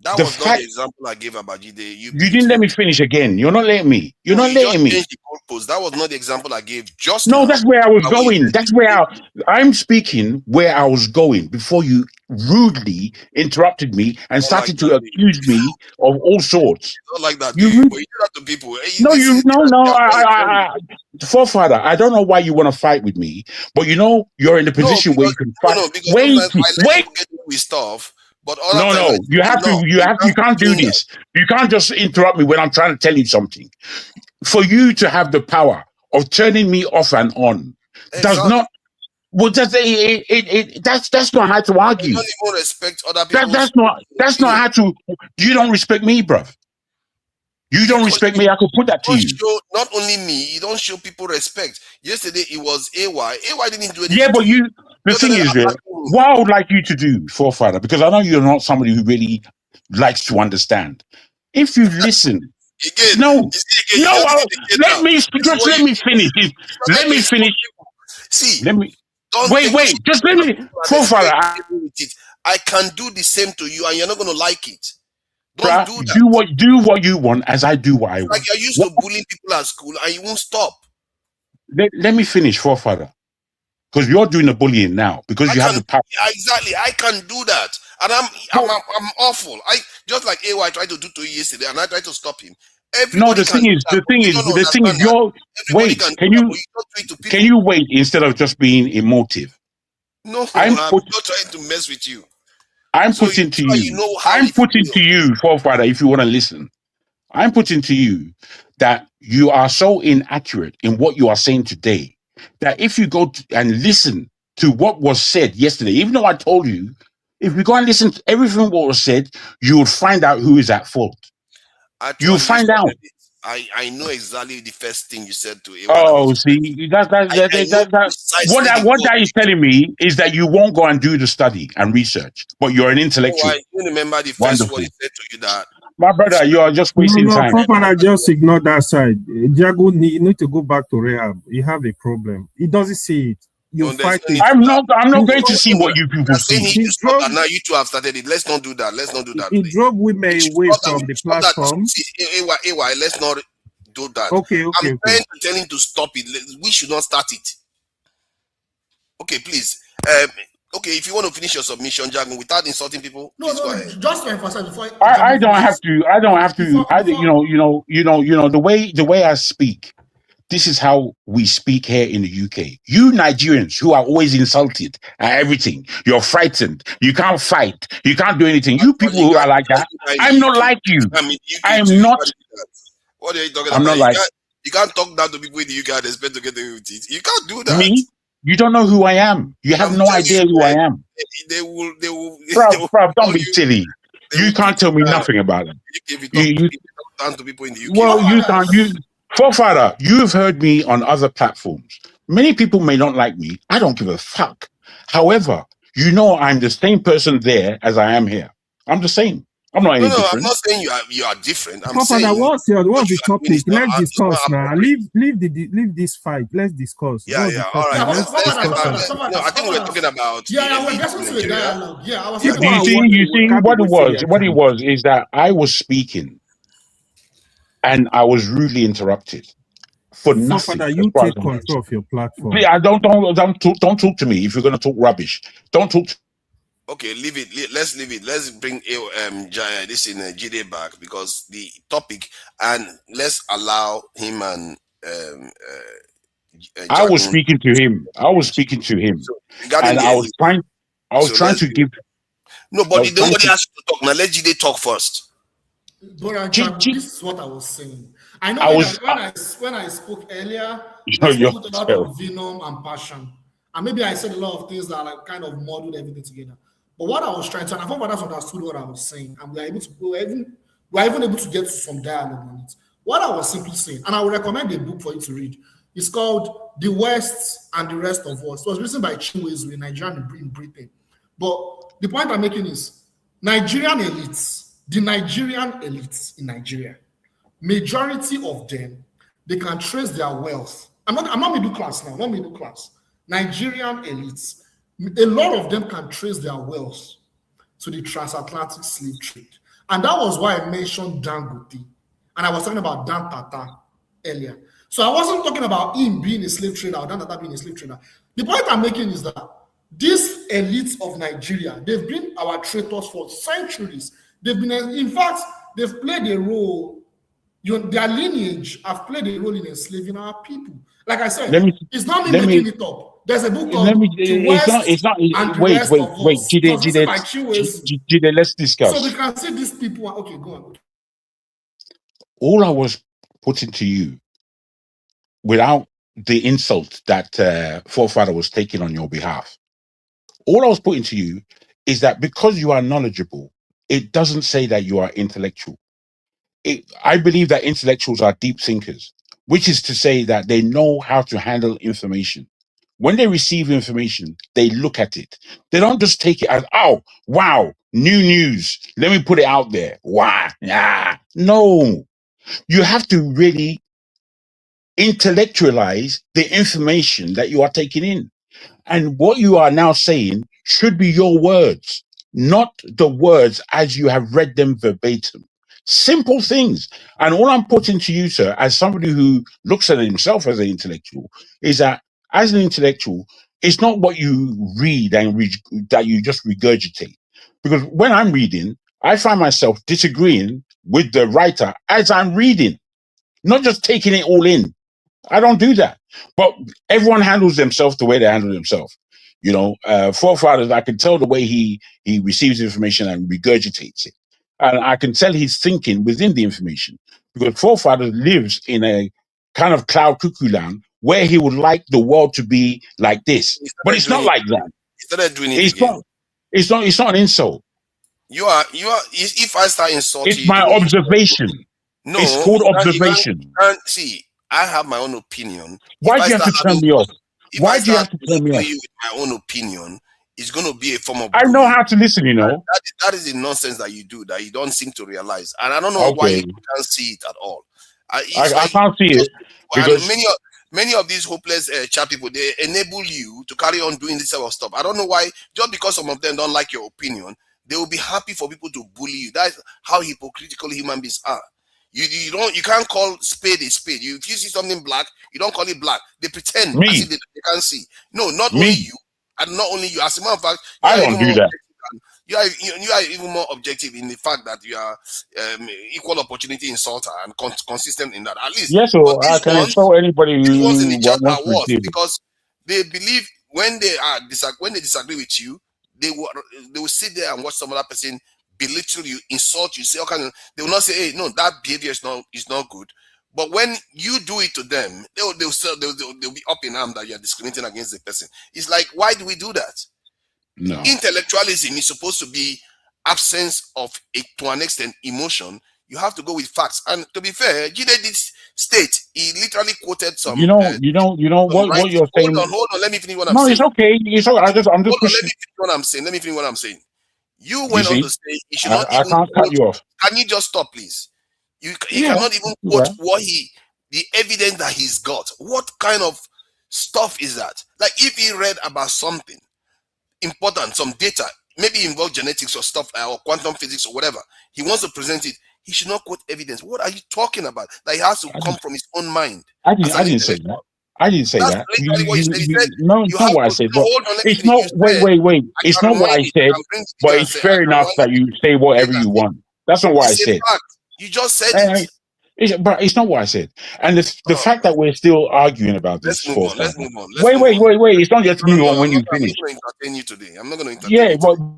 That was not the example I gave about Jide. You didn't let me finish again. You're not letting me. You're not letting me. Changed the goalpost. That was not the example I gave. Just no, that's where I was going. That's where I'm speaking where I was going before you rudely interrupted me and started to accuse me of all sorts. Not like that. You do that to people. Forefather, I don't know why you want to fight with me, but you're in the position where you can fight. Wait. With stuff. But you can't do this. You can't just interrupt me when I'm trying to tell you something. For you to have the power of turning me off and on does not. Well, that's not how to argue. You don't even respect other people. That's not how to. You don't respect me, bruv. You don't respect me. I could put that to you. Not only me, you don't show people respect. Yesterday it was AY. AY didn't do anything. Yeah, but the thing is, what I would like you to do, Forefather, because I know you're not somebody who really likes to understand. If you listen, let me finish. Let me finish. See, wait. Just let me, Forefather. I can do the same to you, and you're not going to like it. Do what you want, as I do what I want. Like you're used to bullying people at school, and you won't stop. Let me finish, Forefather. Because you're doing the bullying now. Because you have the power. Exactly, I can do that, and I'm awful. I just like AY tried to do to you yesterday, and I tried to stop him. The thing is, you're wait. Can you wait instead of just being emotive? No, I'm not trying to mess with you. I'm putting to you, Forefather, if you want to listen. I'm putting to you that you are so inaccurate in what you are saying today that if you go and listen to what was said yesterday, even though I told you, if you go and listen to everything what was said, you will find out who is at fault. You'll find out. I know exactly the first thing you said to AY. See, what that is telling me is that you won't go and do the study and research, but you're an intellectual. I remember the first word he said to you that. My brother, you are just wasting time. Forefather, just ignore that side. Jago, you need to go back to rehab. You have a problem. He doesn't see it. You fight it. I'm not going to see what you people see. Now you two have started it. Let's not do that. He drove women away from the platform. AY, let's not do that. Okay. I'm trying to tell him to stop it. We should not start it. Okay, please. Okay, if you want to finish your submission, Jagun, without insulting people, please go ahead. Just to emphasize before I don't have to. The way I speak. This is how we speak here in the UK. You Nigerians who are always insulted at everything, you're frightened, you can't fight, you can't do anything. You people who are like that, I'm not like you. I'm not. What are you talking I'm about? not like. You can't talk down to people in the UK and expect to get away with it. You can't do that. Me? You don't know who I am. You have no idea who I am. They will. Bro, don't be silly. You can't tell me nothing about them. If you talk down to people in the UK. Well, you can't. Forefather, you've heard me on other platforms. Many people may not like me. I don't give a fuck. However, I'm the same person there as I am here. I'm the same. I'm not No, any no, I'm different. not saying you are different. I'm Forefather, saying what's what the you are doing topic? is not Let's it's not discuss now. appropriate. Leave this fight. Let's discuss. Yeah, What's the yeah. All topic? right. Yeah, Let's Let's get discuss back. it. I think we're talking about the yeah, we're elite getting in to a Nigeria. dialogue. Yeah, I was Yeah. People You are see, watching. Can't be wasting their what it time. was is that I was speaking and I was rudely interrupted for nothing. Forefather, As you far as take I'm control concerned. of your platform. Please, don't talk to me if you're going to talk rubbish. Don't talk. Okay, leave it. Let's leave it. Let's bring this in Jide back because the topic, and let's allow him and I was Jagun. speaking to him. So regarding And the I was elite, trying to give. nobody asked you to talk. Now let Jide talk first. But this is what I was saying. I know I was. when I spoke earlier, I You're spoke with a lot terrible. of venom and passion. And maybe I said a lot of things that like kind of muddled everything together. But what I was trying to, and I thought others understood what I was saying, and we were even able to get to some dialogue on it. What I was simply saying, and I would recommend a book for you to read. It's called The West and the Rest of Us. It was written by Chukwuemeka, a Nigerian in Britain. But the point I'm making is Nigerian elites, the Nigerian elites in Nigeria, majority of them, they can trace their wealth. I'm not middle class now, not middle class. Nigerian elites, a lot of them can trace their wealth to the transatlantic slave trade. And that was why I mentioned Dangote. And I was talking about Dan Tata earlier. So I wasn't talking about him being a slave trader or Dan Tata being a slave trader. The point I'm making is that these elites of Nigeria, they've been our traitors for centuries. They've been, in fact, they've played a role. Their lineage have played a role in enslaving our people. Like I said, it's not me making it up. There's a book called The West and the Rest of Us. It was written by Chukwuemeka. Jide, let's discuss. So we can see these people. Okay, go on. All I was putting to you, without the insult that forefather was taking on your behalf, all I was putting to you is that because you are knowledgeable, it doesn't say that you are intellectual. I believe that intellectuals are deep thinkers, which is to say that they know how to handle information. When they receive information, they look at it. They don't just take it as, oh, wow, new news. Let me put it out there. Wow. Yeah. No. You have to really intellectualize the information that you are taking in. And what you are now saying should be your words, not the words as you have read them verbatim. Simple things. And all I'm putting to you, sir, as somebody who looks at himself as an intellectual, is that as an intellectual, it's not what you read and that you just regurgitate. Because when I'm reading, I find myself disagreeing with the writer as I'm reading, not just taking it all in. I don't do that. But everyone handles themselves the way they handle themselves. You know, forefathers, I can tell the way he receives information and regurgitates it. And I can tell he's thinking within the information. Because forefathers lives in a kind of cloud cuckoo land where he would like the world to be like this. But it's not like that. He started doing it again. It's not an insult. You are. If I start insulting It's my observation. No, it's called observation. You can't see. I have my own opinion. Why do you have to turn me off? Why do you have to turn me off? With my own opinion, it's going to be a form of. I know how to listen, you know. That is the nonsense that you do that you don't seem to realize, and I don't know why you can't see it at all. I can't see it because many of these hopeless chat people, they enable you to carry on doing this type of stuff. I don't know why. Just because some of them don't like your opinion, they will be happy for people to bully you. That's how hypocritical human beings are. You can't call spade a spade. If you see something black, you don't call it black. They pretend as if they can't see. No, not only you, and not only you. As a matter of fact, I don't do that. You are even more objective in the fact that you are equal opportunity insulter and consistent in that. At least, yes. So I can insult anybody who wants in the chat are wants worse because they believe when they disagree with you, they will sit there and watch some other person belittle you, insult you, say all kinds of. They will not say, "Hey, no, that behavior is not good." But when you do it to them, they'll be up in arms that you are discriminating against the person. It's like, why do we do that? No. Intellectualism is supposed to be absence of, to an extent, emotion. You have to go with facts. And to be fair, Jide did state, he literally quoted some. You know what you're saying. Hold on. Let me finish what I'm saying. saying. No, it's okay. It's okay. I'm just pushing. Let me finish what I'm saying. You You went on see, to say he should not I even can't cut quote. you off. Can you just stop, please? He Yeah, cannot even yeah. quote the evidence that he's got. What kind of stuff is that? Like if he read about something important, some data, maybe involve genetics or stuff or quantum physics or whatever, he wants to present it. He should not quote evidence. What are you talking about? That he has to come from his own mind as I an didn't say intellectual. that. I didn't say That's that. literally what you said. He said No, you it's not have what I to. said. No, But hold on, let me it's finish. not. You Wait, said wait, wait. I It's can not what rewind I it. said. I can bring the But video and it's say fair I can enough rewind that it. you say whatever Later. you want. That's not what I It's a said. fact. You just said it. But it's not what I said. And the Oh, fact that we're still arguing about this let's move on. forefather. Let's move on. Let's Wait, move wait, on. wait, wait. It's not just No, move no, on no. when you I'm finish. not going to entertain you today. I'm not going to entertain Yeah, you but today.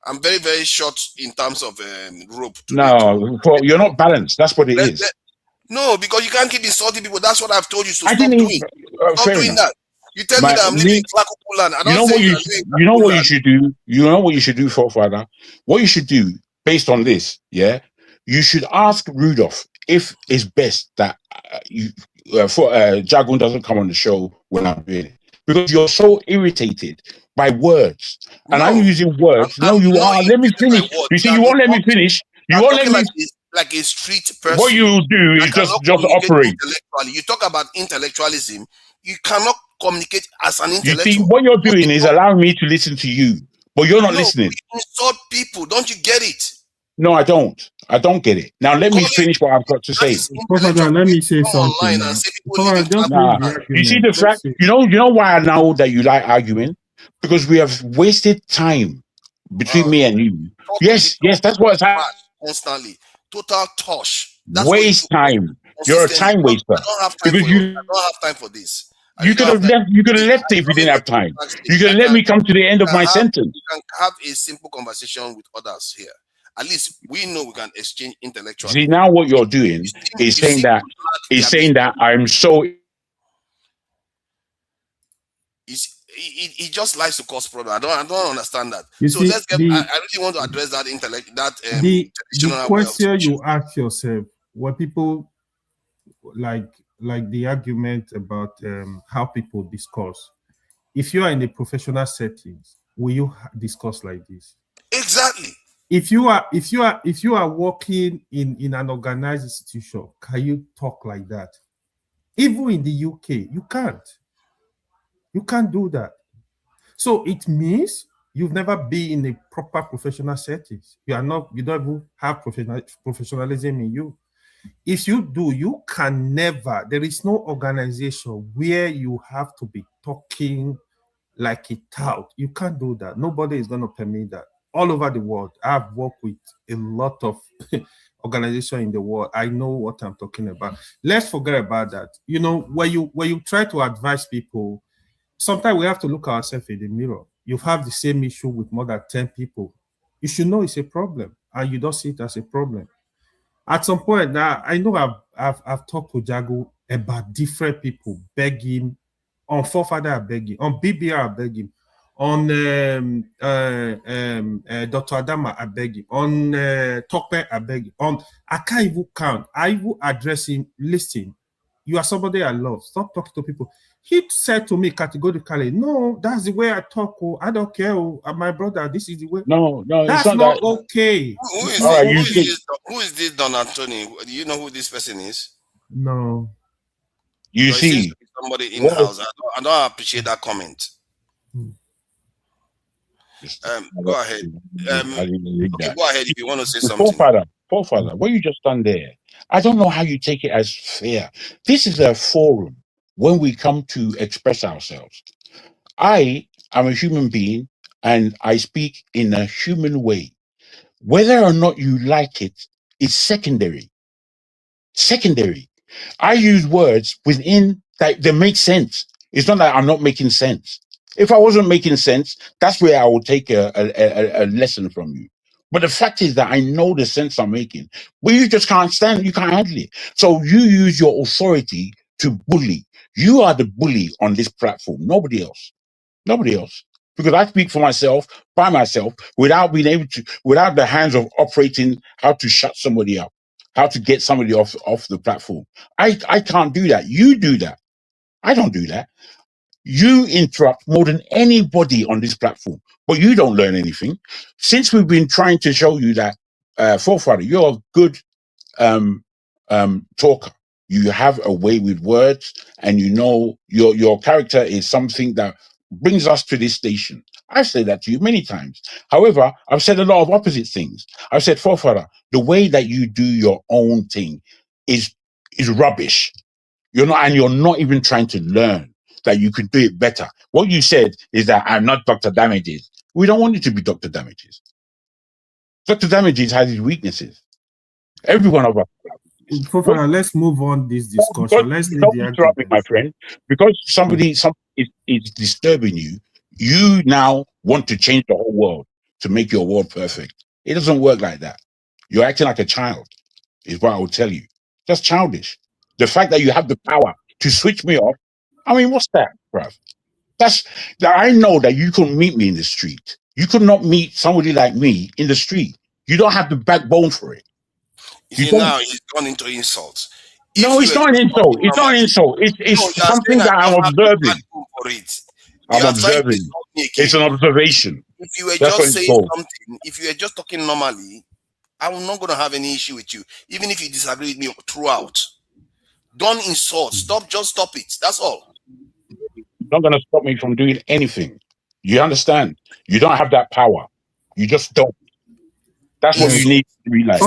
I'm very, very short in terms of rope today. no, you're not balanced. That's what it is. No, because you can't keep insulting people. That's what I've told you to I stop didn't doing. even. Stop Fair doing enough. that. You tell me that I'm living in Klakuku land. I You don't know say what you you are living in you know Klakuku what you land. should do. You know what you should do, forefather. What you should do based on this, yeah, you should ask Rudolph if it's best that Jagun doesn't come on the show when I'm doing it because you're so irritated by words, and I'm using words. No, you are. Let me finish. You see, you won't let me finish. You won't let me. Like a street person. What you do is cannot just communicate operate. intellectually. You talk about intellectualism. You cannot communicate as an You see, intellectual. what you're doing is allowing me to listen to you, but you're not listening. You insult people. Don't you get it? No, I don't. I don't get it. Now let me finish what I've got to say. Professor, let me say something now. Professor, just Nah, leave the you see argument. the fact. You know why I know that you like arguing, because we have wasted time between me and you. Yes, that's what's happening. Constantly, total tosh. Waste time. You're a time waster. I don't have time Because for I don't have time for this. you could have left. You could have left it if you didn't have time. You could have let me come to the end of my sentence. You can have a simple conversation with others here. At least we know we can exchange intellectually. See, now what you're doing is saying that I'm so. He just likes to cause problem. I don't understand that. You so see, let's get. I really want to address that intellect. The traditional question you ask yourself, what people like the argument about how people discuss. If you are in a professional settings, will you discuss like this? Exactly. If you are working in an organized institution, can you talk like that? Even in the UK, you can't. You can't do that. So it means you've never been in a proper professional settings. You don't even have professionalism in you. If you do, you can never, there is no organization where you have to be talking like a tout. You can't do that. Nobody is going to permit that. All over the world, I've worked with a lot of organizations in the world. I know what I'm talking about. Let's forget about that. You know, when you try to advise people, sometimes we have to look ourselves in the mirror. You have the same issue with more than 10 people. You should know it's a problem, and you don't see it as a problem. At some point, now I know I've talked to Jago about different people begging. On Forefather, I beg him. On BBR, I beg him. On Dr. Adama, I beg him. On Tokpe, I beg him. I can't even count. I will address him. Listen, you are somebody I love. Stop talking to people. He said to me categorically, no, that's the way I talk. Oh, I don't care. Oh, my brother, this is the way. No, that's it's not that. okay. Who is this Don Anthony? Do you know who this person is? No. You see, somebody in house. I don't appreciate that comment. Go ahead. Okay, go ahead if you want to say something. Forefather, what you just done there, I don't know how you take it as fair. This is a forum when we come to express ourselves. I am a human being and I speak in a human way. Whether or not you like it is secondary. Secondary. I use words within that make sense. It's not that I'm not making sense. If I wasn't making sense, that's where I would take a lesson from you. But the fact is that I know the sense I'm making, but you just can't stand it. You can't handle it. So you use your authority to bully. You are the bully on this platform. Nobody else. Nobody else. Because I speak for myself, by myself, without being able to, without the hands of operating how to shut somebody up, how to get somebody off the platform. I can't do that. You do that. I don't do that. You interrupt more than anybody on this platform. but you don't learn anything. Since we've been trying to show you that, forefather, you're a good talker. You have a way with words, and you know your character is something that brings us to this station. I've said that to you many times. However, I've said a lot of opposite things. I've said, forefather, the way that you do your own thing is rubbish. You're not even trying to learn that you could do it better. What you said is that I'm not Dr. Damages. We don't want you to be Dr. Damages. Dr. Damages has his weaknesses. Every one of us. Professor, let's move on this discussion. Let's leave the interrupt me, my friend. Because somebody is disturbing you, you now want to change the whole world to make your world perfect. It doesn't work like that. You're acting like a child, is what I will tell you. Just childish. The fact that you have the power to switch me off, I mean, what's that, bruv? I know that you can meet me in the street. You could not meet somebody like me in the street. You don't have the backbone for it. You see, now he's gone into insults. No, it's not an insult. It's not an insult. It's something that I'm observing. I'm observing. It's an observation. If you were just saying something, if you were just talking normally, I'm not going to have any issue with you, even if you disagree with me throughout. Don't insult. Just stop it. That's all. You're not going to stop me from doing anything. You understand? You don't have that power. You just don't. That's what you need to realize.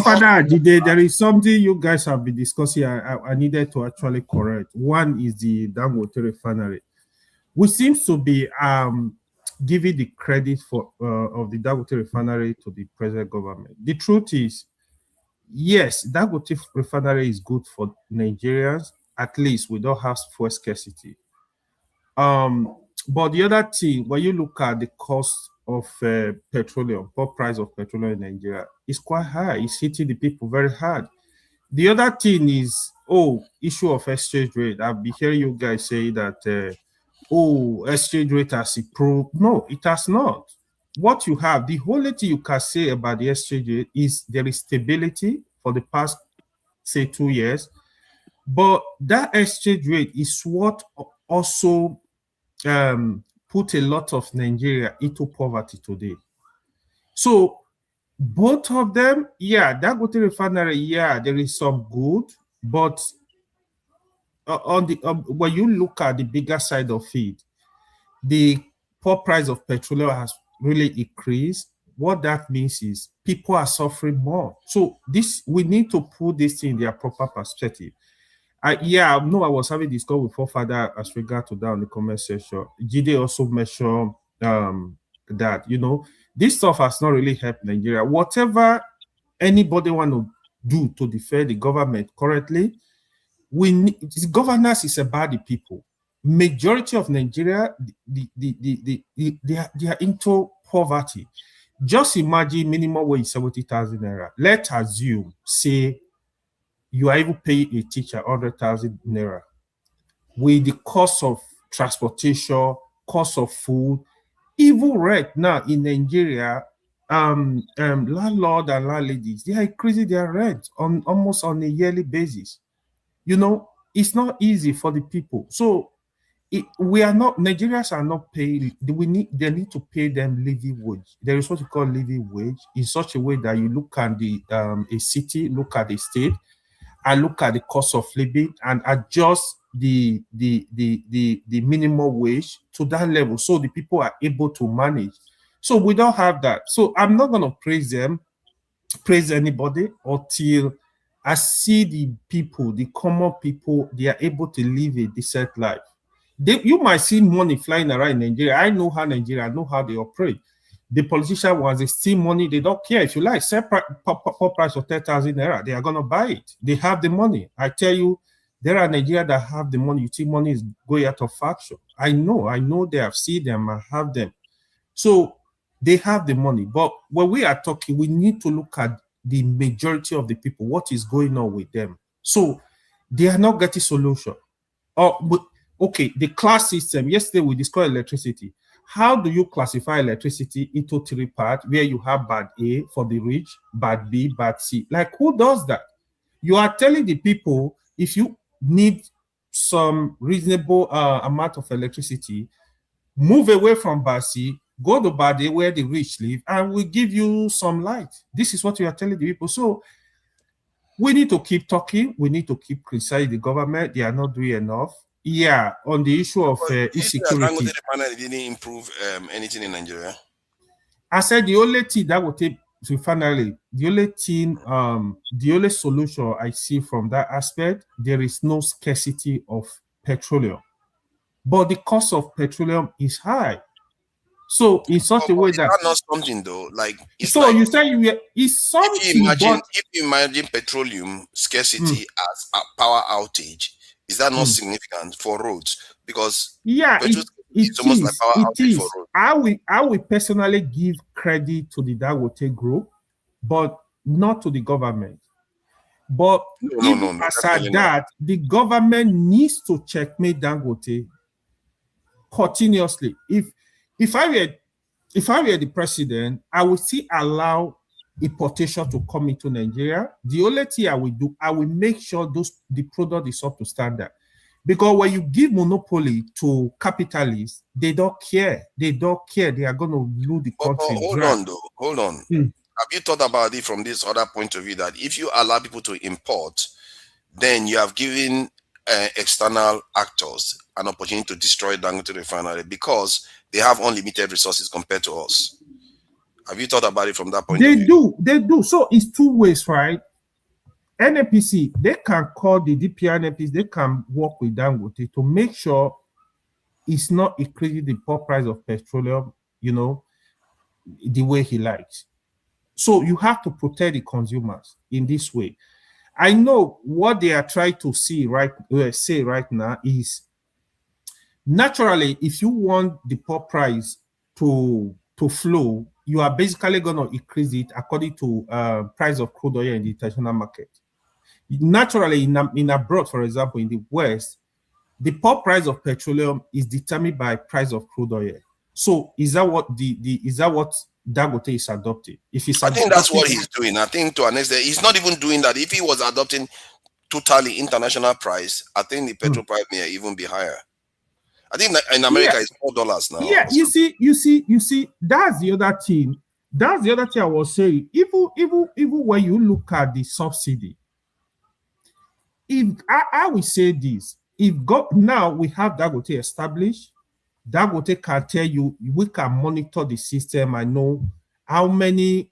There is something you guys have been discussing. I needed to actually correct. One is the Dangote refinery. We seem to be giving the credit for of the Dangote refinery to the present government. The truth is, yes, Dangote refinery is good for Nigerians. At least we don't have fuel scarcity. But the other thing, when you look at the cost of petroleum, price of petroleum in Nigeria, is quite high. It's hitting the people very hard. The other thing is, issue of exchange rate. I've been hearing you guys say that, exchange rate has improved. No, it has not. What you have, the only thing you can say about the exchange rate is there is stability for the past, say, 2 years. But that exchange rate is what also put a lot of Nigeria into poverty today. So both of them, Dangote refinery, there is some good, but on the when you look at the bigger side of it, the poor price of petroleum has really increased. What that means is people are suffering more. So we need to put this in their proper perspective. I was having this call with forefather as regard to that on the comment section. Jide also mentioned that, this stuff has not really helped Nigeria. Whatever anybody want to do to defend the government currently, governance is about the people. Majority of Nigeria, they are into poverty. Just imagine minimum wage 70,000 naira. Let's assume, say, you are able to pay a teacher 100,000 naira. With the cost of transportation, cost of food, even rent now in Nigeria, landlord and landladies, they are increasing their rent almost on a yearly basis. It's not easy for the people. So Nigerians are not paying. They need to pay them living wage. There is what you call living wage in such a way that you look at a city, look at the state, and look at the cost of living and adjust the minimum wage to that level so the people are able to manage. So we don't have that. So I'm not going to praise anybody until I see the people, the common people, they are able to live a decent life. You might see money flying around in Nigeria. I know how they operate. The politician, once they steal money, they don't care. If you like, say poor price of 10,000 naira, they are going to buy it. They have the money. I tell you, there are Nigerians that have the money. You see money is going out of faction. I know they have seen them and have them. So they have the money. But when we are talking, we need to look at the majority of the people, what is going on with them. So they are not getting solution. The class system, yesterday we discussed electricity. How do you classify electricity into 3 parts where you have bad A for the rich, bad B, bad C? Like, who does that? You are telling the people, if you need some reasonable amount of electricity, move away from bad C, go to Bade where the rich live, and we give you some light. This is what we are telling the people. So we need to keep talking. We need to keep criticizing the government. They are not doing enough. Yeah, on the issue of insecurity. The panel didn't improve anything in Nigeria. I said the only thing that will take to finally, the only solution I see from that aspect, there is no scarcity of petroleum, but the cost of petroleum is high. So in such a way that not something though, like so like, you say it's something. If you imagine petroleum scarcity as a power outage, is that not significant for roads? Because it's almost like power outage for roads. I will personally give credit to the Dangote group, but not to the government. But the government needs to checkmate Dangote continuously. If I were the president, I would still allow importation to come into Nigeria. The only thing I will do, I will make sure the product is up to standard. Because when you give monopoly to capitalists, they don't care. They don't care. They are going to lose the country. Hold on. Have you thought about it from this other point of view, that if you allow people to import, then you have given external actors an opportunity to destroy Dangote refinery because they have unlimited resources compared to us? Have you thought about it from that point of view? They do. So it's two ways, right? NNPC, they can call the DPR NNPC, they can work with Dangote to make sure it's not increasing the poor price of petroleum, the way he likes. So you have to protect the consumers in this way. I know what they are trying to say right now is, naturally, if you want the poor price to flow, you are basically going to increase it according to price of crude oil in the international market. Naturally, in abroad, for example, in the West, the poor price of petroleum is determined by price of crude oil. So is that what Dangote is adopting? I think that's what he's doing. I think to an extent, he's not even doing that. If he was adopting totally international price, I think the petrol price may even be higher. I think in America it's $4 now. Yeah, you see, that's the other thing. That's the other thing I was saying. Even when you look at the subsidy, if I will say this, now we have Dangote established, Dangote can tell you, we can monitor the system. I know how many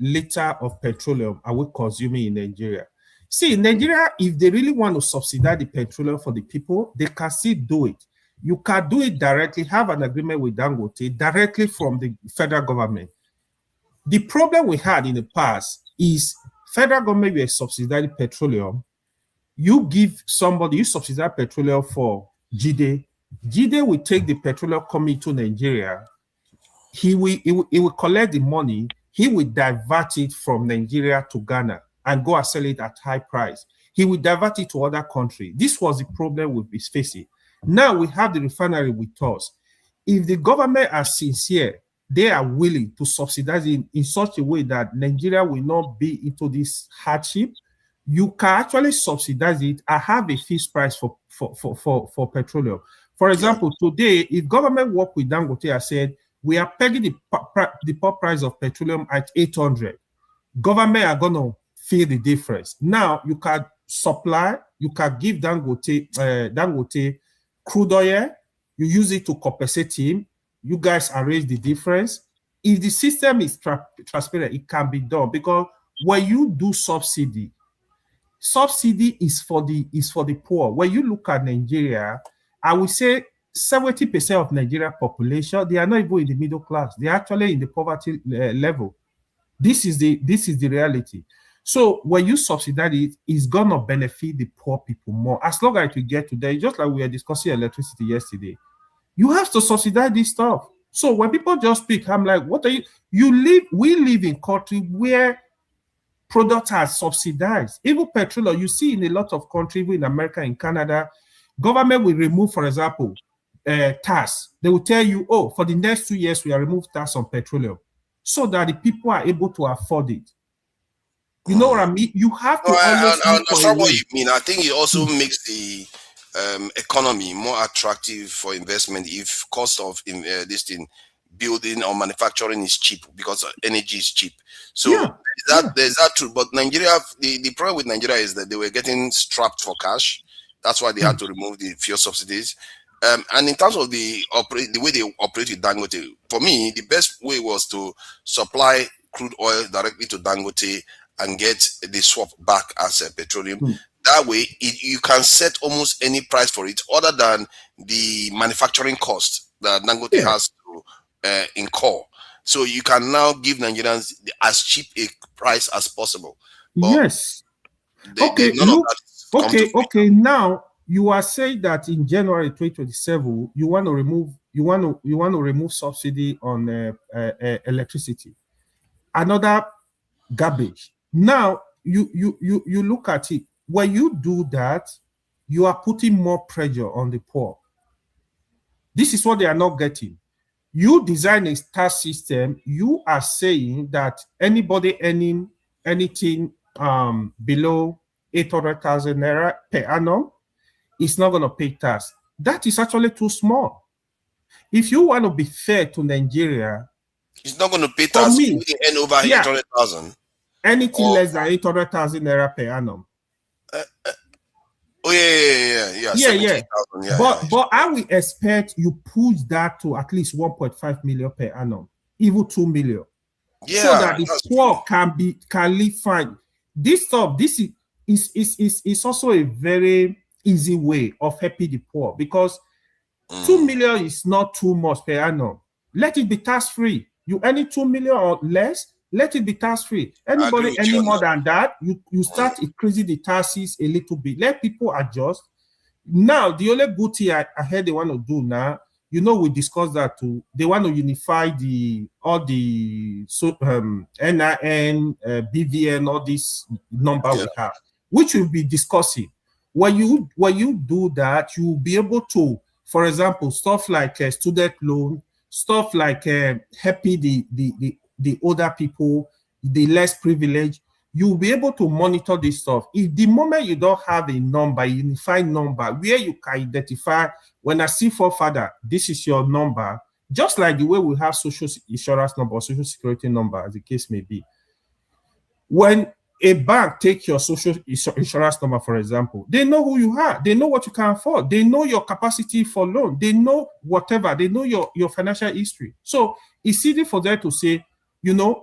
liter of petroleum are we consuming in Nigeria. See, in Nigeria, if they really want to subsidize the petroleum for the people, they can still do it. You can do it directly, have an agreement with Dangote directly from the federal government. The problem we had in the past is federal government will subsidize petroleum. You subsidize petroleum for Ikhide. Ikhide will take the petroleum coming to Nigeria. He will collect the money. He will divert it from Nigeria to Ghana and go and sell it at high price. He will divert it to other countries. This was the problem we is facing. Now we have the refinery with us. If the government are sincere, they are willing to subsidize it in such a way that Nigeria will not be into this hardship. You can actually subsidize it and have a fixed price for petroleum. For example, today, if government work with Dangote and said, we are pegging the poor price of petroleum at 800, government are going to feel the difference. Now, you can supply, you can give Dangote crude oil, you use it to compensate him, you guys arrange the difference. If the system is transparent, it can be done, because when you do subsidy is for the poor. When you look at Nigeria, I would say 70% of Nigeria population, they are not even in the middle class. They are actually in the poverty level. This is the reality. So when you subsidize it, it's gonna benefit the poor people more. As long as we get to there, just like we were discussing electricity yesterday, you have to subsidize this stuff. So when people just speak, I'm like, what are you? We live in country where products are subsidized. Even petroleum, you see in a lot of countries, even in America, in Canada, government will remove, for example, tax. They will tell you, oh, for the next 2 years, we are remove tax on petroleum, so that the people are able to afford it. You know what I mean? You have to I understand what you mean. I think it also makes the economy more attractive for investment if cost of this thing building or manufacturing is cheap because energy is cheap. So there's that true. But Nigeria, the problem with Nigeria is that they were getting strapped for cash. That's why they had to remove the fuel subsidies. And in terms of the way they operate with Dangote, for me, the best way was to supply crude oil directly to Dangote and get the swap back as a petroleum. That way, you can set almost any price for it other than the manufacturing cost that Dangote has to incur. So you can now give Nigerians as cheap a price as possible. But yes. Okay. Now you are saying that in January 2027 you want to remove subsidy on electricity. Another garbage. Now you look at it. When you do that, you are putting more pressure on the poor. This is what they are not getting. You design a tax system. You are saying that anybody earning anything below 800,000 naira per annum is not going to pay tax. That is actually too small. If you want to be fair to Nigeria, it's not going to pay tax and over 800,000. Anything less than 800,000 naira per annum. But I will expect you push that to at least 1.5 million per annum, even 2 million, so that the poor can live fine. This is also a very easy way of helping the poor, because 2 million is not too much per annum. Let it be tax free. You earn 2 million or less, let it be tax free. Anybody any more than that, you start increasing the taxes a little bit. Let people adjust. Now, the only good thing I heard they want to do now, we discussed that too. They want to unify all the NIN, BVN, all this number we have, which we'll be discussing. When you do that, you will be able to, for example, stuff like student loan, stuff like helping the older people, the less privileged, you'll be able to monitor this stuff. If the moment you don't have a number, a unified number, where you can identify, when I see forefather, this is your number, just like the way we have social insurance number or social security number, as the case may be. When a bank takes your social insurance number, for example, they know who you are, they know what you can afford, they know your capacity for loan, they know whatever, they know your financial history. So it's easy for them to say,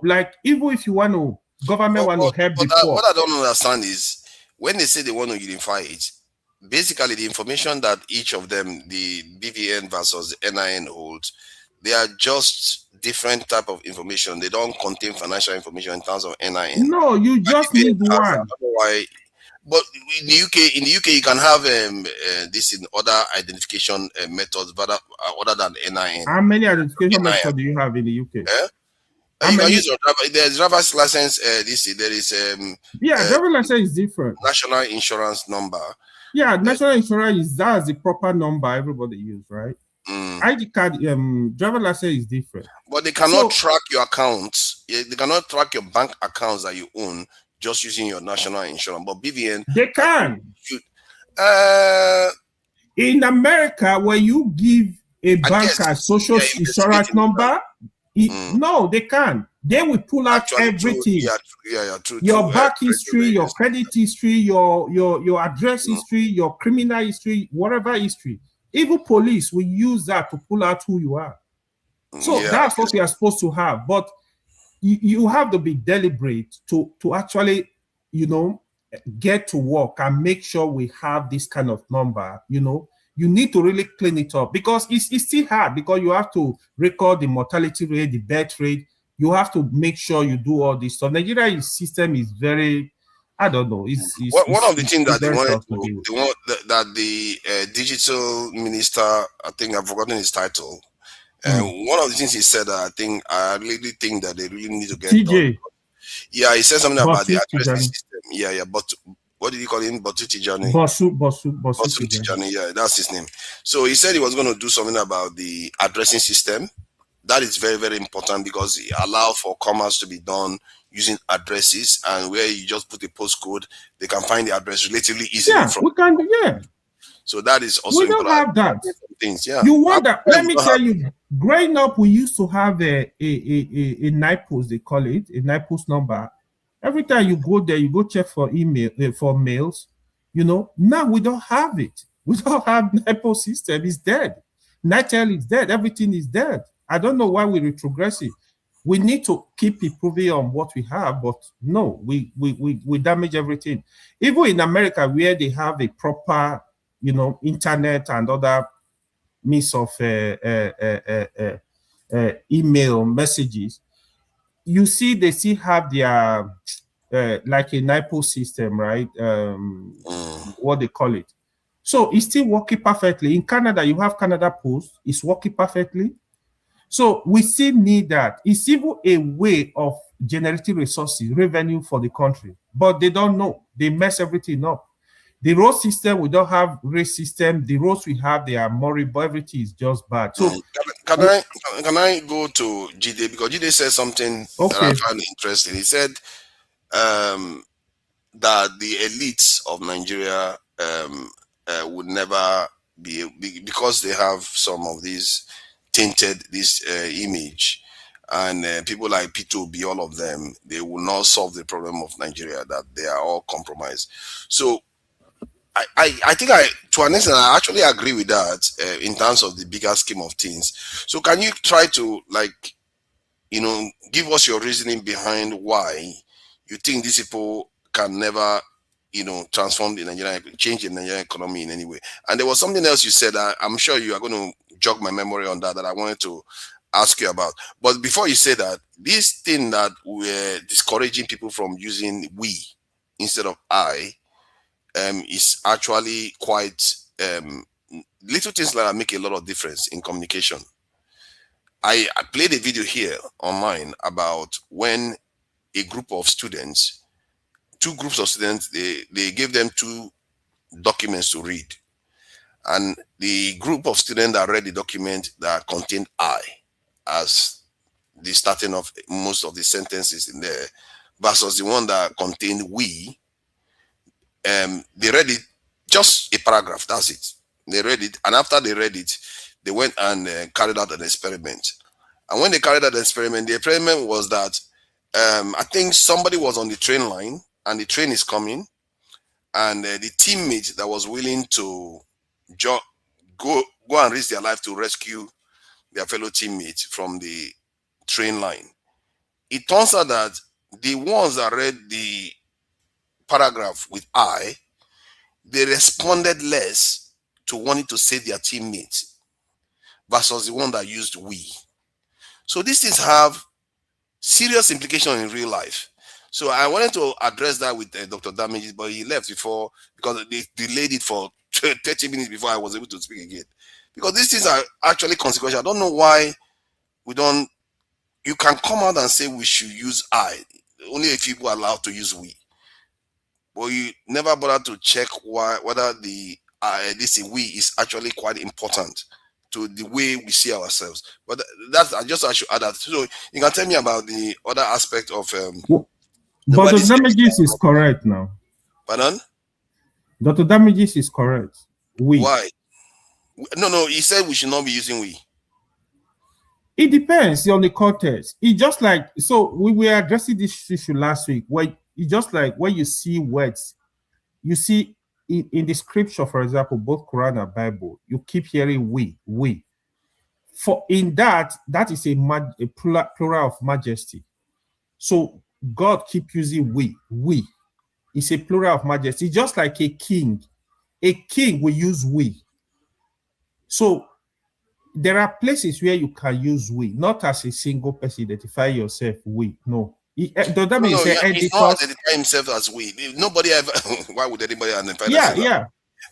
like, even if you want to, government want to help the poor. What I don't understand is when they say they want to unify it, basically the information that each of them, the BVN versus the NIN holds, they are just different type of information. They don't contain financial information in terms of NIN. No, you just need one. I don't know why. But in the UK, you can have this in other identification methods, but other than NIN. How many identification methods do you have in the UK? You can use your driver's license. There is driver's license is different. National insurance number. Yeah, national insurance that's the proper number everybody use, right? ID card, driver's license is different. But they cannot track your accounts. They cannot track your bank accounts that you own just using your national insurance. But BVN, they can. In America, when you give a bank a social insurance number, no, they can't. They will pull out everything. True. Your bank history, your credit history, your address history, your criminal history, whatever history. Even police will use that to pull out who you are. So that's what we are supposed to have. But you have to be deliberate to actually, get to work and make sure we have this kind of number. You need to really clean it up, because it's still hard, because you have to record the mortality rate, the birth rate. You have to make sure you do all this stuff. Nigeria's system is very, I don't know. One of the things that they want that the digital minister, I think I've forgotten his title. One of the things he said that I really think that they really need to get done. Yeah, he said something about the addressing system. But what did he call him? Bosu Tijani. Bosu Tijani. Yeah, that's his name. So he said he was going to do something about the addressing system. That is very, very important, because it allows for commerce to be done using addresses, and where you just put a postcode, they can find the address relatively easily. So that is also We don't important. have that. Things, yeah. You wonder. Let me don't tell have- you. Growing up, we used to have a NIPOS, they call it a NIPOS number. Every time you go there, you go check for email for mails. You know, now we don't have it. We don't have NIPOS system. It's dead. Nitel is dead. Everything is dead. I don't know why we're retrogressive. We need to keep improving on what we have, but no, we damage everything. Even in America, where they have a proper, you know, internet and other means of email messages, you see they still have their like a NIPO system, right? What they call it. So it's still working perfectly. In Canada, you have Canada Post. It's working perfectly. So we still need that. It's even a way of generating resources, revenue for the country. But they don't know. They mess everything up. The road system, we don't have race system. The roads we have, they are moribund. Everything is just bad. So can I go to Jide, because Jide said something that I found interesting. He said that the elites of Nigeria would never be, because they have some of these tainted this image, and people like P2B, all of them, they will not solve the problem of Nigeria, that they are all compromised. So I think to an extent, I actually agree with that in terms of the bigger scheme of things. So can you try to, like, you know, give us your reasoning behind why you think these people can never, you know, transform the Nigerian, change the Nigerian economy in any way? And there was something else you said that I'm sure you are going to jog my memory on that I wanted to ask you about. But before you say that, this thing that we're discouraging people from using we instead of I, is actually quite little things like that make a lot of difference in communication. I played a video here online about when a group of students, two groups of students, they gave them two documents to read. And the group of students that read the document that contained I as the starting of most of the sentences in there, versus the one that contained we, they read it, just a paragraph, that's it. They read it, and after they read it, they went and carried out an experiment. And when they carried out the experiment was that I think somebody was on the train line, and the train is coming, and the teammate that was willing to go and risk their life to rescue their fellow teammates from the train line. It turns out that the ones that read the paragraph with I, they responded less to wanting to save their teammates versus the one that used we. So these things have serious implications in real life. So I wanted to address that with Dr. Damages, but he left before, because they delayed it for 30 minutes before I was able to speak again. Because these things are actually consequential. I don't know why we don't. You can come out and say we should use I. Only if people are allowed to use we. But you never bother to check whether the this we is actually quite important to the way we see ourselves. But that's I should add that. So you can tell me about the other aspect of. But the Damages is correct now. Pardon? Dr. Damages is correct. We. Why? No. He said we should not be using we. It depends on the context. It's just like, so we were addressing this issue last week, where it's just like when you see words, you see in the scripture, for example, both Quran and Bible, you keep hearing we. For in that is a plural of majesty. So God keep using we. It's a plural of majesty. It's just like a king. A king will use we. So there are places where you can use we, not as a single person, identify yourself we. No. Does that mean he's not identifying himself as we. Nobody ever. Why would anybody identify themselves? Yeah.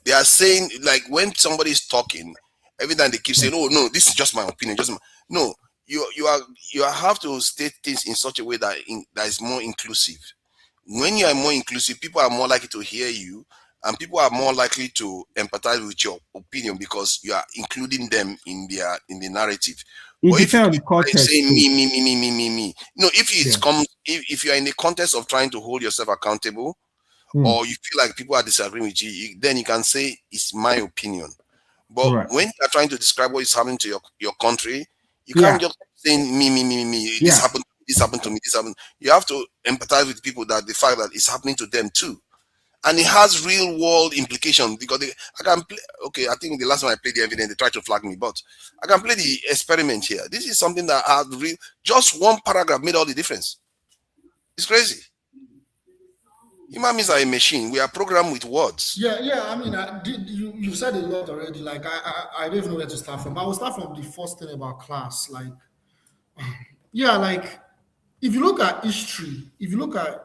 They are saying, like, when somebody is talking, every time they keep saying, "Oh no, this is just my opinion." No. You have to state things in such a way that is more inclusive. When you are more inclusive, people are more likely to hear you, and people are more likely to empathize with your opinion because you are including them in the narrative. It depends on the context. Saying me. No, if you are in the context of trying to hold yourself accountable, or you feel like people are disagreeing with you, then you can say it's my opinion. But Right. when you are trying to describe what is happening to your country, you can't just say me. This happened to me, this happened. You have to empathize with people that the fact that it's happening to them too. And it has real world implications because I can play. Okay, I think the last time I played the evidence, they tried to flag me, but I can play the experiment here. This is something that had real, just one paragraph made all the difference. It's crazy. Human beings are a machine. We are programmed with words. Yeah. I mean, you said a lot already. Like, I don't even know where to start from. I will start from the first thing about class. Like, like, if you look at history, if you look at,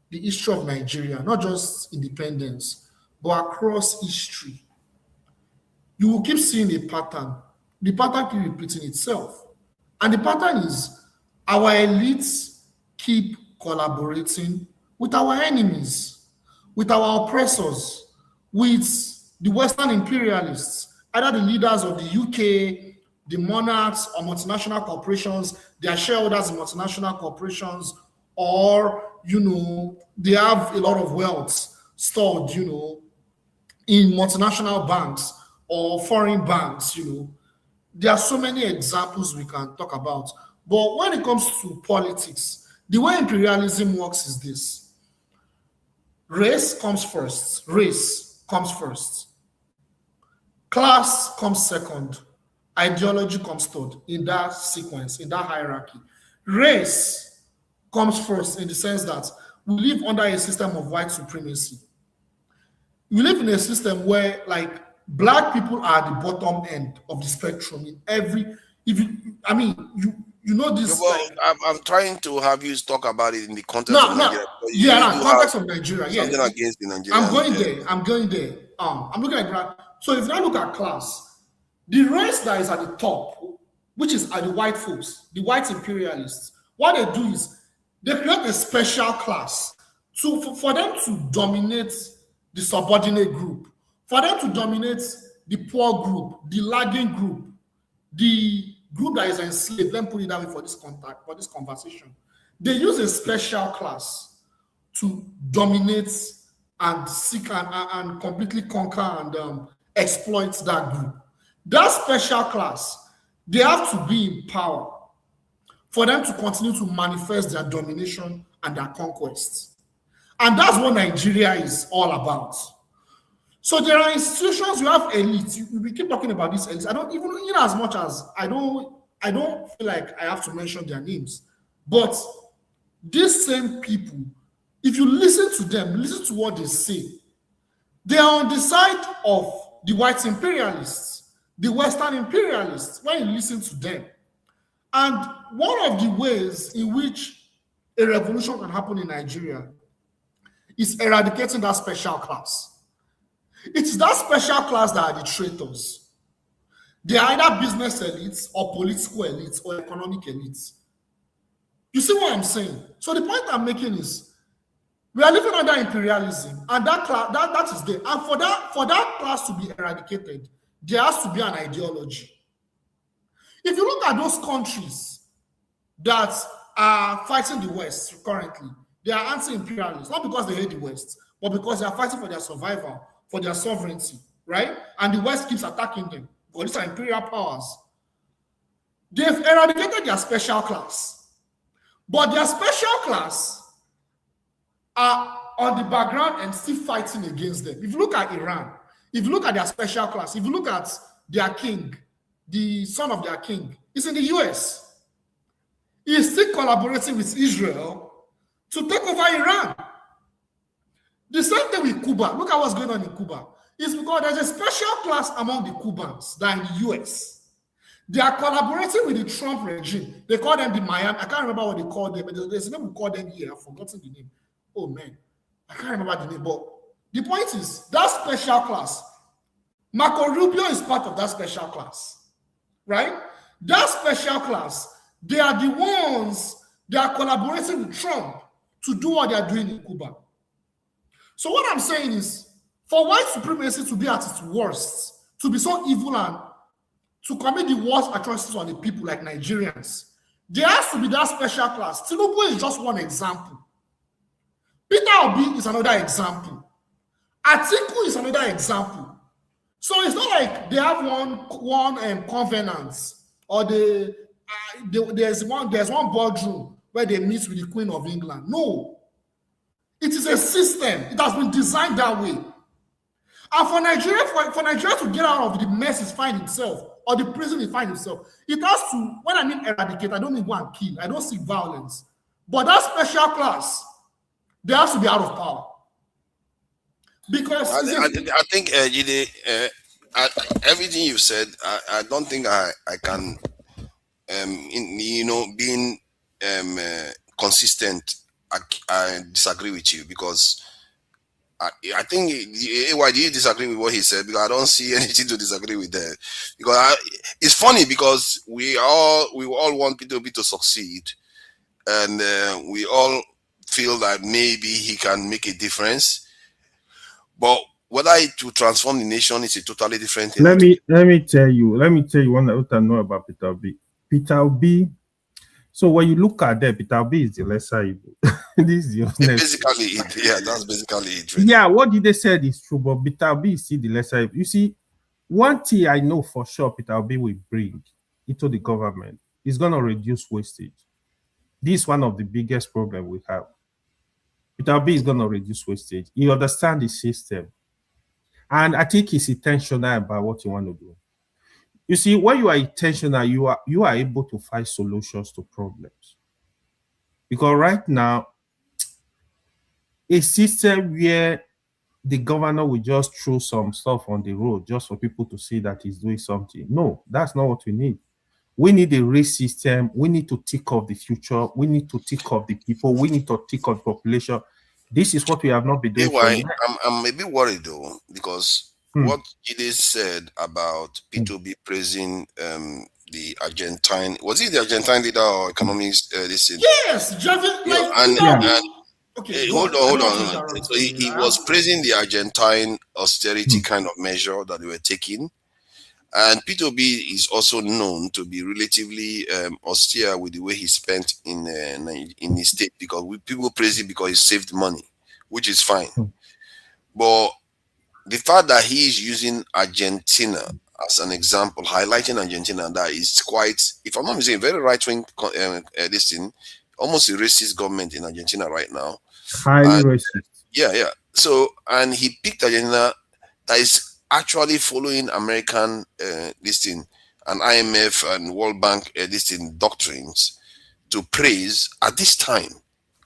the history of Nigeria, not just independence, but across history, you will keep seeing a pattern. The pattern keeps repeating itself. And the pattern is our elites keep collaborating with our enemies, with our oppressors, with the Western imperialists, either the leaders of the UK, the monarchs or multinational corporations, their shareholders in multinational corporations, or, they have a lot of wealth stored, in multinational banks or foreign banks, There are so many examples we can talk about. But when it comes to politics, the way imperialism works is this. Race comes first. Class comes second. Ideology comes third in that sequence, in that hierarchy. Race comes first in the sense that we live under a system of white supremacy. We live in a system where, like, Black people are the bottom end of the spectrum in every. You know this. Well, I'm trying to have you talk about it in the context of Nigeria. Context of Nigeria. Something against the Nigerian. I'm going there. I'm looking at graph. So if I look at class, the race that is at the top, which is at the white folks, the white imperialists, what they do is they create a special class for them to dominate the subordinate group, for them to dominate the poor group, the lagging group, the group that is enslaved. Let me put it that way for this conversation. They use a special class to dominate and seek and completely conquer and exploit that group. That special class, they have to be in power for them to continue to manifest their domination and their conquests. And that's what Nigeria is all about. So there are institutions, you have elites. We keep talking about these elites. I don't even, in as much as I don't feel like I have to mention their names. But these same people, if you listen to them, listen to what they say, they are on the side of the white imperialists, the Western imperialists, when you listen to them. And one of the ways in which a revolution can happen in Nigeria is eradicating that special class. It's that special class that are the traitors. They are either business elites or political elites or economic elites. You see what I'm saying? So the point I'm making is we are living under imperialism, and that class that is there. And for that class to be eradicated, there has to be an ideology. If you look at those countries that are fighting the West currently, they are anti-imperialists, not because they hate the West, but because they are fighting for their survival, for their sovereignty, right? And the West keeps attacking them because these are imperial powers. They've eradicated their special class, but their special class are on the background and still fighting against them. If you look at Iran, if you look at their special class, if you look at their king, the son of their king, is in the US. He is still collaborating with Israel to take over Iran. The same thing with Cuba. Look at what's going on in Cuba. It's because there's a special class among the Cubans that are in the US. They are collaborating with the Trump regime. They call them the Miami. I can't remember what they call them, but there's a name we call them here. I've forgotten the name. Oh man, I can't remember the name. But the point is that special class, Marco Rubio is part of that special class, right? That special class, they are the ones that are collaborating with Trump to do what they are doing in Cuba. So what I'm saying is, for white supremacy to be at its worst, to be so evil and to commit the worst atrocities on the people like Nigerians, there has to be that special class. Tinubu is just one example. Peter Obi is another example. Atiku is another example. So it's not like they have one covenant or there's one boardroom where they meet with the Queen of England. No, it is a system. It has been designed that way. And for Nigeria, for Nigeria to get out of the mess it finds itself or the prison it finds itself, it has to. When I mean eradicate, I don't mean go and kill. I don't seek violence. But that special class, they have to be out of power. Because I think Jide, everything you said, I don't think I can, being consistent, I disagree with you, because I think why do you disagree with what he said? Because I don't see anything to disagree with that. Because it's funny because we all want P2B to succeed, and we all feel that maybe he can make a difference. But whether it will transform the nation is a totally different thing. Let me tell you one that I know about Peter Obi. Peter Obi. So when you look at that, Peter Obi is the lesser evil. This is the honest. Basically it. Yeah, that's basically it. Really. Yeah, what did they say is true, but Peter Obi is still the lesser evil. You see, one thing I know for sure Peter Obi will bring into the government is going to reduce wastage. This is one of the biggest problems we have. Peter Obi is going to reduce wastage. He understands the system. And I think he's intentional about what you want to do. You see, when you are intentional, you are able to find solutions to problems. Because right now, a system where the governor will just throw some stuff on the road just for people to see that he's doing something. No, that's not what we need. We need a race system. We need to think of the future. We need to think of the people. We need to think of the population. This is what we have not been doing. I'm a bit worried though, because what Jide said about P2B praising the Argentine, was he the Argentine leader or economics? Yes, okay, hold on. So he was praising the Argentine austerity kind of measure that they were taking. And P2B is also known to be relatively austere with the way he spent in his state, because people praise him because he saved money, which is fine. But the fact that he is using Argentina as an example, highlighting Argentina, that is quite, if I'm not mistaken, very right-wing this thing, almost a racist government in Argentina right now. Highly racist. Yeah. So, and he picked Argentina that is actually following American this thing, and IMF and World Bank this thing doctrines to praise at this time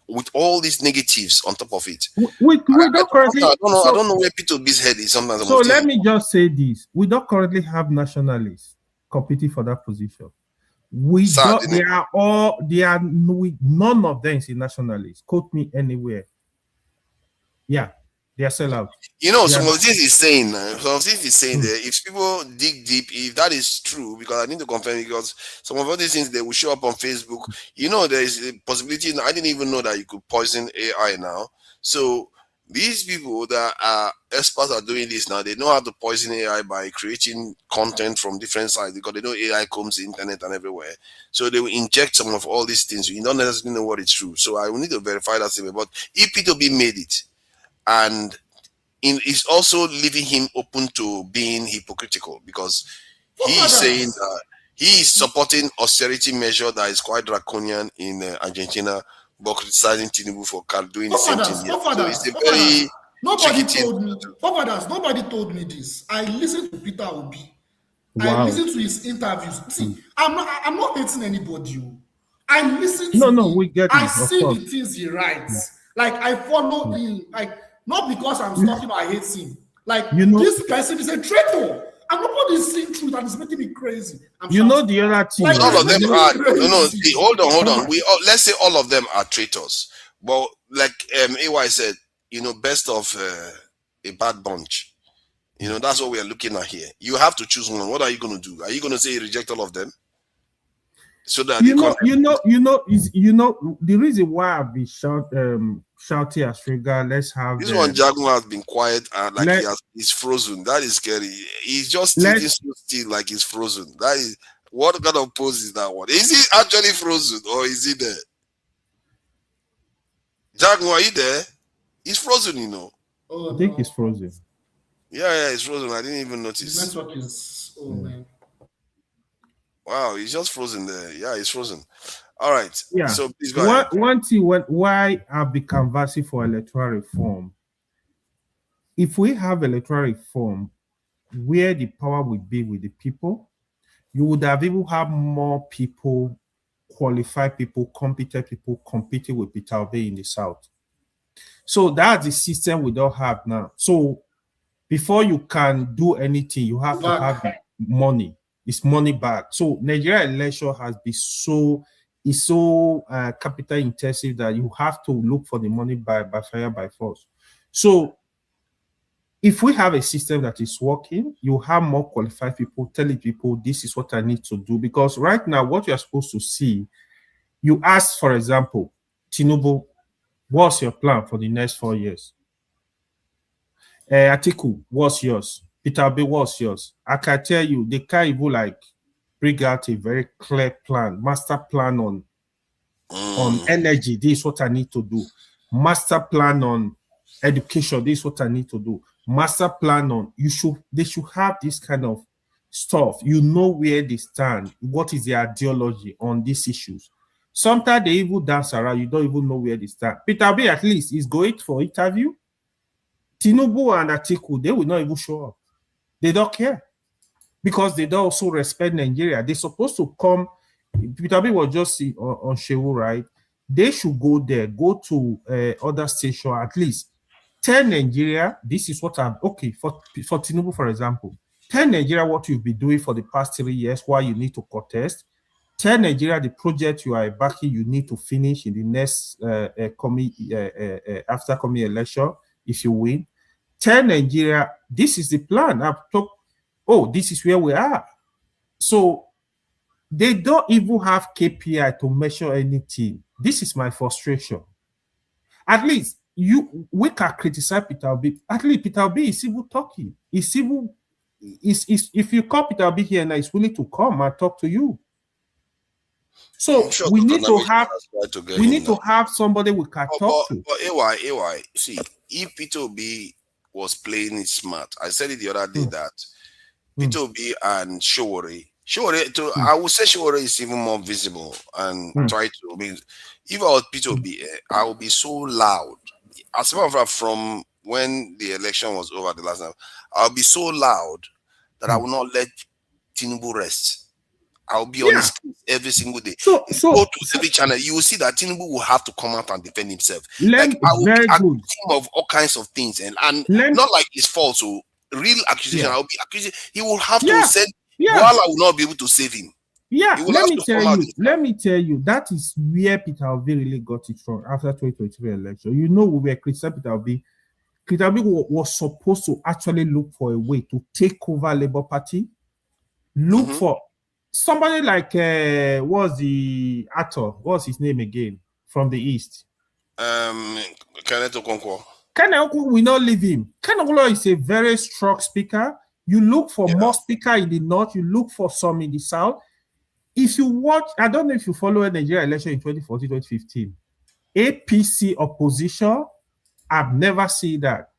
with all these negatives on top of it. I don't know where P2B's head is sometimes. So let me just say this: we don't currently have nationalists competing for that position. None of them is a nationalist. Quote me anywhere. Yeah. They are sellouts. Some of the things he's saying, that if people dig deep, if that is true, because I need to confirm, because some of all these things, they will show up on Facebook. There is a possibility. I didn't even know that you could poison AI now. So these people that are experts are doing this now, they know how to poison AI by creating content from different sides, because they know AI comes the internet and everywhere. So they will inject some of all these things. You don't necessarily know what is true. So I will need to verify that statement. But if P2B made it, and it's also leaving him open to being hypocritical, because he is saying that he is supporting austerity measure that is quite draconian in Argentina, but criticizing Tinubu for doing the same thing here. So it's a very Nobody told me this. I listened to Peter Obi. Wow. I listened to his interviews. See, I'm not hating anybody. I listen to we get it. I see the things he writes. Like I follow him. Like, not because I'm stalking or I hate him. Like, this person is a traitor. And nobody is seeing truth, and it's making me crazy. The other thing. Like, all of them are. Hold on. Let's say all of them are traitors. But like AY said, best of a bad bunch. That's what we are looking at here. You have to choose one. What are you going to do? Are you going to say reject all of them? So that the reason why I've been shouting as trigger, let's have this one. Jagun has been quiet and he's frozen. That is scary. He's just sitting so still, like he's frozen. That is, what kind of pose is that one? Is he actually frozen or is he there? Jagun, are you there? He's frozen, you know. Oh, I think it's frozen. Yeah, it's frozen. I didn't even The notice. network is, oh man. Wow, he's just frozen there. Yeah, he's frozen. All right. Yeah. So please go ahead. One thing, why I've been canvassing for electoral reform. If we have electoral reform where the power will be with the people, you would have even have more people, qualified people, competent people competing with Peter Obi in the South. So that's the system we don't have now. So before you can do anything, you have to have the money. It's money back. So Nigerian election has been so capital intensive that you have to look for the money by fire by force. So if we have a system that is working, you have more qualified people telling people this is what I need to do. Because right now, what you're supposed to see, you ask, for example, Tinubu, what's your plan for the next 4 years? Atiku, what's yours? Peter Obi, what's yours? I can tell you, they can't even like bring out a very clear plan, master plan on energy. This is what I need to do. Master plan on education. This is what I need to do. Master plan on they should have this kind of stuff. You know where they stand. What is their ideology on these issues? Sometimes they even dance around. You don't even know where they stand. Peter Obi at least is going for interview. Tinubu and Atiku, they will not even show up. They don't care because they don't also respect Nigeria. They're supposed to come. Peter Obi was just on Shehu, right? They should go there, go to other station, at least tell Nigeria, this is what I'm, okay, for Tinubu, for example, tell Nigeria what you've been doing for the past 3 years, why you need to contest. Tell Nigeria the project you are backing, you need to finish in the next after coming election, if you win. Tell Nigeria, this is the plan. This is where we are. So they don't even have KPI to measure anything. This is my frustration. At least we can criticize Peter Obi. At least Peter Obi is even talking. If you call Peter Obi here now, he's willing to come and talk to you. So Sure we need to have somebody we can talk to. But AY, see, if Peter Obi was playing it smart, I said it the other day that Peter Obi and Showore, I would say Showore is even more visible and try to. I mean, if I was Peter Obi, I would be so loud. As a matter of fact, from when the election was over the last time, I'll be so loud that I will not let Tinubu rest. I'll be on his case every single day. Go to every channel, you will see that Tinubu will have to come out and defend himself. I will be accusing him of all kinds of things, and not like his fault. So real accusation, I'll be accusing. He will have to send. While I will not be able to save him. Let me tell you, that is where Peter Obi really got it from after 2023 election. You know, we were criticizing Peter Obi. Peter Obi was supposed to actually look for a way to take over Labour Party. Look for somebody like what's the actor? What's his name again from the East? Kenneth Okonkwo. Kenneth Okonkwo will not leave him. Kenneth Okonkwo is a very strong speaker. You look for more speaker in the North. You look for some in the South. If you watch, I don't know if you follow the Nigerian election in 2014, 2015. APC opposition, I've never seen that.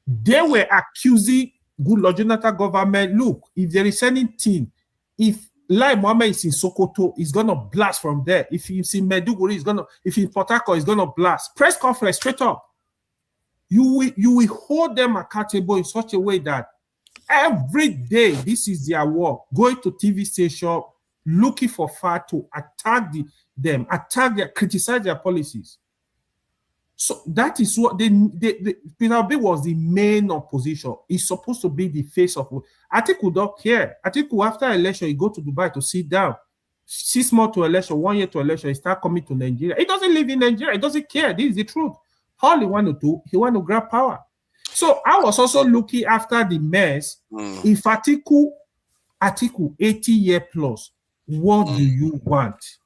They were accusing Goodluck Jonathan government. Look, if there is anything, if Lai Mohammed is in Sokoto, he's gonna blast from there. If he's in Maiduguri, if in Port Harcourt, he's gonna blast. Press conference straight up. You will hold them accountable in such a way that every day this is their work. Going to TV station, looking for fact to attack criticize their policies. So that is what Peter Obi was the main opposition. He's supposed to be the face of. Atiku don't care. Atiku, after election, he go to Dubai to sit down. 6 months to election, 1 year to election, he start coming to Nigeria. He doesn't live in Nigeria. He doesn't care. This is the truth. All he want to do, he want to grab power. So I was also looking after the mess. If Atiku 80-year plus, what do you want?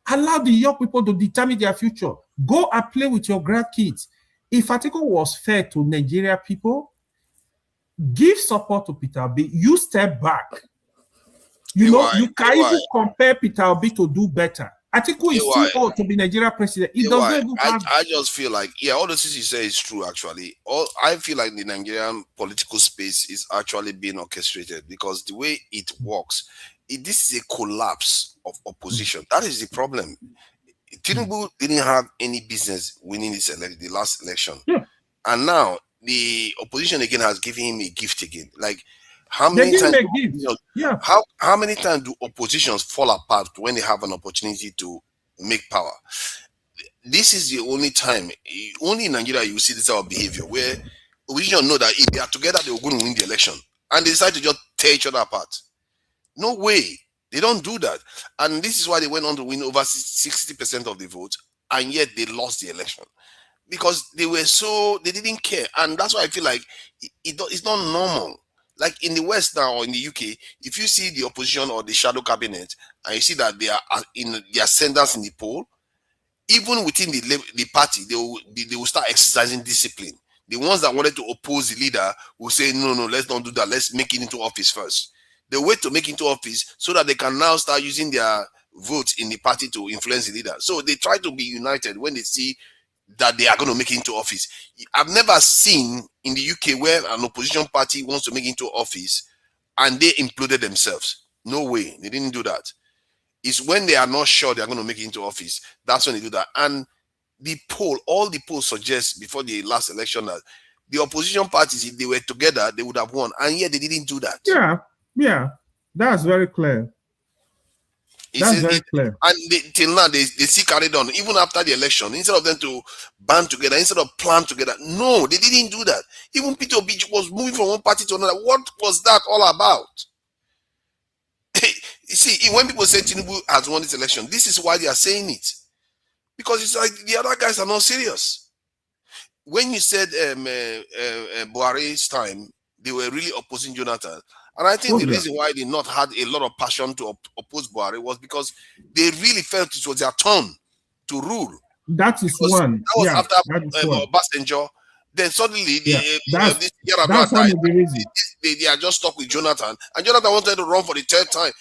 Allow the young people to determine their future. Go and play with your grandkids. If Atiku was fair to Nigeria people, give support to Peter Obi. You step back. You can even compare Peter Obi to do better. Atiku is too old to be Nigeria president. He doesn't even have. I just feel like, yeah, all the things you say is true, actually. I feel like the Nigerian political space is actually being orchestrated because the way it works, this is a collapse of opposition. That is the problem. Tinubu didn't have any business winning the last election. Yeah. And now the opposition again has given him a gift again. Like, how many times? How many times do oppositions fall apart when they have an opportunity to make power? This is the only time, only in Nigeria you see this type of behavior where opposition know that if they are together, they will go and win the election, and they decide to just tear each other apart. No way, they don't do that, and this is why they went on to win over 60% of the vote, and yet they lost the election. Because they didn't care, and that's why I feel like it's not normal. Like in the West now or in the UK, if you see the opposition or the shadow cabinet and you see that they are in their ascendants in the poll, even within the party, they will start exercising discipline. The ones that wanted to oppose the leader will say, no, let's not do that. Let's make it into office first. They wait to make it into office so that they can now start using their votes in the party to influence the leader. So they try to be united when they see that they are going to make it into office. I've never seen in the UK where an opposition party wants to make it into office and they imploded themselves. No way. They didn't do that. It's when they are not sure they are going to make it into office. That's when they do that. And all the polls suggest before the last election that the opposition parties, if they were together, they would have won. And yet they didn't do that. Yeah. That's very clear. That's very clear. And till now, they still carried on. Even after the election, instead of them to band together, instead of plan together, no, they didn't do that. Even Peter Obi was moving from one party to another. What was that all about? You see, when people say Tinubu has won this election, this is why they are saying it. Because it's like the other guys are not serious. When you said Buhari's time, they were really opposing Jonathan. And I think the reason why they not had a lot of passion to oppose Buhari was because they really felt it was their turn to rule. That is one. That was after Obasanjo. Then suddenly, that's one of the reasons. They are just stuck with Jonathan. And Jonathan wanted to run for the third time.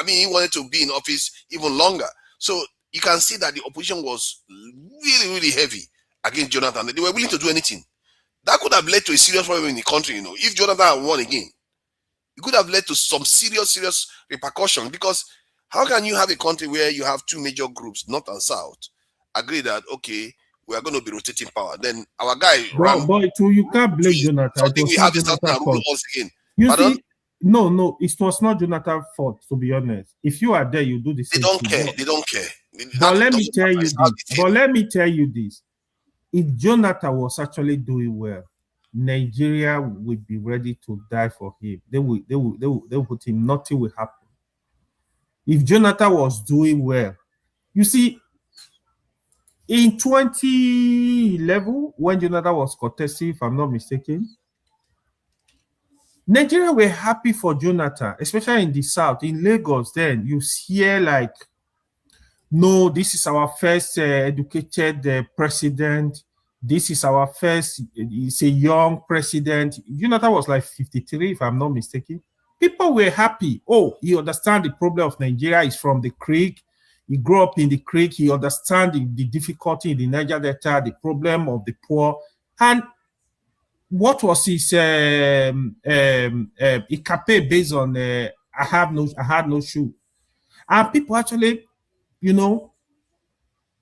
He wanted to be in office even longer. So you can see that the opposition was really, really heavy against Jonathan. They were willing to do anything. That could have led to a serious problem in the country, if Jonathan had won again. It could have led to some serious repercussions, because how can you have a country where you have two major groups, North and South, agree that, okay, we are going to be rotating power? Then our guy... you can't blame Jonathan. We have this once again. No, it was not Jonathan's fault, to be honest. If you are there, you do the same thing. They don't care. But let me tell you this. If Jonathan was actually doing well, Nigeria will be ready to die for him. They will put him, nothing will happen. If Jonathan was doing well, you see, in 2011, when Jonathan was contesting, if I'm not mistaken, Nigeria were happy for Jonathan, especially in the South. In Lagos, then you hear like, no, this is our first educated president. This is our first, it's a young president. Jonathan was like 53, if I'm not mistaken. People were happy. Oh, he understands the problem of Nigeria. He's from the creek. He grew up in the creek. He understands the difficulty in the Niger Delta, the problem of the poor. And what was his Ikape based on I had no shoe. And people actually,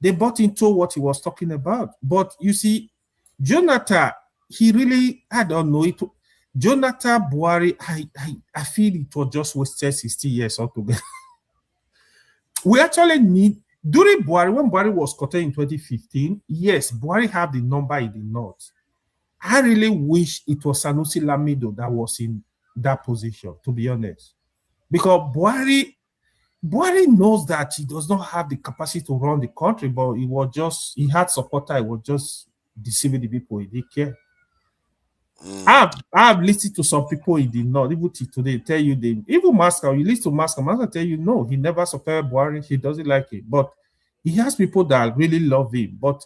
they bought into what he was talking about. But you see, Jonathan, he really, I don't know, Jonathan Buhari, I feel it was just wasted 60 years altogether. We actually need, during Buhari, when Buhari was contested in 2015, yes, Buhari had the number in the North. I really wish it was Sanusi Lamido that was in that position, to be honest. Because Buhari knows that he does not have the capacity to run the country, but he had supporter, he was just deceiving the people, he didn't care. I've listened to some people in the North, even today, tell you, even Moscow, you listen to Moscow tell you, no, he never supported Buhari, he doesn't like it. But he has people that really love him. But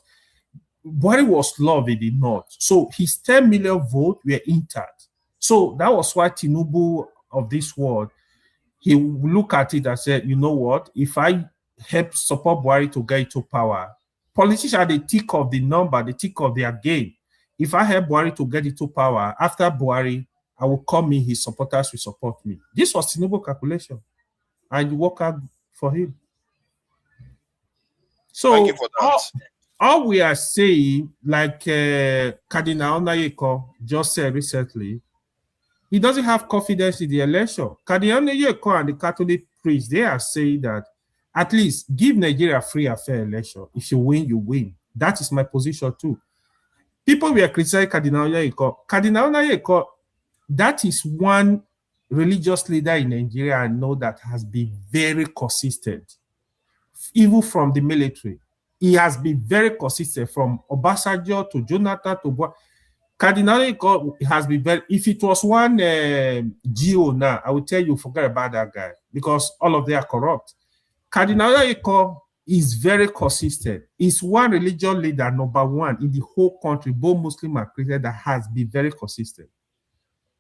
Buhari was loved in the North. So his 10 million votes were intact. So that was why Tinubu of this world, he look at it and said, you know what, if I help support Buhari to get into power. Politicians, they think of the number, they think of their gain. If I help Buhari to get into power, after Buhari, I will come in, his supporters will support me. This was Tinubu calculation. And you work out for him. So Thank you for that. all we are saying, like Cardinal Onayeko just said recently, he doesn't have confidence in the election. Cardinal Onayeko and the Catholic priests, they are saying that at least give Nigeria a free and fair election. If you win, you win. That is my position too. People were criticizing Cardinal Onayeko. Cardinal Onayeko, that is one religious leader in Nigeria I know that has been very consistent, even from the military. He has been very consistent from Obasanjo to Jonathan to Cardinal Onayeko has been very. If it was one GO now, I would tell you forget about that guy because all of them are corrupt. Cardinal Onayeko is very consistent. He's one religious leader, number one in the whole country, both Muslim and Christian, that has been very consistent.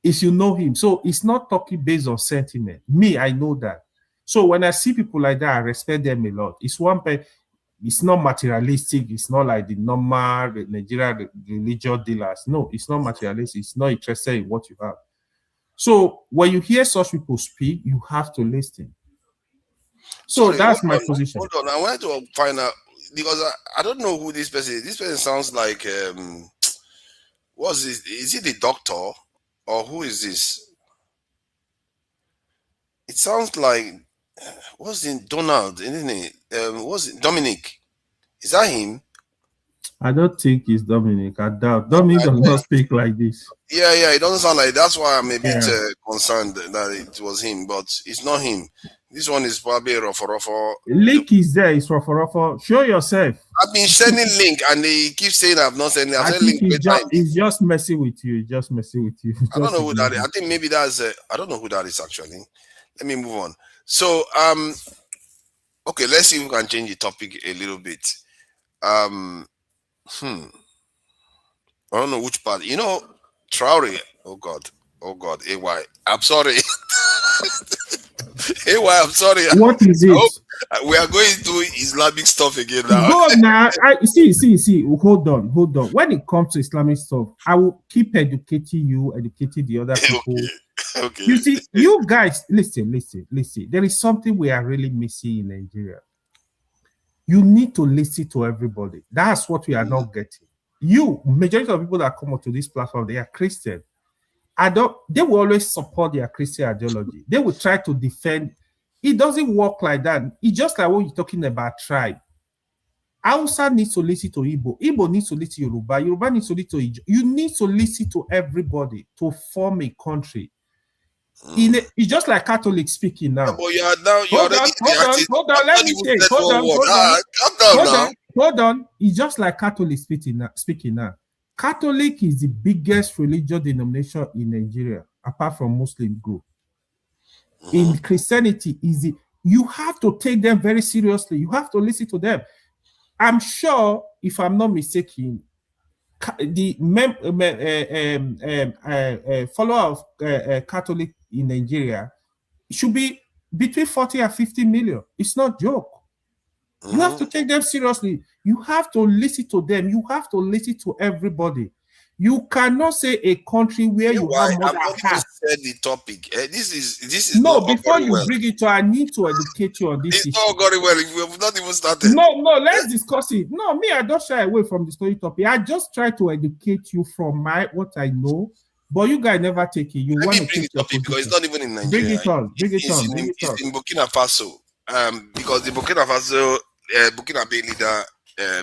If you know him, so it's not talking based on sentiment. Me, I know that. So when I see people like that, I respect them a lot. It's not materialistic. It's not like the normal Nigerian religious dealers. No, it's not materialistic. It's not interested in what you have. So when you hear such people speak, you have to listen. So Sorry, that's my position. Hold on, I wanted to find out because I don't know who this person is. This person sounds like what's this? Is he the doctor or who is this? It sounds like what's in Donald, isn't it? What's it? Dominic? Is that him? I don't think it's Dominic. I doubt. Dominic does not speak like this. Yeah, it doesn't sound like. That's why I'm a bit concerned that it was him, but it's not him. This one is probably Rofo. Link is there. It's Rofo. Show yourself. I've been sending link, and they keep saying I've not sent. I've sent link. He's just messing with you. Just messing with you. I don't know who that is. I think maybe that's. I don't know who that is actually. Let me move on. So okay, let's see if we can change the topic a little bit. I don't know which part. You know, Traore. Oh God. AY. I'm sorry. AY, I'm sorry. What is it? We are going to Islamic stuff again now. Go now. See. Hold on. When it comes to Islamic stuff, I will keep educating you, educating the other people. Okay. You see, you guys, listen. There is something we are really missing in Nigeria. You need to listen to everybody. That's what we are not getting. Majority of people that come onto this platform, they are Christian. They will always support their Christian ideology. They will try to defend. It doesn't work like that. It's just like when you're talking about tribe. Hausa needs to listen to Igbo. Igbo needs to listen to Yoruba. Yoruba needs to listen to Ijo. You need to listen to everybody to form a country. It's just like Catholic speaking now. But you are now. Hold on. Let me say. Hold on. It's just like Catholic speaking now. Catholic is the biggest religious denomination in Nigeria, apart from Muslim group. In Christianity, you have to take them very seriously. You have to listen to them. I'm sure, if I'm not mistaken, the follower of Catholic in Nigeria should be between 40 and 50 million. It's not a joke. You have to take them seriously. You have to listen to them. You have to listen to everybody. You cannot say a country where you have more than half. Said the topic. This is no. Not before you bring it to, I need to educate you on this. It's not very well. We have not even started. No. Let's discuss it. No, me, I don't shy away from the story topic. I just try to educate you from what I know. But you guys never take it. You want to bring take the topic because it's not even in Nigeria. Bring it on. It's in Burkina Faso. Because the Burkina Faso Burkinabe leader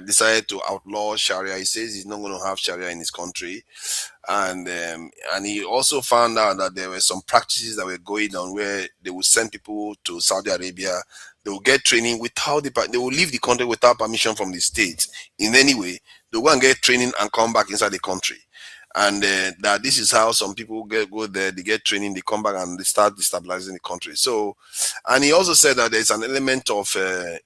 decided to outlaw Sharia. He says he's not going to have Sharia in his country, and he also found out that there were some practices that were going on where they would send people to Saudi Arabia. They will get training without they will leave the country without permission from the state in any way. They will go and get training and come back inside the country. And that this is how some people go there, they get training, they come back and they start destabilizing the country. So, and he also said that there's an element of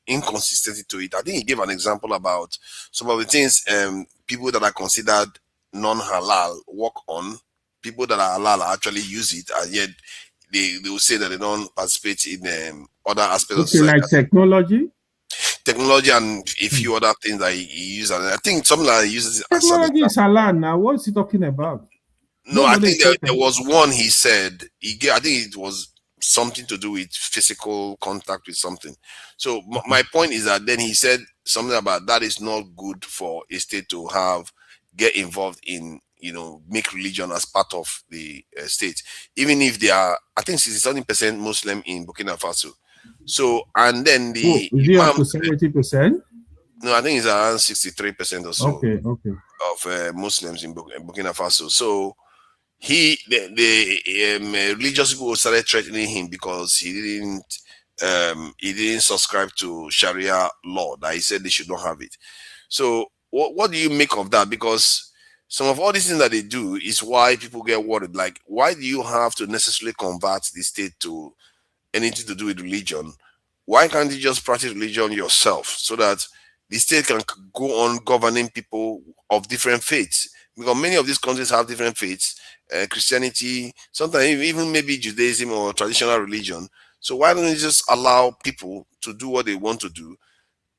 inconsistency to it. I think he gave an example about some of the things people that are considered non-halal work on. People that are halal actually use it, and yet they will say that they don't participate in other aspects of society. Like technology? technology and a few other things that he uses. And I think something like he uses it as an Technology is halal now. What is he talking about? No, I think there was one he said he gave. I think it was something to do with physical contact with something. So my point is that then he said something about that is not good for a state to get involved in, make religion as part of the state, even if they are, I think 67% Muslim in Burkina Faso. So, and then the is it up to 70%? No, I think it's around 63% or so. Okay. Of Muslims in Burkina Faso. So the religious people started threatening him because he didn't subscribe to Sharia law, that he said they should not have it. So what do you make of that? Because some of all these things that they do is why people get worried. Like, why do you have to necessarily convert the state to anything to do with religion? Why can't you just practice religion yourself so that the state can go on governing people of different faiths? Because many of these countries have different faiths, Christianity, sometimes even maybe Judaism or traditional religion. So why don't you just allow people to do what they want to do?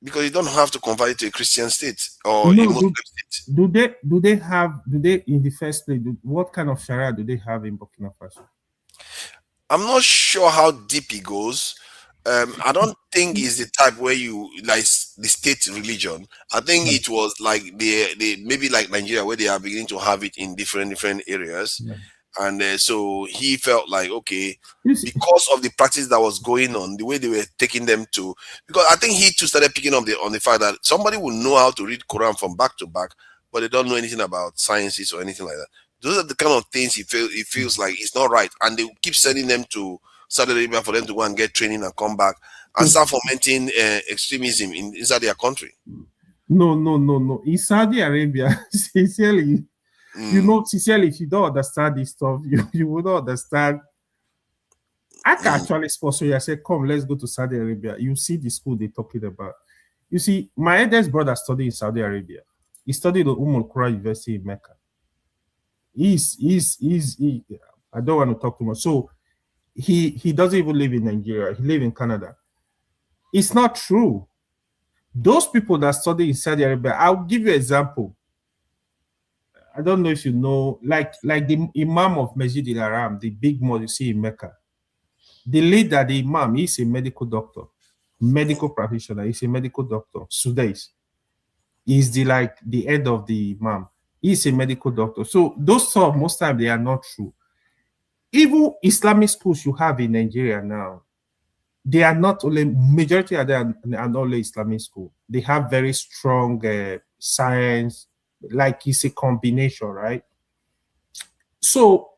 Because you don't have to convert it to a Christian state or a Muslim state. Do they in the first place, what kind of Sharia do they have in Burkina Faso? I'm not sure how deep it goes. I don't think it's the type where you like the state religion. I think it was like they maybe like Nigeria, where they are beginning to have it in different areas. And so he felt like, okay, because of the practice that was going on, the way they were taking them to, because I think he too started picking up on the fact that somebody will know how to read Quran from back to back, but they don't know anything about sciences or anything like that. Those are the kind of things he feels like it's not right, and they keep sending them to Saudi Arabia for them to go and get training and come back and start fomenting extremism inside their country. No. In Saudi Arabia, sincerely, sincerely, if you don't understand this stuff, you will not understand. I can actually sponsor you. I say, come, let's go to Saudi Arabia. You see the school they're talking about. You see, my eldest brother studied in Saudi Arabia. He studied at Al University in Mecca. I don't want to talk too much. So he doesn't even live in Nigeria. He lives in Canada. It's not true. Those people that study in Saudi Arabia, I'll give you an example. I don't know if you know, like the Imam of Masjid al-Haram, the big mosque you see in Mecca. The leader, the Imam, he's a medical doctor, medical practitioner. He's a medical doctor. Sudais. He's the head of the Imam. He's a medical doctor. So those stuff, most times they are not true. Even Islamic schools you have in Nigeria now, they are not only, majority of them are not only Islamic school. They have very strong science, like it's a combination, right? So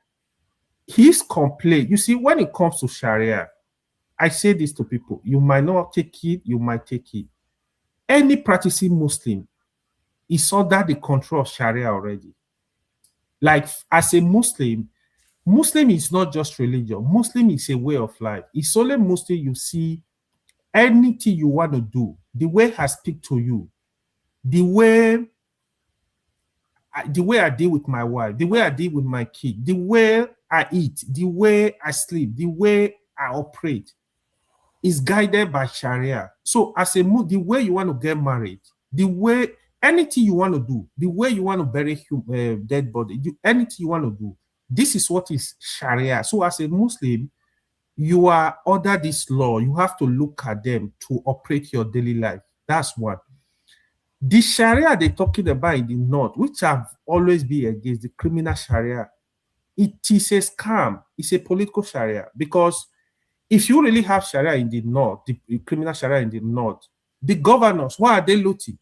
his complaint, you see, when it comes to Sharia, I say this to people, you might not take it, you might take it. Any practicing Muslim is under the control of Sharia already. Like, as a Muslim is not just religion. Muslim is a way of life. It's only Muslim you see anything you want to do, the way I speak to you, the way I deal with my wife, the way I deal with my kid, the way I eat, the way I sleep, the way I operate is guided by Sharia. So as a the way you want to get married, the way anything you want to do, the way you want to bury dead body, anything you want to do, this is what is Sharia. So as a Muslim, you are under this law. You have to look at them to operate your daily life. That's one. The Sharia they're talking about in the North, which I've always been against, the criminal Sharia, it is a scam. It's a political Sharia. Because if you really have Sharia in the North, the criminal Sharia in the North, the governors, why are they looting?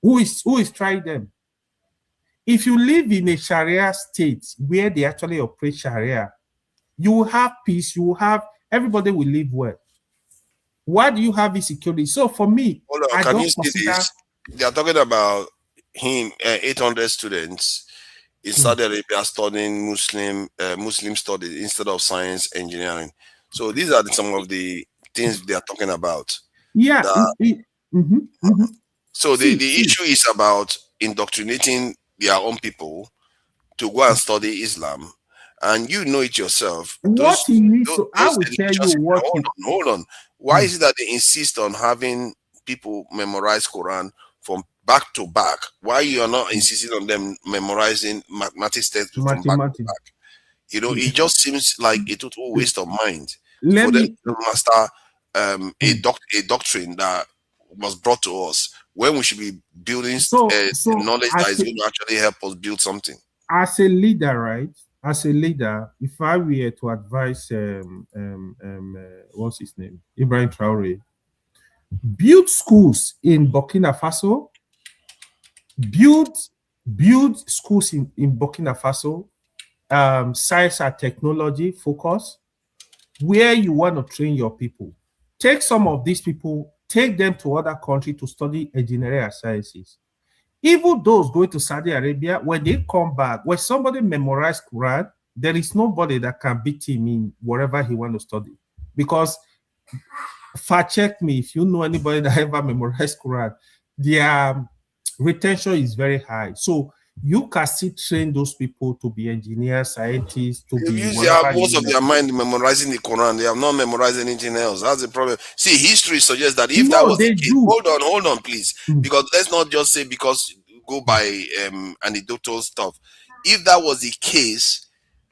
Who is trying them? If you live in a Sharia state where they actually operate Sharia, you will have peace, you will have, everybody will live well. Why do you have insecurity? So for me, hold on, can you see this? They are talking about him, 800 students in Saudi Arabia studying Muslim studies instead of science engineering. So these are some of the things they are talking about. Yeah. So the issue is about indoctrinating their own people to go and study Islam, and you know it yourself. I will tell you what. Hold on. Why is it that they insist on having people memorize Quran from back to back, why you are not insisting on them memorizing mathematics text from back to back? You know, it just seems like a total waste of mind for them to master a doctrine that was brought to us when we should be building knowledge that is going to actually help us build something. As a leader, right? As a leader, if I were to advise, what's his name? Ibrahim Traore, build schools in Burkina Faso, build schools in Burkina Faso, science and technology focus, where you want to train your people. Take some of these people, take them to other countries to study engineering and sciences. Even those going to Saudi Arabia, when they come back, when somebody memorizes Quran, there is nobody that can beat him in whatever he wants to study. Because, fact check me, if you know anybody that ever memorized Quran, their retention is very high. So you can still train those people to be engineers, scientists, to be most of their mind memorizing the Quran. They have not memorized anything else. That's the problem. See, history suggests that if that was the case, hold on, please. Because let's not just say because go by anecdotal stuff. If that was the case,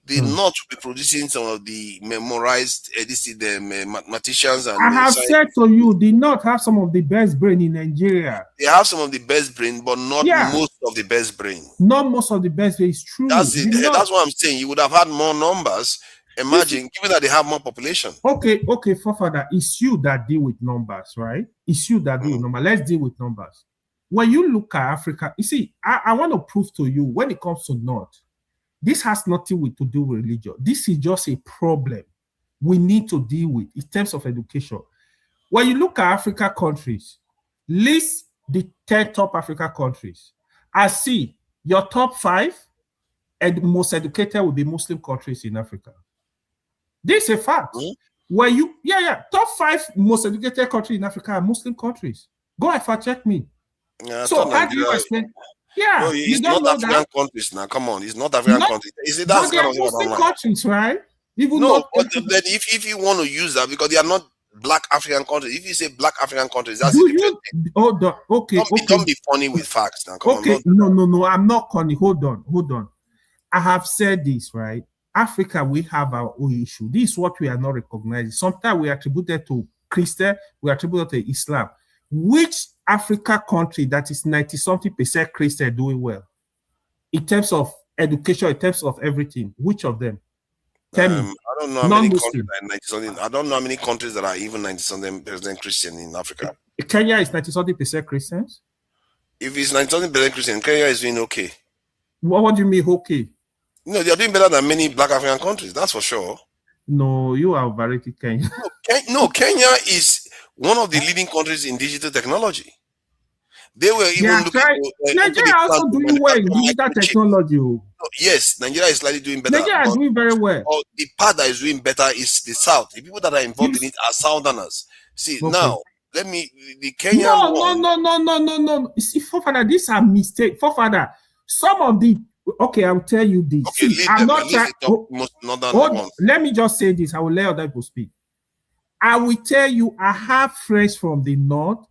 they not be producing some of the memorized mathematicians and I have said to you, they not have some of the best brain in Nigeria. They have some of the best brain, but not most of the best brain. Not most of the best brain is true. That's it. That's what I'm saying. You would have had more numbers. Imagine, given that they have more population. Okay, Father, it's you that deal with numbers, right? It's you that deal with numbers. Let's deal with numbers. When you look at Africa, you see, I want to prove to you when it comes to North, this has nothing to do with religion. This is just a problem we need to deal with in terms of education. When you look at Africa countries, list the 10 top Africa countries. I see your top 5 and most educated will be Muslim countries in Africa. This is a fact. Where you, top 5 most educated countries in Africa are Muslim countries. Go and fact check me. So how do you explain? Yeah, no, it's not African countries now. Come on, it's not African countries. Is it that's kind of Muslim countries, right? Even no, but then if you want to use that, because they are not Black African countries. If you say Black African countries, that's a different thing. Hold on, okay. Don't be funny with facts now. Come on. No, I'm not funny. Hold on. I have said this, right? Africa, we have our own issue. This is what we are not recognizing. Sometimes we attribute it to Christian, we attribute it to Islam. Which Africa country that is 90-something% Christian doing well in terms of education, in terms of everything? Which of them? Tell me. I don't know how many countries that are I don't know how many countries that are even 90-something% Christian in Africa. Kenya is 90-something% Christians. If it's 90-something% Christian, Kenya is doing okay. What do you mean okay? No, they are doing better than many Black African countries. That's for sure. No, you are overrated Kenya. No, Kenya is one of the leading countries in digital technology. They were even looking to Nigeria also doing well in digital technology. No, yes, Nigeria is slightly doing better. Nigeria is doing very well. The part that is doing better is the South. The people that are involved in it are Southerners. See, now, let me, the Kenyan No. See, Father, these are mistakes. Father, some of the, I'll tell you this. Okay, see, I'm not trying. Let me just say this. I will let other people speak. I will tell you, I have friends from the North,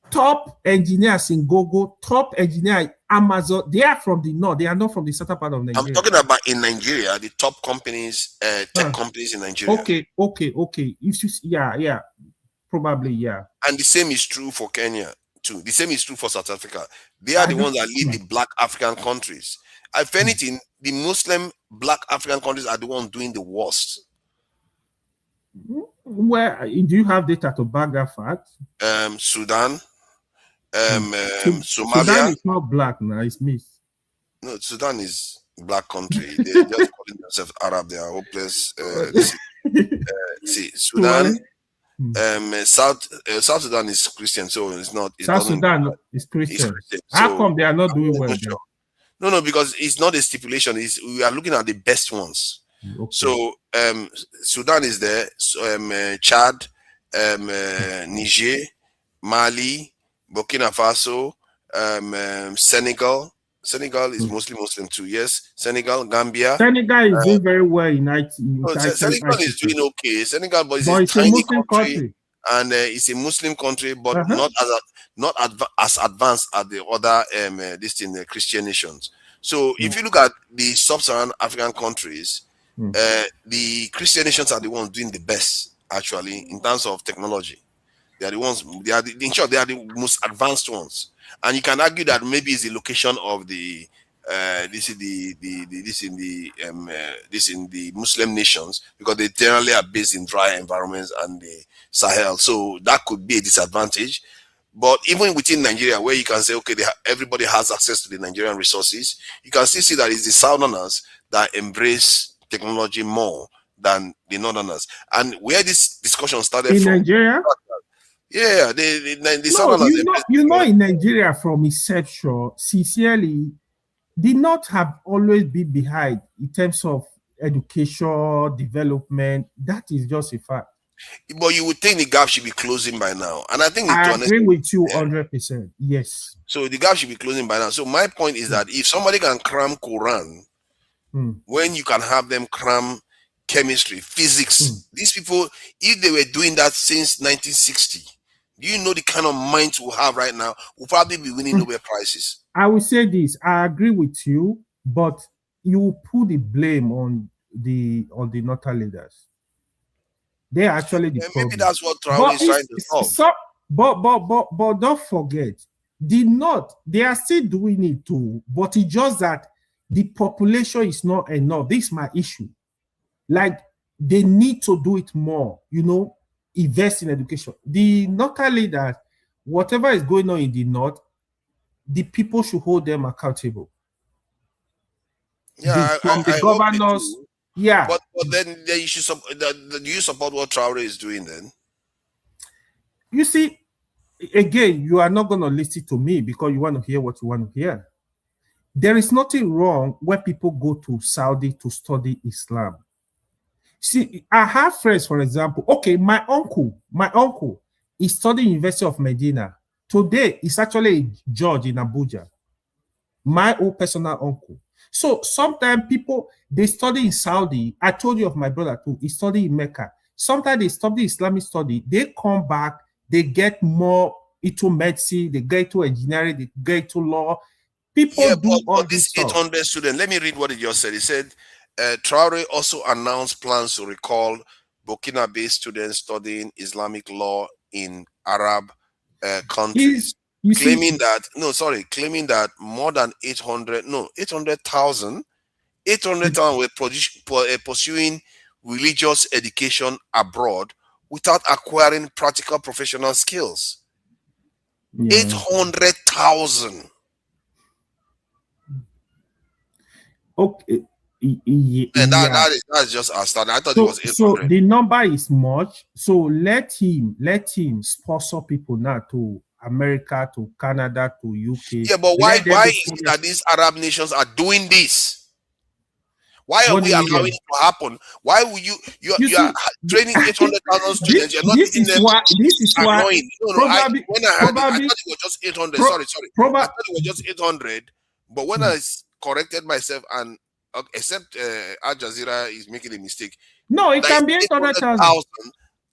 top engineers in Google, top engineers Amazon. They are from the North. They are not from the southern part of Nigeria. I'm talking about in Nigeria, the top companies, tech companies in Nigeria. Okay. If you, probably. And the same is true for Kenya too. The same is true for South Africa. They are the ones that lead the Black African countries. If anything, the Muslim Black African countries are the ones doing the worst. Where do you have data to back that fact? Sudan, Somalia. Sudan is not black now; it's mixed. No, Sudan is black country. They're just calling themselves Arab. They are hopeless. See, Sudan, South Sudan is Christian, so it's not. South Sudan is Christian. How come they are not doing well? No, because it's not a stipulation. We are looking at the best ones. Okay. So Sudan is there, Chad, Niger, Mali, Burkina Faso, Senegal. Senegal is mostly Muslim too. Yes, Senegal, Gambia. Senegal is doing very well in IT. Senegal is doing okay. Senegal, but it's a tiny country, and it's a Muslim country, but not as advanced as the other Christian nations. So if you look at the sub-Saharan African countries, the Christian nations are the ones doing the best actually in terms of technology. They are the ones. They are in short, they are the most advanced ones. And you can argue that maybe it's the location of the this in the Muslim nations, because they generally are based in dry environments and the Sahel. So that could be a disadvantage. But even within Nigeria, where you can say, okay, everybody has access to the Nigerian resources, you can still see that it's the Southerners that embrace technology more than the Northerners. And where this discussion started in from, Nigeria. Yeah, the No, Southerners. you know, in Nigeria from inception, sincerely, did not have always been behind in terms of education, development. That is just a fact. But you would think the gap should be closing by now. And I think I agree with you 100%. Yes. So the gap should be closing by now. So my point is that if somebody can cram Quran, when you can have them cram chemistry, physics, these people, if they were doing that since 1960, do you know the kind of minds we have right now? We'll probably be winning Nobel Prizes. I will say this. I agree with you, but you put the blame on the Northern leaders. They are actually the problem. Maybe that's what Traore is trying to solve. So, but don't forget, they are still doing it too, but it's just that the population is not enough. This is my issue. Like, they need to do it more, invest in education. The Northern leaders, whatever is going on in the North, the people should hold them accountable. Yeah, the governors. Yeah. But then you should do you support what Traore is doing then? You see, again, you are not going to listen to me because you want to hear what you want to hear. There is nothing wrong when people go to Saudi to study Islam. See, I have friends, for example. Okay, my uncle is studying University of Medina. Today, he's actually a judge in Abuja. My own personal uncle. So sometimes people, they study in Saudi. I told you of my brother too. He studied in Mecca. Sometimes they study Islamic study. They come back, they get more into medicine, they get into engineering, they get into law. People do all this 800 students. Let me read what he just said. He said, Traore also announced plans to recall Burkina-based students studying Islamic law in Arab countries. Claiming that more than 800,000 were pursuing religious education abroad without acquiring practical professional skills. 800,000. Okay. And that's just outstanding. I thought it was 800. So the number is much. So let him sponsor people now to America, to Canada, to UK. Yeah, but why is it that these Arab nations are doing this? Why are we allowing it to happen? Why will you are training 800,000 students? You're not teaching them. This is why. When I heard it, I thought it was just 800. Sorry. I thought it was just 800. But when I corrected myself and except Al Jazeera is making a mistake. No, it can be 800,000.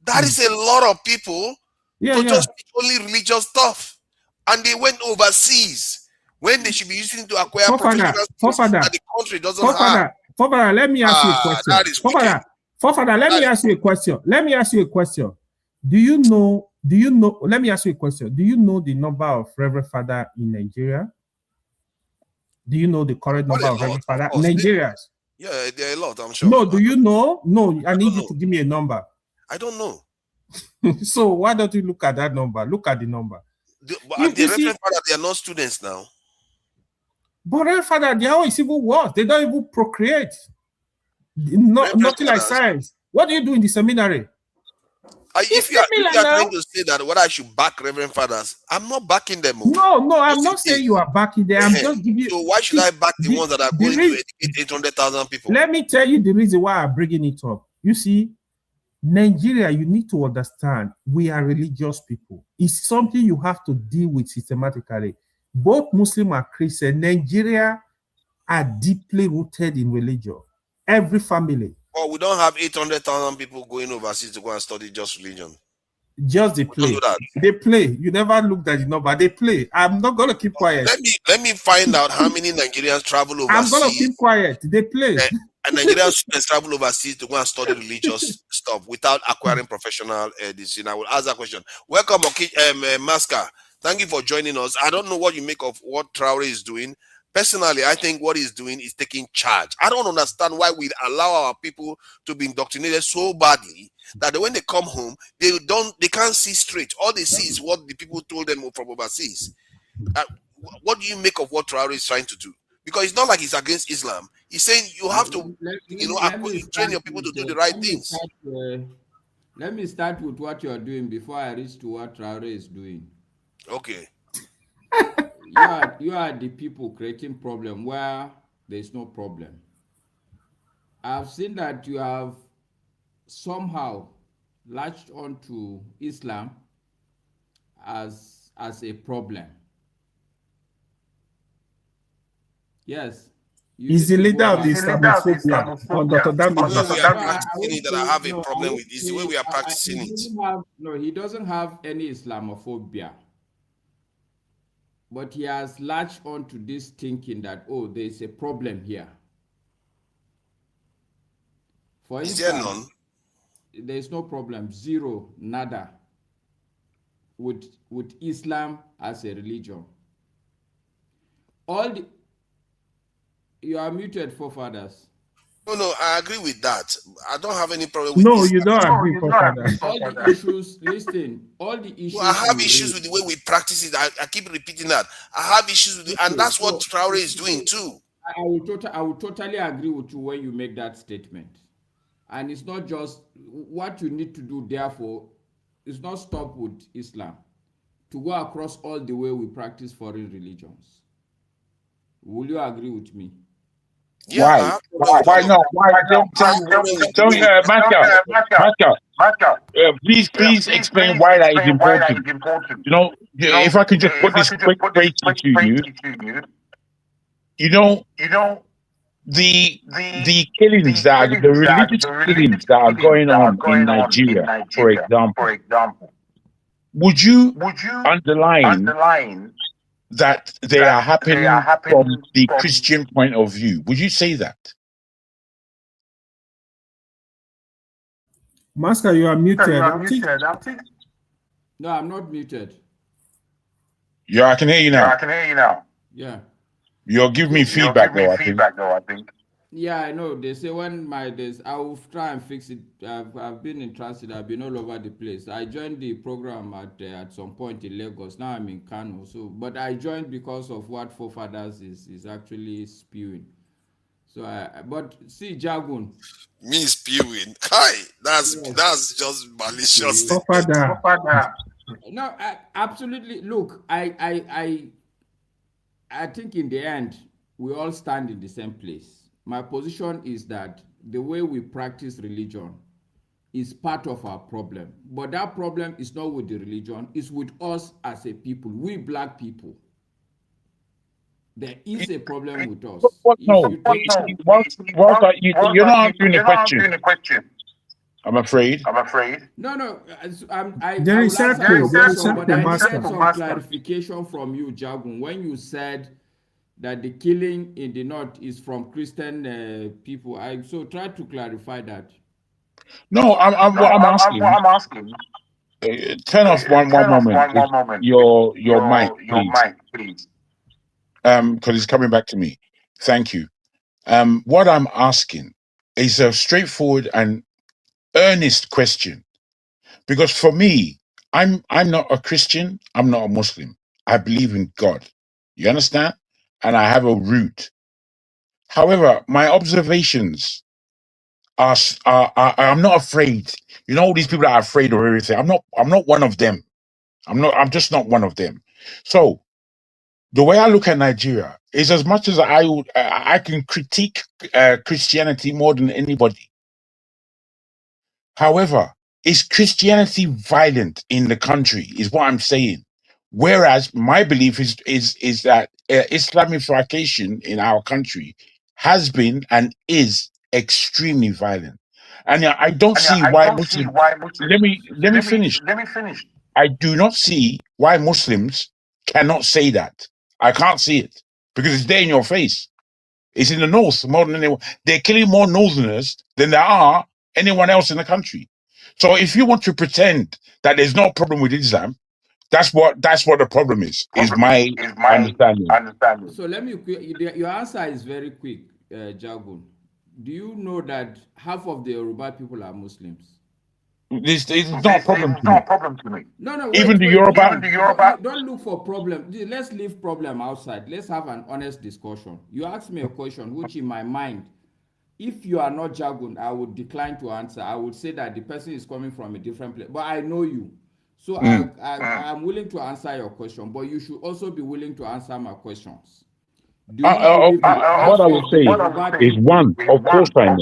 That is a lot of people just teach only religious stuff, and they went overseas when they should be using to acquire professional skills that the country doesn't have. Fofana, let me ask you a question. Fofana, let me ask you a question. Let me ask you a question. Do you know? Let me ask you a question. Do you know the number of Reverend Father in Nigeria? Do you know the current number of Reverend Father in Nigeria? Yeah, there are a lot, I'm sure. No, do you know? No, I need you to give me a number. I don't know. So why don't you look at that number? Look at the number. The Reverend Father, they are not students now. But Reverend Father, they are even worse. They don't even procreate. Nothing like science. What do you do in the seminary? If you are trying to say that what I should back Reverend Fathers, I'm not backing them. No, I'm not saying you are backing them. I'm just giving you. So why should I back the ones that are going to educate 800,000 people? Let me tell you the reason why I'm bringing it up. You see, Nigeria, you need to understand, we are religious people. It's something you have to deal with systematically. Both Muslim and Christian, Nigeria are deeply rooted in religion. Every family. Well, we don't have 800,000 people going overseas to go and study just religion. Just they play. do that. They play. You never looked at the number. They play. I'm not gonna keep quiet. Let me find out how many Nigerians travel overseas. I'm gonna keep quiet. They play. And Nigerian students travel overseas to go and study religious stuff without acquiring professional discipline. I will ask that question. Welcome, Maska. Thank you for joining us. I don't know what you make of what Traore is doing. Personally, I think what he's doing is taking charge. I don't understand why we allow our people to be indoctrinated so badly that when they come home, they can't see straight. All they see is what the people told them from overseas. What do you make of what Traore is trying to do? Because it's not like he's against Islam. He's saying you have to, train your people to do the right things. Let me start with what you're doing before I reach to what Traore is doing. Okay. You are the people creating problem where there's no problem. I've seen that you have somehow latched onto Islam as a problem. Yes. He's the leader of the Islamophobia. That I have a problem with is the way we are practicing it. He doesn't have any Islamophobia. But he has latched onto this thinking that, there's a problem here. For instance, is there none? There's no problem, zero, nada, with Islam as a religion. You are muted, forefathers. No, I agree with that. I don't have any problem with Islam. You don't agree, forefathers. All the issues, listen, all the issues. I have issues with the way we practice it. I keep repeating that. I have issues with it, and that's what Traore is doing too. I will totally agree with you when you make that statement. And it's not just what you need to do, therefore, it's not stop with Islam. To go across all the way we practice foreign religions. Will you agree with me? Yeah, why not? Why don't please explain why that is important. If I could just put this quick question to you, the killings the religious killings that are going on in Nigeria, for example, would you underline that they are happening from the Christian point of view? Would you say that? Master, you are muted. No, I'm not muted. Yeah, I can hear you now. Yeah. You'll give me feedback, though, I think. Yeah, I know. They say when I will try and fix it. I've been in transit. I've been all over the place. I joined the program at some point in Lagos. Now I'm in Kano. But I joined because of what forefathers is actually spewing. So, but see, Jagun. Me spewing. Hi, that's just malicious. No, absolutely. Look, I think in the end we all stand in the same place. My position is that the way we practice religion is part of our problem. But that problem is not with the religion, it's with us as a people, we black people. There is a problem with us. You're not answering the question. I'm afraid. No. There is some clarification from you, Jagun, when you said that the killing in the north is from Christian people. So try to clarify that. No, I'm asking. Turn off one moment. Your mic, please. Because it's coming back to me. Thank you. What I'm asking is a straightforward and earnest question. Because for me, I'm not a Christian. I'm not a Muslim. I believe in God. You understand? And I have a root. However, my observations are I'm not afraid. All these people that are afraid of everything. I'm not one of them. I'm just not one of them. So the way I look at Nigeria is, as much as I can critique Christianity more than anybody. However, is Christianity violent in the country? Is what I'm saying. Whereas my belief is that Islamification in our country has been and is extremely violent. And I don't see why Muslims. Let me finish. I do not see why Muslims cannot say that. I can't see it because it's there in your face. It's in the north more than anyone. They're killing more northerners than there are anyone else in the country. So if you want to pretend that there's no problem with Islam, that's what the problem is. Is my understanding. So let me. Your answer is very quick, Jagun. Do you know that half of the Yoruba people are Muslims? This is not a problem to me. No, Even the Yoruba. Don't look for problem. Let's leave problem outside. Let's have an honest discussion. You asked me a question, which in my mind, if you are not Jagun, I would decline to answer. I would say that the person is coming from a different place. But I know you. So I'm willing to answer your question, but you should also be willing to answer my questions. What I would say is one, of course I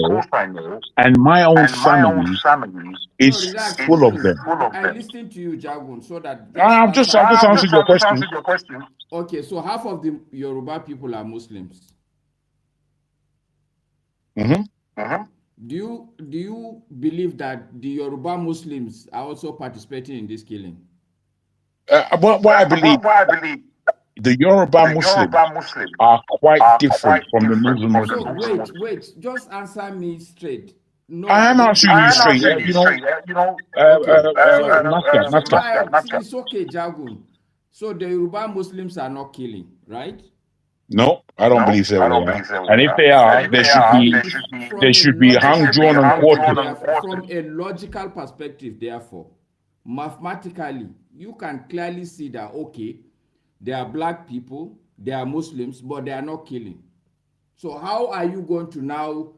know, and my own family is full of them. I listen to you, Jagun, so that I've just answered your question. Okay, so half of the Yoruba people are Muslims. Do you believe that the Yoruba Muslims are also participating in this killing? What I believe, the Yoruba Muslims are quite different from the Muslim Muslims. So wait, just answer me straight. No, I am answering you straight. It's okay, Jagun. So the Yoruba Muslims are not killing, right? No, I don't believe so. And if they are, they should be hung, drawn, and quartered. From a logical perspective, therefore, mathematically, you can clearly see that, okay, they are black people, they are Muslims, but they are not killing. So how are you going to now,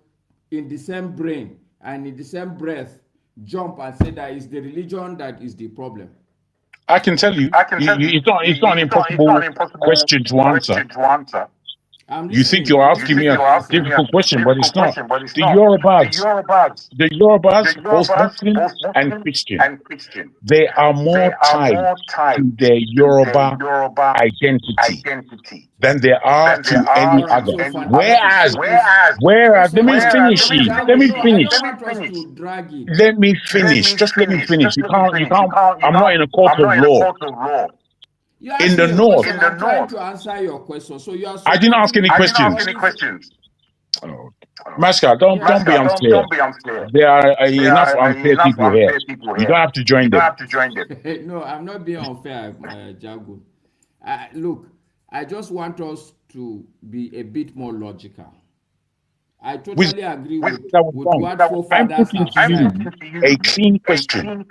in the same brain and in the same breath, jump and say that it's the religion that is the problem? I can tell you, it's not an impossible question to answer. You think you're asking me a difficult question, but it's not. The Yorubas, both Muslim and Christian, they are more tied to their Yoruba identity than they are to any other. Whereas, let me finish. Just let me finish. You can't. I'm not in a court of law. In the north, I'm trying to answer your question. So you are. I didn't ask any questions. Oh, Masca, don't be unfair. There are enough unfair people here. You don't have to join them. No, I'm not being unfair, Jagun. Look, I just want us to be a bit more logical. I totally agree with what forefathers have said. I'm putting to you a clean question.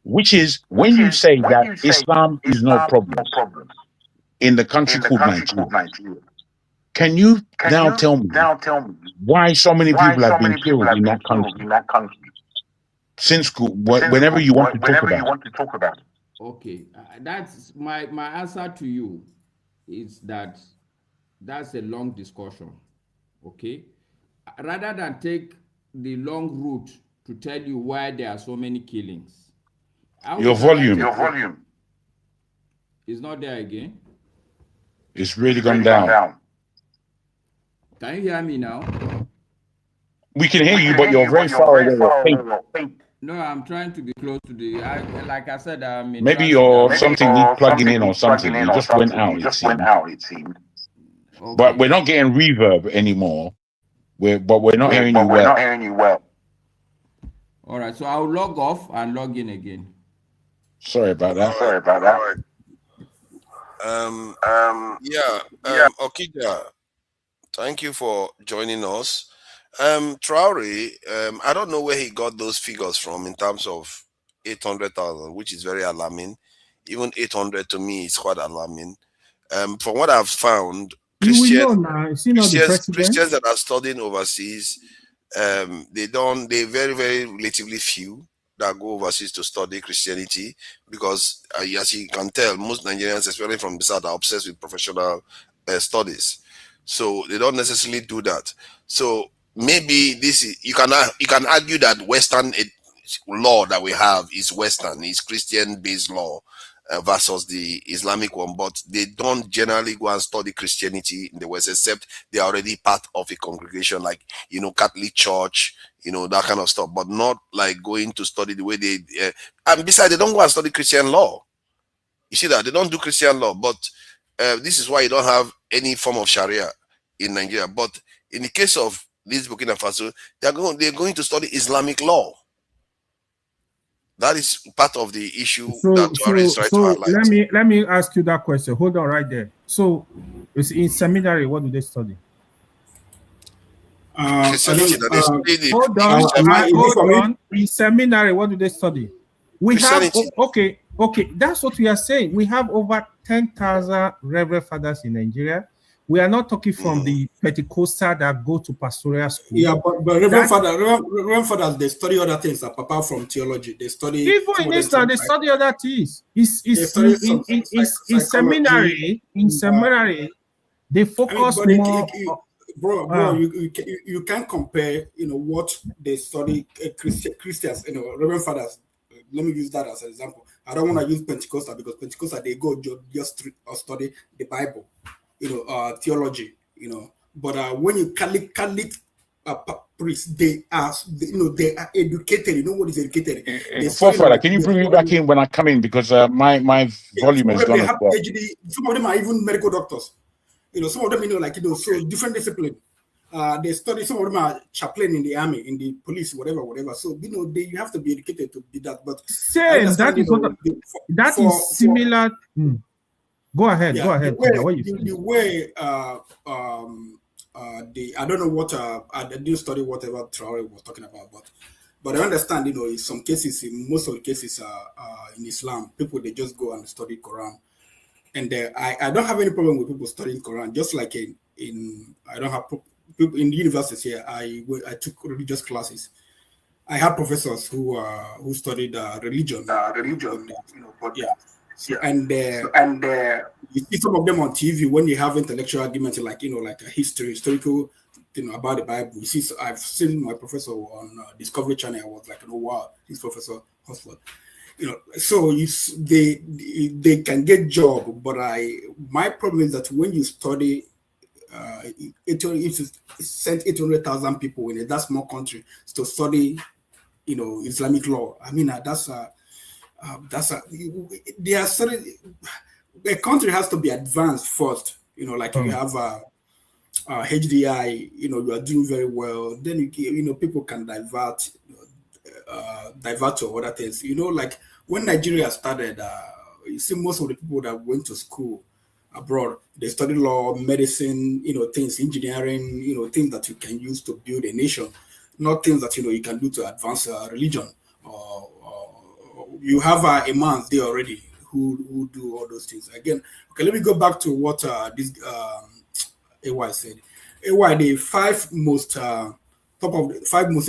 Which is when you say that Islam is no problem in the country called Nigeria, can you now tell me why so many people have been killed in that country? Since whenever you want to talk about it. Okay, that's my answer to you is that that's a long discussion. Okay, rather than take the long route to tell you why there are so many killings. Your volume is not there again. It's really gone down. Can you hear me now? We can hear you, but you're very far away. No, I'm trying to be close to the. Like I said, I'm in. Maybe something needs plugging in or something. It just went out. It seemed. Okay. But we're not getting reverb anymore. We're not hearing you well. All right, so I'll log off and log in again. Sorry about that. Okija, thank you for joining us. Traore, I don't know where he got those figures from in terms of 800,000, which is very alarming. Even 800 to me is quite alarming. From what I've found, Christians that are studying overseas, they're very, very relatively few that go overseas to study Christianity because, as you can tell, most Nigerians, especially from the South, are obsessed with professional studies. So they don't necessarily do that. So maybe you can argue that Western law that we have is Western, is Christian-based law, versus the Islamic one, but they don't generally go and study Christianity in the West, except they are already part of a congregation like, Catholic Church, that kind of stuff, but not like going to study the way they, and besides, they don't go and study Christian law. You see that? They don't do Christian law, but this is why you don't have any form of Sharia in Nigeria. But in the case of this Burkina Faso, they're going to study Islamic law. That is part of the issue that tourists try to highlight. Let me ask you that question. Hold on right there. So, it's in seminary, what do they study? Hold on. In seminary, what do they study? We have okay. That's what we are saying. We have over 10,000 Reverend Fathers in Nigeria. We are not talking from the Pentecostal that go to pastoral school. Yeah, but Reverend Fathers, they study other things apart from theology. They study even in Islam, they study other things. In seminary. In seminary, they focus more. Bro, you can't compare. What they study Christians. Reverend Fathers. Let me use that as an example. I don't want to use Pentecostal because Pentecostal they go just study the Bible. Theology, but when you Catholic priests, they are educated. What is educated? Forefather, can you bring me back in when I come in, because my volume is gone as well. Some of them are even medical doctors. Some of them, so different discipline. They study. Some of them are chaplain in the army, in the police, whatever. So you have to be educated to be that. But that is similar. Go ahead. The way I don't know what I didn't study whatever Traore was talking about, but I understand. In some cases, in most of the cases, in Islam, people they just go and study Quran, and I don't have any problem with people studying Quran. Just like I don't have people in the universities here. I took religious classes. I had professors who studied religion. But yeah. And you see some of them on TV when you have intellectual arguments like a historical about the Bible. You see, I've seen my professor on Discovery Channel. I was like, oh wow, this Professor Hosford. So they can get job, but my problem is that when you study, if you send 800,000 people in that small country to study, Islamic law. I mean, they are certain. The country has to be advanced first. You have HDI. You are doing very well. Then people can divert to other things. Like when Nigeria started, you see most of the people that went to school abroad, they studied law, medicine, things, engineering, things that you can use to build a nation, not things that you can do to advance religion. You have imams there already who do all those things. Again, okay, let me go back to what this AY said. AY, the five most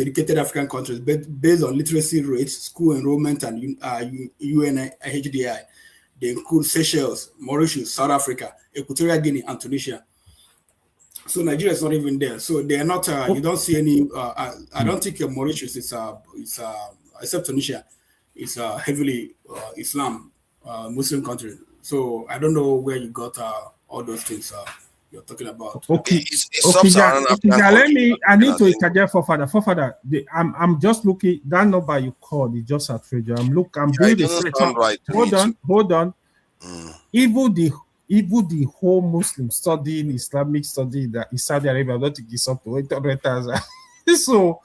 educated African countries based on literacy rates, school enrollment, and UNHDI. They include Seychelles, Mauritius, South Africa, Equatorial Guinea, and Tunisia. So Nigeria is not even there. So they are not. You don't see any. I don't think Mauritius is except Tunisia. It's a heavily Islam Muslim country. So I don't know where you got all those things you're talking about. Okay. Let me. I need to interject for father. I'm just looking. That number you called is just a treasure. I'm doing the search. Hold on. Even the whole Muslim studying Islamic study that in Saudi Arabia, I don't think it's up to 800,000. So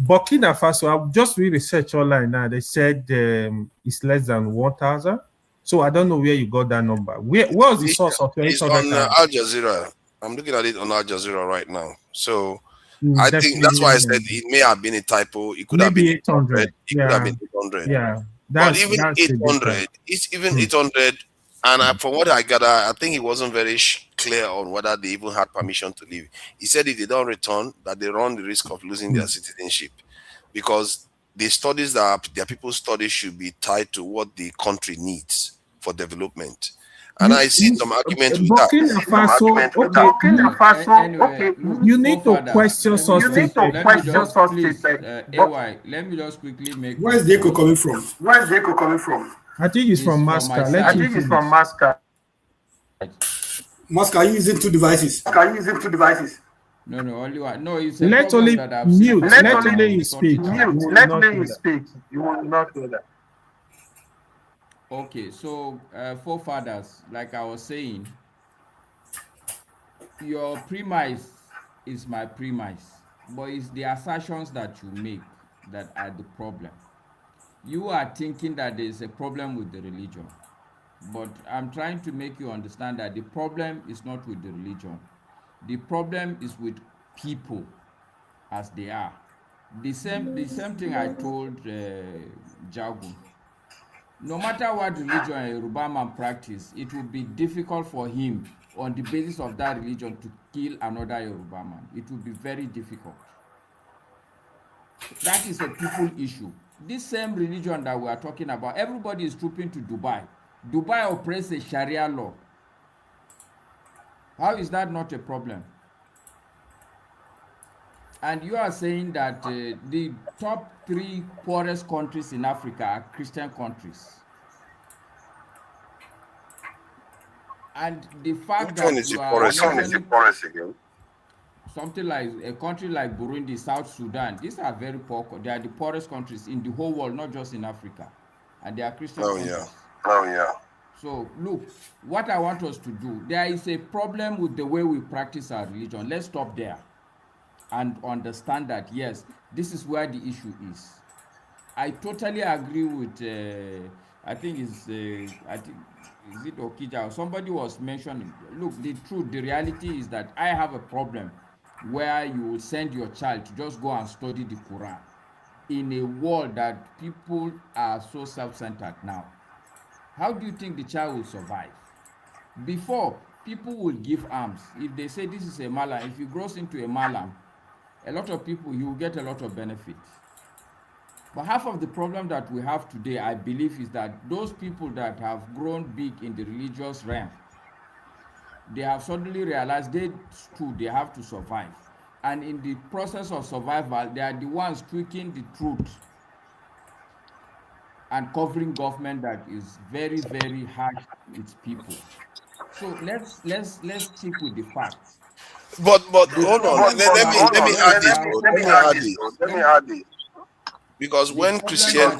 Burkina Faso, I've just read research online now. They said it's less than 1,000. So I don't know where you got that number. What was the source of 800,000? It's on Al Jazeera. I'm looking at it on Al Jazeera right now. So I think that's why I said it may have been a typo. It could have been 800. It could have been 800. Yeah. But even 800, it's even 800. And from what I gather, I think it wasn't very clear on whether they even had permission to leave. He said if they don't return, that they run the risk of losing their citizenship, because the studies that their people study should be tied to what the country needs for development. And I see some argument with that. You need to question something. AY, let me just quickly make. Where is the echo coming from? I think it's from Masca. I think it's from Masca. Musk, are you using two devices? No, only one. No, it's a Let problem only that I've seen. mute. Let only you speak. Let only you speak. You will not do that. Okay, so forefathers, like I was saying, your premise is my premise, but it's the assertions that you make that are the problem. You are thinking that there is a problem with the religion, but I'm trying to make you understand that the problem is not with the religion. The problem is with people as they are. The same thing I told Jagun. No matter what religion a Yoruba man practice, it will be difficult for him on the basis of that religion to kill another Yoruba man. It will be very difficult. That is a people issue. This same religion that we are talking about, everybody is trooping to Dubai. Dubai operates a Sharia law. How is that not a problem? And you are saying that the top 3 poorest countries in Africa are Christian countries. And the fact that you are mentioning something like a country like Burundi, South Sudan, these are very poor. They are the poorest countries in the whole world, not just in Africa. And they are Christian countries. So look, what I want us to do, there is a problem with the way we practice our religion. Let's stop there and understand that, yes, this is where the issue is. I totally agree with, I think is it Okija? Somebody was mentioning, look, the truth, the reality is that I have a problem where you will send your child to just go and study the Quran in a world that people are so self-centered now. How do you think the child will survive? Before, people will give arms. If they say this is a malam, if he grows into a malam, a lot of people, you will get a lot of benefit. But half of the problem that we have today, I believe, is that those people that have grown big in the religious realm, they have suddenly realized they have to survive. And in the process of survival, they are the ones tweaking the truth and covering government that is very, very harsh with people. So let's stick with the facts. But hold on. Let me add this. Because when Christian,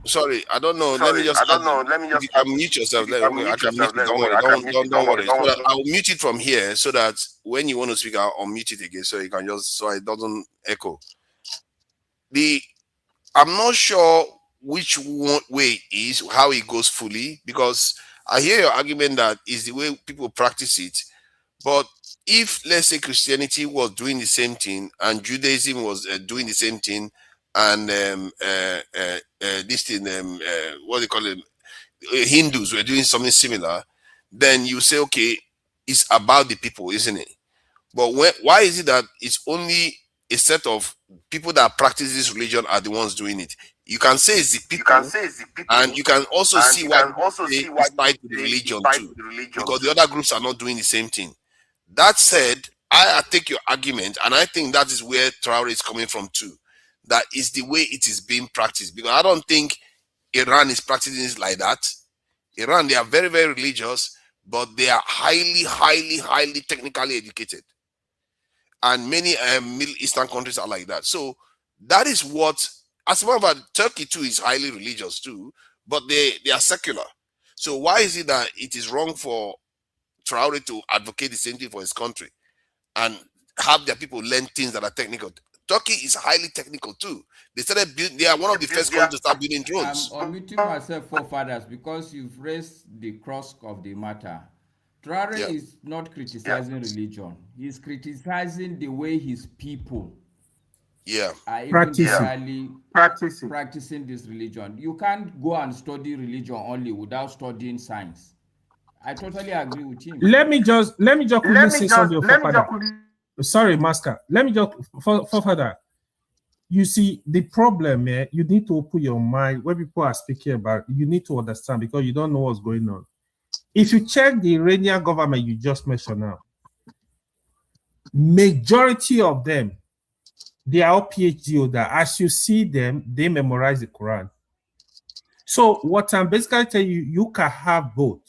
sorry, I don't know. Let me just mute yourself. Don't worry. So I'll mute it from here so that when you want to speak, I'll unmute it again so you can so it doesn't echo. I'm not sure which way it is, how it goes fully, because I hear your argument that is the way people practice it. But if, let's say, Christianity was doing the same thing and Judaism was doing the same thing, and this thing, what do you call it, Hindus were doing something similar, then you say, okay, it's about the people, isn't it? But why is it that it's only a set of people that practice this religion are the ones doing it? You can say it's the people, and you can also see why it's tied to the religion too, because the other groups are not doing the same thing. That said, I take your argument, and I think that is where Traore is coming from too. That is the way it is being practiced, because I don't think Iran is practicing it like that. Iran, they are very, very religious, but they are highly technically educated. And many Middle Eastern countries are like that. So that is what, as a matter of fact, Turkey too is highly religious too, but they are secular. So why is it that it is wrong for Traore to advocate the same thing for his country and have their people learn things that are technical? Turkey is highly technical too. They are one of the first countries to start building drones. I'm unmuting myself, forefathers, because you've raised the crux of the matter. Traore is not criticizing religion. He's criticizing the way his people are practicing this religion. You can't go and study religion only without studying science. I totally agree with him. Let me just quickly say something, forefather. Sorry, Master. Let me just, forefather. You see, the problem, you need to open your mind when people are speaking about it. You need to understand, because you don't know what's going on. If you check the Iranian government you just mentioned now, majority of them, they are all PhD holder. As you see them, they memorize the Quran. So what I'm basically telling you, you can have both.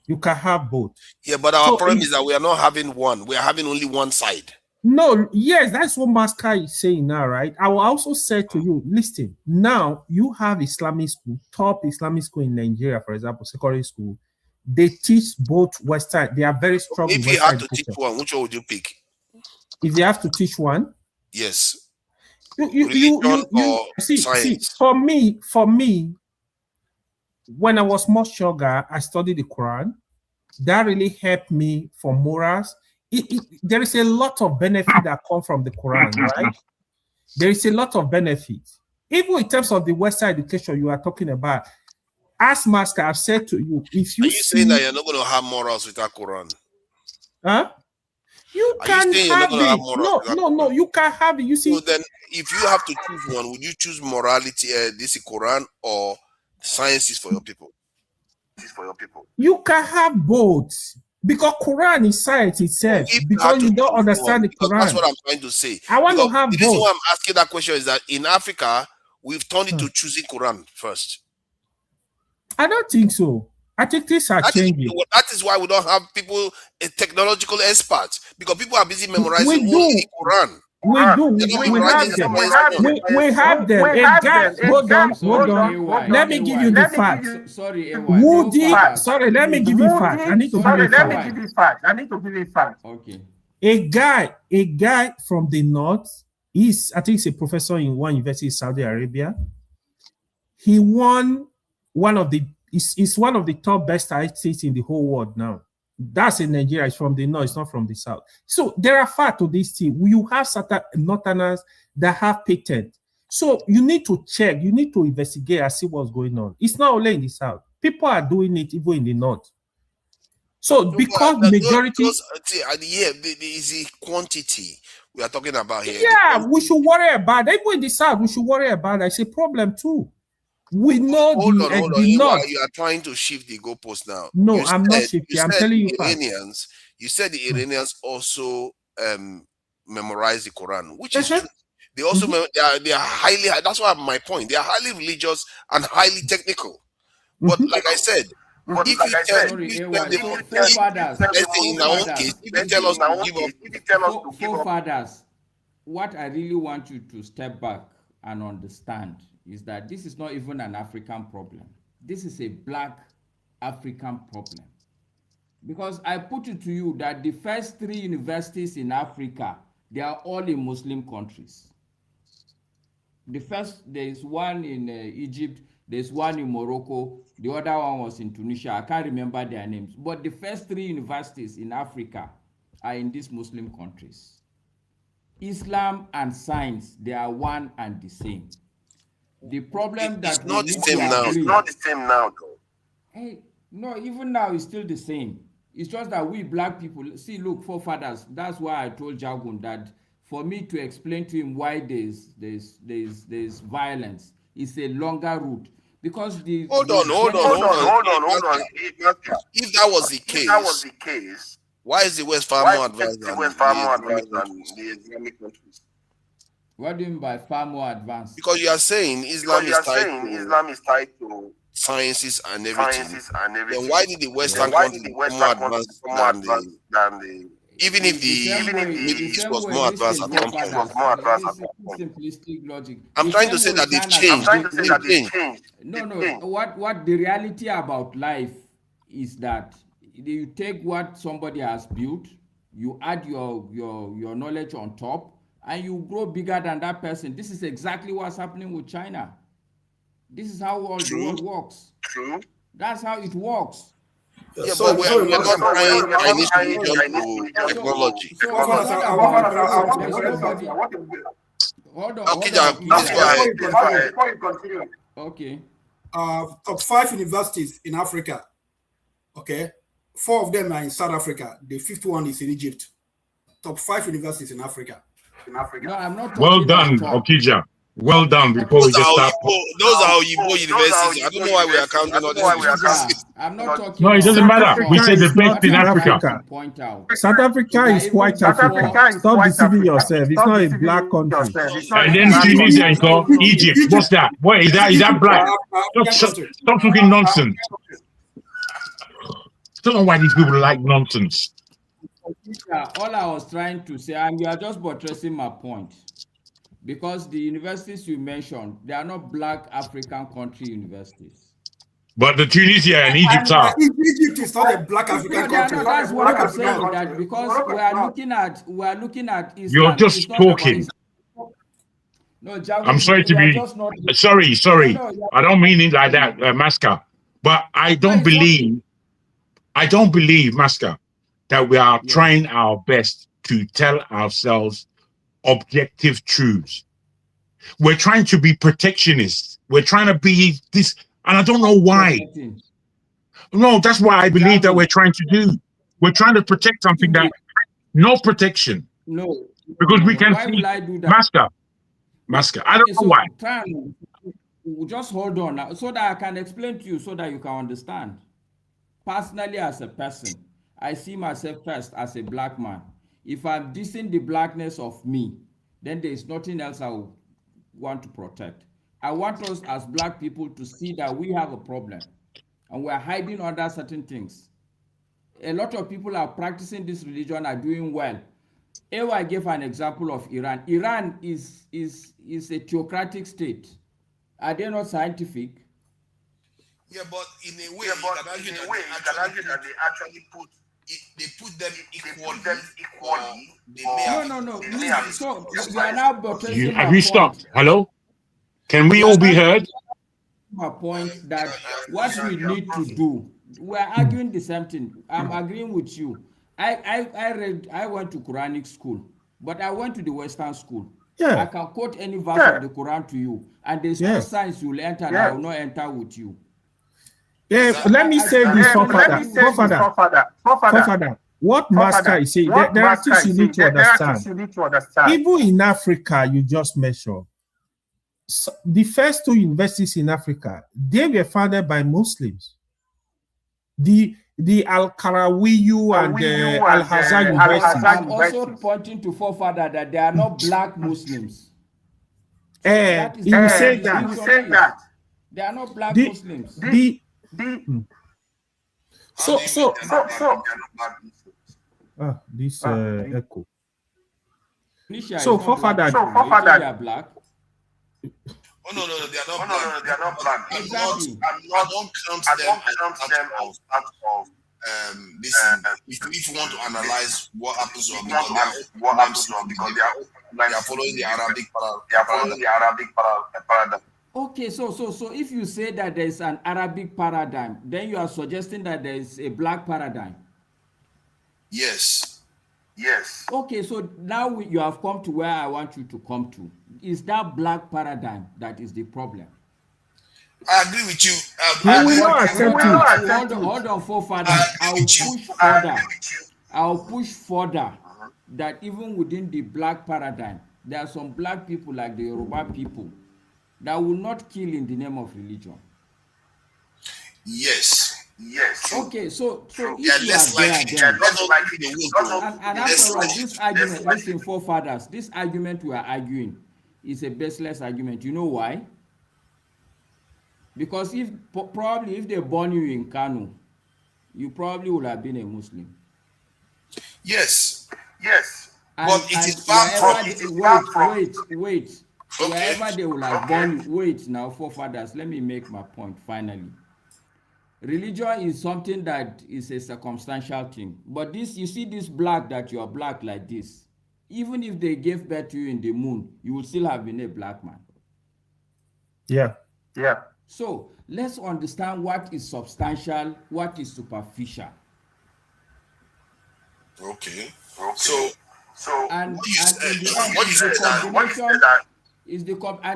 You can have both. Yeah, but our problem is that we are not having one. We are having only one side. No, yes, that's what Maska is saying now, right? I will also say to you, listen, now you have Islamic school, top Islamic school in Nigeria, for example, secondary school. They teach both Western. They are very strong. If you had to teach one, which one would you pick? If you have to teach one, yes. You see, for me, when I was much younger, I studied the Quran. That really helped me for morals. There is a lot of benefit that come from the Quran, right? There is a lot of benefit. Even in terms of the Western education you are talking about, as Master, I've said to you, if you are you saying that you're not going to have morals without Quran? Huh? You can have it. No, you can have it. You see. So then, if you have to choose one, would you choose morality, this is Quran, or sciences for your people? You can have both. Because Quran is science itself. Because you don't understand the Quran. That's what I'm trying to say. I want to have both. The reason why I'm asking that question is that in Africa, we've turned it to choosing Quran first. I don't think so. I think things are changing. That is why we don't have people, technological experts, because people are busy memorizing only the Quran. We have them. We have them. Hold on. Let me give you the facts. Sorry, let me give you facts. I need to give you facts. Okay. A guy from the north, I think he's a professor in one university in Saudi Arabia. He won It's one of the top best states in the whole world now. That's in Nigeria. It's from the north. It's not from the south. So there are facts to this thing. You have certain northerners that have patent. So you need to check. You need to investigate and see what's going on. It's not only in the south. People are doing it even in the north. So because majority, the quantity we are talking about here. Yeah, we should worry about it. Even in the south, we should worry about it. It's a problem too. We know hold on. You are trying to shift the goalpost now. No, I'm not shifting. I'm telling you. Iranians. You said the Iranians also memorize the Quran, which is true. They also they are highly. That's why my point. They are highly religious and highly technical. But like I said, if you tell us to give up, forefathers, what I really want you to step back and understand is that this is not even an African problem. This is a Black African problem. Because I put it to you that the first 3 universities in Africa, they are all in Muslim countries. There is one in Egypt, there's one in Morocco, the other one was in Tunisia. I can't remember their names. But the first 3 universities in Africa are in these Muslim countries. Islam and science, they are one and the same. The problem that it's not the same now. It's not the same now, though. Hey, no, even now it's still the same. It's just that we Black people see. Look, forefathers. That's why I told Jagun that for me to explain to him why there's violence, it's a longer route because the. Hold on. If that was the case, why is the West far more advanced than the Islamic countries? What do you mean by far more advanced? Because you are saying Islam is tied to sciences and everything. Then why did the Western countries become more advanced than the even if the Middle East was more advanced at some point? Simplistic logic. I'm trying to say that they've changed. No. What the reality about life is that you take what somebody has built, you add your knowledge on top, and you grow bigger than that person. This is exactly what's happening with China. This is how all the world works. True. That's how it works. Yeah, but we're not trying Chinese religion to technology. Hold on. Okay, please go ahead. Okay. Top 5 universities in Africa. Okay. 4 of them are in South Africa. The 5th one is in Egypt. Top 5 universities in Africa. No, I'm not. Well done, Okija. Well done. Before we just start. Those are Igbo universities. I don't know why we are counting all these universities. I'm not talking. No, it doesn't South matter. Africa We said the is best not in Africa. Africa. Point out. South Africa is white Africa. Stop deceiving yourself. It's not a black country. And then Tunisia and Egypt. What's that? What is that? Is that black? Stop talking nonsense. I don't know why these people like nonsense. All I was trying to say, and you are just buttressing my point, because the universities you mentioned, they are not black African country universities. But the Tunisia and Egypt are. Egypt is not a black African country. That's what I'm saying. That because we are looking at Islam. You're just talking. No, Jago, I'm sorry to be sorry. No, I don't mean it like that, Masca. But I don't believe, Masca, that we are trying our best to tell ourselves objective truths. We're trying to be protectionists. We're trying to be this, and I don't know why. No, that's what I believe that we're trying to do. We're trying to protect something that no protection. No, because we can why see will I do that? Master. I don't know why. Just hold on now, so that I can explain to you, so that you can understand. Personally, as a person, I see myself first as a black man. If I'm dissing the blackness of me, then there is nothing else I would want to protect. I want us as black people to see that we have a problem and we're hiding under certain things. A lot of people are practicing this religion, are doing well. I gave an example of Iran. Iran is a theocratic state. Are they not scientific? Yeah, but in a way, you can argue that they actually put them equally. No. So we are now buttressing Have you stopped? Hello? Can we all be heard? My point that what we need to do, we are arguing the same thing. I'm agreeing with you. I went to Quranic school, but I went to the Western school. Yeah. I can quote any verse of the Quran to you, and there's no science you will enter, and I will not enter with you. Yeah, let me say this, Forefather. What Master is saying, there are things you need to understand. Even in Africa, you just mentioned, so the first two universities in Africa, they were founded by Muslims. The Al-Karawiyu and the Al-Azhar universities. I'm also pointing to Forefather that they are not black Muslims. You say that. They are not black Muslims. This echo. So Forefather, they are black. Oh no, they are not black. Exactly. I don't count them as part of this. If you want to analyze what happens to them, because they are following the Arabic paradigm. Okay, so if you say that there is an Arabic paradigm, then you are suggesting that there is a black paradigm. Yes. Okay, so now you have come to where I want you to come to. Is that black paradigm that is the problem? I agree with you. Hold on, Forefather. I'll push further that even within the black paradigm, there are some black people like the Yoruba people that will not kill in the name of religion. Yes. Okay, so if you are there, and after all, this argument, listen, Forefathers, this argument we are arguing is a baseless argument. You know why? Because if they born you in Kano, you probably would have been a Muslim. Yes. But it is far from. Wait. Okay. Wherever they will have born you. Wait now, Forefathers, let me make my point finally. Religion is something that is a circumstantial thing. But this, you see this black, that you are black like this, even if they gave birth to you in the moon, you would still have been a black man. Yeah. So let's understand what is substantial, what is superficial. Okay. And what you said, I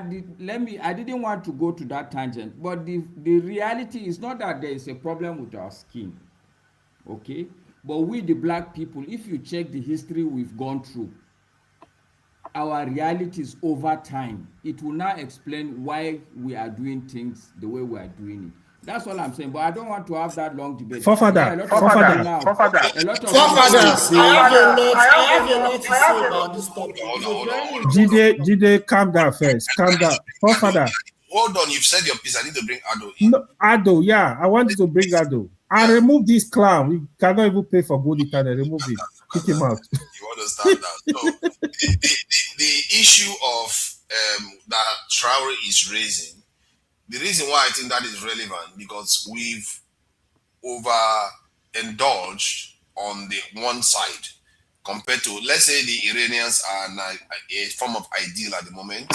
didn't want to go to that tangent, but the reality is not that there is a problem with our skin, okay? But we, the black people, if you check the history we've gone through, our realities over time. It will now explain why we are doing things the way we are doing it. That's all I'm saying. But I don't want to have that long debate. Forefather, A lot forefather. of Forefathers, people I have a say, lot. I have a lot to say about this topic. Jide, calm down first. Calm down. Forefather. Hold on, you've said your piece. I need to bring Ado in. No, Ado, yeah. I want you to bring Ado. I remove this clown. We cannot even pay for good internet. Remove it. Kick him out. You understand that? So the issue of that Traore is raising, the reason why I think that is relevant because we've overindulged on the one side compared to, let's say, the Iranians are a form of ideal at the moment.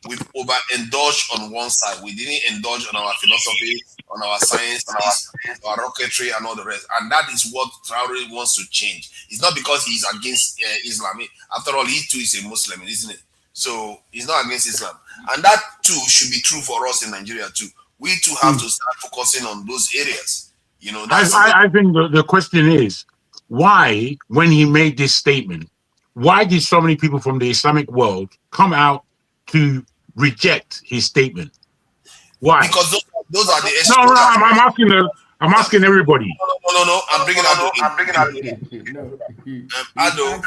We've overindulged on one side. We didn't indulge on our philosophy, on our science, our rocketry, and all the rest. And that is what Traore wants to change. It's not because he's against Islam. After all, he too is a Muslim, isn't it? So he's not against Islam. And that too should be true for us in Nigeria too. We too have to start focusing on those areas. You know, I think the question is, why, when he made this statement, why did so many people from the Islamic world come out to reject his statement? Why? Because those are the No, I'm asking everybody. No. I'm bringing out Ado.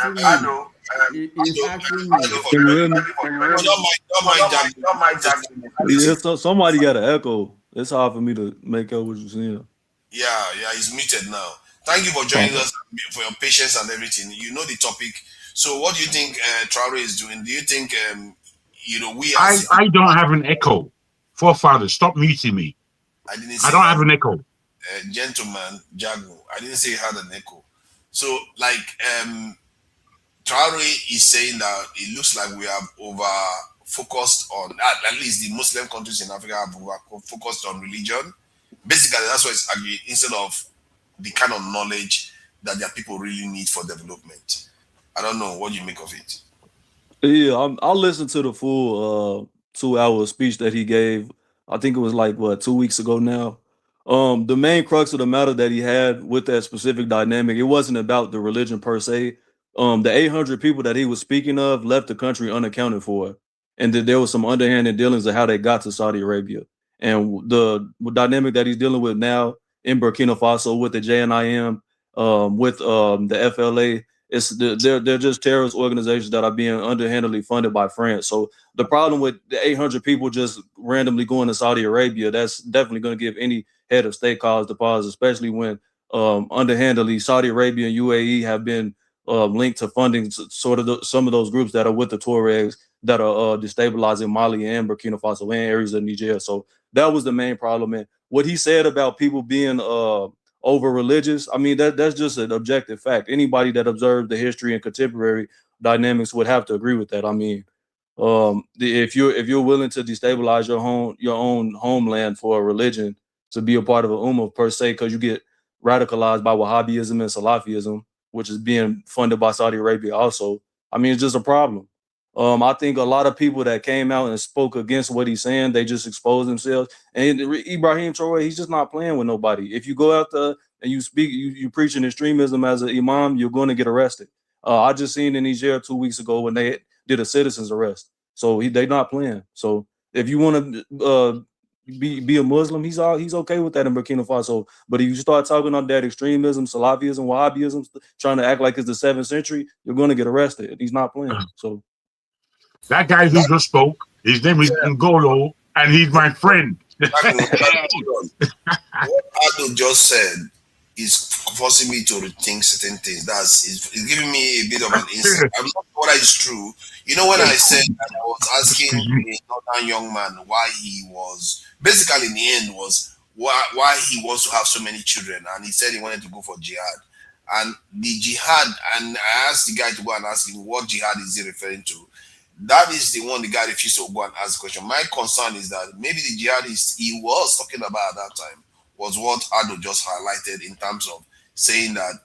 Yeah, so somebody got an echo. It's hard for me to make out what you're saying. Yeah, he's muted now. Thank you for joining us, for your patience and everything. You know the topic. So what do you think Traore is doing? Do you think I don't have an echo. Forefather, stop muting me. I don't have an echo. Gentleman, Jago, I didn't say he had an echo. So, like, Traore is saying that it looks like we have over-focused on, at least the Muslim countries in Africa have over-focused on religion. Basically, that's what it's arguing, instead of the kind of knowledge that their people really need for development. I don't know what you make of it. Yeah, I listened to the full 2-hour speech that he gave. I think it was like 2 weeks ago now. The main crux of the matter that he had with that specific dynamic, it wasn't about the religion per se. The 800 people that he was speaking of left the country unaccounted for, and that there was some underhanded dealings of how they got to Saudi Arabia. And the dynamic that he's dealing with now in Burkina Faso with the JNIM, with the FLA, they're just terrorist organizations that are being underhandedly funded by France. So the problem with the 800 people just randomly going to Saudi Arabia, that's definitely going to give any head of state cause to pause, especially when underhandedly Saudi Arabia and UAE have been linked to funding some of those groups that are with the Tuaregs that are destabilizing Mali and Burkina Faso and areas of Niger. So that was the main problem. And what he said about people being over religious, I mean, that's just an objective fact. Anybody that observed the history and contemporary dynamics would have to agree with that. I mean, if you're willing to destabilize your own homeland for a religion to be a part of an ummah per se, because you get radicalized by Wahhabism and Salafism, which is being funded by Saudi Arabia also, I mean, it's just a problem. I think a lot of people that came out and spoke against what he's saying, they just exposed themselves. And Ibrahim Traore, he's just not playing with nobody. If you go out there and you speak, you preaching extremism as an imam, you're going to get arrested. I just seen in Niger 2 weeks ago when they did a citizen's arrest. So they're not playing. So if you want to be a Muslim, he's okay with that in Burkina Faso. But if you start talking about that extremism, Salafism, Wahhabism, trying to act like it's the 7th century, you're going to get arrested. He's not playing. So that guy who just spoke, his name is Ngolo, and he's my friend. What Ado just said is forcing me to rethink certain things. It's giving me a bit of an insight. I'm not sure whether it's true. You know, when I said that I was asking a northern young man why he was, basically in the end was why he wants to have so many children, and he said he wanted to go for jihad. And the jihad, and I asked the guy to go and ask him what jihad is he referring to. That is the one the guy refused to go and ask the question. My concern is that maybe the jihadist he was talking about at that time was what Ado just highlighted in terms of saying that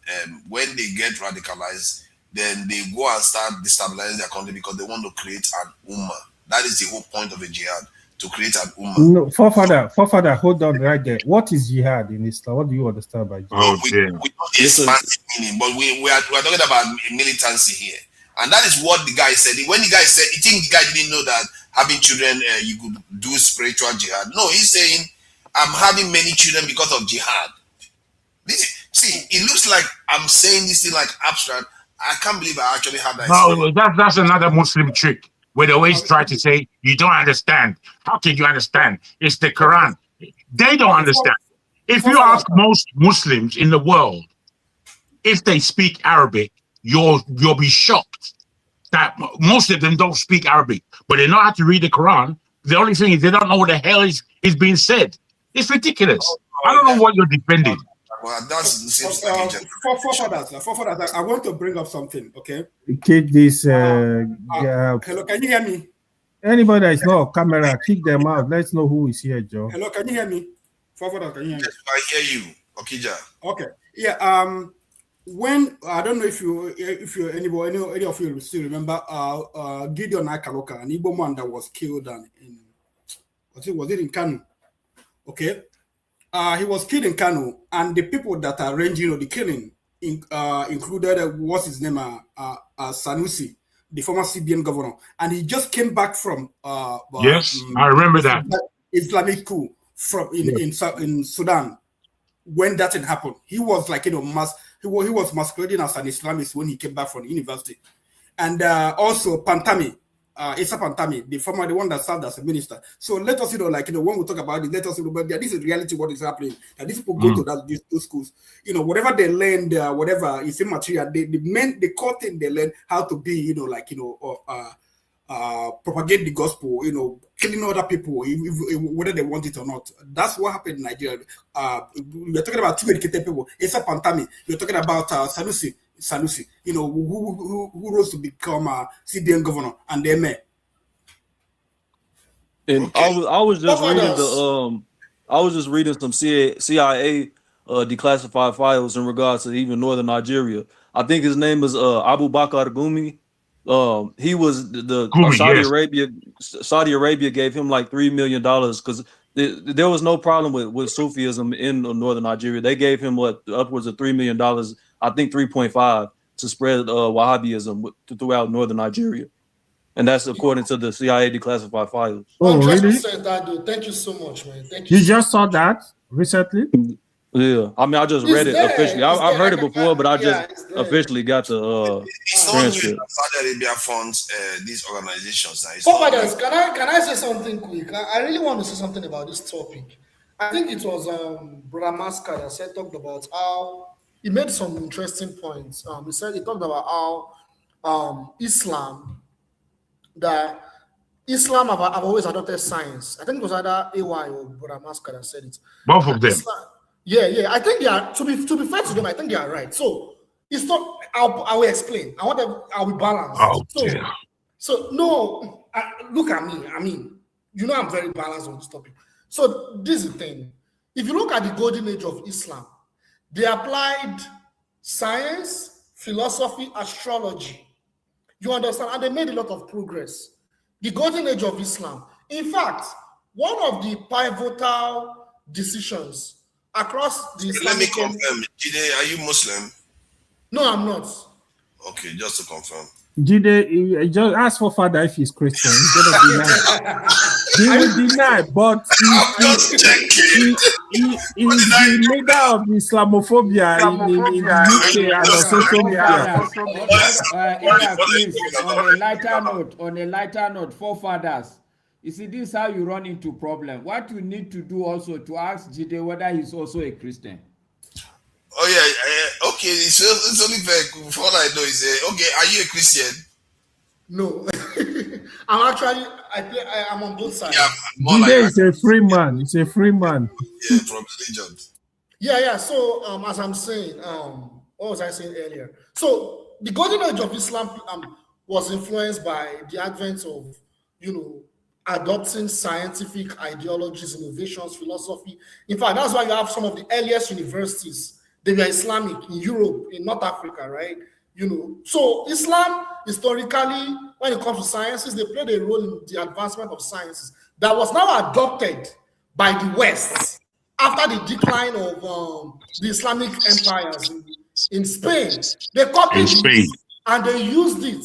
when they get radicalized, then they go and start destabilizing their country because they want to create an ummah. That is the whole point of a jihad, to create an ummah. No, forefather, hold on right there. What is jihad in Islam? What do you understand by jihad? We don't expansive meaning, but we are talking about militancy here. And that is what the guy said. When the guy said, you think the guy didn't know that having children, you could do spiritual jihad. No, he's saying, I'm having many children because of jihad. See, it looks like I'm saying this thing like abstract. I can't believe I actually have that. No, that's another Muslim trick where they always try to say, you don't understand. How can you understand? It's the Quran. They don't understand. If you ask most Muslims in the world, if they speak Arabic, you'll be shocked that most of them don't speak Arabic, but they know how to read the Quran. The only thing is they don't know what the hell is being said. It's ridiculous. I don't know what you're defending. Well, that's forefathers. I want to bring up something, okay? Kick this. Hello, can you hear me? Anybody that is not on camera, kick them out. Let's know who is here, Joe. Hello, can you hear me? Forefathers, can you hear me? Yes, I hear you, Okija. Okay. Yeah. When I don't know if any of you still remember Gideon Akaloka, an Igbo man that was killed was it in Kanu? Okay. He was killed in Kanu, and the people that arranged, the killing included what's his name, Sanusi, the former CBN governor, and he just came back from yes, I remember that Islamic coup in Sudan. When that had happened, he was like he was masquerading as an Islamist when he came back from the university, and also Pantami. Issa Pantami, the one that served as a minister. So let us, when we talk about it, let us, but this is reality what is happening. And these people go to those schools, whatever they learned, whatever is immaterial. The core thing they learn how to be, propagate the gospel, killing other people, whether they want it or not. That's what happened in Nigeria. We're talking about two educated people. Issa Pantami. We're talking about Sanusi, who rose to become a CBN governor and the MA. And I was just reading I was just reading some CIA declassified files in regards to even northern Nigeria. I think his name is Abu Bakr Gumi. He was Saudi Arabia gave him like $3 million because there was no problem with Sufism in northern Nigeria. They gave him upwards of $3 million. I think 3.5 to spread Wahhabism throughout northern Nigeria, and that's according to the CIA declassified files. Oh, really? Thank you so much, man. Thank you. You just saw that recently? Yeah, I mean, I just read it officially. I've heard it before, but I just officially got the transcript. Saudi Arabia funds these organizations. Can I say something quick? I really want to say something about this topic. I think it was Brother Maska that talked about how he made some interesting points. He talked about how Islam have always adopted science. I think it was either AY or Brother Maska that said it. Both of them. Yeah. I think they are, to be fair to them, I think they are right. So it's not, I will explain. I'll be balanced. So no, look at me. I mean, I'm very balanced on this topic. So this is the thing. If you look at the golden age of Islam, they applied science, philosophy, astrology. You understand? And they made a lot of progress. The golden age of Islam. In fact, one of the pivotal decisions across the Islamic... Let me confirm. Jide, are you Muslim? No, I'm not. Okay, just to confirm. Jide, just ask for father if he's Christian. He's gonna deny. He will deny, but he's the leader of Islamophobia in the UK and on social media. On a lighter note, forefathers. You see, this is how you run into problem. What you need to do also to ask Jide whether he's also a Christian. Oh yeah, okay. It's only fair. For all I know is okay. Are you a Christian? No, I'm actually. I'm on both sides. Yeah, Jide is a free man. It's a free man. Yeah, from religion. Yeah. So as I'm saying, what was I saying earlier? So the golden age of Islam was influenced by the advent of, adopting scientific ideologies, innovations, philosophy. In fact, that's why you have some of the earliest universities. They were Islamic in Europe, in North Africa, right? So Islam, historically, when it comes to sciences, they played a role in the advancement of sciences that was now adopted by the West after the decline of the Islamic empires in Spain. They copied it and they used it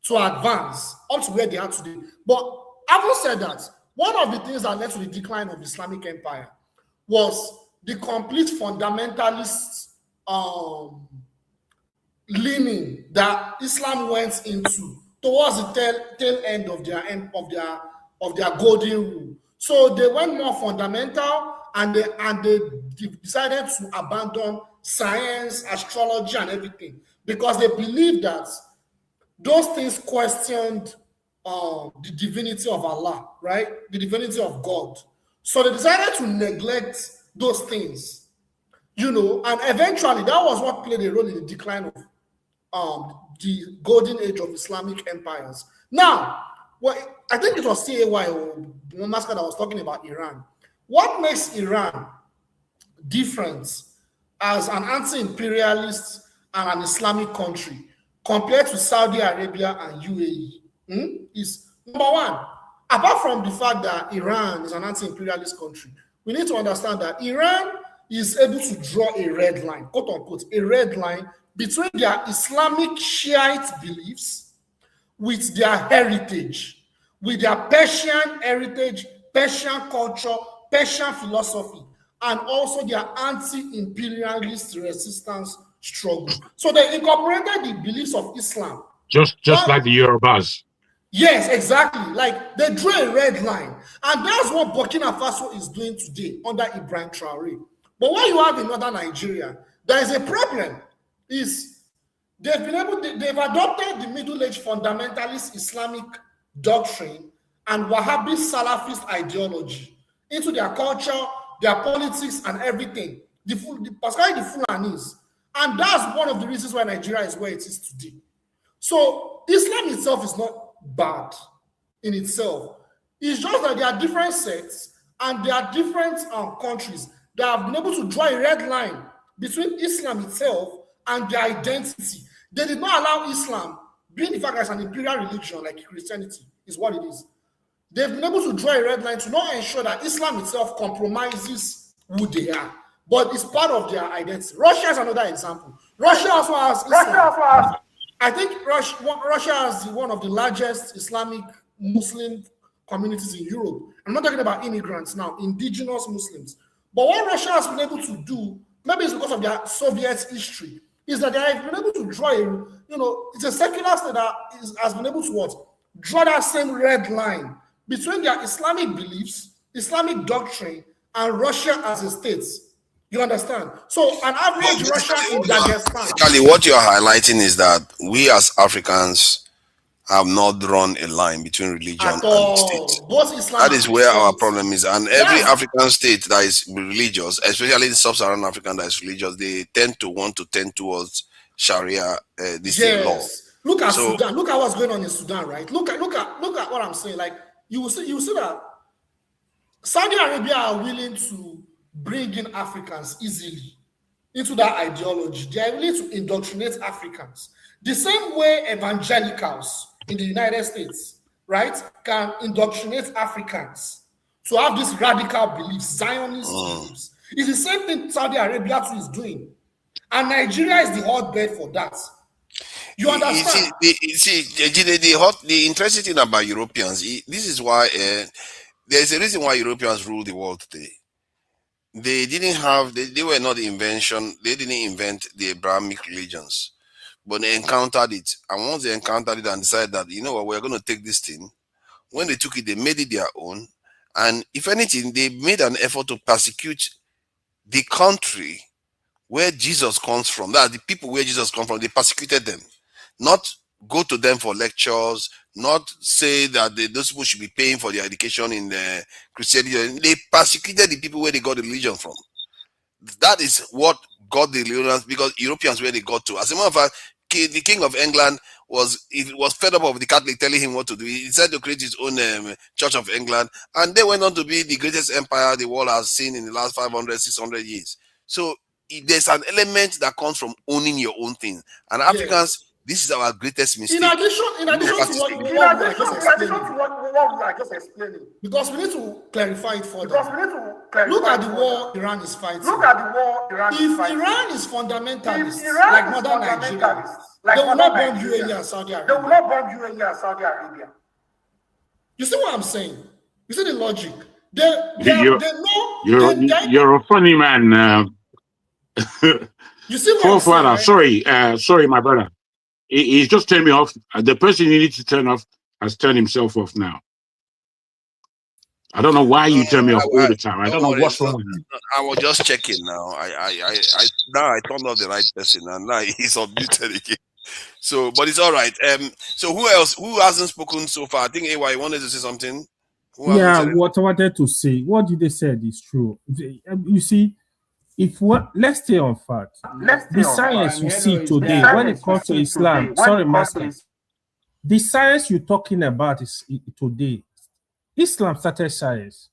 to advance up to where they are today. But having said that, one of the things that led to the decline of Islamic empire was the complete fundamentalist leaning that Islam went into towards the tail end of their golden rule. So they went more fundamental, and they decided to abandon science, astrology, and everything, because they believed that those things questioned the divinity of Allah, right? The divinity of God. So they decided to neglect those things, and eventually that was what played a role in the decline of the golden age of Islamic empires. Now, I think it was CAY or Masker that was talking about Iran. What makes Iran different as an anti-imperialist and an Islamic country compared to Saudi Arabia and UAE is, number one, apart from the fact that Iran is an anti-imperialist country, we need to understand that Iran is able to draw a red line, quote unquote, a red line between their Islamic Shiite beliefs with their heritage, with their Persian heritage, Persian culture, Persian philosophy, and also their anti-imperialist resistance struggle. So they incorporated the beliefs of Islam. Just like the Yorubas. Yes, exactly. Like they drew a red line. And that's what Burkina Faso is doing today under Ibrahim Traore. But what you have in northern Nigeria, there is a problem. They've adopted the Middle Age fundamentalist Islamic doctrine and Wahhabi Salafist ideology into their culture, their politics, and everything. Particularly the Fulanis. And that's one of the reasons why Nigeria is where it is today. So Islam itself is not bad in itself. It's just that there are different sects and there are different countries that have been able to draw a red line between Islam itself and their identity. They did not allow Islam, being the fact that it's an imperial religion like Christianity, is what it is. They've been able to draw a red line to not ensure that Islam itself compromises who they are, but it's part of their identity. Russia is another example. Russia also has Islam. I think Russia is one of the largest Islamic Muslim communities in Europe. I'm not talking about immigrants now, indigenous Muslims. But what Russia has been able to do, maybe it's because of their Soviet history, is that they have been able to draw it's a secular state that has been able to draw that same red line between their Islamic beliefs, Islamic doctrine, and Russia as a state. You understand? So an average Russian in Dagestan. Actually, what you're highlighting is that we as Africans have not drawn a line between religion and state. That is where our problem is. And every African state that is religious, especially in sub-Saharan Africa that is religious, they tend to want to tend towards Sharia, law. Look at Sudan. Look at what's going on in Sudan, right? Look at what I'm saying. Like you will see that Saudi Arabia are willing to bring in Africans easily into that ideology. They are willing to indoctrinate Africans. The same way evangelicals in the United States, right, can indoctrinate Africans to have these radical beliefs, Zionist beliefs. It's the same thing Saudi Arabia too is doing. And Nigeria is the hotbed for that. You understand? The interesting thing about Europeans, this is why there's a reason why Europeans rule the world today. They were not the invention, they didn't invent the Abrahamic religions, but they encountered it. And once they encountered it and decided that, you know what, we're going to take this thing, when they took it, they made it their own. And if anything, they made an effort to persecute the country where Jesus comes from. That's the people where Jesus comes from. They persecuted them. Not go to them for lectures, not say that those people should be paying for their education in the Christianity. They persecuted the people where they got the religion from. That is what got the religion, because Europeans where they got to. As a matter of fact, the King of England was fed up of the Catholic telling him what to do. He decided to create his own Church of England, and they went on to be the greatest empire the world has seen in the last 500, 600 years. So there's an element that comes from owning your own thing. And Africans, This is our greatest mistake. In addition to what we are just explaining, because we need to clarify it further. Look at the war Iran is fighting. If Iran is fundamentalist, like modern Nigeria, they will not bomb UAE and Saudi Arabia. You see what I'm saying? You see the logic? You're a funny man. You see what I'm saying? Right? Sorry, my brother. He's just turned me off. The person you need to turn off has turned himself off now. I don't know why you turn me off all the time. I don't know what's wrong with you. I was just checking now. Now I turned off the right person, and now he's unmuted again. So, but it's all right. So who else? Who hasn't spoken so far? I think AY wanted to say something. What I wanted to say. What did they say is true. You see, let's stay on fact. The science you see today, when it comes to Islam, sorry, Master, the science you're talking about is today. Islam started science.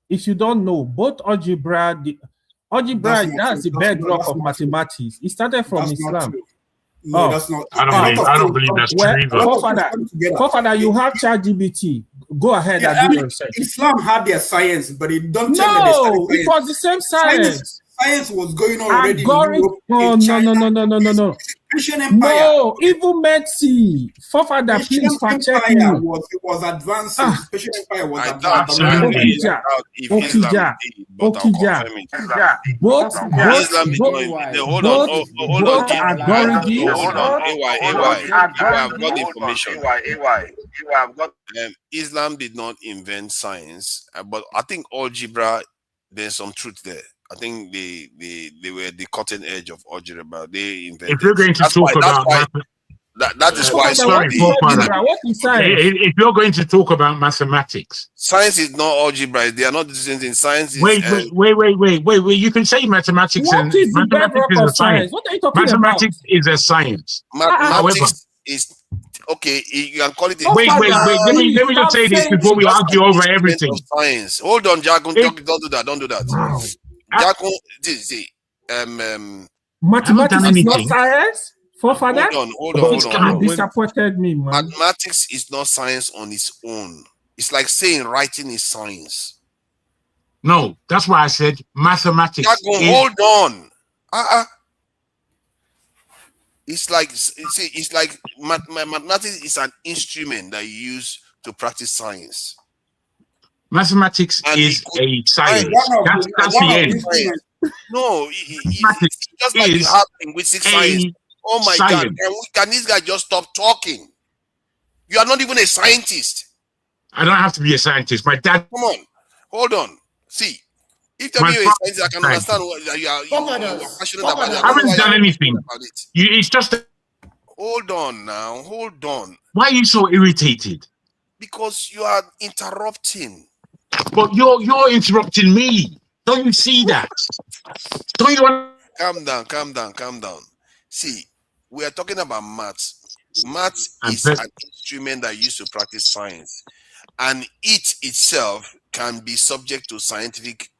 If you don't know, both algebra, that's the bedrock of mathematics. It started from Islam. No, that's not. I don't believe that's true. Father, you have ChatGPT. Go ahead and do your research. Islam had their science, but it don't. No, it was the same science. Science was going on already. No. Persian Empire. No, even medicine. Father, please fact check me. It was advancing. Persian Empire was advancing. Okija. Both I've got information. Islam did not invent science, but I think algebra, there's some truth there. I think they were the cutting edge of algebra. They invented. If you're going to talk about that is why. Sorry, if you're going to talk about mathematics, science is not algebra. They are not the same thing. Science is. Wait. You can say mathematics what is mathematics is a science. What are you talking mathematics is a science. Mathematics is. Okay, you can call it. Wait. Let me just say this before we argue over everything. Science. Hold on, Jacob. Don't do that. Don't do that. Wow. Jacob, mathematics is not science. Forefather. Hold on. You disappointed me, man. Mathematics is not science on its own. It's like saying writing is science. No, that's why I said mathematics. Jacob, hold on. It's like mathematics is an instrument that you use to practice science. Mathematics is a science. That's the end. No, it's just like you have linguistic science. Oh my God! Can this guy just stop talking? You are not even a scientist. I don't have to be a scientist. My dad. Come on, hold on. See, if you're a scientist, I can understand what you are passionate about. I haven't done anything. It's just. Hold on now. Hold on. Why are you so irritated? Because you are interrupting. But you're interrupting me. Don't you see that? Don't you want? Calm down. See, we are talking about maths. Maths is an instrument that used to practice science, and it itself can be subject to scientific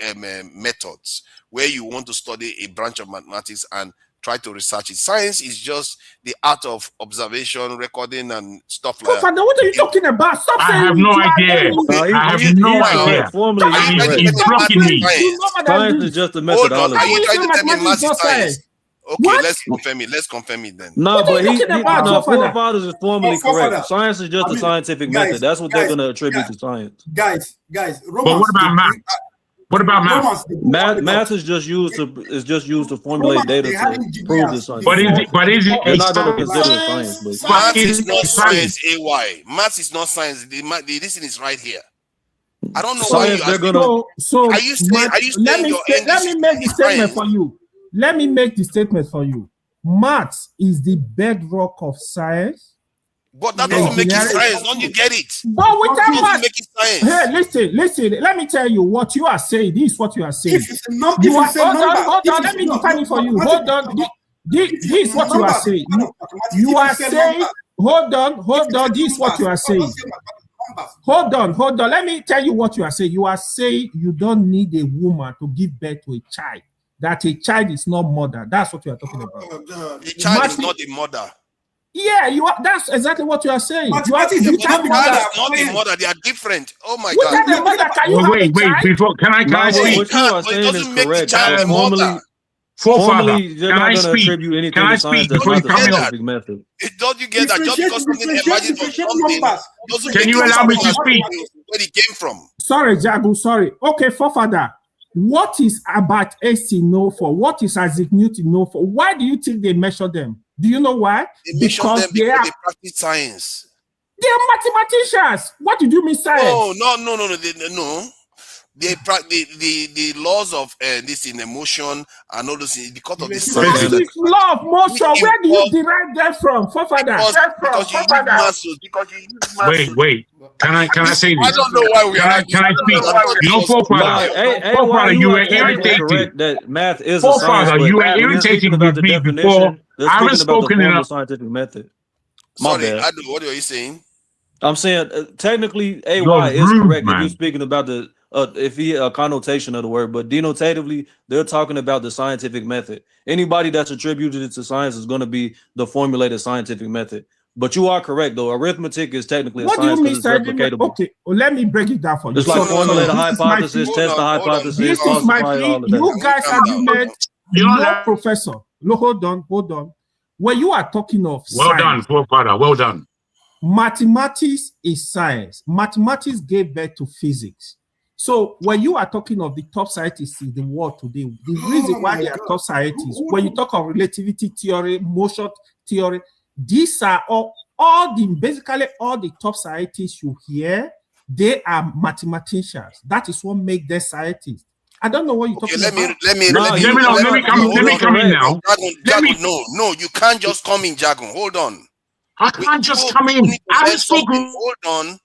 methods where you want to study a branch of mathematics and try to research it. Science is just the art of observation, recording, and stuff like that. Father, what are you talking about? Stop saying I have no idea. I have no idea. He's blocking me. Science is just a methodology. Are you trying to tell me math is science? Okay, let's confirm it then. No, but forefathers is formally correct. Science is just a scientific method. That's what they're going to attribute to science. Guys. But what about math? What about math? Math is just used to formulate data to prove the science. But is it they're not going to consider it science? But math is not science. Math is not science. The listen is right here. I don't know science, why you are so are you saying let me make the statement for you. Let me make the statement for you. Maths is the bedrock of science. But that doesn't make it science. Don't you get it? But without maths, make it science. Hey, listen. Let me tell you what you are saying. This is what you are saying. Hold on. Let me define it for you. Hold on. This is what you are saying. You are saying. Hold on. This is what you are saying. Hold on. Let me tell you what you are saying. You are saying you don't need a woman to give birth to a child. That a child is not mother. That's what you are talking about. The child is not the mother. Yeah, you are. That's exactly what you are saying. You are But the father is not the mother. They are different. Oh my Which God. are the mother? Can you have Wait, a wait, child? before can I No, speak? you What you can't, are but it saying is doesn't make the correct. child But the formally, mother. Forefather, you're can not I going to speak? attribute anything Can I to science speak that's before not you the cut me off? scientific method. Don't you get that just because something emerges from something doesn't Can make you it allow me something to speak? where it came from? Sorry, Jagu, sorry. Okay, forefather, what is about Einstein known for? What is Isaac Newton known for? Why do you think they measure them? Do you know why? They mention them because they practice science. They are mathematicians. What did you mean science? No. The laws of this in emotion and all those things because of this That science. is love, motion. Where do you derive that from, forefather? Because you use muscles. Wait. Can I say I this? don't know why we are Can I speak? You know, forefather, Why you were are technically irritated. correct that math is a science, Forefather, but you were when they're speaking irritated about with the me before. definition, they're I haven't speaking about the spoken formal enough. scientific method. Sorry, bad. Adu, what are you saying? I'm saying technically AY You're is rude, correct if man. you're speaking about the if he a connotation of the word, but denotatively they're talking about the scientific method. Anybody that's attributed it to science is going to be the formulated scientific method. But you are correct though. Arithmetic is technically a What do you science mean, because it's sir? replicatable. Okay, well, let me break it down for you. It's like formulate a this is my hypothesis, fee. test the hypothesis, This is falsify my it, fee. all of that. You guys argument. No, professor. No, hold on. When you are talking of Well science, done, forefather. Well done. mathematics is science. Mathematics gave birth to physics. So when you are talking of the top scientists in the world today, the reason why they are top scientists, when you talk of relativity theory, motion theory, these are basically all the top scientists you hear, they are mathematicians. That is what makes them scientists. I don't know what you're talking about. Let me come in now. Jagun, no, you can't just come in, Jagun. Hold on. I can't just come in. I haven't spoken. Hold on.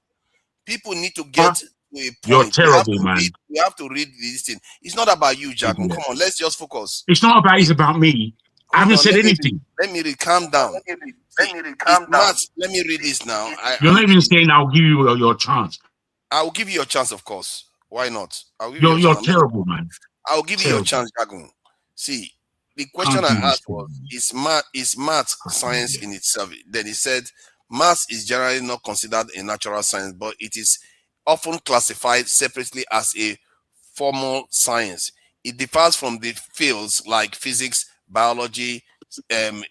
People need to get to a point. You're terrible, man. We have to read this thing. It's not about you, Jagun. Come on, let's just focus. It's not about it's about me. I haven't said anything. Let me read. Calm down. Let me read this now. You're not even saying I'll give you your chance. I will give you your chance, of course. Why not? I'll give You're terrible, man. I'll give you your chance, Jagun. See, the question I asked was, is math science in itself? Then he said, math is generally not considered a natural science, but it is often classified separately as a formal science. It differs from the fields like physics, biology,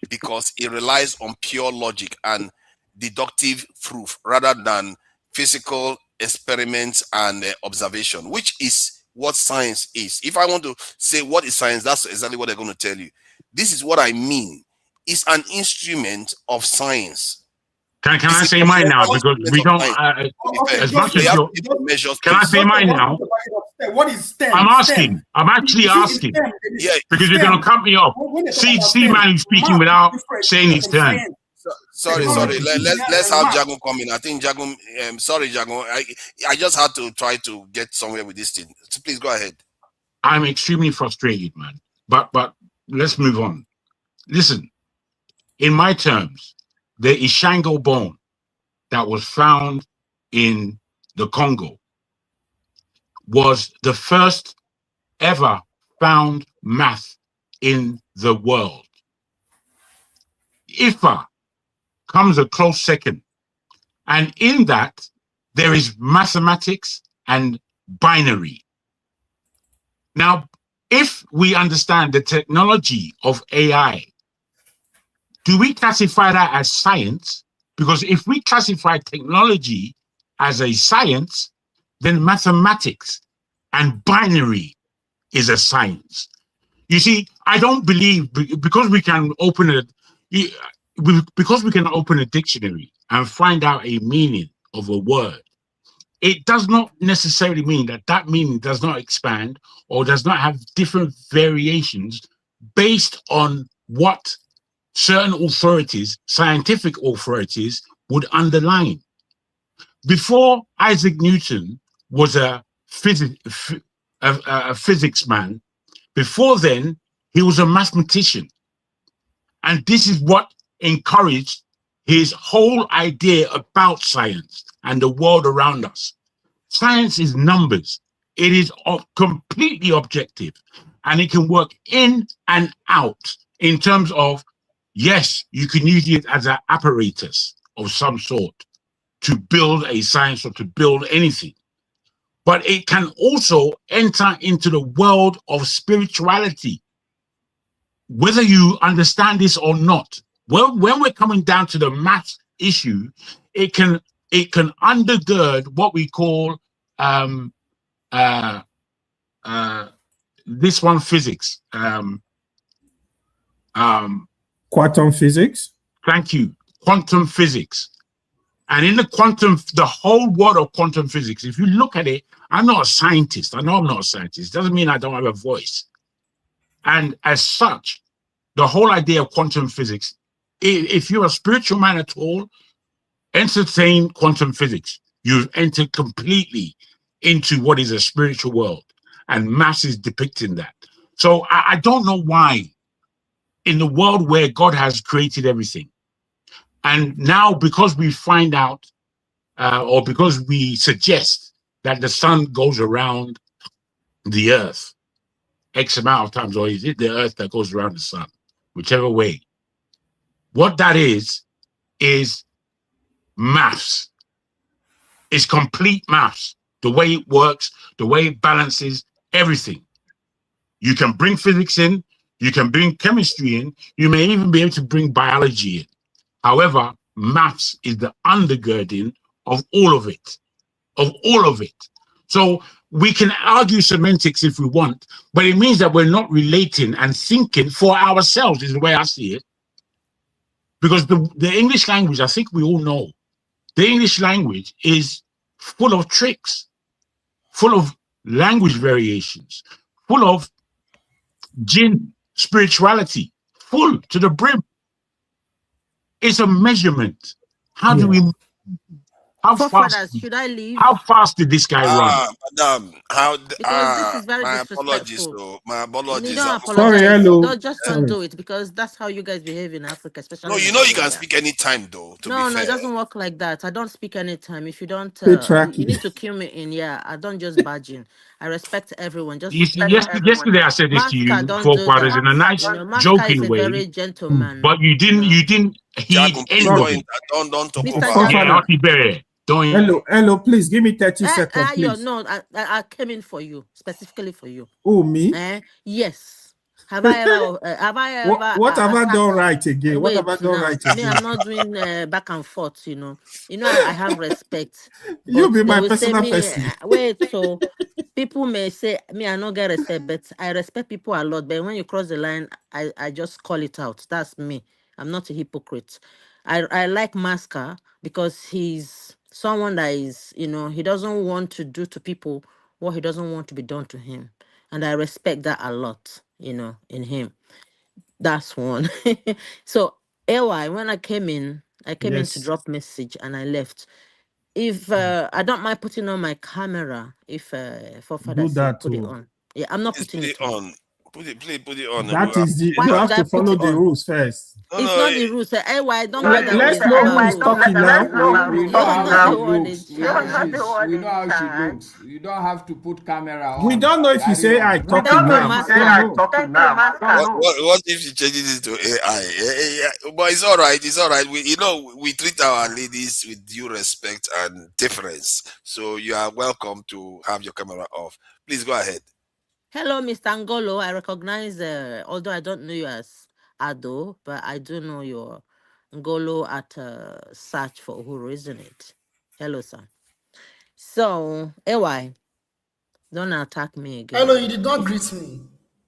because it relies on pure logic and deductive proof rather than physical experiments and observation, which is what science is. If I want to say what is science, that's exactly what they're going to tell you. This is what I mean. It's an instrument of science. Can I say mine now? Because we don't. As much as you can I say mine now? What is STEM? I'm asking. I'm actually asking. Yeah, because you're going to cut me off. See, man, he's speaking without saying his turn. Sorry. Let's have Jagun come in. I think Jagun. Sorry, Jagun. I just had to try to get somewhere with this thing. So please go ahead. I'm extremely frustrated, man. But let's move on. Listen, in my terms, the Ishango bone that was found in the Congo was the first ever found math in the world. Ifa comes a close second. And in that, there is mathematics and binary. Now, if we understand the technology of AI, do we classify that as science? Because if we classify technology as a science, then mathematics and binary is a science. You see, I don't believe because we can open a dictionary and find out a meaning of a word, it does not necessarily mean that meaning does not expand or does not have different variations based on what certain authorities, scientific authorities, would underline. Before Isaac Newton was a physics man, before then, he was a mathematician. And this is what encouraged his whole idea about science and the world around us. Science is numbers. It is completely objective, and it can work in and out in terms of Yes, you can use it as an apparatus of some sort to build a science or to build anything. But it can also enter into the world of spirituality, whether you understand this or not. Well, when we're coming down to the math issue, it can undergird what we call this one physics. Quantum physics. Thank you. Quantum physics. And in the whole world of quantum physics, if you look at it, I'm not a scientist. I know I'm not a scientist. Doesn't mean I don't have a voice. And as such, the whole idea of quantum physics, if you're a spiritual man at all, entertain quantum physics. You've entered completely into what is a spiritual world. And maths is depicting that. So I don't know why, in the world where God has created everything, and now because we find out, or because we suggest that the sun goes around the earth X amount of times, or is it the earth that goes around the sun? Whichever way. What that is maths. It's complete maths. The way it works, the way it balances everything. You can bring physics in, you can bring chemistry in, you may even be able to bring biology in. However, maths is the undergirding of all of it, So we can argue semantics if we want, but it means that we're not relating and thinking for ourselves, is the way I see it. Because the English language, I think we all know, the English language is full of tricks, full of language variations, full of jinn spirituality, full to the brim. It's a measurement. How do we? How fast? Should I leave? How fast did this guy run? Madam, Because this is very my disrespectful. apologies, though. My apologies. You don't apologize. Sorry, hello. Don't do it, because that's how you guys behave in Africa, especially. No, you know you can speak anytime, though. No, be fair. it doesn't work like that. I don't speak anytime. If you don't, Patriarchy. you need to kill me in. Yeah, I don't just barge in. I respect everyone. Just Yesterday I said this to you, four quarters, in a nice, joking is a way. very gentleman. But you didn't heed anything. Don't talk Mr. over. Yeah, hello, please give me 30 seconds, please. No, I came in for you, specifically for you. Oh, me? Yes. Have I ever? What have I done right again? What Wait, have I done right again? Me, I'm not doing back and forth. I have respect. You be They my will say personal me, person. wait, so people may say me, I don't get respect, but I respect people a lot. But when you cross the line, I just call it out. That's me. I'm not a hypocrite. I like Masker because he's someone that is, he doesn't want to do to people what he doesn't want to be done to him. And I respect that a lot, in him. That's one. So, AY, when I came in to drop message and I left. If I don't mind putting on my camera, if Forefather put it on. Yeah, I'm not putting it on. Put it on. That is you have to follow the rules first. It's not the rules. I don't know that. Let's know who is talking now. We know how she looks. You don't have to put camera on. We don't know if you say I talking now. What if she changes it to AI? But it's all right. It's all right. We treat our ladies with due respect and deference. So you are welcome to have your camera off. Please go ahead. Hello, Mr. Ngolo. I recognize, although I don't know you as Ado, but I do know your Ngolo at search for Uhuru, isn't it? Hello, sir. So, AY, don't attack me again. Hello, you did not greet me.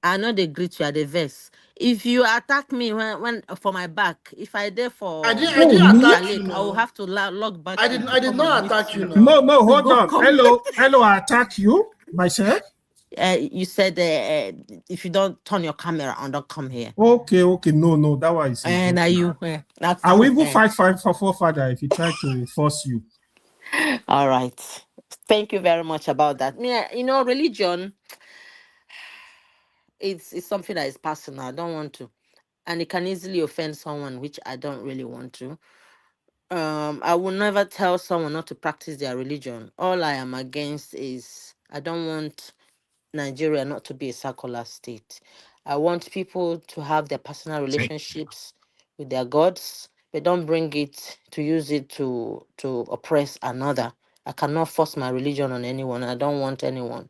I know they greet you at the verse. If you attack me when for my back, if I dare for I didn't attack you. I will have to log back. I did not attack you. No, hold on. Hello, I attack you myself. You said if you don't turn your camera on, don't come here. Okay, no, that was. And are you? I will even fight for Forefather if he try to force you. All right. Thank you very much about that. Yeah, religion. It's something that is personal. I don't want to, and it can easily offend someone, which I don't really want to. I will never tell someone not to practice their religion. All I am against is I don't want Nigeria not to be a secular state. I want people to have their personal relationships with their gods, but don't bring it to use it to oppress another. I cannot force my religion on anyone. I don't want anyone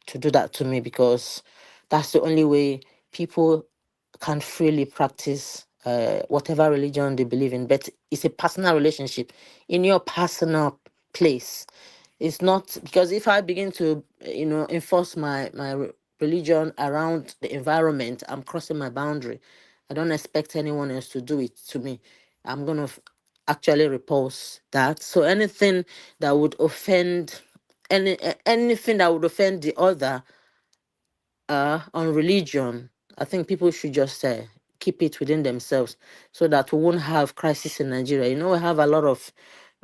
to do that to me, because that's the only way people can freely practice whatever religion they believe in. But it's a personal relationship in your personal place. It's not because if I begin to, enforce my religion around the environment, I'm crossing my boundary. I don't expect anyone else to do it to me. I'm gonna actually repulse that. So anything that would offend, anything that would offend the other, on religion, I think people should just keep it within themselves, so that we won't have crisis in Nigeria. We have a lot of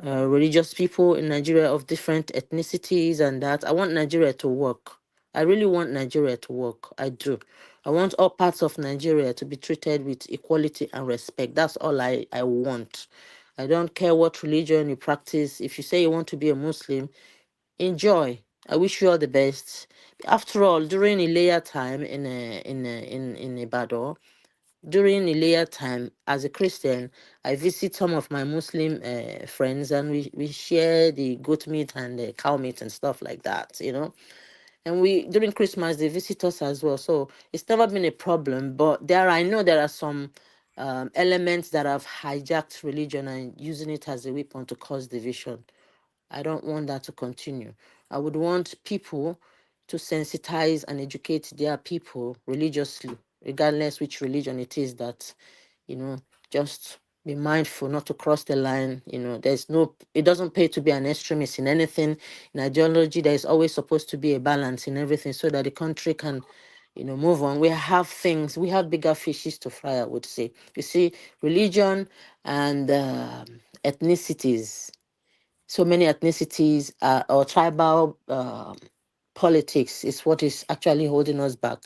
religious people in Nigeria of different ethnicities and that. I want Nigeria to work. I really want Nigeria to work. I do. I want all parts of Nigeria to be treated with equality and respect. That's all I want. I don't care what religion you practice. If you say you want to be a Muslim, enjoy. I wish you all the best. After all, during Ilea time in Ibadan, during Ilea time, as a Christian, I visit some of my Muslim friends, and we share the goat meat and the cow meat and stuff like that. And we during Christmas they visit us as well. So it's never been a problem. But I know there are some elements that have hijacked religion and using it as a weapon to cause division. I don't want that to continue. I would want people to sensitize and educate their people religiously, regardless which religion it is, that, just be mindful not to cross the line. It doesn't pay to be an extremist in anything. In ideology, there is always supposed to be a balance in everything, so that the country can, move on. We have bigger fishes to fry, I would say. You see, religion and ethnicities, so many ethnicities or tribal politics is what is actually holding us back.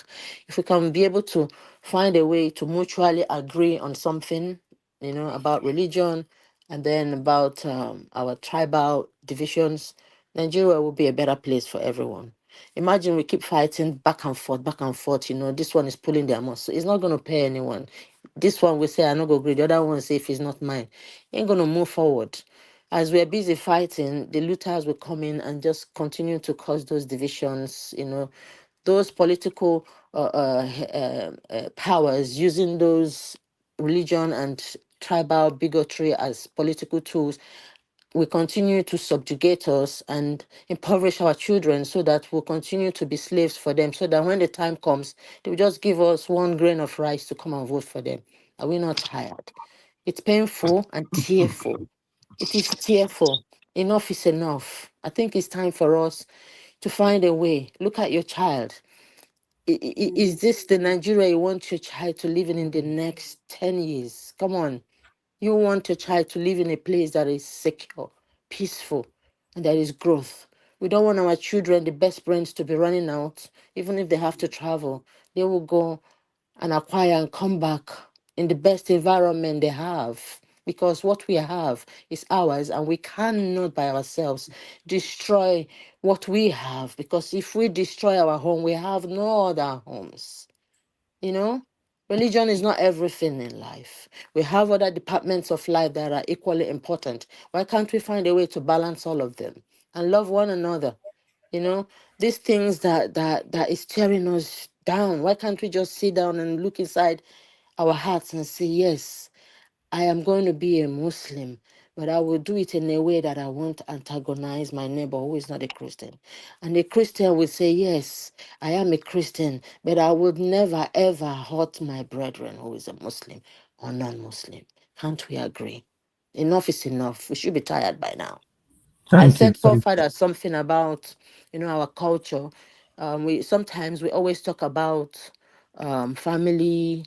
If we can be able to find a way to mutually agree on something, about religion, and then about our tribal divisions, Nigeria will be a better place for everyone. Imagine we keep fighting back and forth, back and forth. This one is pulling their muscle. It's not going to pay anyone. This one will say, "I'm not going to agree." The other one will say, "If it's not mine," ain't going to move forward. As we're busy fighting, the looters will come in and just continue to cause those divisions, those political powers using those religion and tribal bigotry as political tools will continue to subjugate us and impoverish our children, so that we'll continue to be slaves for them, so that when the time comes, they will just give us one grain of rice to come and vote for them. Are we not tired? It's painful and tearful. It is tearful. Enough is enough. I think it's time for us to find a way. Look at your child. Is this the Nigeria you want your child to live in the next 10 years? Come on. You want your child to live in a place that is secure, peaceful, and there is growth. We don't want our children, the best brains, to be running out. Even if they have to travel, they will go and acquire and come back in the best environment they have, because what we have is ours, and we cannot by ourselves destroy what we have, because if we destroy our home, we have no other homes. Religion is not everything in life. We have other departments of life that are equally important. Why can't we find a way to balance all of them and love one another? These things that is tearing us down. Why can't we just sit down and look inside our hearts and say, yes, I am going to be a Muslim, but I will do it in a way that I won't antagonize my neighbor who is not a Christian. And a Christian will say, yes, I am a Christian, but I would never ever hurt my brethren who is a Muslim or non-Muslim. Can't we agree? Enough is enough. We should be tired by now. I Thank you. said forefather something about our culture. We always talk about family,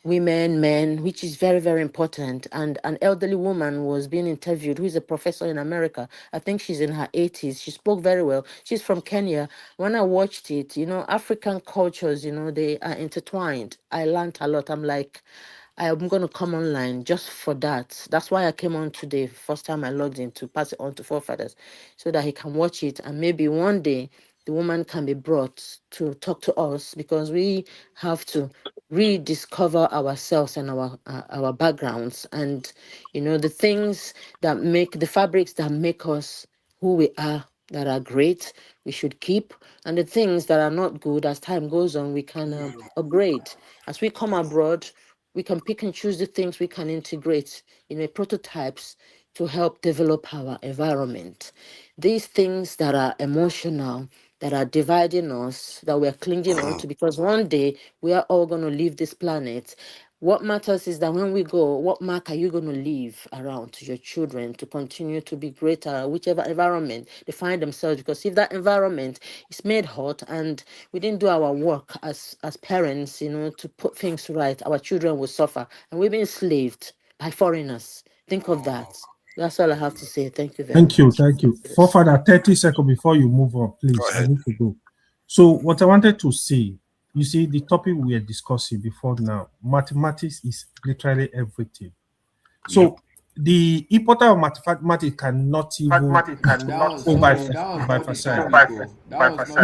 women, men, which is very, very important. And an elderly woman was being interviewed who is a professor in America. I think she's in her 80s. She spoke very well. She's from Kenya. When I watched it, African cultures, they are intertwined. I learned a lot. I'm like, I'm going to come online just for that. That's why I came on today. First time I logged in, to pass it on to forefathers so that he can watch it. And maybe one day the woman can be brought to talk to us, because we have to rediscover ourselves and our backgrounds, and the things that make the fabrics that make us who we are, that are great, we should keep, and the things that are not good, as time goes on, we can upgrade. As we come abroad, we can pick and choose the things we can integrate, prototypes to help develop our environment. These things that are emotional, that are dividing us, that we're clinging on to, because one day we are all going to leave this planet. What matters is that when we go, what mark are you going to leave around to your children to continue to be greater, whichever environment they find themselves? Because if that environment is made hot and we didn't do our work as parents, to put things right, our children will suffer. And we've been enslaved by foreigners. Think of that. That's all I have to say. Thank you very much. Thank you. Forefather, 30 seconds before you move on, please. I need to go. So what I wanted to say, you see, the topic we are discussing before now, mathematics is literally everything. So the importance of mathematics cannot even bypassed.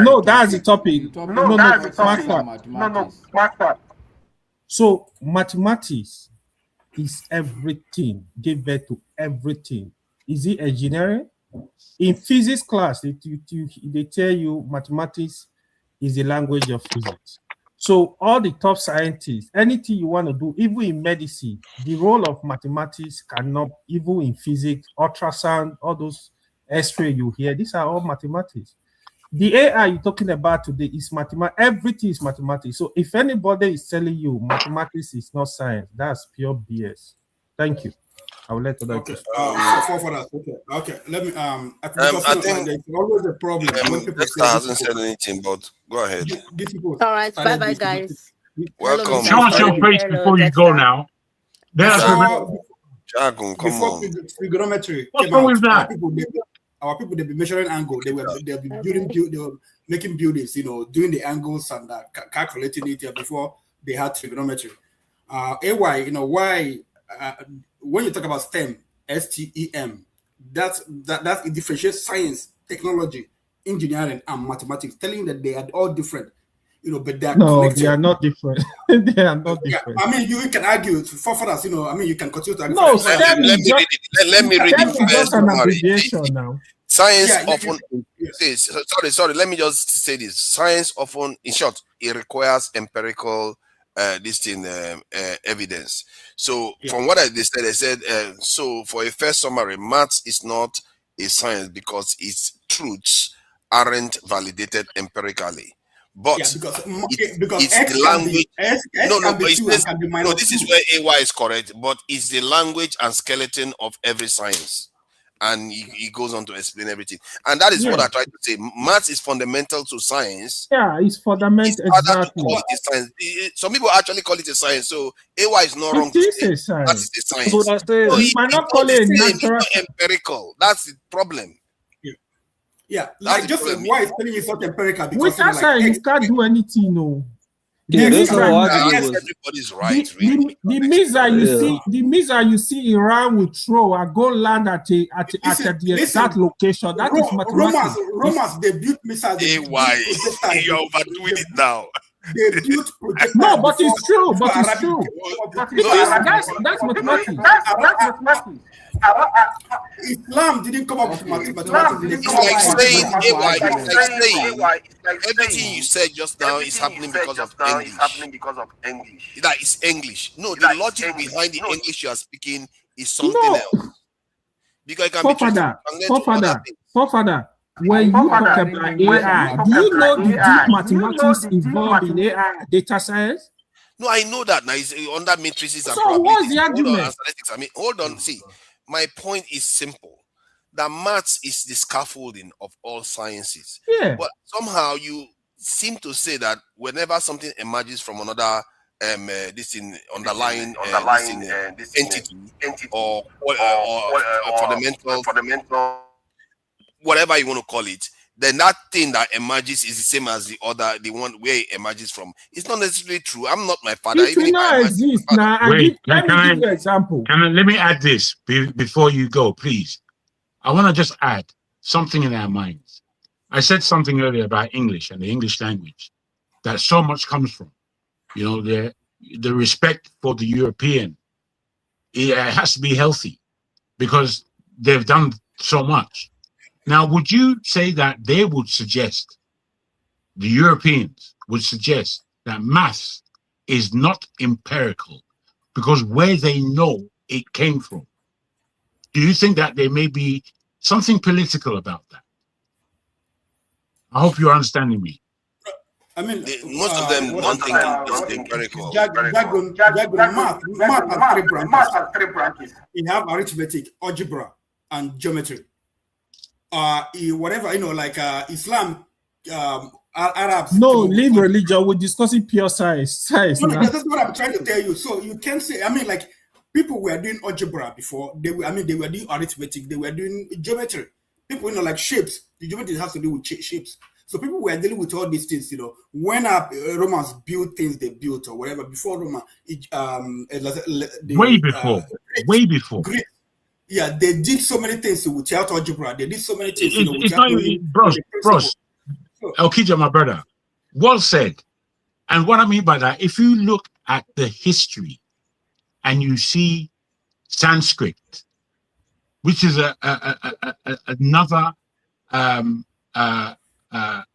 No, that's the topic. No. So mathematics is everything, give birth to everything. Is it engineering? In physics class, they tell you mathematics is the language of physics. So all the top scientists, anything you want to do, even in medicine, the role of mathematics cannot, even in physics, ultrasound, all those X-ray you hear, these are all mathematics. The AI you're talking about today is mathematics. Everything is mathematics. So if anybody is telling you mathematics is not science, that's pure BS. Thank you. I will let other Okay. Okay. Let me. I think there's always a problem when people say hasn't said anything, but go ahead. All right. Bye, bye, guys. Welcome. Show us your face before you go now. Before trigonometry What's came wrong out, with that? Our people, they'll be measuring angle. They were making buildings, doing the angles and calculating it before they had trigonometry. AY, why? When you talk about STEM, STEM, that's it differentiates science, technology, engineering, and mathematics, telling that they are all different. But they are connected. They are not different. They are not different. I mean, you can argue for us. You can continue to argue. No, let me read it just an abbreviation now. Science often sorry. Let me just say this. Science often, in short, it requires empirical evidence. So from what they said, so for a first summary, maths is not a science because its truths aren't validated empirically. But it's the language. No, this is where AY is correct, but it's the language and skeleton of every science. And he goes on to explain everything. And that is what I try to say. Maths is fundamental to science. Yeah, it's fundamental. Exactly. Call it a science. Some people actually call it a science. So AY is not wrong to say a science. That is a science. So you might not call it natural. It's not empirical. That's the problem. Yeah, like just why it's telling you it's not empirical because with that science, you can't do anything, no. Everybody's right. The missile you see Iran will throw and go land at the exact location. That is mathematics. Romans they built missiles. You're overdoing it now. They built projectiles. No, but it's true. That's mathematics. That's mathematics. Islam didn't come up with mathematics. It's like saying everything you said just now is happening because of English. That is English. No, the logic behind the English you are speaking is something else. Because it can Forefather, when you talk about AI, do you know the deep mathematics involved in AI data science? No, I know that. Now it's under matrices and so what's the argument? Hold on. See, my point is simple. That maths is the scaffolding of all sciences. Yeah. But somehow you seem to say that whenever something emerges from another underlying entity or fundamental, whatever you want to call it, then that thing that emerges is the same as the other, the one where it emerges from. It's not necessarily true. I'm not my father. It will not exist. Now, wait, let me give you an example. Let me add this before you go, please. I want to just add something in our minds. I said something earlier about English and the English language, that so much comes from. You know, the respect for the European, it has to be healthy because they've done so much. Now, would you say that they would suggest, the Europeans would suggest that maths is not empirical because where they know it came from? Do you think that there may be something political about that? I hope you're understanding me. I mean, most of them don't think it's empirical. Math has three branches. You have arithmetic, algebra, and geometry. Whatever, you know, like Islam, Arabs. No, leave religion. We're discussing pure science. No, that's what I'm trying to tell you. So you can say, I mean, like people were doing algebra before. They were doing arithmetic. They were doing geometry. People, you know, like shapes. The geometry has to do with shapes. So people were dealing with all these things, you know. When Romans built things they built or whatever, before Roma, way before. Greek, yeah, they did so many things without algebra. They did so many things. It's not even, bros. Elkija, my brother, well said. And what I mean by that, if you look at the history and you see Sanskrit, which is another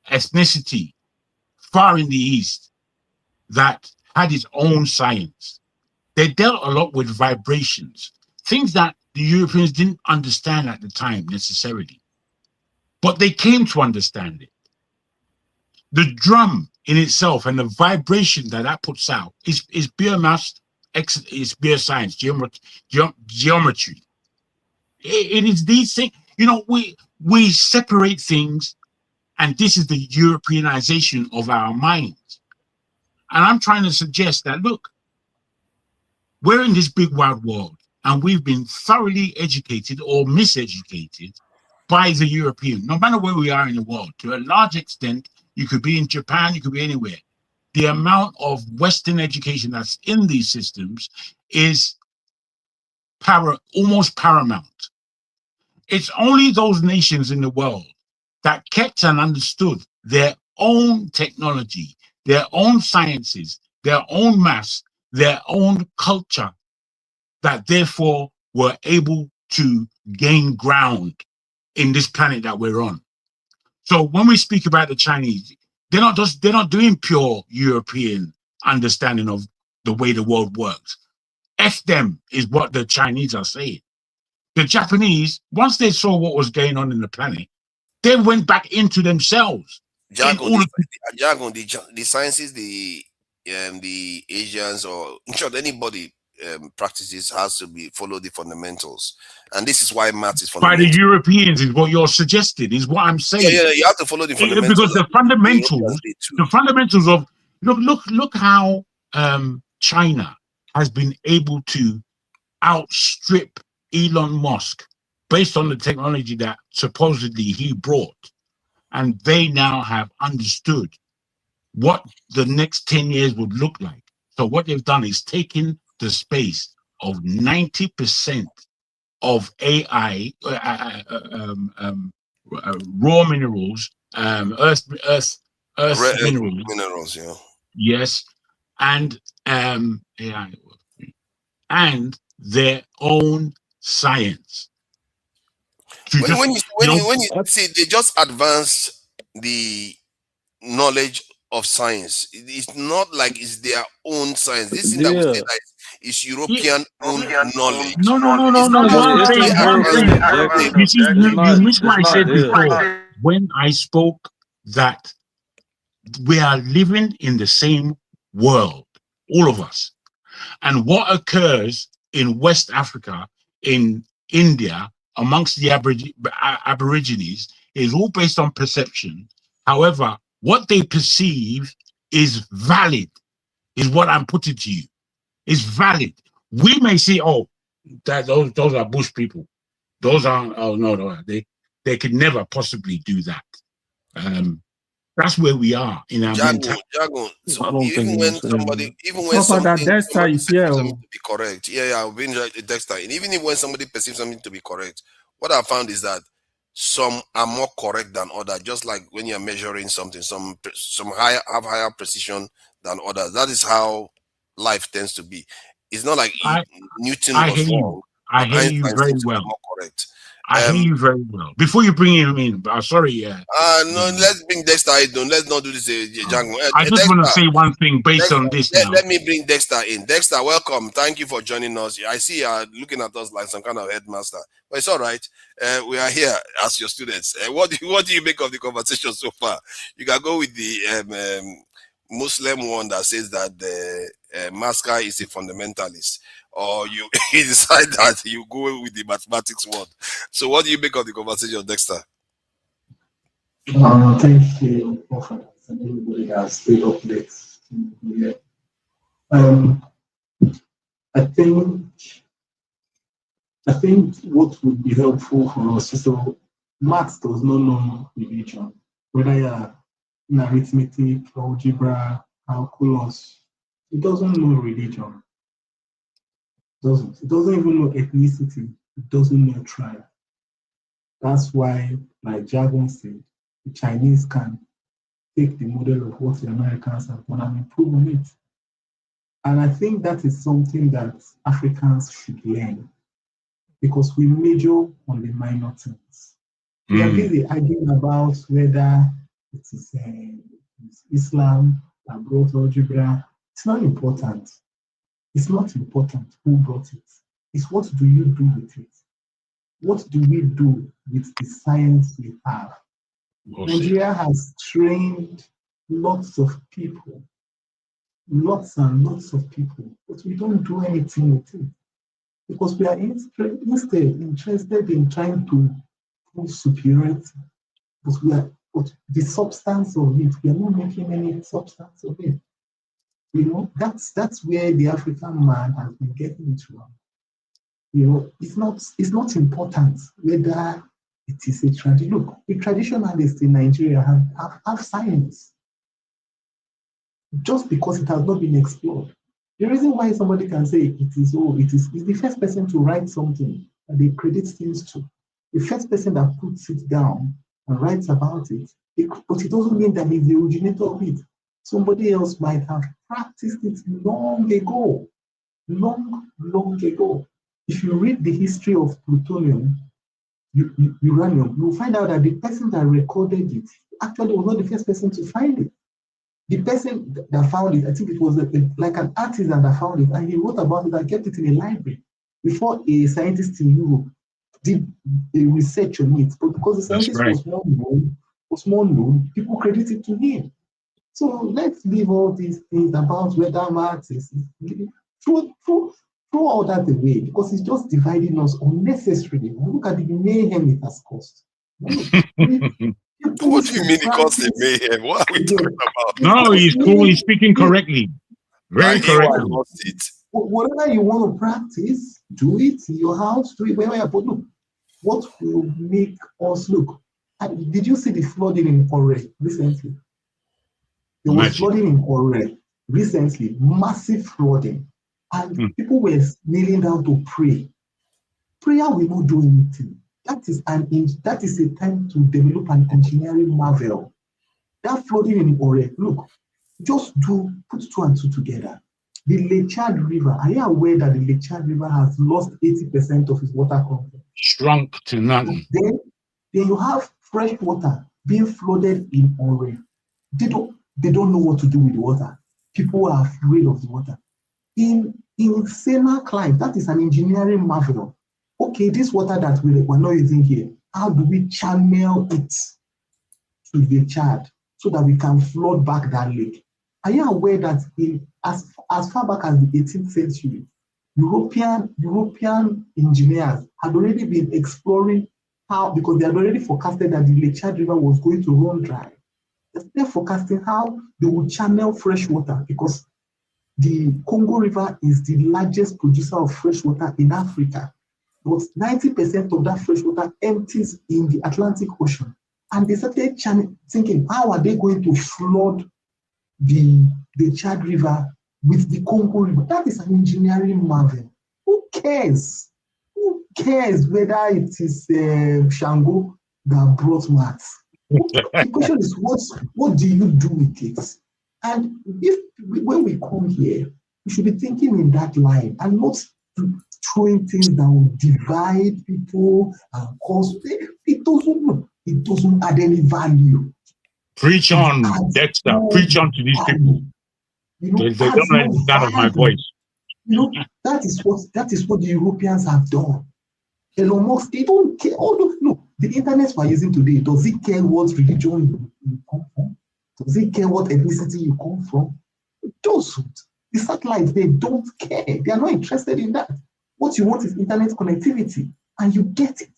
ethnicity far in the East that had its own science. They dealt a lot with vibrations, things that the Europeans didn't understand at the time necessarily, but they came to understand it. The drum in itself and the vibration that puts out is pure math, is pure science, geometry. It is these things, you know, we separate things, and this is the Europeanization of our minds. And I'm trying to suggest that, look, we're in this big wide world, and we've been thoroughly educated or miseducated by the European, no matter where we are in the world. To a large extent, you could be in Japan, you could be anywhere. The amount of Western education that's in these systems is almost paramount. It's only those nations in the world that kept and understood their own technology, their own sciences, their own maths, their own culture, that therefore were able to gain ground in this planet that we're on. So when we speak about the Chinese, they're not doing pure European understanding of the way the world works. F them is what the Chinese are saying. The Japanese, once they saw what was going on in the planet, they went back into themselves. The sciences, the Asians, or in short, anybody practices has to follow the fundamentals, and this is why math is fundamental. By the Europeans is what you're suggesting, is what I'm saying. Yeah, you have to follow the fundamentals. Because the fundamentals of look how China has been able to outstrip Elon Musk based on the technology that supposedly he brought. And they now have understood what the next 10 years would look like. So what they've done is taken the space of 90% of AI, raw minerals, earth minerals, yeah. Yes, and AI, and their own science. When you see, they just advance the knowledge of science. It's not like it's their own science. This thing that we say that is European own knowledge. No. You missed what I said before when I spoke that we are living in the same world, all of us. And what occurs in West Africa, in India, amongst the Aborigines, is all based on perception. However, what they perceive is valid, is what I'm putting to you. It's valid. We may say, oh, that those are bush people. Those aren't, oh no, they could never possibly do that. That's where we are in our mentality. Even when somebody is here. To be correct. Yeah, I've been Dexter. And even when somebody perceives something to be correct, what I found is that some are more correct than others. Just like when you're measuring something, some have higher precision than others. That is how life tends to be. It's not like Newton I hear was you. wrong, I but hear you Einstein very seems to be well. more correct. I hear you very well. Before you bring him in, sorry, No, let's bring Dexter in. Let's not do this, Django. I just want to say one thing based on this now. Let me bring Dexter in. Dexter, welcome. Thank you for joining us. I see you are looking at us like some kind of headmaster, but it's all right. We are here as your students. What do you make of the conversation so far? You can go with the Muslim one that says that the Masker is a fundamentalist, or you decide that you go with the mathematics one. So, what do you make of the conversation, Dexter? Thank you, Prophet, and everybody has stayed up late. I think what would be helpful for us, so maths does not know religion, whether you're in arithmetic, algebra, calculus, it doesn't know religion. It doesn't even know ethnicity, it doesn't know tribe. That's why, like Jargon said, the Chinese can take the model of what the Americans have done and improve on it. And I think that is something that Africans should learn, because we major on the minor things. We are busy arguing about whether it is Islam that brought algebra. It's not important. It's not important who brought it. It's what do you do with it? What do we do with the science we have? Nigeria has trained lots of people, lots and lots of people, but we don't do anything with it because we are instead interested in trying to prove superiority. But the substance of it, we are not making any substance of it. You know, that's where the African man has been getting it wrong. You know, it's not important whether it is a tradition. Look, the traditionalists in Nigeria have science. Just because it has not been explored. The reason why somebody can say it is the first person to write something that they credit things to. The first person that puts it down and writes about it, but it doesn't mean that he's the originator of it. Somebody else might have practiced it long ago. Long ago. If you read the history of plutonium, uranium, you'll find out that the person that recorded it actually was not the first person to find it. The person that found it, I think it was like an artisan that found it, and he wrote about it and kept it in a library before a scientist in Europe did a research on it. But because the scientist was more known, people credit it to him. So let's leave all these things about whether Marx is throw all that away, because it's just dividing us unnecessarily. Look at the mayhem it has caused. What do you mean it caused the mayhem? What are we talking about? No, he's cool. He's speaking correctly. Very correctly. Whatever you want to practice, do it in your house, do it wherever you are. But look, what will make us look? Did you see the flooding in Ore recently? There was flooding in Ore recently, massive flooding. And people were kneeling down to pray. Prayer will not do anything. That is a time to develop an engineering marvel. That flooding in Ore, look, just put 2 and 2 together. The Lake Chad River, are you aware that the Lake Chad River has lost 80% of its water content? Shrunk to nothing. Then you have fresh water being flooded in Ore. They don't know what to do with the water. People are afraid of the water. In saner climate, that is an engineering marvel. Okay, this water that we're not using here, how do we channel it to the Chad so that we can flood back that lake? Are you aware that as far back as the 18th century, European engineers had already been exploring how, because they had already forecasted that the Lake Chad River was going to run dry. They're forecasting how they would channel fresh water, because the Congo River is the largest producer of fresh water in Africa. But 90% of that fresh water empties in the Atlantic Ocean. And they started thinking, how are they going to flood the Chad River with the Congo River? That is an engineering marvel. Who cares? Who cares whether it is Shango that brought maths. The question is, what do you do with it? And when we come here, we should be thinking in that line and not throwing things that will divide people and cause. It doesn't add any value. Preach on, Dexter. Preach on to these people. You know, they don't like the sound of my voice. You know, that is what the Europeans have done. Elon Musk, they don't care. No, the internet we're using today, does it care what religion you come from? Does it care what ethnicity you come from? It doesn't. The satellites, they don't care. They are not interested in that. What you want is internet connectivity, and you get it.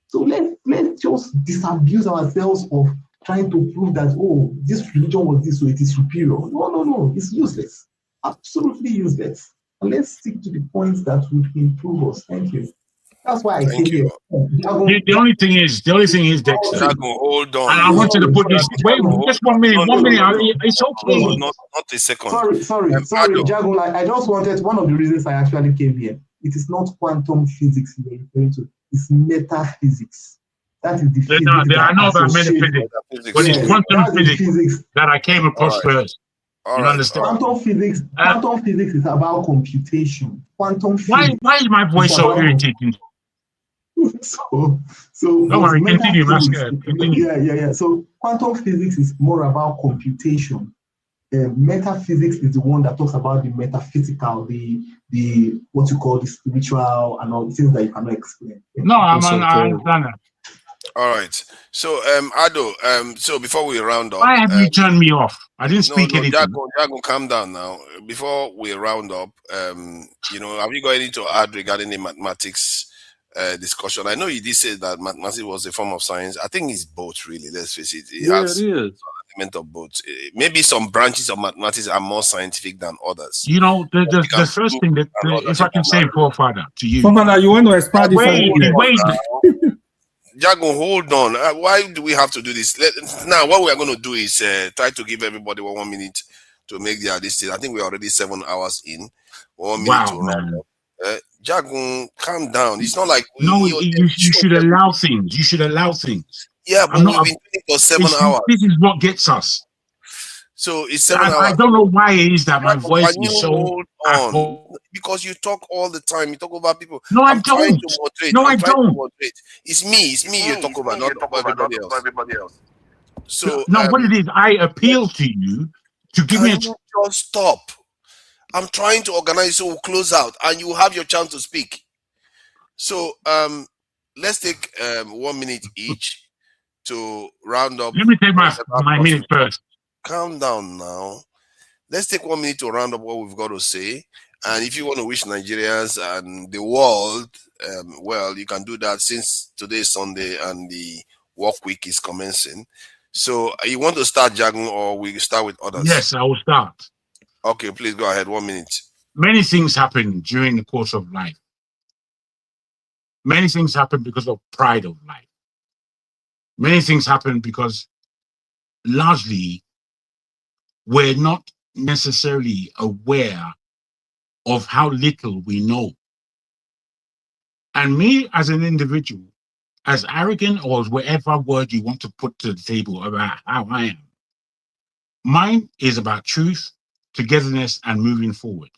So let's just disabuse ourselves of trying to prove that, oh, this religion was this way, it is superior. No, it's useless. Absolutely useless. And let's stick to the points that would improve us. Thank you. That's why I came here. The only thing is, Dexter. Hold on. And I wanted to put this. Wait, just 1 minute. It's okay. No, not a second. Sorry, Jago. I just wanted, one of the reasons I actually came here. It is not quantum physics you're referring to. It's metaphysics. That is the physics. I know about metaphysics, but it's quantum physics that I came across first. You understand? Quantum physics is about computation. Quantum physics. Why is my voice so irritating? So don't worry, continue, Master. Continue. Yeah. So quantum physics is more about computation. Metaphysics is the one that talks about the metaphysical, the what you call the spiritual and all the things that you cannot explain. No, I understand that. All right. So Ado, so before we round up, why have you turned me off? I didn't speak anything. Jago, calm down now. Before we round up, you know, have you got anything to add regarding the mathematics discussion? I know you did say that mathematics was a form of science. I think it's both, really. Let's face it. It has it is. an element of both. Maybe some branches of mathematics are more scientific than others. You know, the first thing that, if I can say, forefather, to you. Forefather, you want to expand this? Wait. Jago, hold on. Why do we have to do this? Now, what we are going to do is try to give everybody 1 minute to make their list. I think we're already 7 hours in. 1 minute to round up. Jago, calm down. It's not like you should allow things. You should allow things. Yeah, but we've been doing it for 7 hours. This is what gets us. So it's 7 hours. I don't know why it is that my voice is so. Hold on. Because you talk all the time. You talk about people. No, I don't. No, I don't. It's me you talk about, not everybody else. So no, what it is, I appeal to you to give me a just stop. I'm trying to organize so we'll close out and you have your chance to speak. So let's take 1 minute each to round up. Let me take my minute first. Calm down now. Let's take 1 minute to round up what we've got to say. And if you want to wish Nigerians and the world well, you can do that since today is Sunday and the work week is commencing. So you want to start, Jagun, or we start with others? Yes, I will start. Okay, please go ahead. 1 minute. Many things happen during the course of life. Many things happen because of pride of life. Many things happen because largely we're not necessarily aware of how little we know. And me as an individual, as arrogant or whatever word you want to put to the table about how I am, mine is about truth, togetherness, and moving forward.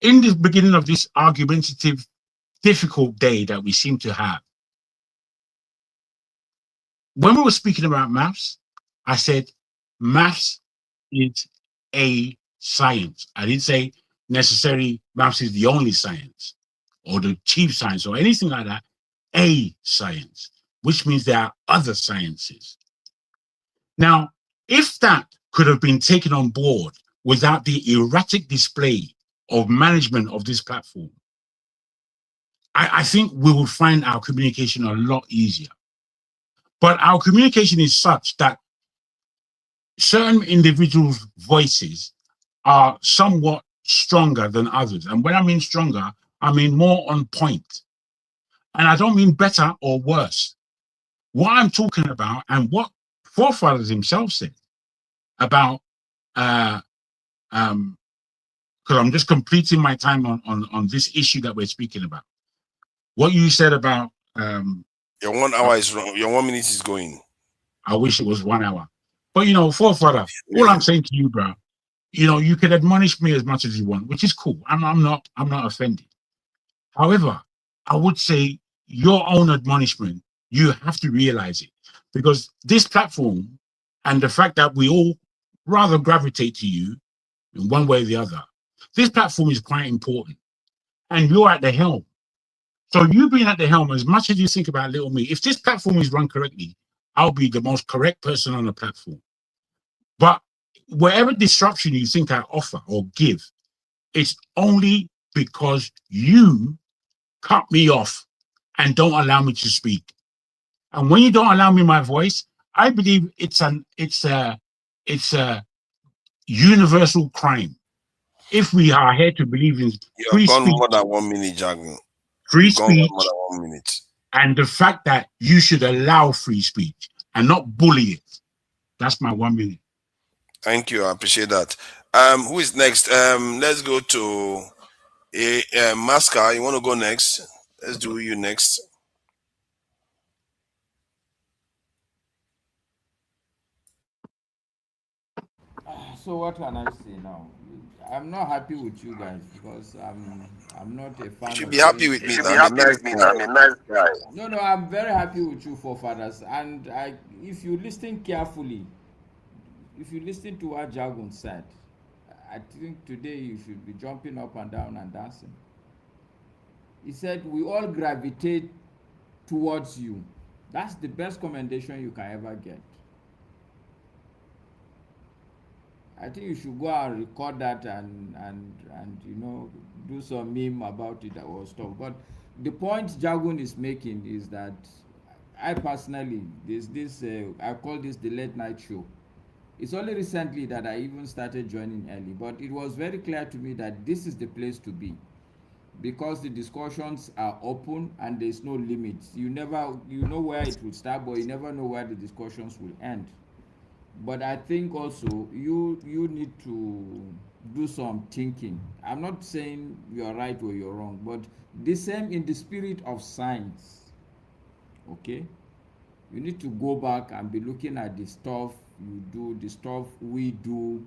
In the beginning of this argumentative, difficult day that we seem to have, when we were speaking about maths, I said maths is a science. I didn't say necessarily maths is the only science or the chief science or anything like that. A science, which means there are other sciences. Now, if that could have been taken on board without the erratic display of management of this platform, I think we would find our communication a lot easier. But our communication is such that certain individuals' voices are somewhat stronger than others. And when I mean stronger, I mean more on point. And I don't mean better or worse. What I'm talking about and what forefathers himself said about, because I'm just completing my time on this issue that we're speaking about. What you said about Your 1 hour is wrong. Your 1 minute is going. I wish it was 1 hour. But forefather, all I'm saying to you, bro, you can admonish me as much as you want, which is cool. I'm not offended. However, I would say your own admonishment, you have to realize it, because this platform and the fact that we all rather gravitate to you in one way or the other, this platform is quite important, and you're at the helm. So you being at the helm, as much as you think about little me, if this platform is run correctly, I'll be the most correct person on the platform. But whatever disruption you think I offer or give, it's only because you cut me off and don't allow me to speak. And when you don't allow me my voice, I believe it's a universal crime. If we are here to believe in You free have gone speech, more than 1 minute, Jagun. free You've gone speech, more than 1 minute. and the fact that you should allow free speech and not bully it. That's my 1 minute. Thank you. I appreciate that. Who is next? Let's go to Masca. You want to go next? Let's do you next. So what can I say now? I'm not happy with you guys because I'm not a fan. You should of be happy with me. I'm a nice guy. No, I'm very happy with you, forefathers. And if you listen carefully, if you listen to what Jagun said, I think today you should be jumping up and down and dancing. He said we all gravitate towards you. That's the best commendation you can ever get. I think you should go and record that and do some meme about it or stuff. But the point Jagun is making is that I personally, I call this the late night show. It's only recently that I even started joining early, but it was very clear to me that this is the place to be, because the discussions are open and there's no limits. You know where it will start, but you never know where the discussions will end. But I think also you need to do some thinking. I'm not saying you're right or you're wrong, but the same in the spirit of science. Okay? You need to go back and be looking at the stuff you do, the stuff we do,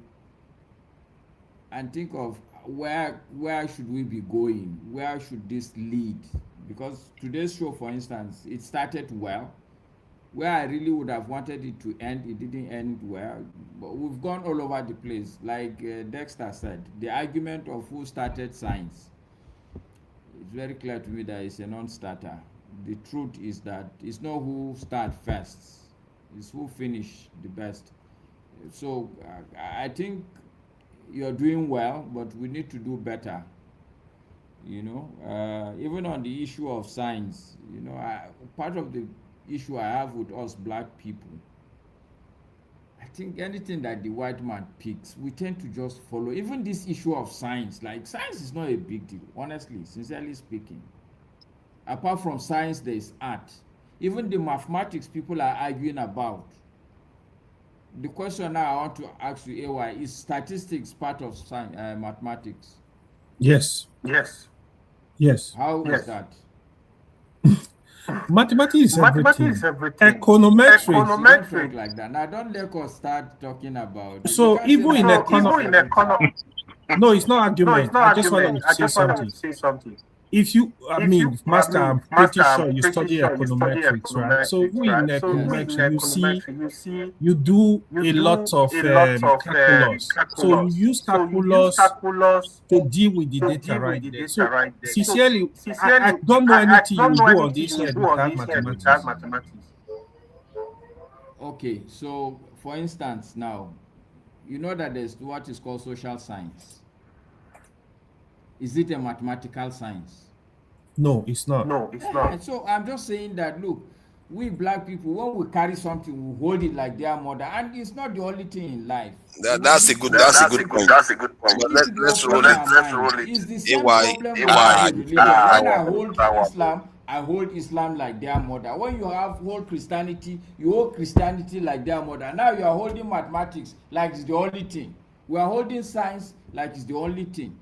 and think of where should we be going? Where should this lead? Because today's show, for instance, it started well. Where I really would have wanted it to end, it didn't end well. But we've gone all over the place. Like Dexter said, the argument of who started science, it's very clear to me that it's a non-starter. The truth is that it's not who start first, it's who finish the best. So I think you're doing well, but we need to do better. Even on the issue of science, part of the issue I have with us black people, I think anything that the white man picks, we tend to just follow. Even this issue of science, like science is not a big deal, honestly, sincerely speaking. Apart from science, there is art. Even the mathematics people are arguing about. The question now I want to ask you, AY, is statistics part of science, mathematics? Yes. Yes. How is that? Mathematics is everything. Econometrics. Like that. Now don't let us start talking about. So even in economy, no, it's not argument. I just want to say something. If you, Master, I'm pretty sure you study econometrics, right? So in econometrics, you see, you do a lot of calculus. So you use calculus to deal with the data right there. So sincerely, I don't know anything you do on this side without mathematics. Okay, so for instance, now, you know that there's what is called social science. Is it a mathematical science? No, it's not. So I'm just saying that, look, we black people, when we carry something, we hold it like their mother, and it's not the only thing in life. That's a good point. But let's roll it. It's the same problem with religion. When I hold Islam, I hold Islam like their mother. When you hold Christianity, you hold Christianity like their mother. Now you are holding mathematics like it's the only thing. We are holding science like it's the only thing.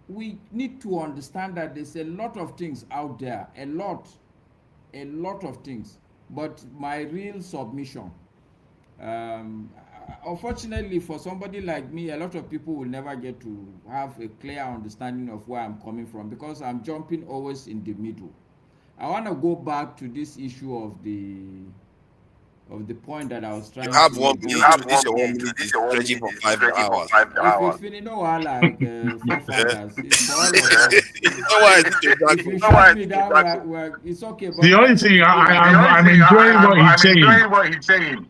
we need to understand that there's a lot of things out there, a lot of things. But my real submission, unfortunately for somebody like me, a lot of people will never get to have a clear understanding of where I'm coming from, because I'm jumping always in the middle. I want to go back to this issue of the point that I was trying You have to 1 make. minute. This your 1 minute is stretching for 5 hours. If you know what, like forefathers, it's for all of us. You know why I did your If you shut me down, well, it's okay. But The only thing I'm enjoying what he's saying.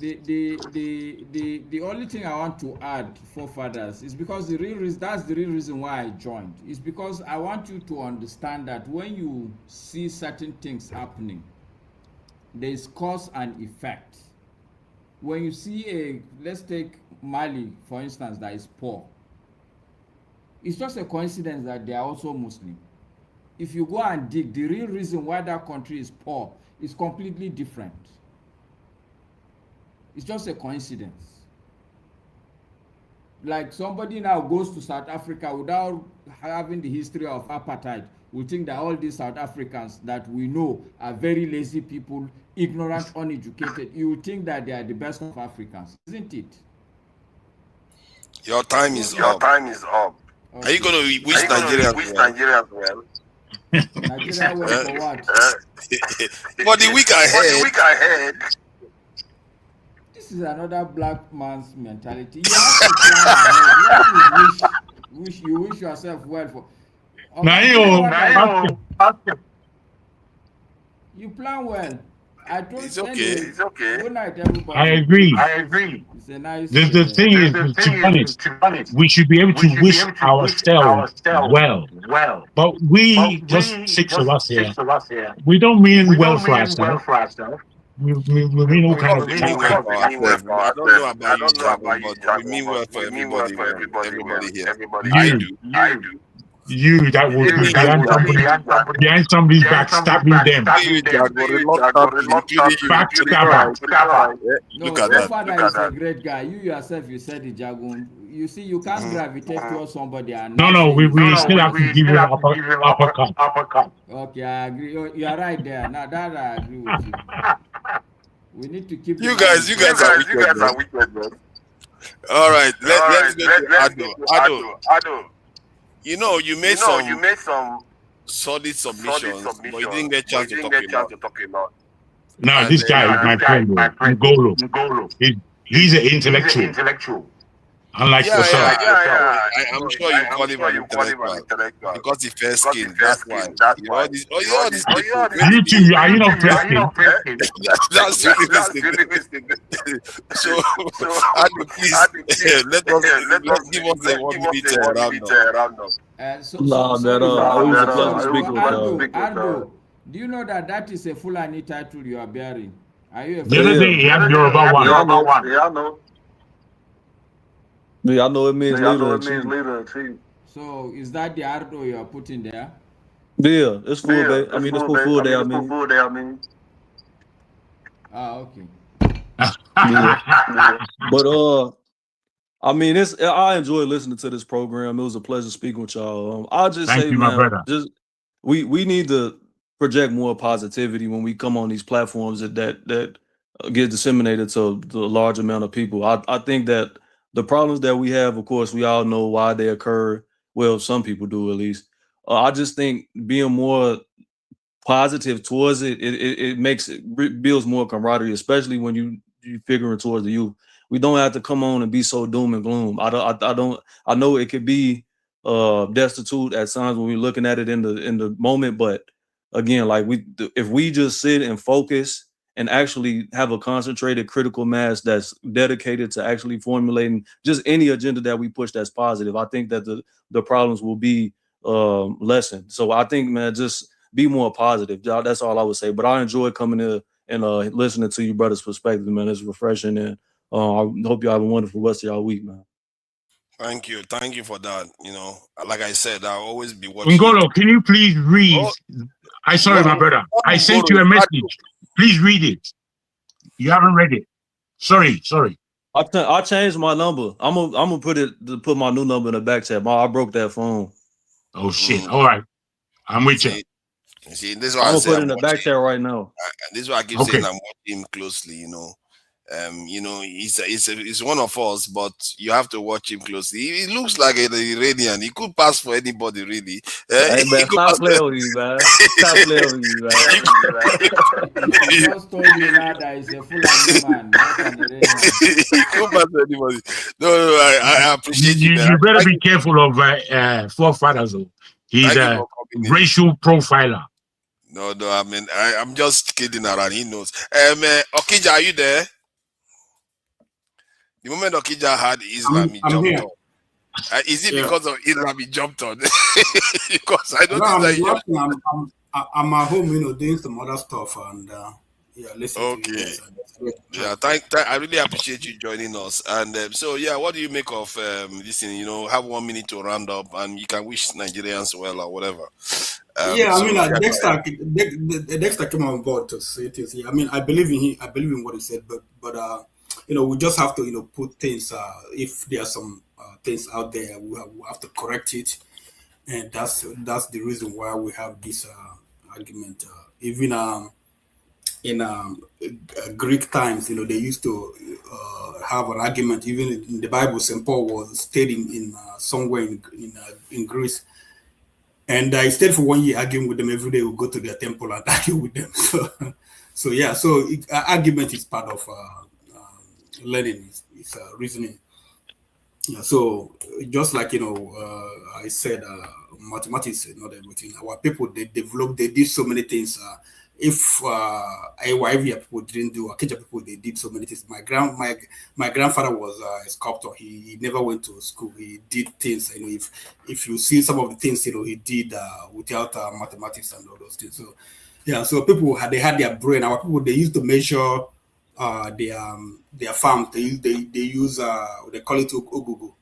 The only thing I want to add, forefathers, is because that's the real reason why I joined. Is because I want you to understand that when you see certain things happening, there is cause and effect. When you see let's take Mali, for instance, that is poor, it's just a coincidence that they are also Muslim. If you go and dig, the real reason why that country is poor is completely different. It's just a coincidence. Like somebody now goes to South Africa without having the history of apartheid, we think that all these South Africans that we know are very lazy people, ignorant, uneducated. You would think that they are the best of Africans, isn't it? Your time is up. Okay. Are you going to wish Nigerians well? Nigeria well for what? For the week ahead. This is another black man's mentality. You have to plan ahead. You wish yourself well for. You plan well. I told it's okay. It's okay. Good night, everybody. I agree. It's a nice. The thing is, to be honest, we should be able to wish ourselves well. But we just 6 of us here. We don't mean well for ourselves. We mean all kind of things. I don't know about you, but we mean well for everybody. Everybody here. I do. You that would be behind somebody's back, stabbing them. Look at that. Father is a great guy. You yourself, you said it, Jagun. You see, you can't gravitate towards somebody and no, we still have to give you an uppercut. Okay, I agree. You are right there. Now that I agree with you. We need to keep. You guys are wicked, bro. All right, let's go to Ado. You know, you made some solid submissions, but you didn't get a chance to talk about. No, this guy is my friend, Ngolo. He's an intellectual. Unlike yourself. I'm sure you call him an intellectual because he fair skin. That's why. All these people. You too. Are you not fair skin? That's really mistake. So, Ado, please let us give us a 1 minute roundup. It was a pleasure speaking with y'all. Ado, do you know that is a Fulani title you are bearing? Are you a The other day he had Yoruba one. Yeah, I know. Yeah, I know it means leader. So is that the Ardo you are putting there? Yeah, it's full day. I mean, it's for full day. I mean. Okay. Yeah. But I mean, I enjoy listening to this program. It was a pleasure speaking with y'all. I'll just say, my brother. just we need to project more positivity when we come on these platforms that get disseminated to the large amount of people. I think that the problems that we have, of course, we all know why they occur. Well, some people do at least. I just think being more positive towards it builds more camaraderie, especially when you figuring towards the youth. We don't have to come on and be so doom and gloom. I know it could be destitute at times when we're looking at it in the moment, but again, like if we just sit and focus and actually have a concentrated critical mass that's dedicated to actually formulating just any agenda that we push that's positive, I think that the problems will be lessened. So I think, man, just be more positive. That's all I would say. But I enjoy coming in and listening to you brother's perspective, man. It's refreshing, and I hope y'all have a wonderful rest of y'all week, man. Thank you for that. You know, like I said, I'll always be watching. Ngolo, can you please read? Sorry, my brother. I sent you a message. Please read it. You haven't read it. Sorry. I changed my number. I'm gonna put my new number in the back chat. I broke that phone. Oh shit! All right, I'm with you. See, this is I'm why I gonna say put it I'm in the watching. back chat right now. This is why I keep saying I'm watching him closely. He's one of us, but you have to watch him closely. He looks like an Iranian. He could pass for anybody, really. Hey man, stop playing with you, man. Stop playing with you, man. I just told you now that he's a Fulani man, not an Iranian. He could pass for anybody. No, I appreciate you, man. You better be careful of forefathers. He's a racial profiler. No, I mean, I'm just kidding around. He knows. Okija, are you there? The moment Okija had Islam, he jumped on. Is it because of Islam he jumped on? Because I don't think that I'm at home, doing some other stuff and listening to you guys. Yeah, I really appreciate you joining us. And what do you make of this thing? Have 1 minute to round up, and you can wish Nigerians well or whatever. Dexter came on board to say things. I mean, I believe in him. I believe in what he said, but we just have to put things. If there are some things out there, we have to correct it, and that's the reason why we have this argument. Even in Greek times, they used to have an argument. Even in the Bible, St. Paul was staying in somewhere in Greece. And I stayed for 1 year arguing with them every day. We go to their temple and argue with them. So argument is part of learning. It's reasoning. Yeah. So just like I said, mathematics is not everything. Our people they did so many things. If Iwivia people didn't do, Akija people they did so many things. My grandfather was a sculptor. He never went to school. He did things. If you see some of the things he did without mathematics and all those things. So so people had their brain. Our people they used to measure their farms. They use they call it ogugu.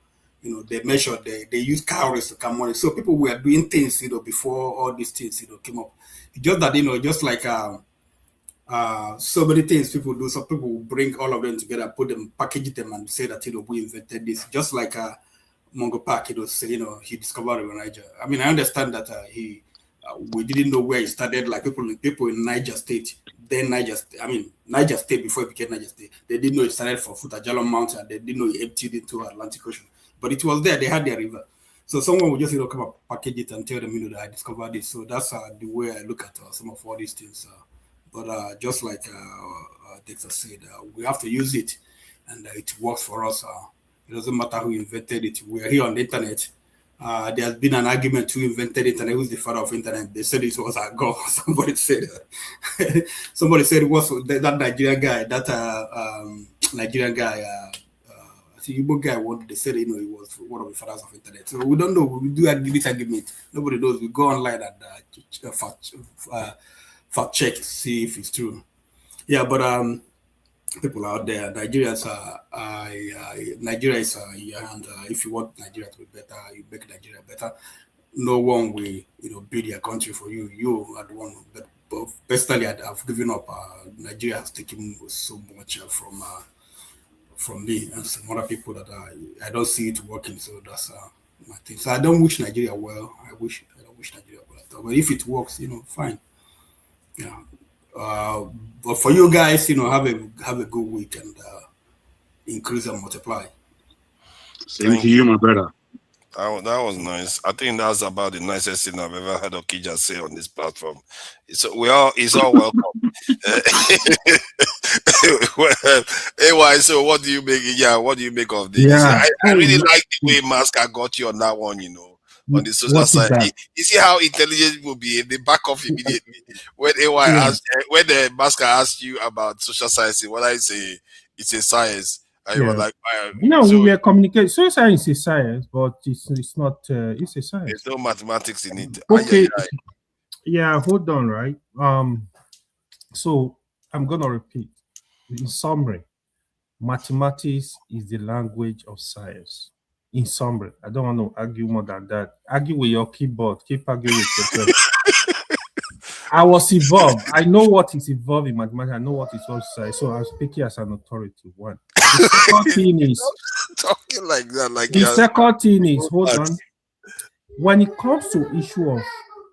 They measure. They use calories to come money. So people were doing things before all these things came up. Just that just like so many things people do. Some people will bring all of them together, put them, package them, and say that we invented this. Just like Mongo Park, say he discovered Niger. I mean, I understand that we didn't know where he started. Like people in Niger State, then Niger State before it became Niger State. They didn't know it started from Futajalon Mountain. They didn't know it emptied into Atlantic Ocean, but it was there. They had their river. So someone would just come up, package it, and tell them that I discovered this. So that's the way I look at some of all these things. But just like Dexter said, we have to use it, and it works for us. It doesn't matter who invented it. We're here on the internet. There has been an argument who invented it and who's the father of internet. They said it was our God. Somebody said it was that Nigerian guy. Nigerian guy. The Igbo guy, they said he was one of the fathers of internet. So we don't know. We do this argument. Nobody knows. We go online and fact check, see if it's true. Yeah, but people out there, Nigeria is and if you want Nigeria to be better, you make Nigeria better. No one will build your country for you. You are the one. But personally, I've given up. Nigeria has taken so much from me and some other people that I don't see it working. So that's my thing. So I don't wish Nigeria well. I don't wish Nigeria well at all. But if it works, fine. Yeah. But for you guys, have a good week and increase and multiply. Same to you, my brother. That was nice. I think that's about the nicest thing I've ever heard Okija say on this platform. It's all welcome. So what do you make? Yeah, what do you make of this? Yeah. I really like the way Masca got you on that one. On the social side. You see how intelligent people be. They back off immediately when when the Masca asked you about social science. What I say, it's a science. And you were like, we were communicating. Social science is science, but it's not. It's a science. There's no mathematics in it. Okay. Yeah, hold on, right? So I'm gonna repeat. In summary, mathematics is the language of science. In summary, I don't want to argue more than that. Argue with your keyboard. Keep arguing with yourself. I was involved. I know what is involved in mathematics. I know what is outside. So I'm speaking as an authority. One. The second thing is talking like that, like the second thing is hold on. When it comes to issue of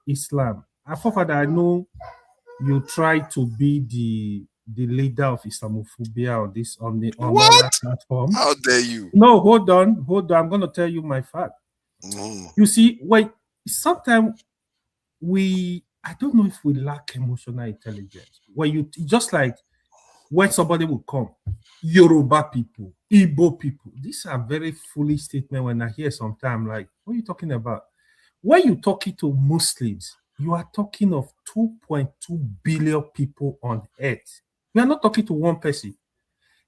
Islam, I know you try to be the leader of Islamophobia on this on our platform. How dare you? No, hold on. I'm gonna tell you my fact. You see, sometimes I don't know if we lack emotional intelligence. When you just like when somebody will come, Yoruba people, Igbo people, these are very foolish statements when I hear sometimes like, what are you talking about? When you're talking to Muslims, you are talking of 2.2 billion people on earth. We are not talking to one person.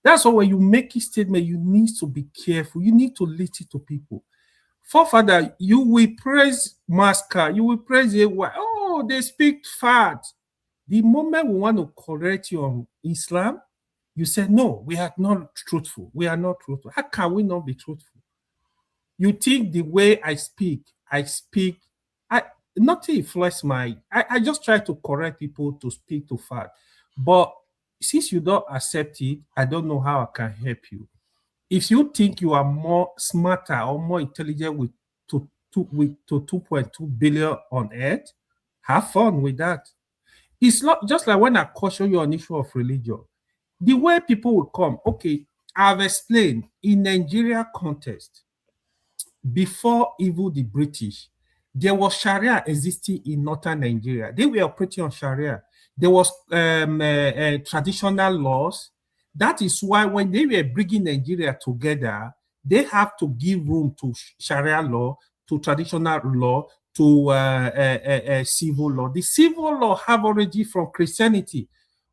That's why when you make a statement, you need to be careful. You need to listen to people. Forefather, you will praise Masker, you will praise it. Oh, they speak fat. The moment we want to correct you on Islam, you say, no, we are not truthful. We are not truthful. How can we not be truthful? You think the way I speak, nothing influence I just try to correct people to speak to fact. But since you don't accept it, I don't know how I can help you. If you think you are more smarter or more intelligent with 2.2 billion on earth, have fun with that. It's not just like when I caution you on issue of religion. The way people will come, okay, I've explained in Nigeria context, before even the British, there was Sharia existing in northern Nigeria. They were operating on Sharia. There was traditional laws. That is why when they were bringing Nigeria together, they have to give room to Sharia law, to traditional law, to civil law. The civil law have origin from Christianity.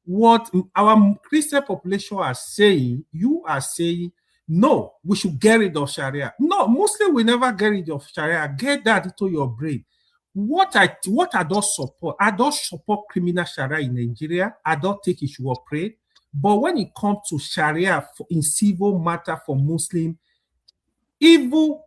What our Christian population are saying, you are saying, no, we should get rid of Sharia. No, Muslim will never get rid of Sharia. Get that into your brain. What I don't support, I don't support criminal Sharia in Nigeria. I don't think it should operate. But when it comes to Sharia in civil matter for Muslim, evil,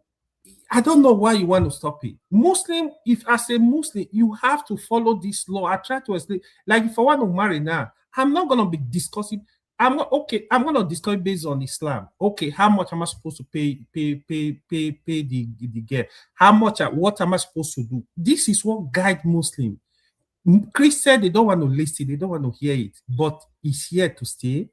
I don't know why you want to stop it. Muslim, if as a Muslim, you have to follow this law. I try to explain, like if I want to marry now, I'm not going to be discussing. I'm going to discuss based on Islam. Okay, how much am I supposed to pay the girl? How much? What am I supposed to do? This is what guide Muslim. Christian, they don't want to listen. They don't want to hear it. But it's here to stay.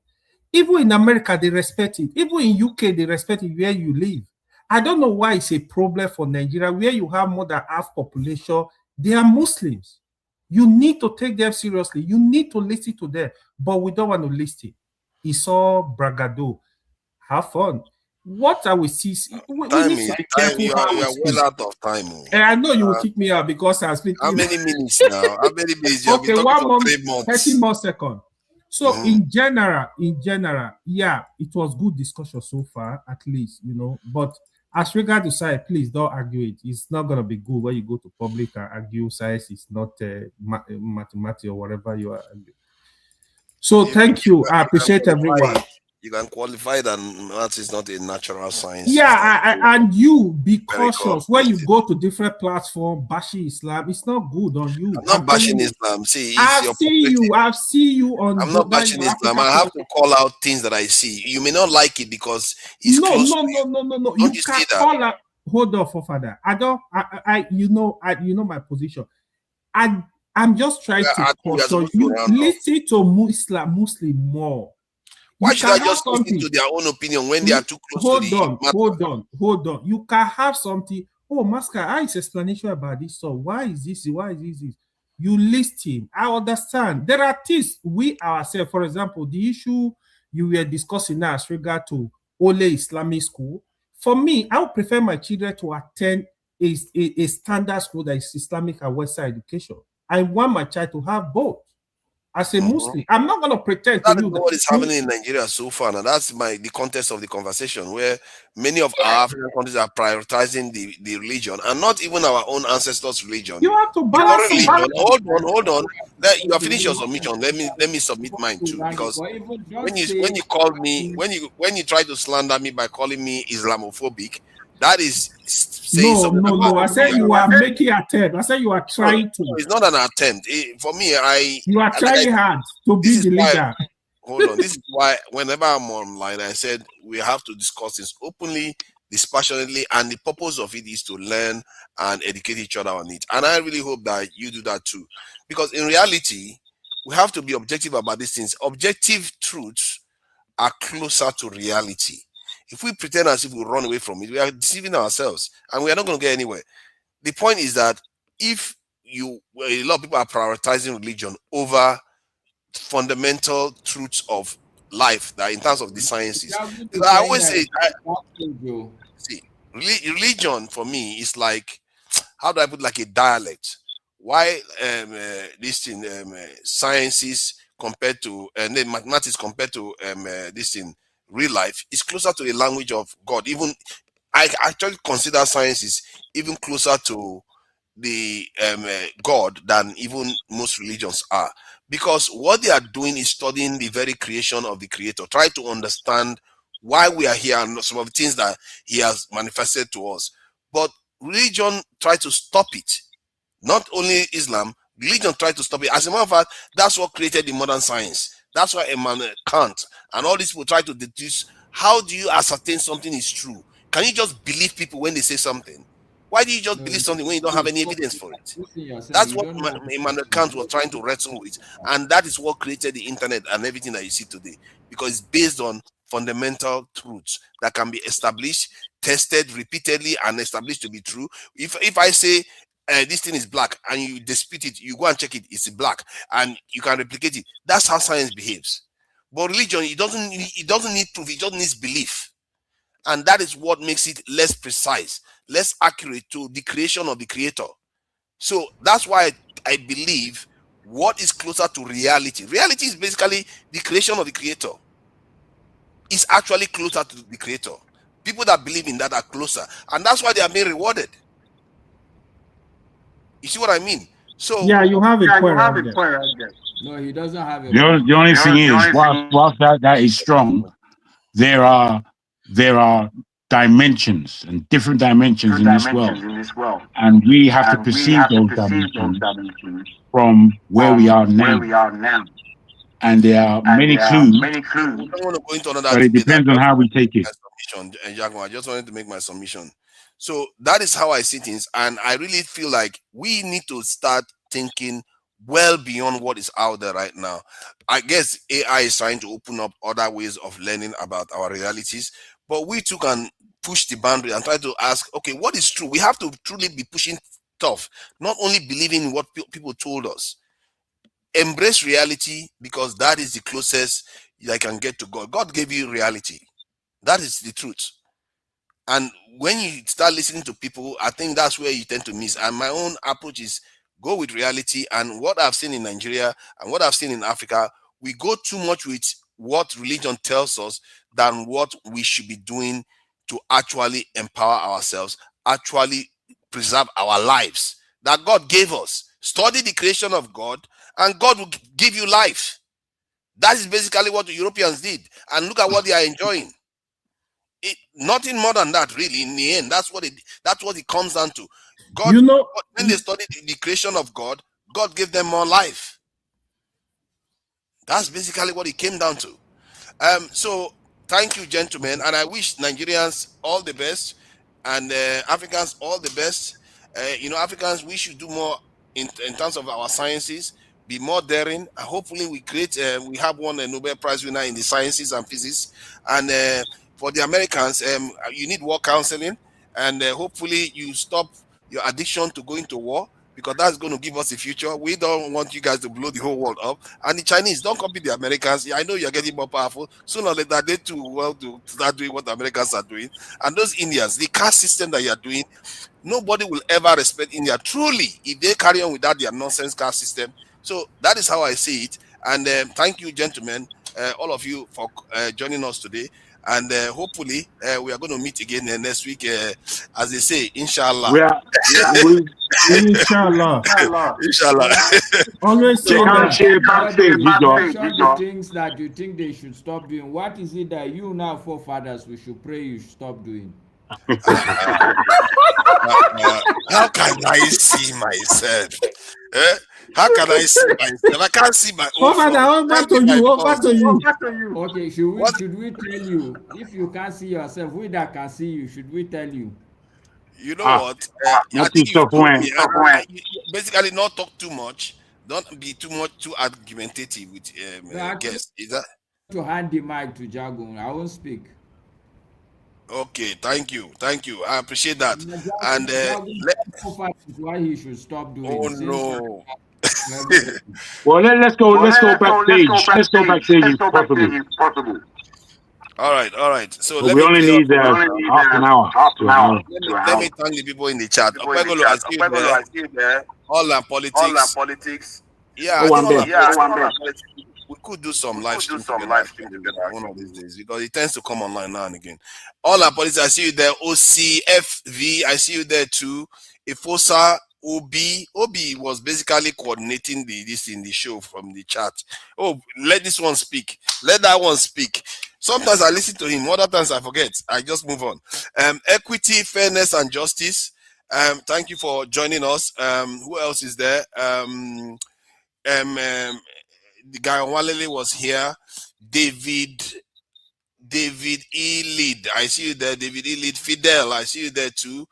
Even in America, they respect it. Even in UK, they respect it where you live. I don't know why it's a problem for Nigeria, where you have more than half population. They are Muslims. You need to take them seriously. You need to listen to them. But we don't want to listen. It's all bragado. Have fun. What I will see, we need to be careful. You are well out of time. And I know you will kick me out because I'm speaking. How many minutes now? How many minutes? You Okay, 1 more, 30 more seconds. So in general, yeah, it was good discussion so far, at least, But as regard to science, please don't argue it. It's not gonna be good when you go to public and argue science is not mathematics or whatever you are arguing. So thank you. I appreciate everyone. You can qualify that math is not a natural science. Yeah, and you be cautious when you go to different platforms, bashing Islam. It's not good on you. I'm not bashing Islam. See, I've seen you on. I'm not bashing Islam. I have to call out things that I see. You may not like it because it's close to you. No. You can call out. Hold on, Father. You know my position. I'm just trying to caution you. Listen to Muslim more. Why should I just listen to their own opinion when they are too close to the Hold on. You can have something. Oh, Masker, how is explanation about this? So why is this? Why is this? You listen. I understand. There are things we ourselves, for example, the issue you were discussing now as regard to Ole Islamic school. For me, I would prefer my children to attend a standard school that is Islamic and Western education. I want my child to have both. As a Muslim, I'm not going to pretend to you that what is happening in Nigeria so far. Now that's the context of the conversation, where many of our African countries are prioritizing the religion and not even our own ancestors' religion. You have to balance religion. Hold on. You have finished your submission. Let me submit mine too, because when you call me, when you try to slander me by calling me Islamophobic, That is saying No, something no, about no. I said you are making attempt. I said you are trying to. it's not an attempt. For me, You are trying hard to be the leader. Hold on. This is why whenever I'm online, I said we have to discuss this openly, dispassionately, and the purpose of it is to learn and educate each other on it. And I really hope that you do that too. Because in reality, we have to be objective about these things. Objective truths are closer to reality. If we pretend as if we run away from it, we are deceiving ourselves and we are not going to get anywhere. The point is that if a lot of people are prioritizing religion over fundamental truths of life, that in terms of the sciences, I always say, religion for me is like, how do I put, like a dialect? Why this thing, sciences compared to and then mathematics compared to this in real life is closer to the language of God. Even I actually consider sciences even closer to the God than even most religions are, because what they are doing is studying the very creation of the Creator, try to understand why we are here and some of the things that He has manifested to us. But religion try to stop it. Not only Islam, religion tried to stop it. As a matter of fact, that's what created the modern science. That's why Immanuel Kant and all these people try to deduce, how do you ascertain something is true? Can you just believe people when they say something? Why do you just believe something when you don't have any evidence for it? That's what Immanuel Kant was trying to wrestle with. And that is what created the internet and everything that you see today. Because it's based on fundamental truths that can be established, tested repeatedly, and established to be true. If I say this thing is black and you dispute it, you go and check it, it's black, and you can replicate it. That's how science behaves. But religion, it doesn't need proof, it just needs belief. And that is what makes it less precise, less accurate to the creation of the Creator. So that's why I believe what is closer to reality. Reality is basically the creation of the Creator. It's actually closer to the Creator. People that believe in that are closer, and that's why they are being rewarded. You see what I mean? So yeah, you have a point. No, he doesn't have a The only thing is, whilst that is strong, there are dimensions and different dimensions in this world, and we have to perceive those dimensions from where we are now. And there are many clues, I don't want to go into another but it depends on how we take it. I just wanted to make my submission. So that is how I see things, and I really feel like we need to start thinking well beyond what is out there right now. I guess AI is trying to open up other ways of learning about our realities, but we too can push the boundary and try to ask, okay, what is true? We have to truly be pushing stuff, not only believing in what people told us. Embrace reality, because that is the closest I can get to God. God gave you reality. That is the truth. And when you start listening to people, I think that's where you tend to miss. And my own approach is go with reality. And what I've seen in Nigeria and what I've seen in Africa, we go too much with what religion tells us than what we should be doing to actually empower ourselves, actually preserve our lives that God gave us. Study the creation of God, and God will give you life. That is basically what the Europeans did. And look at what they are enjoying. Nothing more than that, really. In the end, that's what it comes down to. God, when they studied the creation of God, God gave them more life. That's basically what it came down to. So thank you, gentlemen, and I wish Nigerians all the best, and Africans all the best. Africans, we should do more in terms of our sciences, be more daring. Hopefully, we have won a Nobel Prize winner in the sciences and physics, and for the Americans, you need war counseling, and hopefully you stop your addiction to going to war, because that's going to give us a future. We don't want you guys to blow the whole world up. And the Chinese, don't copy the Americans. I know you're getting more powerful. Sooner or later, they too will to start doing what the Americans are doing. And those Indians, the caste system that you're doing, nobody will ever respect India truly if they carry on without their nonsense caste system. So that is how I see it. And thank you, gentlemen, all of you, for joining us today. And hopefully we are going to meet again next week, as they say, inshallah. Inshallah. Inshallah. Always say the things that you think they should stop doing. What is it that you now, forefathers, we should pray you should stop doing? How can I see myself? Eh? How can I see myself? I can't see my own front. Over to you. Over to you. Okay, should we tell you if you can't see yourself, we that can see you, should we tell you? You know what? I think you told me. Basically, not talk too much. Don't be too argumentative with guests. Is that? To hand the mic to Jagun, I won't speak. Okay, thank you. I appreciate that. And why he should stop doing. Oh no. Well, let's go backstage. Let's go backstage if possible. All right. So we only need half an hour. Let me thank the people in the chat. I see you there. All our politics. Yeah, we could do some live stream together one of these days because it tends to come online now and again. All our politics, I see you there. OCFV, I see you there too. Ifosa, Obi was basically coordinating this in the show from the chat. Oh, let this one speak. Let that one speak. Sometimes I listen to him, other times I forget. I just move on. Equity, fairness, and justice. Thank you for joining us. Who else is there? The guy on Walele was here. David E. Lead. I see you there. David E. Lead. Fidel. I see you there too.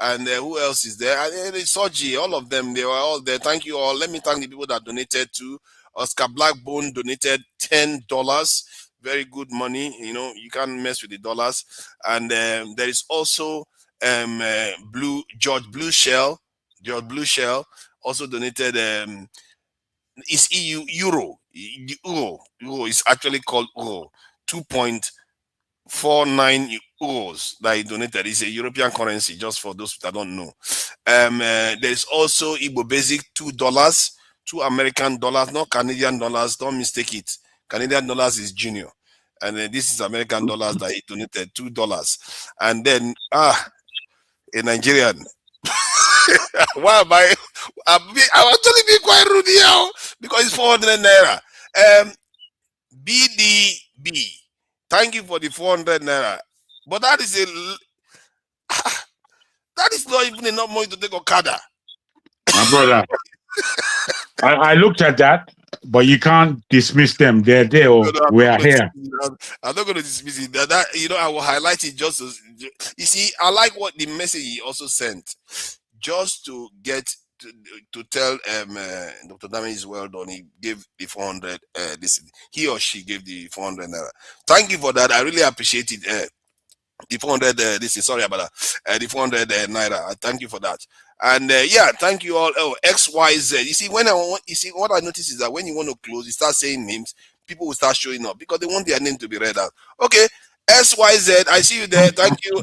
And who else is there? Soji. All of them. They were all there. Thank you all. Let me thank the people that donated too. Oscar Blackbone donated $10. Very good money. You know, you can't mess with the dollars. And there is also George Blue Shell also donated it's euro is actually called euro. 2.49 euros that he donated. It's a European currency, just for those that don't know. There is also Igbo Basic, $2, 2 American dollars, not Canadian dollars. Don't mistake it. Canadian dollars is junior, and this is American dollars that he donated, $2. And then a Nigerian. Why am I'm actually being quite rude here because it's 400 naira. BDB, thank you for the 400 naira, but that is not even enough money to take Okada. My brother, I looked at that, but you can't dismiss them. They're there. We are here. I'm not going to dismiss it. That I will highlight it just as you see. I like what the message he also sent, just to get to tell Dr. Damage is well done. He gave the 400. He or she gave the 400 naira. Thank you for that. I really appreciate it. The 400. Sorry about that. The 400 naira. Thank you for that. And thank you all. Oh, XYZ. You see, what I notice is that when you want to close, you start saying names, people will start showing up because they want their name to be read out. Okay, SYZ, I see you there. Thank you.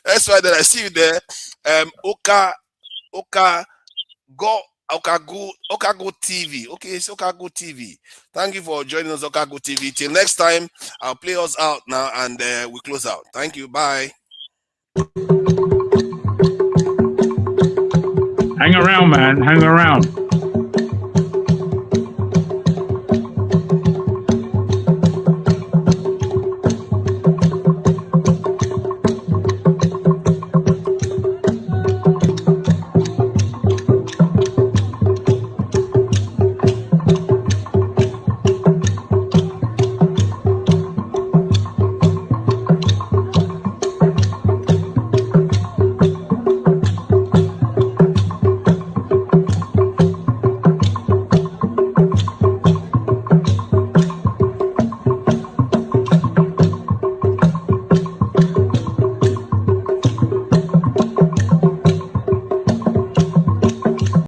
SYZ, I see you there. Okago TV. Okay, it's Okago TV. Thank you for joining us, Okago TV. Till next time, I'll play us out now and we close out. Thank you. Bye. Hang around, man. Hang around.